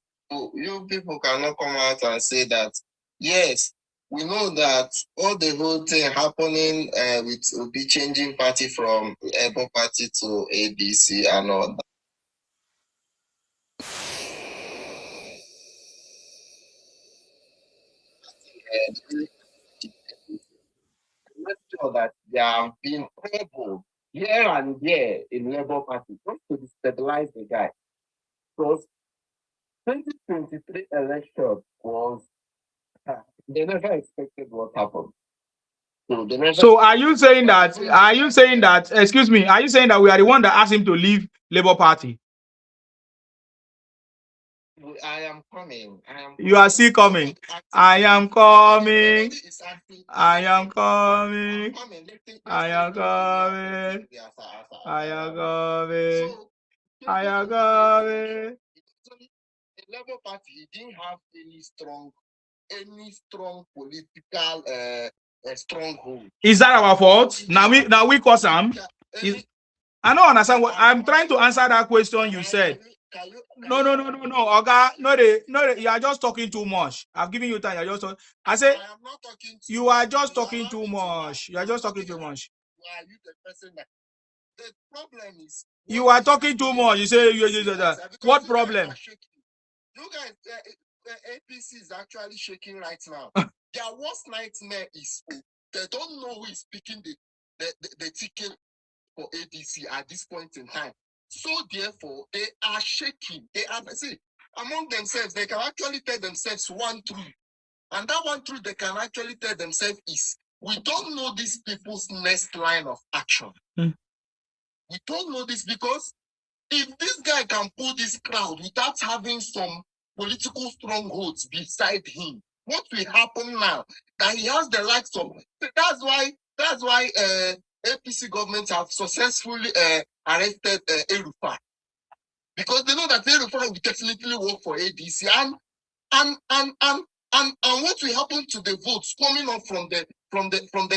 S4: people cannot come out and say that, yes, we know that all the whole thing happening with Obi changing party from Labour Party to ADC and all that. Make sure that they are being able here and there in Labour Party just to destabilize the guy. Because 2023 election was they never expected what happened. So
S1: are you saying that? Excuse me. Are you saying that we are the one that asked him to leave Labour Party?
S4: I am coming.
S1: You are still coming. I am coming. I am coming. I am coming. I am coming. I am coming.
S4: The Labour Party, he didn't have any strong political stronghold.
S1: Is that our fault? Now we cause him. I don't understand what I'm trying to answer that question you said. No, Oga, no, you are just talking too much. I've given you time. You're just I say you are just talking too much. You are just talking too much.
S4: Why are you the person that the problem is?
S1: You are talking too much. You say what problem?
S4: You guys, APC is actually shaking right now. Their worst nightmare is they don't know who is picking the ticket for ADC at this point in time. So therefore, they are shaking. They are among themselves. They can actually tell themselves one truth, and that one truth they can actually tell themselves is: we don't know these people's next line of action. We don't know this because if this guy can pull this crowd without having some political strongholds beside him, what will happen now? That he has the likes of. That's why APC government have successfully arrested El-Rufai, because they know that El-Rufai will definitely work for ADC, and what will happen to the votes coming up from the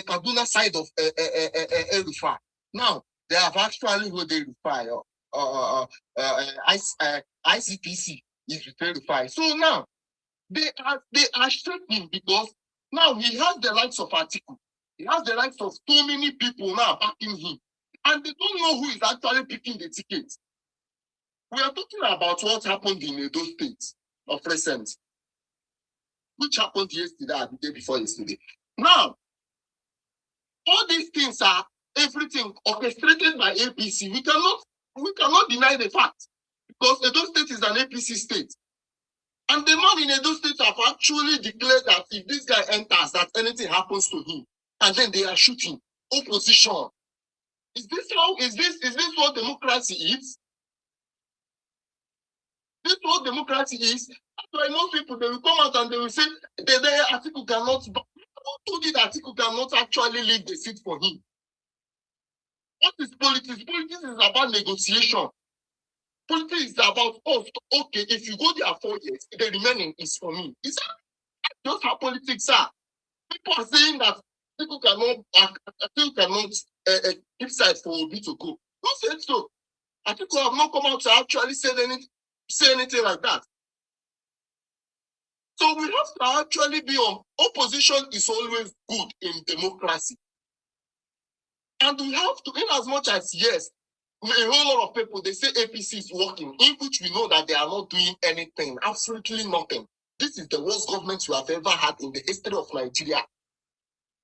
S4: Kaduna side of El-Rufai? Now they have actually hold El-Rufai. ICPC is verified. So now they are shaking because now he has the likes of Atiku. He has the likes of so many people now backing him, and they don't know who is actually picking the tickets. We are talking about what happened in Edo State of recent, which happened yesterday and the day before yesterday. Now, all these things are everything orchestrated by APC. We cannot deny the fact, because Edo State is an APC state. And the man in Edo State have actually declared that if this guy enters, that anything happens to him, and then they are shooting opposition. Is this what democracy is?
S9: This is what democracy is. That's why most people, they will come out and they will say, the article cannot, who told you that article cannot actually leave the seat for him? What is politics? Politics is about negotiation. Politics is about, oh, okay, if you go there 4 years, the remaining is for me. Is that just how politics are? People are saying that people cannot keep side for Obi to go. Who said so? I think we have not come out to actually say anything like that. So we have to actually be on. Opposition is always good in democracy. And we have to, in as much as, yes, a whole lot of people, they say APC is working, in which we know that they are not doing anything, absolutely nothing. This is the worst government we have ever had in the history of Nigeria.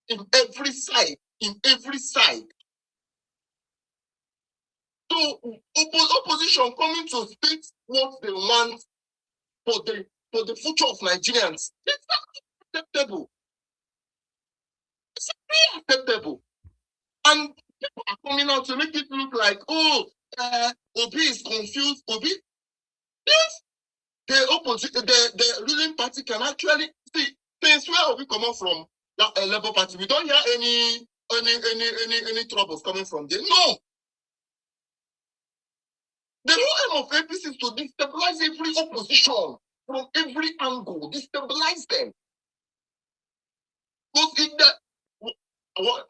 S9: In every side, So opposition coming to state what they want for the future of Nigerians. It's not acceptable. It's not acceptable. And people are coming out to make it look like, oh, Obi is confused. Obi, yes, the ruling party can actually see things where Obi come out from that Labour Party. We don't hear any troubles coming from there. No. The whole aim of APC is to destabilize every opposition from every angle, destabilize them. Because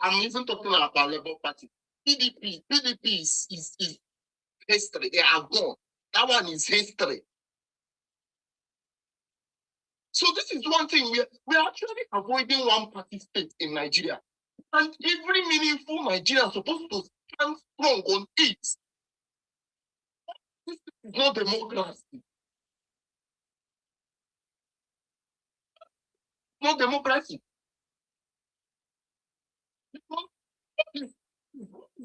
S9: I'm even talking about Labour Party. PDP is history. They are gone. That one is history. So this is one thing we are actually avoiding one party state in Nigeria. And every meaningful Nigerian is supposed to stand strong on it. This is not democracy. Not democracy. It's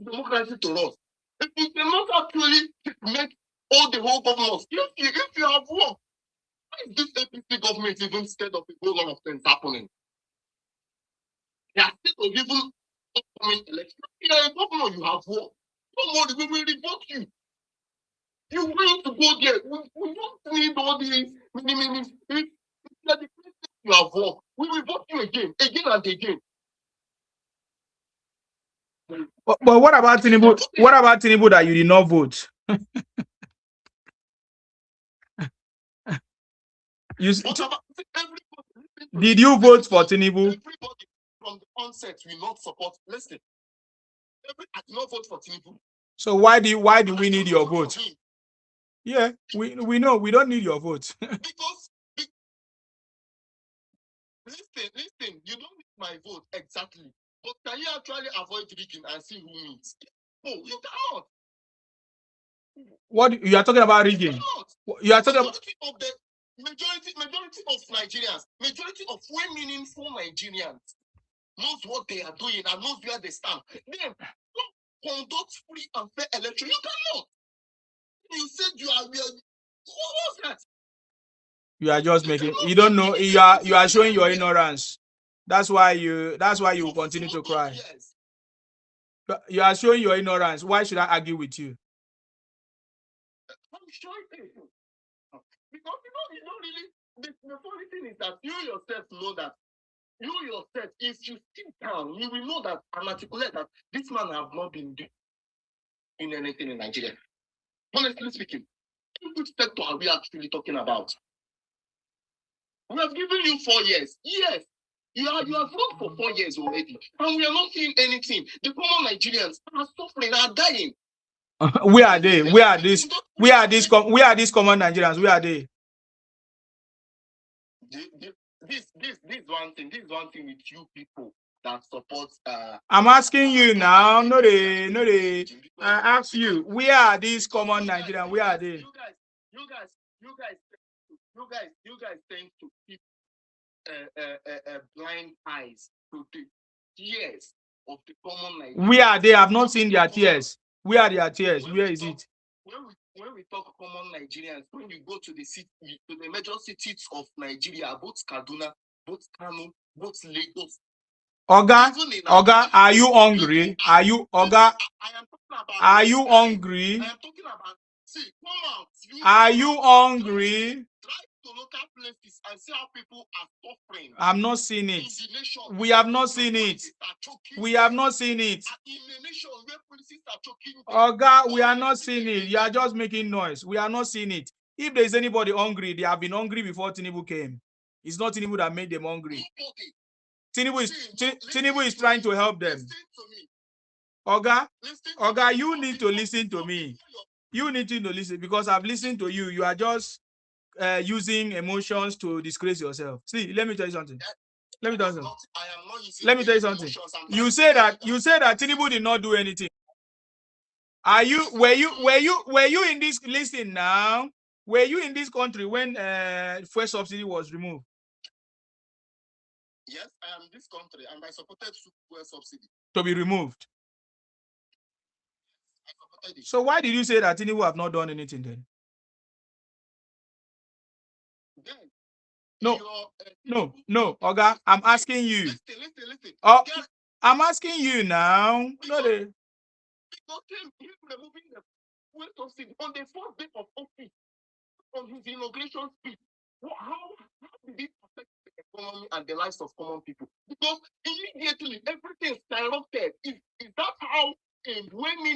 S9: democracy to us. If you cannot actually make all the whole governments, if you have work, why is this APC government even scared of a whole lot of things happening? They are scared of even upcoming elections. If you are a governor, you have work. Don't worry, we will revoke you. You want to go there. We don't need all these many. If you are the president, you have work. We will vote you again and again.
S1: But what about Tinubu? What about Tinubu that you did not vote? Did you vote for Tinubu?
S9: Everybody from the onset will not support. Listen, I did not vote for Tinubu.
S1: So why do we need your vote? Yeah, we know we don't need your vote.
S9: because listen, you don't need my vote exactly. But can you actually avoid rigging and see who wins? No, you cannot.
S1: What you are talking about rigging? You are talking about
S9: the majority of Nigerians, majority of meaningful Nigerians knows what they are doing and knows where they stand. Then conduct free and fair election. You cannot. You said you are. What was that?
S1: You are just making. You don't know. You are showing your ignorance. That's why you will continue to cry.
S9: Yes.
S1: You are showing your ignorance. Why should I argue with you?
S9: I'm showing you. Because you don't really. The funny thing is that you yourself know that. You yourself, if you sit down, you will know that and articulate that this man have not been doing anything in Nigeria. Honestly speaking, which sector are we actually talking about? We have given you 4 years. Yes, you have run for 4 years already, and we are not seeing anything. The common Nigerians are suffering, are dying.
S1: Where are they? Where are these common Nigerians? Where are they?
S9: This one thing. This one thing with you people that support.
S1: I'm asking you now. No, they. I ask you, where are these common Nigerians? Where are they?
S9: You guys tend to keep blind eyes to the tears of the common Nigerians.
S1: Where are they? I've not seen their tears. Where are their tears? Where is it?
S9: When we talk common Nigerians, when you go to the major cities of Nigeria, both Kaduna, both Kano, both Lagos.
S1: Oga, are you hungry? Are you hungry?
S9: I am talking about See, come out.
S1: Are you hungry?
S9: Drive to local places and see how people are suffering.
S1: I'm not seeing it. We have not seen it. We have not seen it.
S9: In a nation where policies are choking.
S1: Oh God, we are not seeing it. You are just making noise. We are not seeing it. If there is anybody hungry, they have been hungry before Tinubu came. It's not Tinubu that made them hungry. Tinubu is trying to help them. Oga, you need to listen to me. You need to listen because I've listened to you. You are just using emotions to disgrace yourself. See, let me tell you something. Let me tell you something. Let me tell you something. You say that Tinubu did not do anything. Were you in this? Listen now. Were you in this country when fuel subsidy was removed?
S9: Yes, I am in this country and I supported fuel subsidy
S1: to be removed. So why did you say that Tinubu have not done anything then? No, Oga, I'm asking you.
S9: Listen.
S1: Oh, I'm asking you now. No,
S9: removing the fuel subsidy on the first day of office on his inauguration speech. How did it affect the economy and the lives of common people? Because immediately everything skyrocketed. Is that how?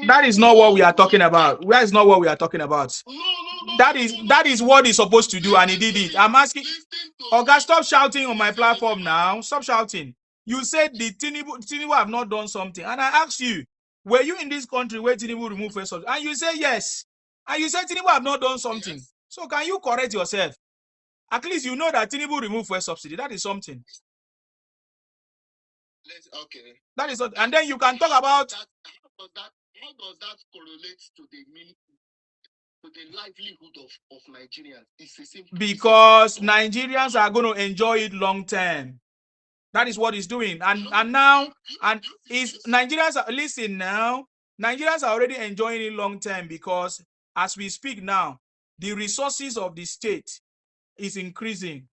S1: That is not what we are talking about. That is not what we are talking about.
S9: No.
S1: That is what he's supposed to do, and he did it. I'm asking. Oga, stop shouting on my platform now. Stop shouting. You said the Tinubu have not done something, and I asked you, were you in this country where Tinubu removed first subsidy? And you say yes. And you said Tinubu have not done something. Yes. So can you correct yourself? At least you know that Tinubu removed first subsidy. That is something.
S9: Okay.
S1: That is, and then you can talk about.
S9: How does that correlate to the livelihood of Nigerians?
S1: Because Nigerians are going to enjoy it long term. That is what he's doing. And now, Nigerians are already enjoying it long term because as we speak now, the resources of the state is increasing.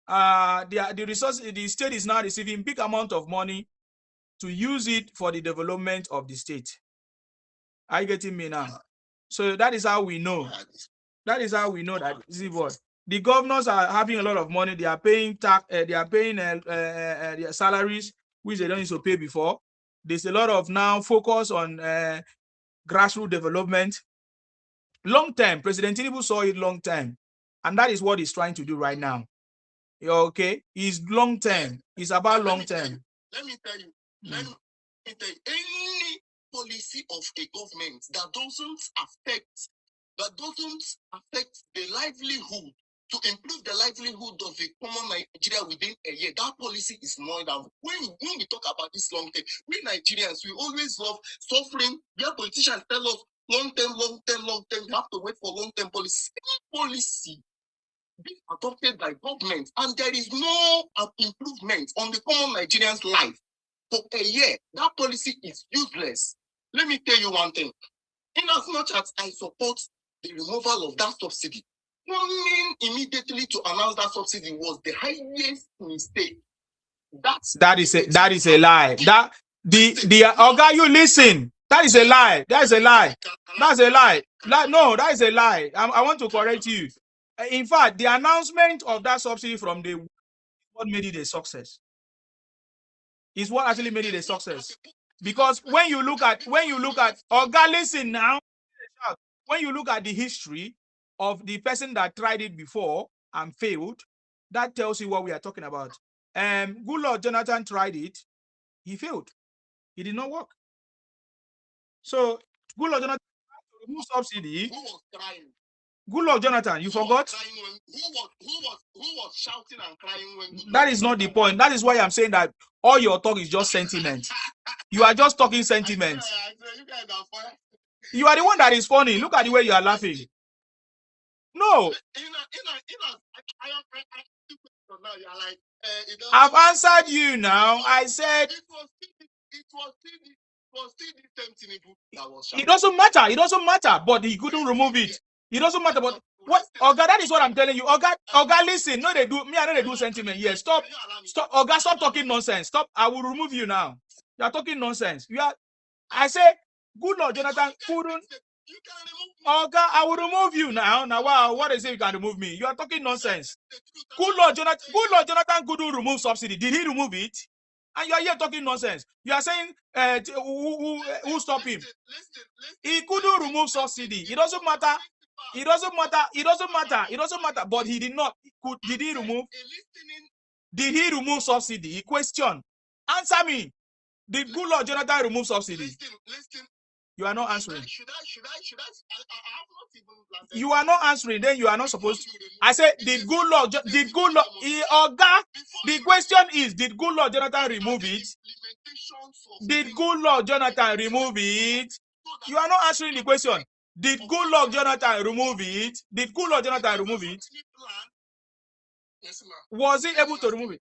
S1: The state is now receiving big amount of money to use it for the development of the state. Are you getting me now? So that is how we know. That is how we know that the governors are having a lot of money. They are paying tax. They are paying their salaries, which they don't used to pay before. There's a lot of now focus on grassroots development. Long term, President Tinubu saw it long term, and that is what he's trying to do right now. Okay, it's long term. It's about long term.
S9: Let me tell you. Let me tell you. Any policy of a government that doesn't affect the livelihood, to improve the livelihood of a common Nigeria within a year, that policy is more than. When we talk about this long term, we Nigerians, we always love suffering. Where politicians tell us long term, you have to wait for long term policy. Any policy being adopted by government and there is no improvement on the common Nigerian's life for a year, that policy is useless. Let me tell you one thing. In as much as I support the removal of that subsidy, coming immediately to announce that subsidy was the highest mistake.
S1: That is a lie. That Oga, you listen. That is a lie. That is a lie. That's a lie. No, that is a lie. I want to correct you. In fact, the announcement of that subsidy from the what made it a success. Is what actually made it a success. Because when you look at Oga, listen now. When you look at the history of the person that tried it before and failed, that tells you what we are talking about. Goodluck Jonathan tried it, he failed. It did not work. So Goodluck Jonathan tried to remove subsidy.
S9: Who was crying?
S1: Goodluck Jonathan, you forgot?
S9: Who was shouting and crying when
S1: that is not the point. That is why I'm saying that all your talk is just sentiment. You are just talking sentiment. You are the one that is funny. Look at the way you are laughing. No. I've answered you now. I said it doesn't matter. It doesn't matter. But he couldn't remove it. It doesn't matter. But what? Oga, that is what I'm telling you. Oga, listen. No, they do. Me, I know they do sentiment. Yes, stop. Oga, stop talking nonsense. Stop. I will remove you now. You are talking nonsense. You are. I say, Goodluck Jonathan couldn't.
S11: You can remove me.
S1: Oh God, I will remove you now. Now, wow, what is it? You can remove me? You are talking nonsense. Good Lord Jonathan couldn't remove subsidy. Did he remove it? And you are here talking nonsense. You are saying who stopped him? He couldn't remove subsidy. It doesn't matter. It doesn't matter. It doesn't matter. It doesn't matter. But he did not. Did he remove? Did he remove subsidy? Question. Answer me. Did Good Lord Jonathan remove subsidy?
S11: Listen.
S1: You are not answering.
S11: Should I? I have not even planted.
S1: You are not answering. Then you are not supposed to. I said, did Good Lord? The question is, did Good Lord Jonathan remove it? Did Good Lord Jonathan remove it? You are not answering the question. Did Good Lord Jonathan remove it? Did Good Lord Jonathan remove it? Was he able to remove it?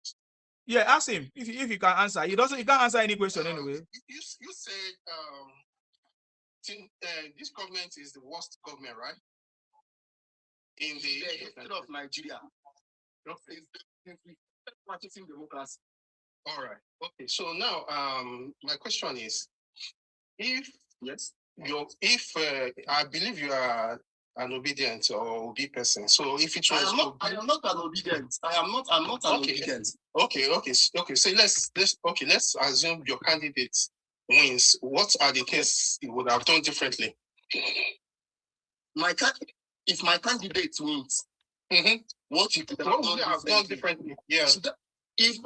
S1: Yeah, ask him if he can answer. He can't answer any question anyway.
S11: You said this government is the worst government, right? In the history of Nigeria. Practicing democracy. All right. Okay. So now, my question is, if I believe you are an obedient or obedient person. So if it was, I am not an obedient. I'm not an obedient. Okay. So let's assume your candidate wins. What are the things you would have done differently? If my candidate wins, what you could have done differently? Yeah. If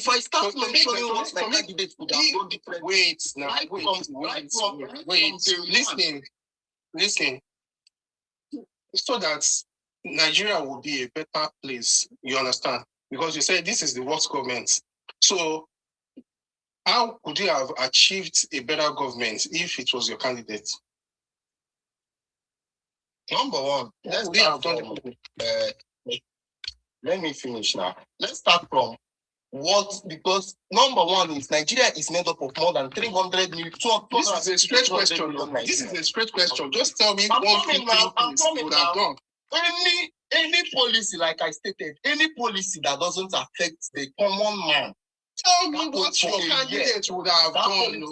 S11: I start mentioning what my candidate would have done differently. Wait. Listen. So that Nigeria will be a better place. You understand? Because you said this is the worst government. So how could you have achieved a better government if it was your candidate? Number one, let me finish now. Let's start from because number one is Nigeria is made up of more than 300 million. This is a straight question. Just tell me one thing you would have done. Any policy, like I stated, any policy that doesn't affect the common man. Tell me what your candidate would have done.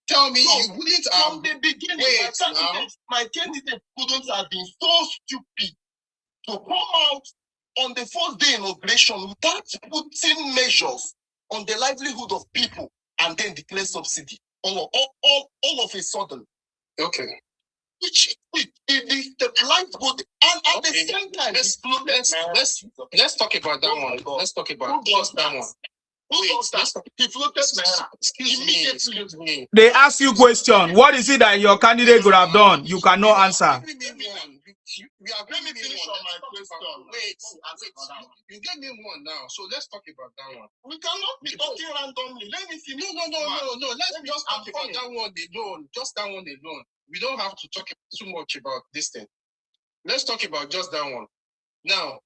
S11: Tell me you wouldn't have. From the beginning, my candidate couldn't have been so stupid to come out on the first day inauguration without putting measures on the livelihood of people and then declare subsidy all of a sudden. Okay. Which the life good and at the same time let's talk about that one. Let's talk about just that one. Excuse me.
S1: They ask you question. What is it that your candidate could have done? You cannot answer.
S11: You gave me one now, so let's talk about that one. We cannot be talking randomly. Let me finish. No. Let's just talk about that one alone. Just that one alone. We don't have to talk too much about this thing. Let's talk about just that one. Now,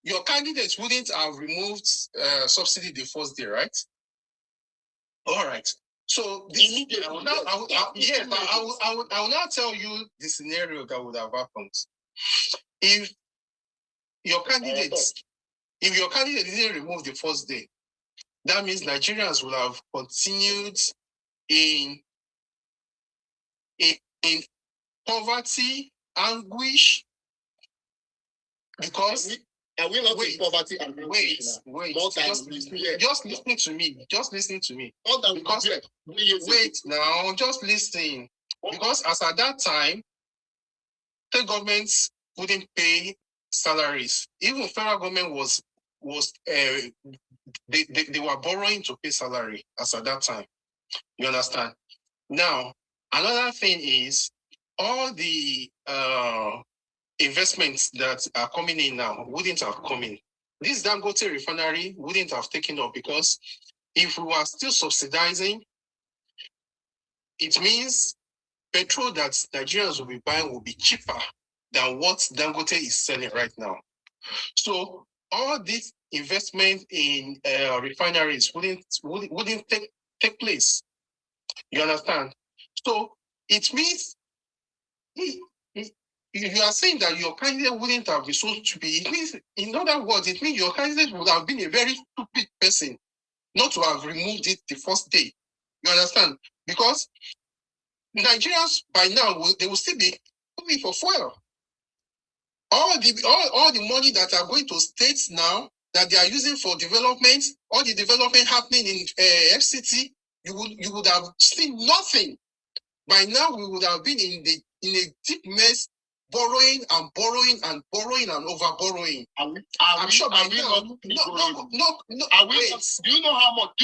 S11: your candidates wouldn't have removed subsidy the first day, right? All right. So I will now tell you the scenario that would have happened if your candidate didn't remove the first day. That means Nigerians will have continued in poverty, anguish, because. And we not in poverty and wait. Just listen to me. Because wait now, just listen. Because as at that time, the governments wouldn't pay salaries. Even federal government was they were borrowing to pay salary as at that time. You understand? Now, another thing is all the investments that are coming in now wouldn't have come in. This Dangote refinery wouldn't have taken up because if we were still subsidizing, it means petrol that Nigerians will be buying will be cheaper than what Dangote is selling right now. So all this investment in refineries wouldn't take place. You understand? So it means you are saying that your candidate wouldn't have been so stupid. It means, in other words, it means your candidate would have been a very stupid person not to have removed it the first day. You understand? Because
S4: Nigerians by now they will still be coming for fuel. All the money that are going to states now that they are using for development, all the development happening in FCT, you would have seen nothing. By now we would have been in a deep mess, borrowing and borrowing and borrowing and over borrowing. I'm sure by now. No. Do you know how much? Do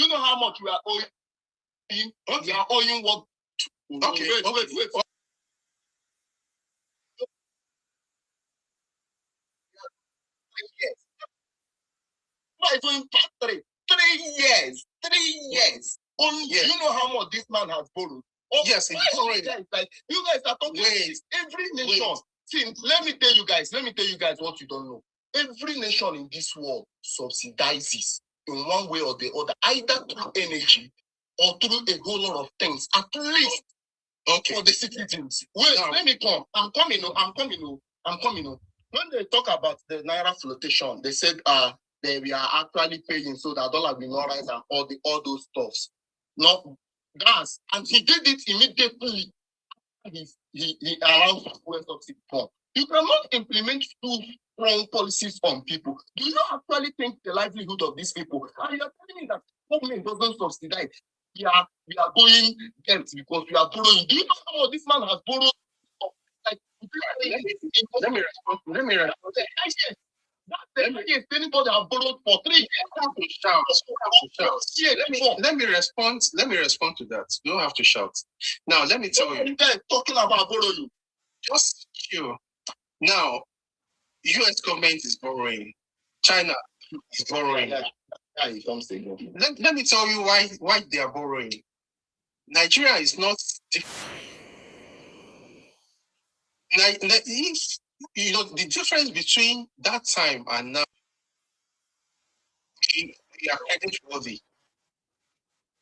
S4: you know how much we are owing? Okay. We are owing what? Okay. Wait. Not even 3 years. 3 years. Only, yes. Do you know how much this man has borrowed? Oh, yes, he's borrowed. Like, you guys are talking every nation. See, let me tell you guys what you don't know. Every nation in this world subsidizes in one way or the other, either through energy or through a whole lot of things, at least for the citizens. Wait, now, let me come. I'm coming. When they talk about the Naira flotation, they said we are actually paying so that dollar will not rise and all those stuffs. Not gas. And he did it immediately. He allowed fuel subsidy. You cannot implement two wrong policies on people. Do you actually think the livelihood of these people? And you are telling me that government doesn't subsidize. We are going debt because we are borrowing. Do you know how much this man has borrowed? Let me respond. If anybody have borrowed for 3 years, let me respond to that. You don't have to shout. Now let me tell you. Talking about borrowing. Just chill. Now, US government is borrowing. China is borrowing. Let me tell you why they are borrowing. Nigeria is not. If you know the difference between that time and now, we are credit worthy.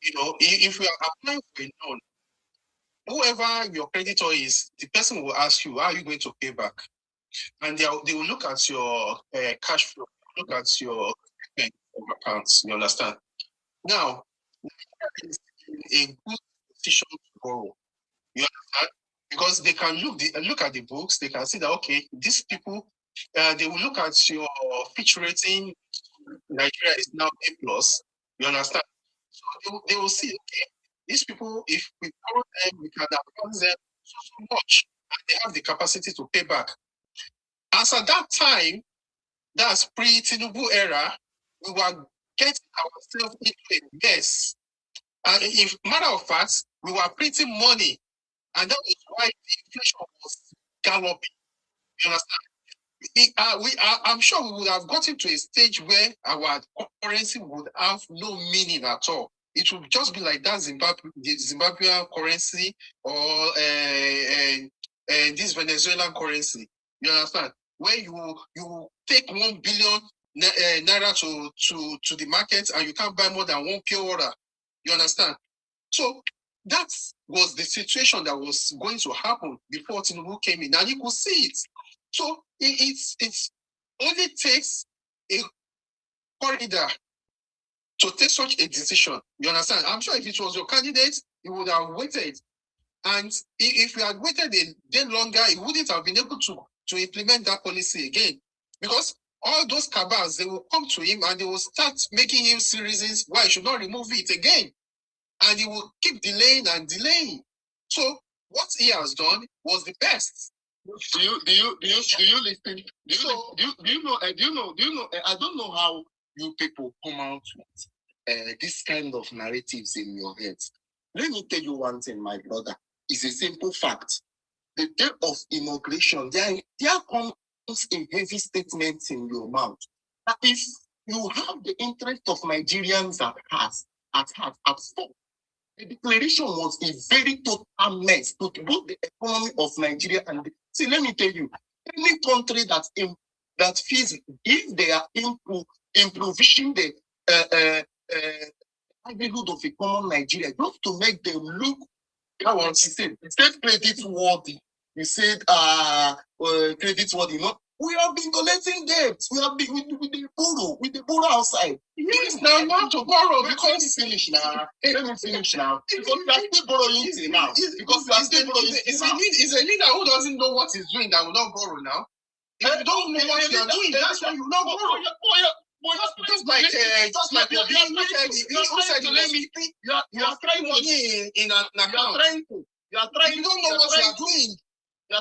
S4: You know, if we are applying for a loan, whoever your creditor is, the person will ask you, how are you going to pay back? And they will look at your cash flow, look at your accounts. You understand? Now, is in a good position to borrow. You understand? Because they can look at the books, they can see that okay, these people, they will look at your Fitch rating. Nigeria is now A+. You understand? So they will see, okay, these people, if we borrow them, we can advance them so much, and they have the capacity to pay back. As at that time, that's pre-Tinubu era, we were getting ourselves into a mess. And if matter of fact, we were printing money, and that was why the inflation was galloping. You understand? I'm sure we would have gotten to a stage where our currency would have no meaning at all. It would just be like that Zimbabwean currency or this Venezuelan currency. You understand? Where you take 1 billion naira to the market and you can't buy more than 1 pure water. You understand? So that was the situation that was going to happen before Tinubu came in, and you could see it. So it only takes a corridor to take such a decision. You understand? I'm sure if it was your candidate, you would have waited. And if you had waited a day longer, you wouldn't have been able to implement that policy again. Because all those cabals, they will come to him and they will start making him see reasons why he should not remove it again. And he will keep delaying and delaying. So what he has done was the best. Do you listen? Do you know? I don't know how you people come out with this kind of narratives in your heads. Let me tell you one thing, my brother. It's a simple fact. The day of inauguration, there comes a heavy statement in your mouth. That if you have the interest of Nigerians at heart, at stake, the declaration was a very total mess to both the economy of Nigeria and see. Let me tell you, any country that feels if they are improving the livelihood of a common Nigeria, just to make them look. That was he said. Instead, credit worthy. You said credit worthy.
S9: We have been collecting debt. We have been with the borrow outside. Yes, now you have to borrow because let me finish now. Let me finish now. Because we are still borrowing till now. Because we are still borrowing. It's a leader who doesn't know what he's doing that will not borrow now. If you don't know what you are doing, that's why you will not borrow. Just like you said, you are trying money in an account. You are trying. You don't know what you are doing. You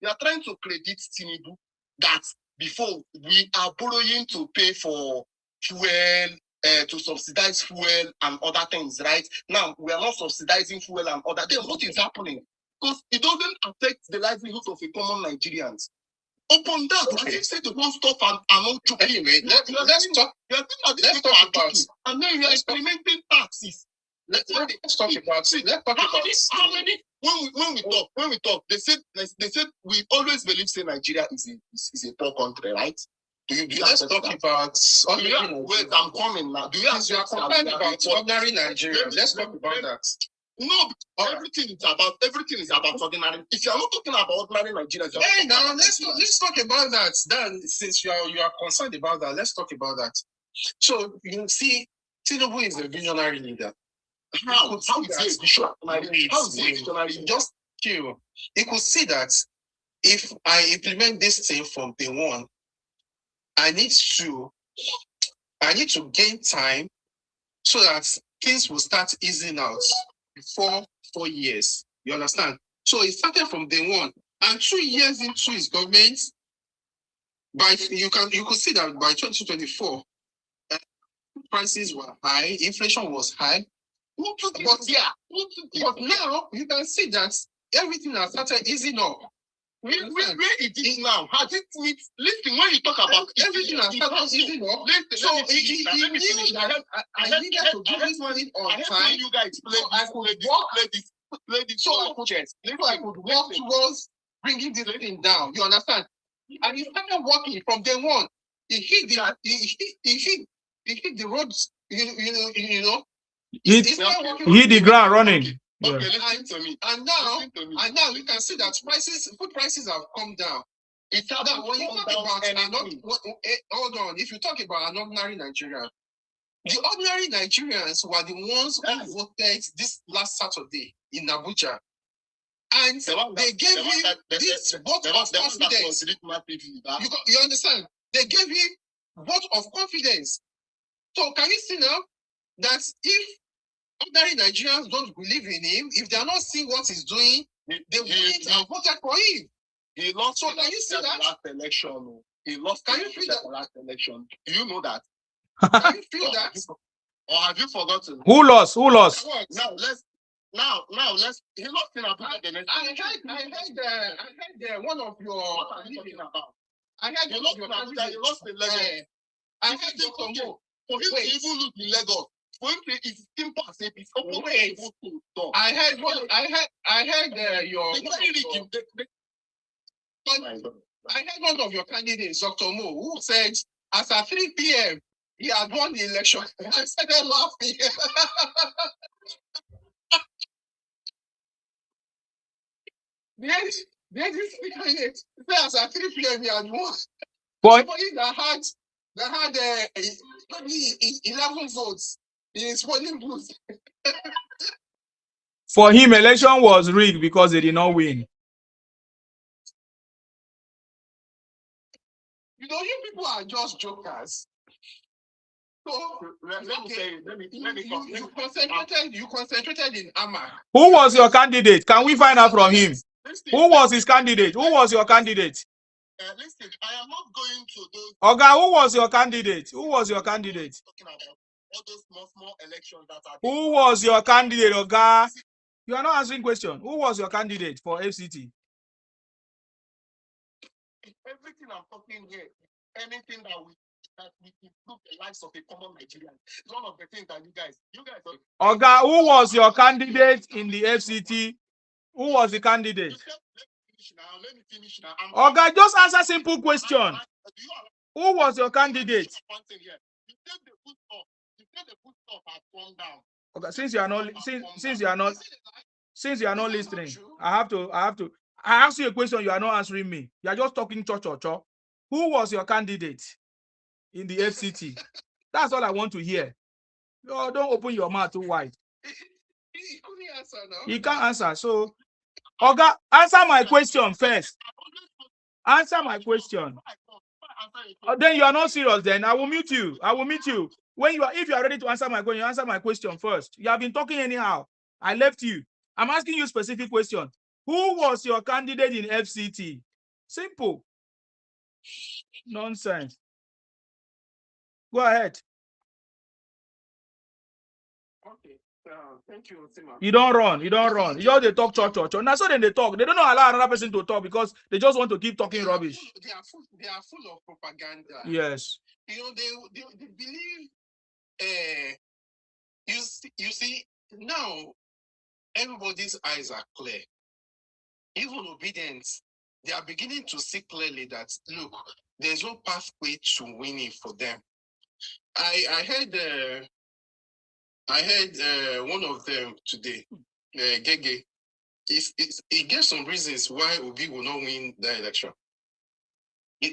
S9: are trying to credit Tinubu that before we are borrowing to pay for fuel, to subsidize fuel and other things, right? Now we are not subsidizing fuel and other things. What is happening? Because it doesn't affect the livelihood of a common Nigerians. Upon that, okay. I didn't say the whole stuff and not true. Anyway, let's talk about it. And then you are implementing taxes. Let's talk about how many when we talk, they said we always believe say Nigeria is a poor country, right? Let's talk about wait, I'm coming now. Do you are concerned about ordinary Nigeria? Let's talk about that. No, everything is about ordinary. If you are not talking about ordinary Nigerians, hey, now let's talk about that. Then, since you are concerned about that, let's talk about that. So you see, Tinubu is a visionary leader. How is he a visionary? Just chill. You could see that if I implement this thing from day one, I need to gain time so that things will start easing out before 4 years. You understand? So it started from day one, and 2 years into his government, you could see that by 2024, prices were high, inflation was high. But now you can see that everything has started easing up. Where it is now, has it meet? Listen, when you talk about everything has started easing up, so I needed to give this money on time. You guys play this. So I could work towards bringing this thing down. You understand? And he started working from day one. He hit the roads. You know. He hit the ground running. Okay, listen to me. And now you can see that food prices have come down. It's down. When you talk about hold on. If you talk about an ordinary Nigerian, the ordinary Nigerians were the ones who voted this last Saturday in Abuja. And they gave him this vote of confidence. You understand? They gave him vote of confidence. So can you see now that if ordinary Nigerians don't believe in him, if they are not seeing what he's doing, they wouldn't have voted for him. He lost. So can you see that? Last election. He lost. Can you feel that last election? Do you know that? Can you feel that? Or have you forgotten? Who lost? Now let's. He lost in Abuja. I heard one of your. What are you talking about? I heard you lost in Abuja. You lost in Lagos. I heard you from more. For him to even look in Lagos. For him to it's simple as it's open. Wait. I heard your. I heard one of your candidates, Dr. Mo, who said as at 3 p.m. he had won the election. I started laughing. There's this candidate. As at 3 p.m. he had won. Somebody that had 11 votes in his polling booth. For him, election was rigged because they did not win. You know, you people are just jokers. So you concentrated in Ama. Who was your candidate? Can we find out from him? Who was his candidate? Who was your candidate? Listen, I am not going to those. Oga, who was your candidate? Who was your candidate? Talking about all those small elections that are. Who was your candidate, Oga? You are not answering question. Who was your candidate for FCT? Everything I'm talking here, anything that we improve the lives of a common Nigerian. One of the things that you guys are. Oga, who was your candidate in the FCT? Who was the candidate? Let me finish now. Oga, just answer simple question. Who was your candidate? Okay, since you are not listening, I have to.
S1: I asked you a question, you are not answering me. You are just talking cho. Who was your candidate in the FCT? That's all I want to hear. No, don't open your mouth too wide.
S11: He couldn't answer now.
S1: He can't answer. So, Oga, answer my question first. Answer my question. Then you are not serious. Then I will mute you. I will mute you. If you are ready to answer my question, you answer my question first. You have been talking anyhow. I left you. I'm asking you a specific question. Who was your candidate in FCT? Simple. Nonsense. Go ahead.
S11: Okay. Thank you, Sima.
S1: You don't run. You don't run. You just they talk cho. Now so then they talk. They don't allow another person to talk because they just want to keep talking rubbish.
S11: They are full of propaganda.
S1: Yes.
S11: You know, they believe. You see now everybody's eyes are clear. Even obedience, they are beginning to see clearly that look, there's no pathway to winning for them. I heard one of them today, Gege. He gave some reasons why Obi will not win the election.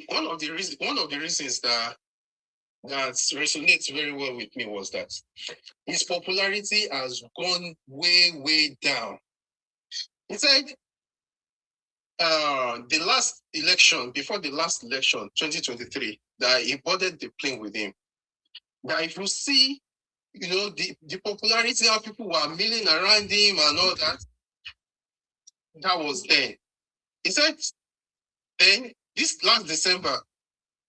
S11: One of the reasons that resonates very well with me was that his popularity has gone way down. He said before the last election, 2023, that he boarded the plane with him. That if you see, you know, the popularity, how people were milling around him and all that was then. He said then this last December,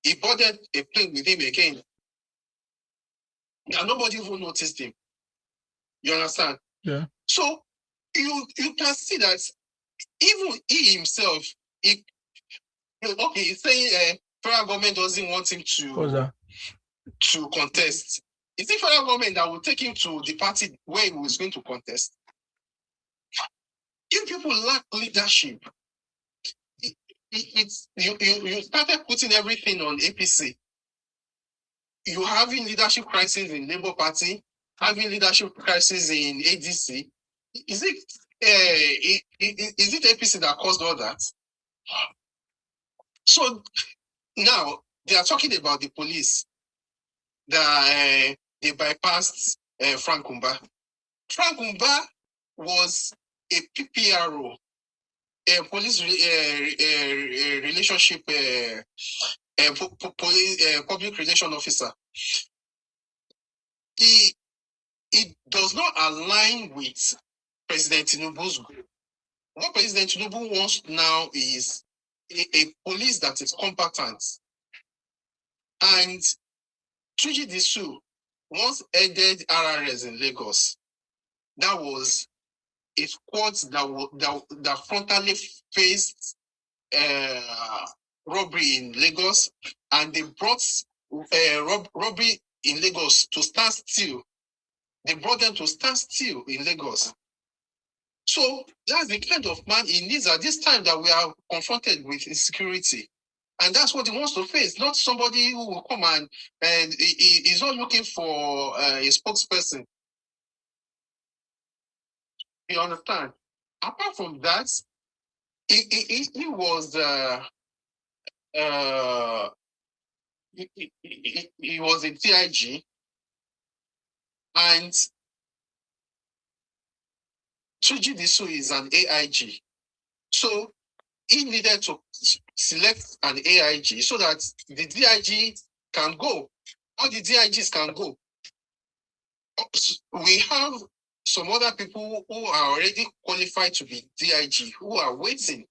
S11: he boarded a plane with him again. And nobody even noticed him. You understand?
S1: Yeah.
S11: So you can see that even he himself, he's saying federal government doesn't want him to contest. Is it federal government that will take him to the party where he was going to contest? If people lack leadership, you started putting everything on APC. You having leadership crisis in Labour Party, having leadership crisis in ADC. Is it APC that caused all that? So now they are talking about the police that they bypassed Frank Umba. Frank Umba was a PPRO, a police relationship, public relation officer. It does not align with President Tinubu's goal. What President Tinubu wants now is a police that is competent. And Tuji Disu once headed RRS in Lagos. That was a squad that frontally faced robbery in Lagos, and they brought robbery in Lagos to stand still. They brought them to stand still in Lagos. So that's the kind of man he needs at this time that we are confronted with insecurity. And that's what he wants to face, not somebody who will come and he's not looking for a spokesperson. You understand? Apart from that, he was he was a TIG, and Tuji Disu is an AIG. So he needed to select an AIG so that the DIG can go. All the DIGs can go. We have some other people who are already qualified to be DIG who are waiting.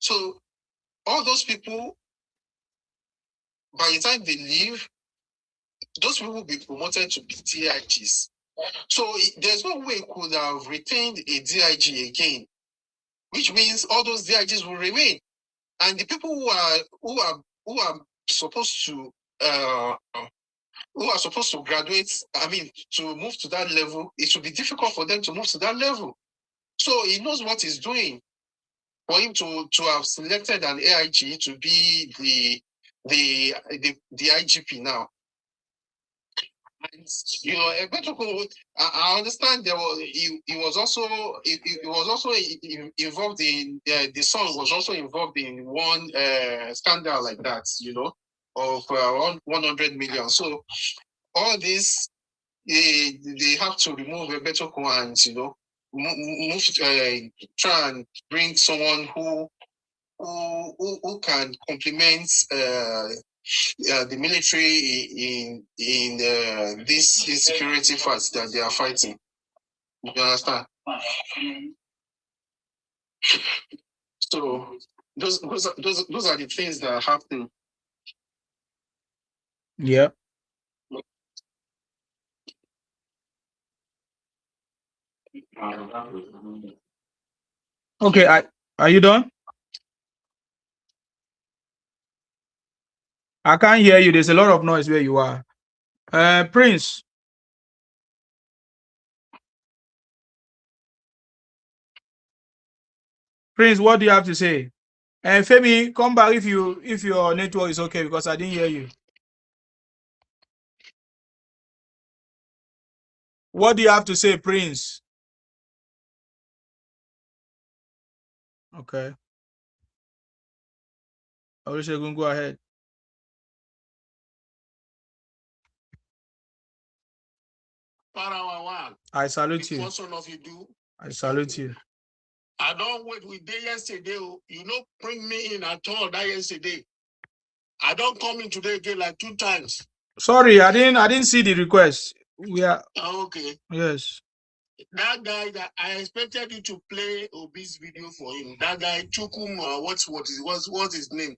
S11: So all those people, by the time they leave, those people will be promoted to be DIGs. So there's no way he could have retained a DIG again, which means all those DIGs will remain. And the people who are supposed to graduate, I mean, to move to that level, it will be difficult for them to move to that level. So he knows what he's doing. For him to have selected an AIG to be the IGP now.
S4: And, you know, I understand there was he was also involved in the son was also involved in one scandal like that, you know, of around 100 million. So all this they have to remove Roberto and, you know, move try and bring someone who can complement the military in this security fights that they are fighting. You understand? So those are the things that are happening.
S13: Yeah. Okay, are you done? I can't hear you. There's a lot of noise where you are. Prince. Prince, what do you have to say? And Femi, come back if your network is okay, because I didn't hear you. What do you have to say, Prince? Okay. Olusegun, go ahead. I salute you. I salute you.
S11: I don't wait with day yesterday. You know, bring me in at all that yesterday. I don't come in today again like 2 times.
S13: Sorry, I didn't see the request. We are
S11: okay.
S13: Yes.
S11: That guy that I expected you to play Obi's video for him. That guy Chukum, what's his name?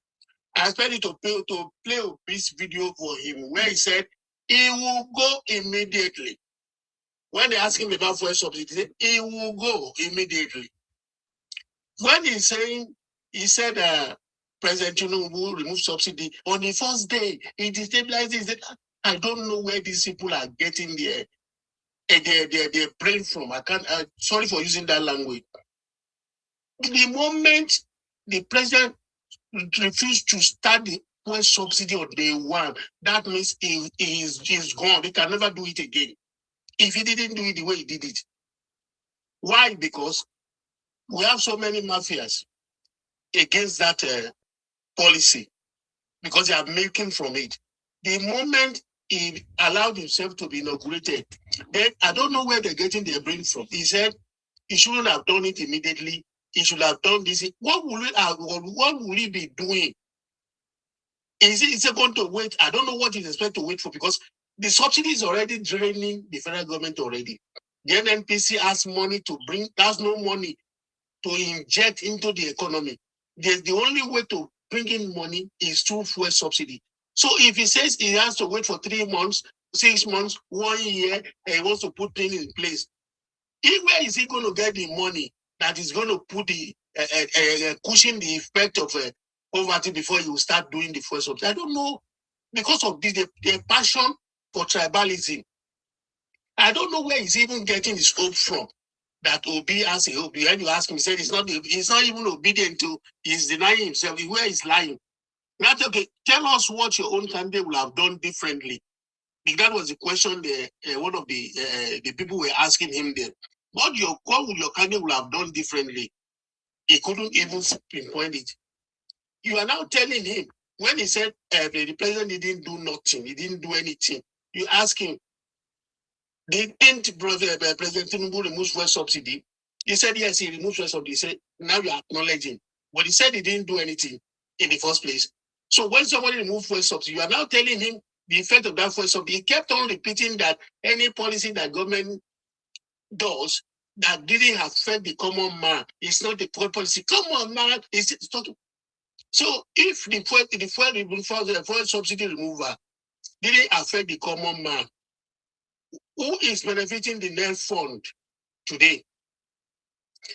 S11: I expected you to play Obi's video for him, where he said he will go immediately. When they ask him about fuel subsidy, he said he will go immediately. When he said President Tinubu will remove subsidy on the first day, he destabilized it. I don't know where these people are getting their brain from. Sorry for using that language. The moment the president refused to start the fuel subsidy on day one, that means he's gone. He can never do it again. If he didn't do it the way he did it. Why? Because we have so many mafias against that policy, because they are making from it. The moment he allowed himself to be inaugurated, then I don't know where they're getting their brain from. He said he shouldn't have done it immediately. He should have done this. What will he be doing? Is he going to wait? I don't know what he's expected to wait for, because the subsidy is already draining the federal government already. The NNPC has money to bring, has no money to inject into the economy. The only way to bring in money is through fuel subsidy. So if he says he has to wait for 3 months, 6 months, 1 year, and he wants to put things in place, where is he going to get the money that is going to put the cushion the effect of poverty before you start doing the fuel subsidy? I don't know, because of the passion for tribalism. I don't know where he's even getting his hope from. That Obi has a hope. When you ask him, he said he's not even obedient to, he's denying himself. Where he's lying. Not okay. Tell us what your own candidate will have done differently. If that was the question one of the people were asking him there. What would your candidate will have done differently? He couldn't even pinpoint it. You are now telling him, when he said the president didn't do nothing, he didn't do anything. You ask him, didn't President Tinubu remove fuel subsidy? He said, yes, he removed fuel subsidy. He said, now you are acknowledging. But he said he didn't do anything in the first place. So when somebody removed fuel subsidy, you are now telling him the effect of that fuel subsidy. He kept on repeating that any policy that government does that didn't affect the common man, it's not the policy. Come on, man. It's talking. So if the fuel subsidy removal didn't affect the common man, who is benefiting the net fund today?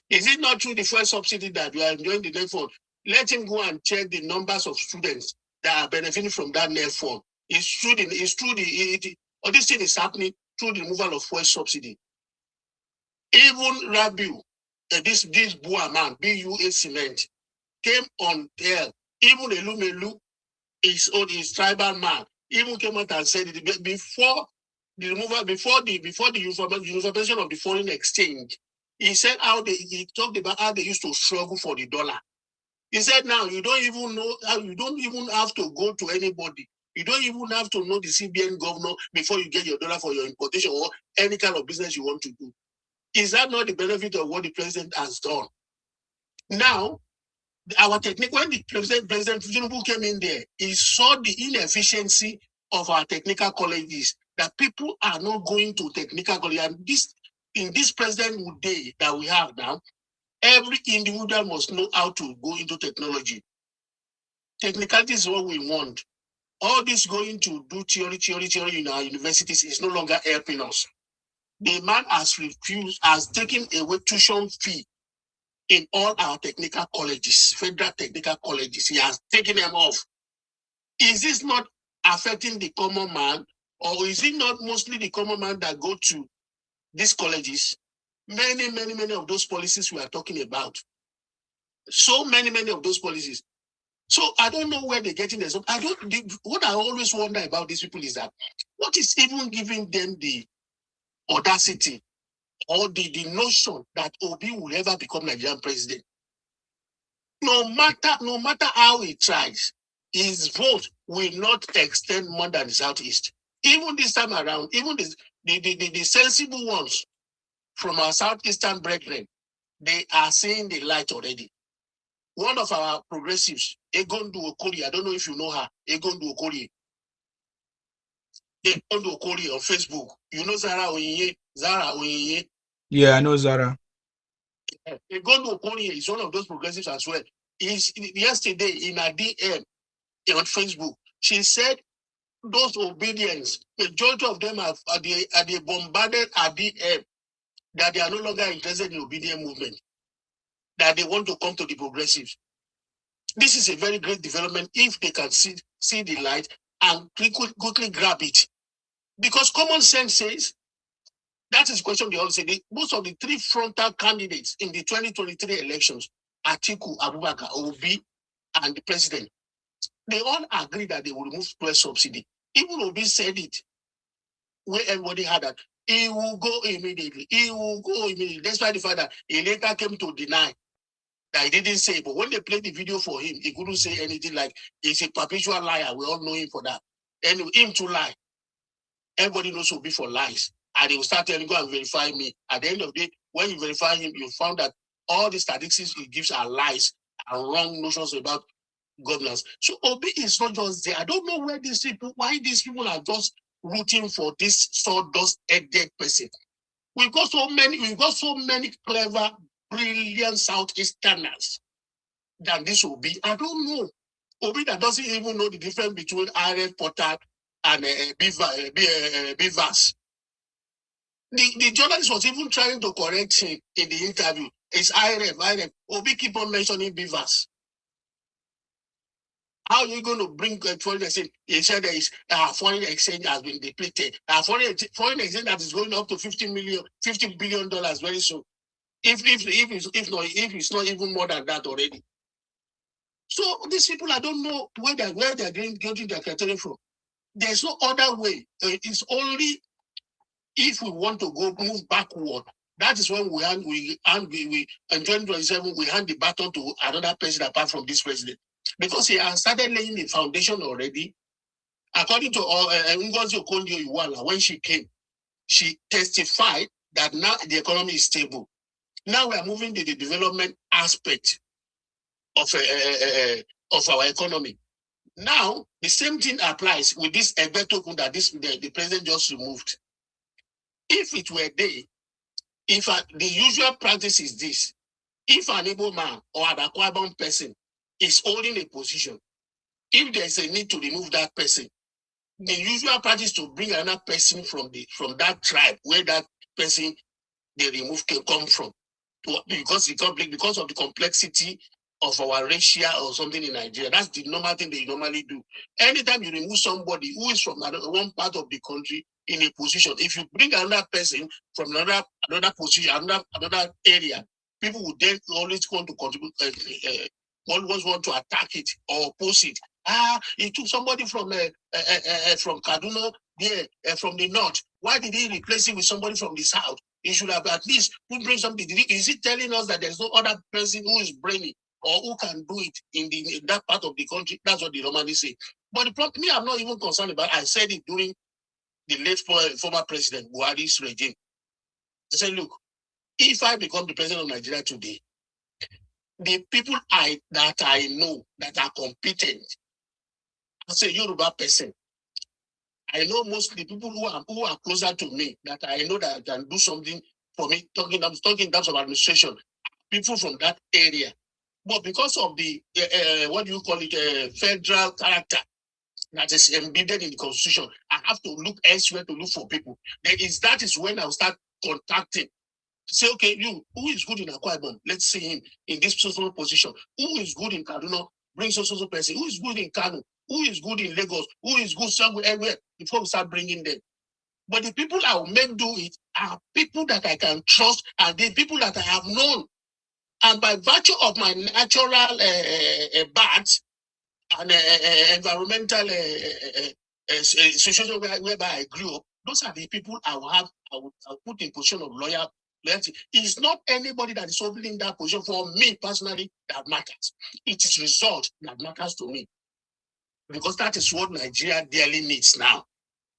S11: Is it not through the fuel subsidy that we are enjoying the net fund? Let him go and check the numbers of students that are benefiting from that net fund. This thing is happening through the removal of fuel subsidy. Even Rabiu, this Bua man, BUA Cement, came on there. Even Elumelu, his tribal man, even came out and said it before
S5: the removal before the uniformization of the foreign exchange. He said he talked about how they used to struggle for the dollar. He said now you don't even know how, you don't even have to go to anybody. You don't even have to know the CBN governor before you get your dollar for your importation or any kind of business you want to do. Is that not the benefit of what the president has done? Now, our technique, when the President Tinubu came in there, he saw the inefficiency of our technical colleges, that people are not going to technical college. And in this present day that we have now, every individual must know how to go into technology. Technicality is what we want. All this going to do theory in our universities is no longer helping us. The man has refused, has taken away tuition fee in all our technical colleges, federal technical colleges. He has taken them off. Is this not affecting the common man, or is it not mostly the common man that go to these colleges? Many of those policies we are talking about. So many of those policies. So I don't know where they're getting this. What I always wonder about these people is that what is even giving them the audacity or the notion that Obi will ever become Nigerian president? No matter how he tries, his vote will not extend more than the Southeast. Even this time around, even the sensible ones from our Southeastern brethren, they are seeing the light already. One of our progressives, Egondu Okori, I don't know if you know her, Egondu Okori. Egondu Okori on Facebook. You know Zara Oyeye?
S13: Yeah, I know Zara.
S5: Egondu Okori is one of those progressives as well. Yesterday in a DM on Facebook, she said those obedience, majority of them are they bombarded at DM that they are no longer interested in obedient movement, that they want to come to the progressives. This is a very great development if they can see the light and quickly grab it. Because common sense says, that is the question they all say. Most of the three frontal candidates in the 2023 elections, Atiku, Abubakar, Obi, and the president, they all agree that they will remove fuel subsidy. Even Obi said it, where everybody had that. He will go immediately. He will go immediately. Despite the fact that he later came to deny that he didn't say, but when they played the video for him, he couldn't say anything. Like, he's a perpetual liar. We all know him for that. And him to lie. Everybody knows Obi for lies. And he will start telling, go and verify me. At the end of the day, when you verify him, you found that all the statistics he gives are lies and wrong notions about governance. So Obi is not just there. I don't know why these people are just rooting for this sawdust-headed person. We've got so many clever, brilliant Southeasterners than this Obi. I don't know. Obi that doesn't even know the difference between RF Potter and Bivas. The journalist was even trying to correct him in the interview. It's IRF. Obi keep on mentioning Bivas. How are you going to bring foreign exchange? He said there is foreign exchange has been depleted. Foreign exchange that is going up to $50 billion very soon. If it's not even more than that already. So these people, I don't know where they're getting their criteria from. There's no other way. It's only if we want to move backward. That is when in 2027 we hand the baton to another president apart from this president. Because he has started laying the foundation already. According to Ngozi Okonjo-Iweala, when she came, she testified that now the economy is stable. Now we are moving to the development aspect of our economy. Now, the same thing applies with this Egbetokun that the president just removed. If it were there, the usual practice is this: if an able man or an Akwa person is holding a position, if there's a need to remove that person, the usual practice to bring another person from that tribe where that person they remove can come from, because of the complexity of our racial or something in Nigeria. That's the normal thing they normally do. Anytime you remove somebody who is from one part of the country in a position, if you bring another person from another position, another area, people would then always want to contribute, always want to attack it or oppose it He took somebody from Kaduna there, from the north. Why did he replace him with somebody from the south? He should have at least bring something. Is he telling us that there's no other person who is brainy or who can do it in that part of the country? That's what the normally say. But the problem, me, I'm not even concerned about. I said it during the late former president Buhari's regime. I said, look, if I become the president of Nigeria today, the people that I know that are competent, as a Yoruba person, I know mostly people who are closer to me that I know that can do something for me. Talking in terms of administration, people from that area. But because of the what do you call it, federal character that is embedded in the constitution, I have to look elsewhere to look for people. That is when I'll start contacting. Say, okay, who is good in Akwa Ibom? Let's see him in this social position. Who is good in Kaduna? Bring social person. Who is good in Kano? Who is good in Lagos? Who is good somewhere everywhere? Before we start bringing them. But the people I will make do it are people that I can trust and the people that I have known. And by virtue of my natural birth and environmental situation whereby I grew up, those are the people I'll put in position of loyalty. It's not anybody that is holding that position for me personally that matters. It is result that matters to me. Because that is what Nigeria dearly needs now.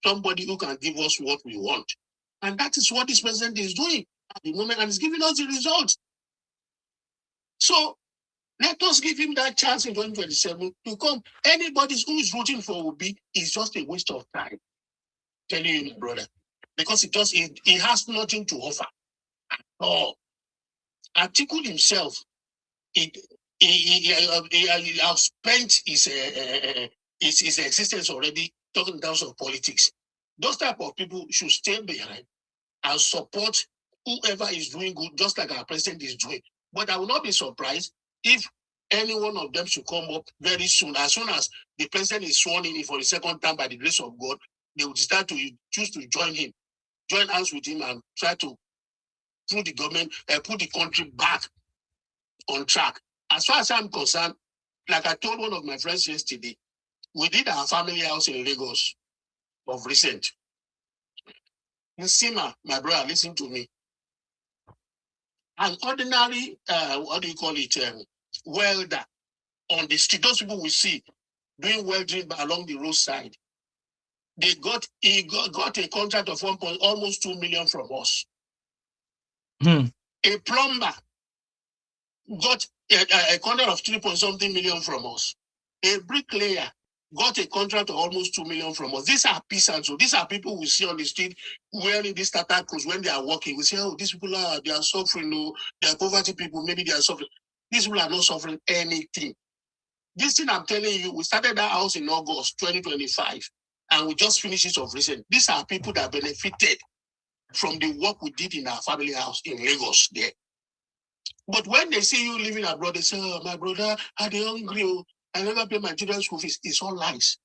S5: Somebody who can give us what we want. And that is what this president is doing at the moment and is giving us the results. So let us give him that chance in 2027 to come. Anybody who is rooting for Obi is just a waste of time. Telling you, my brother. Because he has nothing to offer at all. Atiku himself, he has spent his existence already talking in terms of politics. Those type of people should stay behind and support whoever is doing good, just like our president is doing. But I will not be surprised if any one of them should come up very soon. As soon as the president is sworn in for the second time by the grace of God, they will start to choose to join hands with him and try to put the government, put the country back on track. As far as I'm concerned, like I told one of my friends yesterday, we did our family house in Lagos of recent. Nsima, my brother, listen to me. An ordinary, what do you call it, welder on the street, those people we see doing welding along the roadside, he got a contract of almost 2 million from us. A plumber got a contract of 3-point-something million from us. A bricklayer got a contract of almost 2 million from us. These are peasants. So these are people we see on the street wearing these Tata clothes when they are walking. We say, oh, these people they are suffering. No, they are poverty people. Maybe they are suffering. These people are not suffering anything. This thing I'm telling you, we started that house in August 2025, and we just finished it of recent. These are people that benefited from the work we did in our family house in Lagos there. But when they see you living abroad, they say, oh, my brother, are they hungry? I never pay my children's school fees. It's all lies.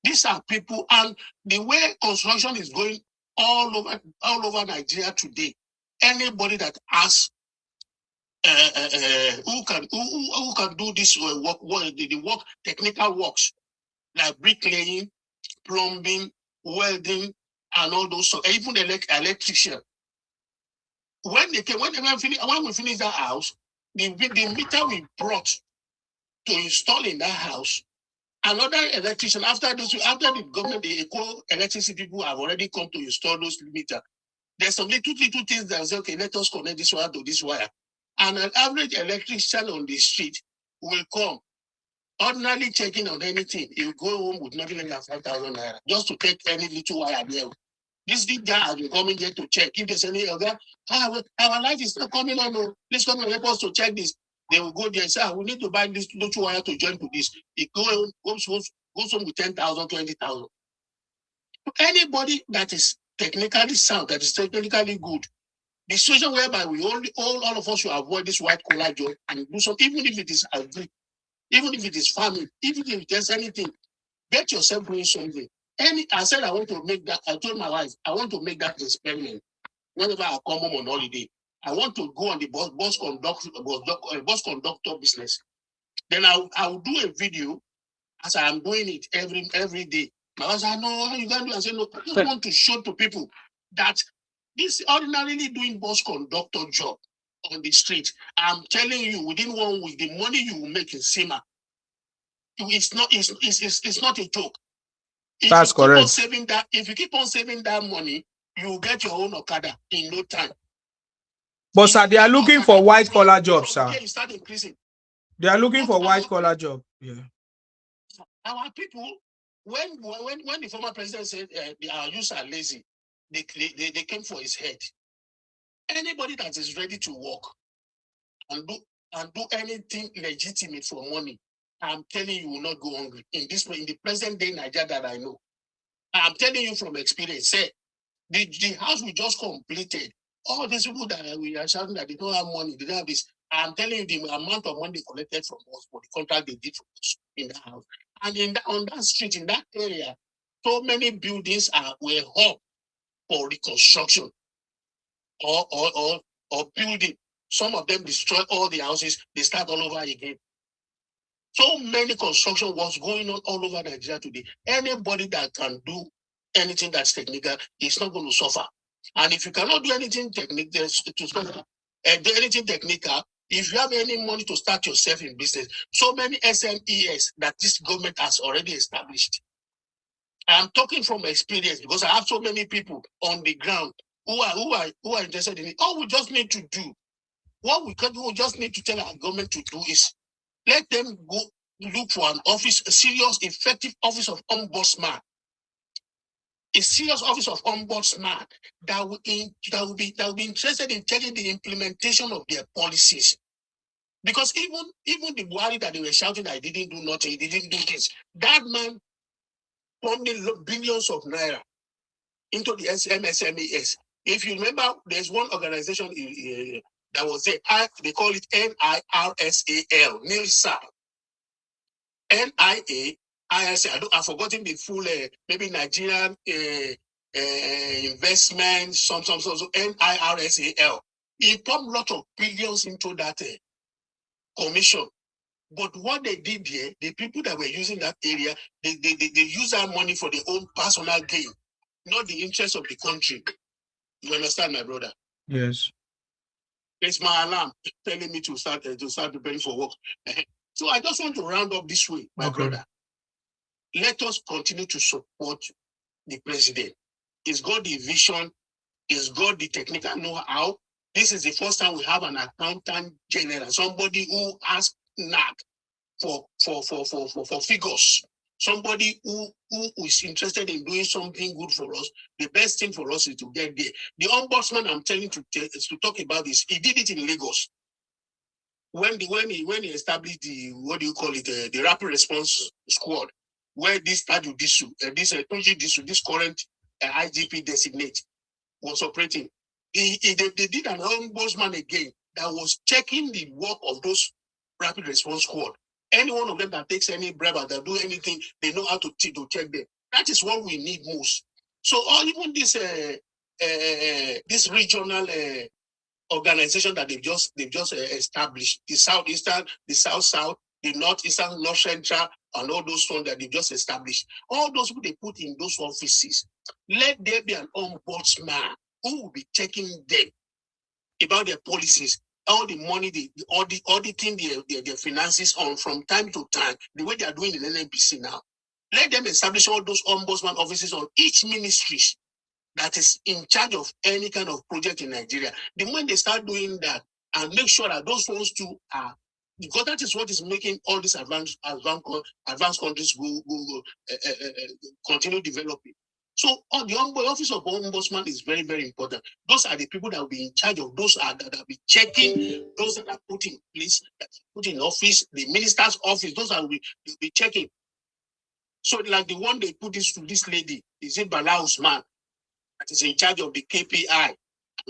S5: These are people, and the way construction is going all over Nigeria today, anybody that asks who can do this work, the work, technical works like bricklaying, plumbing, welding, and all those stuff, even the electrician. When we finish that house, the meter we brought to install in that house, another electrician, after the government, the electricity people have already come to install those meters. There's some little things that say, okay, let us connect this wire to this wire. And an average electrician on the street will come, ordinarily checking on anything. He'll go home with nothing less than 5,000 naira just to take any little wire there. This guy has been coming here to check. If there's any other, our life is not coming on. No. Please come and help us to check this. They will go there and say, we need to buy this little wire to join to this. It goes home with 10,000, 20,000. Anybody that is technically sound, that is technically good, the situation whereby all of us should avoid this white collar job and do something, even if it is agri, even if it is farming, even if there's anything, get yourself doing something. I said I want to make that. I told my wife I want to make that experiment. Whenever I come home on holiday, I want to go on the bus conductor business. Then I will do a video as I am doing it every day. My husband, no, you can't do. I say, no, I just want to show to people that this ordinarily doing bus conductor job on the street. I'm telling you, within 1 week, the money you will make in SEMA, it's not a joke. If
S13: That's
S5: you keep
S13: correct.
S5: on saving that, if you keep on saving that money, you will get your own Okada in no time.
S13: But sir, they are looking for white collar jobs, sir.
S5: You start increasing.
S13: They are looking for white collar job. Yeah.
S5: Our people, when the former president said our youths are lazy, they came for his head. Anybody that is ready to work and do anything legitimate for money, I'm telling you, will not go hungry. In the present day Nigeria that I know, I'm telling you from experience. Say, the house we just completed, all these people that we are shouting that they don't have money, they don't have this. I'm telling you, the amount of money they collected from us for the contract they did for us in the house. And on that street, in that area, so many buildings were up for reconstruction or building. Some of them destroy all the houses, they start all over again. So many construction was going on all over Nigeria today. Anybody that can do anything that's technical is not going to suffer. And if you cannot do anything technical, if you have any money to start yourself in business, so many SMEs that this government has already established. I'm talking from experience because I have so many people on the ground who are interested in it. All we just need to do, we just need to tell our government to do is let them go look for an office, a serious, effective office of ombudsman. A serious office of ombudsman that will be interested in checking the implementation of their policies. Because even the Buhari that they were shouting that he didn't do nothing, he didn't do this, that man pumped in billions of naira into the MSMEs. If you remember, there's one organization that was there, they call it NIRSAL, NIRSAL. I've forgotten the full, maybe Nigerian investment, so NIRSAL. He pumped a lot of billions into that commission. But what they did there, the people that were using that area, they use that money for their own personal gain, not the interest of the country. You understand, my brother?
S13: Yes.
S5: It's my alarm telling me to start preparing for work. So I just want to round up this way, my brother. Let us continue to support the president. He's got the vision. He's got the technical know-how. This is the first time we have an accountant general, somebody who has knack for figures, somebody who is interested in doing something good for us. The best thing for us is to get there. The ombudsman I'm telling you to talk about this. He did it in Lagos. When he established the rapid response squad, where this Judicial, this current IGP designate was operating, they did an ombudsman again that was checking the work of those rapid response squad. Any one of them that takes any bribe or that do anything, they know how to check them. That is what we need most. So, even this regional organization that they've just established, the Southeastern, the South, the Northeastern, North Central, and all those ones that they've just established. All those people they put in those offices, let there be an ombudsman who will be checking them about their policies, all the money, auditing their finances on from time to time, the way they are doing in NNPC now. Let them establish all those ombudsman offices on each ministry that is in charge of any kind of project in Nigeria. The moment they start doing that and make sure that those ones too are, because that is what is making all these advanced countries continue developing. So the office of ombudsman is very, very important. Those are the people that will be in charge of those that will be checking, those that are put in place, that are put in office, the minister's office, those that will be checking. So like the one they put this to this lady, is it Bala Usman, that is in charge of the KPI and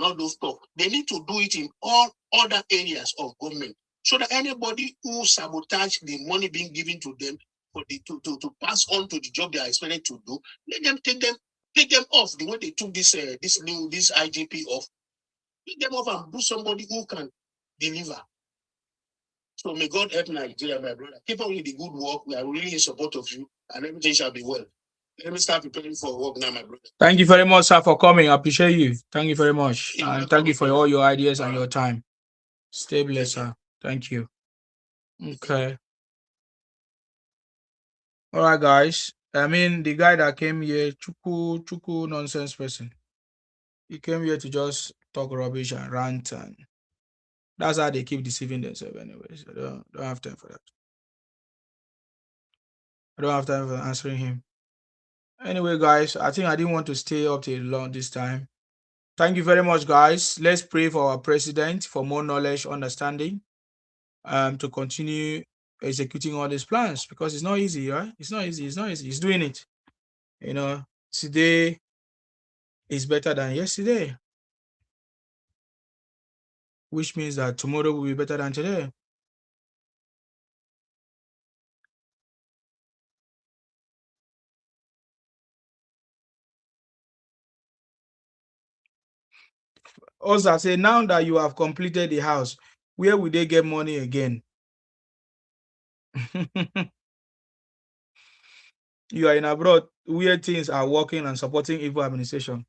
S5: all those stuff. They need to do it in all other areas of government, so that anybody who sabotage the money being given to them for to pass on to the job they are expected to do, let them take them off the way they took this IGP off. Take them off and put somebody who can deliver.
S4: So may God help Nigeria, my brother. Keep on with the good work. We are really in support of you, and everything shall be well. Let me start preparing for work now, my brother.
S13: Thank you very much, sir, for coming. I appreciate you. Thank you very much. And thank you for all your ideas and your time. Stay blessed, sir. Thank you. Okay. All right, guys. I mean, the guy that came here, Chuku nonsense person. He came here to just talk rubbish and rant, and that's how they keep deceiving themselves anyways. I don't have time for that. I don't have time for answering him. Anyway, guys, I think I didn't want to stay up till long this time. Thank you very much, guys. Let's pray for our president for more knowledge, understanding, to continue executing all these plans, because it's not easy, right? It's not easy. It's not easy. He's doing it. You know, today is better than yesterday, which means that tomorrow will be better than today. Also, I say, now that you have completed the house, where will they get money again? You are in abroad where things are working and supporting evil administration.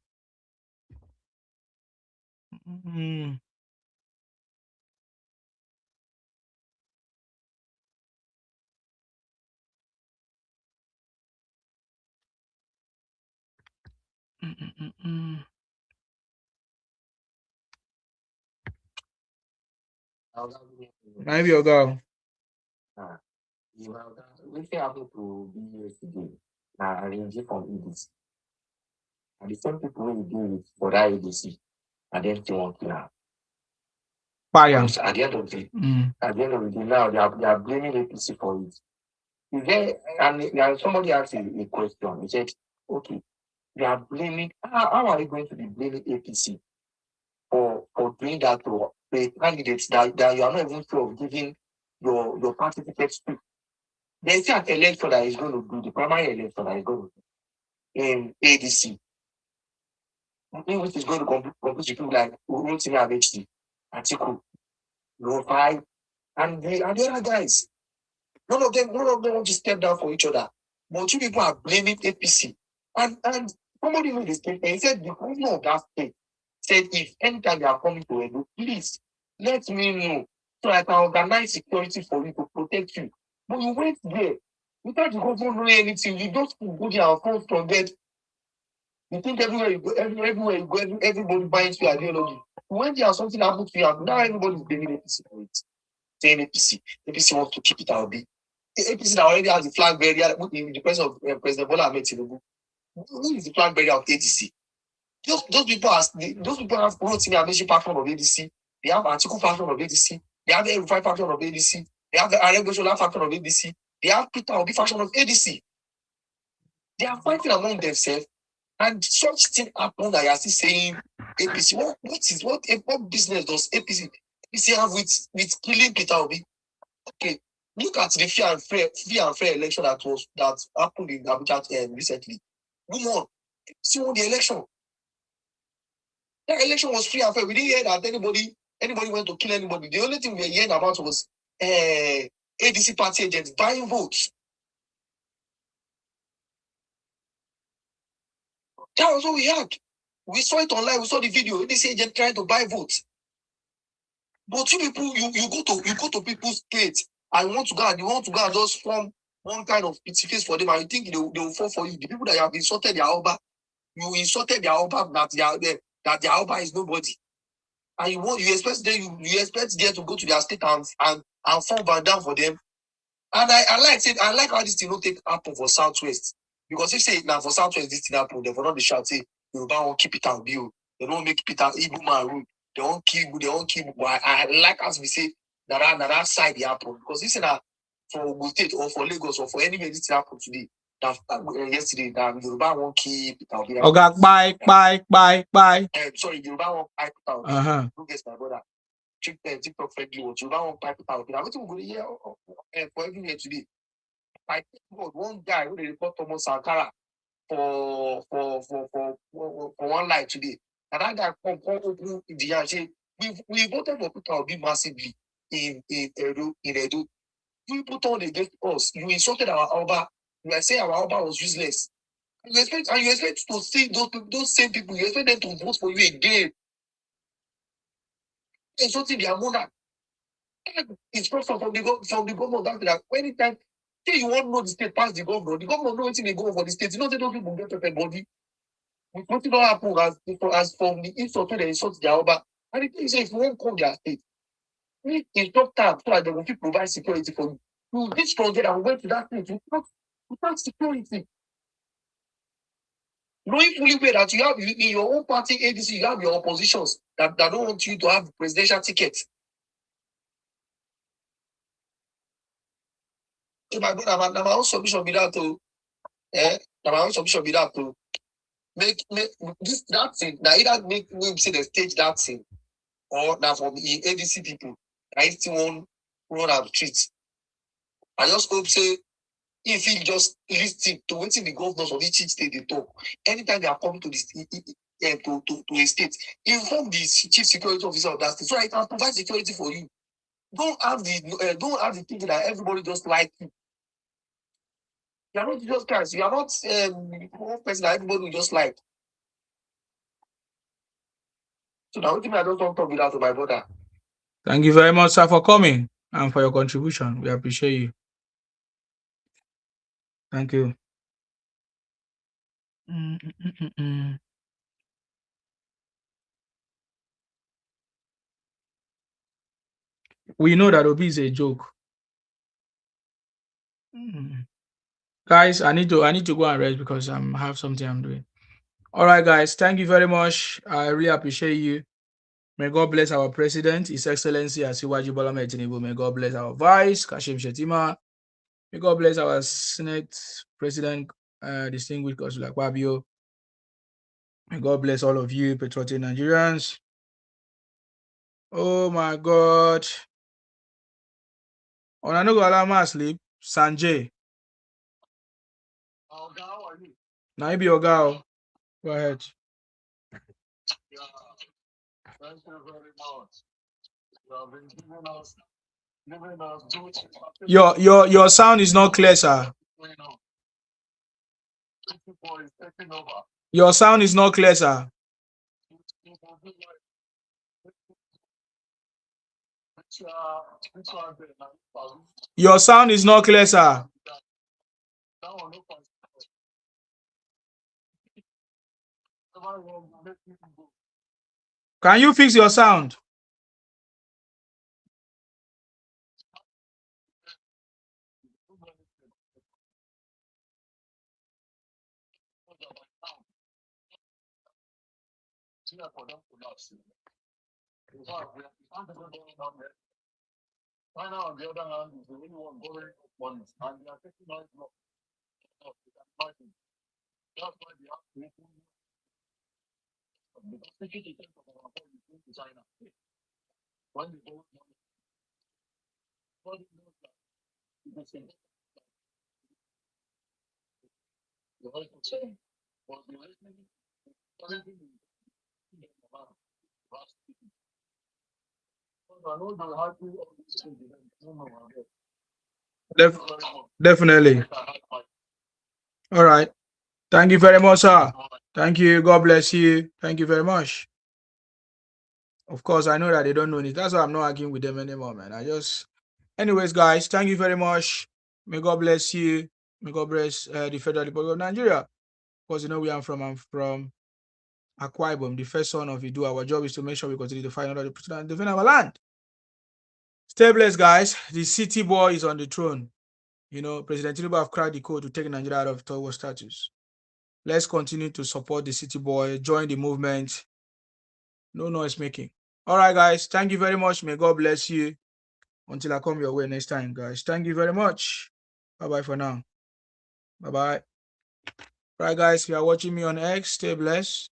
S13: Maybe your girl.
S4: What happened to be yesterday? Now arranging from ADC. And the same people who do it for that ADC, and then they want now.
S13: Fire.
S4: At the end of the day, now they are blaming APC for it. Is there, and somebody asked a question. He said, okay, they are blaming, how are you going to be blaming APC for doing that to the candidates that you are not even sure of giving your party tickets to? There's an election that is going to do, the primary election that is going to do in ADC, which is going to compete with people like Rotimi Amechi, Atiku, Rufai, and the other guys. None of them want to step down for each other. But two people are blaming APC. And somebody made a statement. He said the governor of that state said, if anytime you are coming to Edo, please let me know so I can organize security for you to protect you. But you went there without the governor knowing anything. You just go there and come from there. You think everywhere you go, everybody binds your ideology. When there something happens to you, now everybody's blaming APC for it. Saying APC wants to keep it out. The APC that already has the flag barrier in the presence of President Bola Ahmed Tinubu. Who is the flag barrier of ADC? Those people have Rotimi Amechi faction of ADC. They have Atiku faction of ADC. They have the Rufai faction of ADC. They have the Aregbesola faction of ADC. They have Peter Obi faction of ADC. They are fighting among themselves, and such thing happened that you are still saying APC. What business does APC have with killing Peter Obi? Okay, look at the fair and fair election that happened in Abuja recently. Good on, see won the election. That election was free and fair. We didn't hear that anybody went to kill anybody. The only thing we were hearing about was ADC party agents buying votes. That was what we had. We saw it online. We saw the video. ADC agent trying to buy votes. But you people, you go to people's states and you want to go and just form one kind of pity face for them, and you think they will fall for you. The people that you have insulted their Oba, you insulted their Oba that their Oba is nobody, and you expect them to go to their state and form Van down for them. And I like how this thing don't take happen for Southwest, because if say now for Southwest this thing happen, they will not be shout say Yoruba won't keep it out bill. They don't make Peter Igbo man rule. They won't keep. But I like as we say that side they happen, because this is that for Ogun State or for Lagos or for anywhere this happen today. That yesterday that Yoruba won't keep it out.
S13: Okay, bye.
S4: Sorry, Yoruba won't pipe it out. Who gets my brother? TikTok friendly watch. Yoruba won't pipe it out. Now what we go here for everywhere today? I think one guy who they report Thomas Sankara for one life today. And that guy come open the say we voted for Peter Obi massively.
S5: in Edo. You put on against us. You insulted our Oba. You are saying our Oba was useless. You expect to see those same people. You expect them to vote for you again. Insulting their monarch. Instruction from the government that anytime say you want to know the state pass the governor know anything they go for the state. You know, they don't people get pepper body. What don't happen as from the insult when they insult their Oba. And the thing is, if you won't come their state, make instructor so that they will provide security for you. You be stronger and went to that state without security. Knowing fully well that you have in your own party ADC, you have your oppositions that don't want you to have presidential tickets. So my brother, my own submission be that to my own submission be that to make this that thing. Now either make me say the stage that thing, or now from the ADC people, I still want to treat. I just hope say if he just listen to waiting the governors of each state they talk. Anytime they are coming to this to a state, inform the chief security officer of that state so that he can provide security for you. Don't have the thinking that everybody just like you. You are not Jesus Christ. You are not one person that everybody will just like. So now I don't want to talk without my brother.
S13: Thank you very much, sir, for coming and for your contribution. We appreciate you. Thank you. We know that Obi is a joke. Guys, I need to go and rest because I have something I'm doing. All right, guys. Thank you very much. I really appreciate you. May God bless our president, His Excellency Asiwaju Bola Ahmed Tinubu. May God bless our vice, Kashim Shettima. May God bless our Senate President, distinguished Godswill Akpabio. May God bless all of you, patriotic Nigerians. Oh my God. On I no go allow me sleep. Sanjay. Now you be your girl. Go ahead.
S9: Yeah, thank you very much. You have been giving us
S13: Your sound is not clear, sir. Your sound is not clear, sir. Your sound is not clear, sir. Can you fix your sound?
S9: China, on the other hand, is the only one borrowing money, and they are taking out block. That's why they have to open because 50% of our money is going to China. When they borrow money, nobody knows that it is the right to say, but the listening, everything is about I know they have to all these things.
S13: Definitely. All right. Thank you very much, sir. Thank you. God bless you. Thank you very much. Of course, I know that they don't know it. That's why I'm not arguing with them anymore, man. Anyways, guys, thank you very much. May God bless you. May God bless the Federal Republic of Nigeria. Because you know where I'm from Akwa Ibom, the first son of Idu. Our job is to make sure we continue to fight another person and defend our land. Stay blessed, guys. The city boy is on the throne. You know, President Tinubu have cracked the code to take Nigeria out of third world status. Let's continue to support the city boy. Join the movement. No noise making. All right, guys. Thank you very much. May God bless you. Until I come your way next time, guys. Thank you very much. Bye-bye for now. Bye-bye. All right, guys. If you are watching me on X, stay blessed.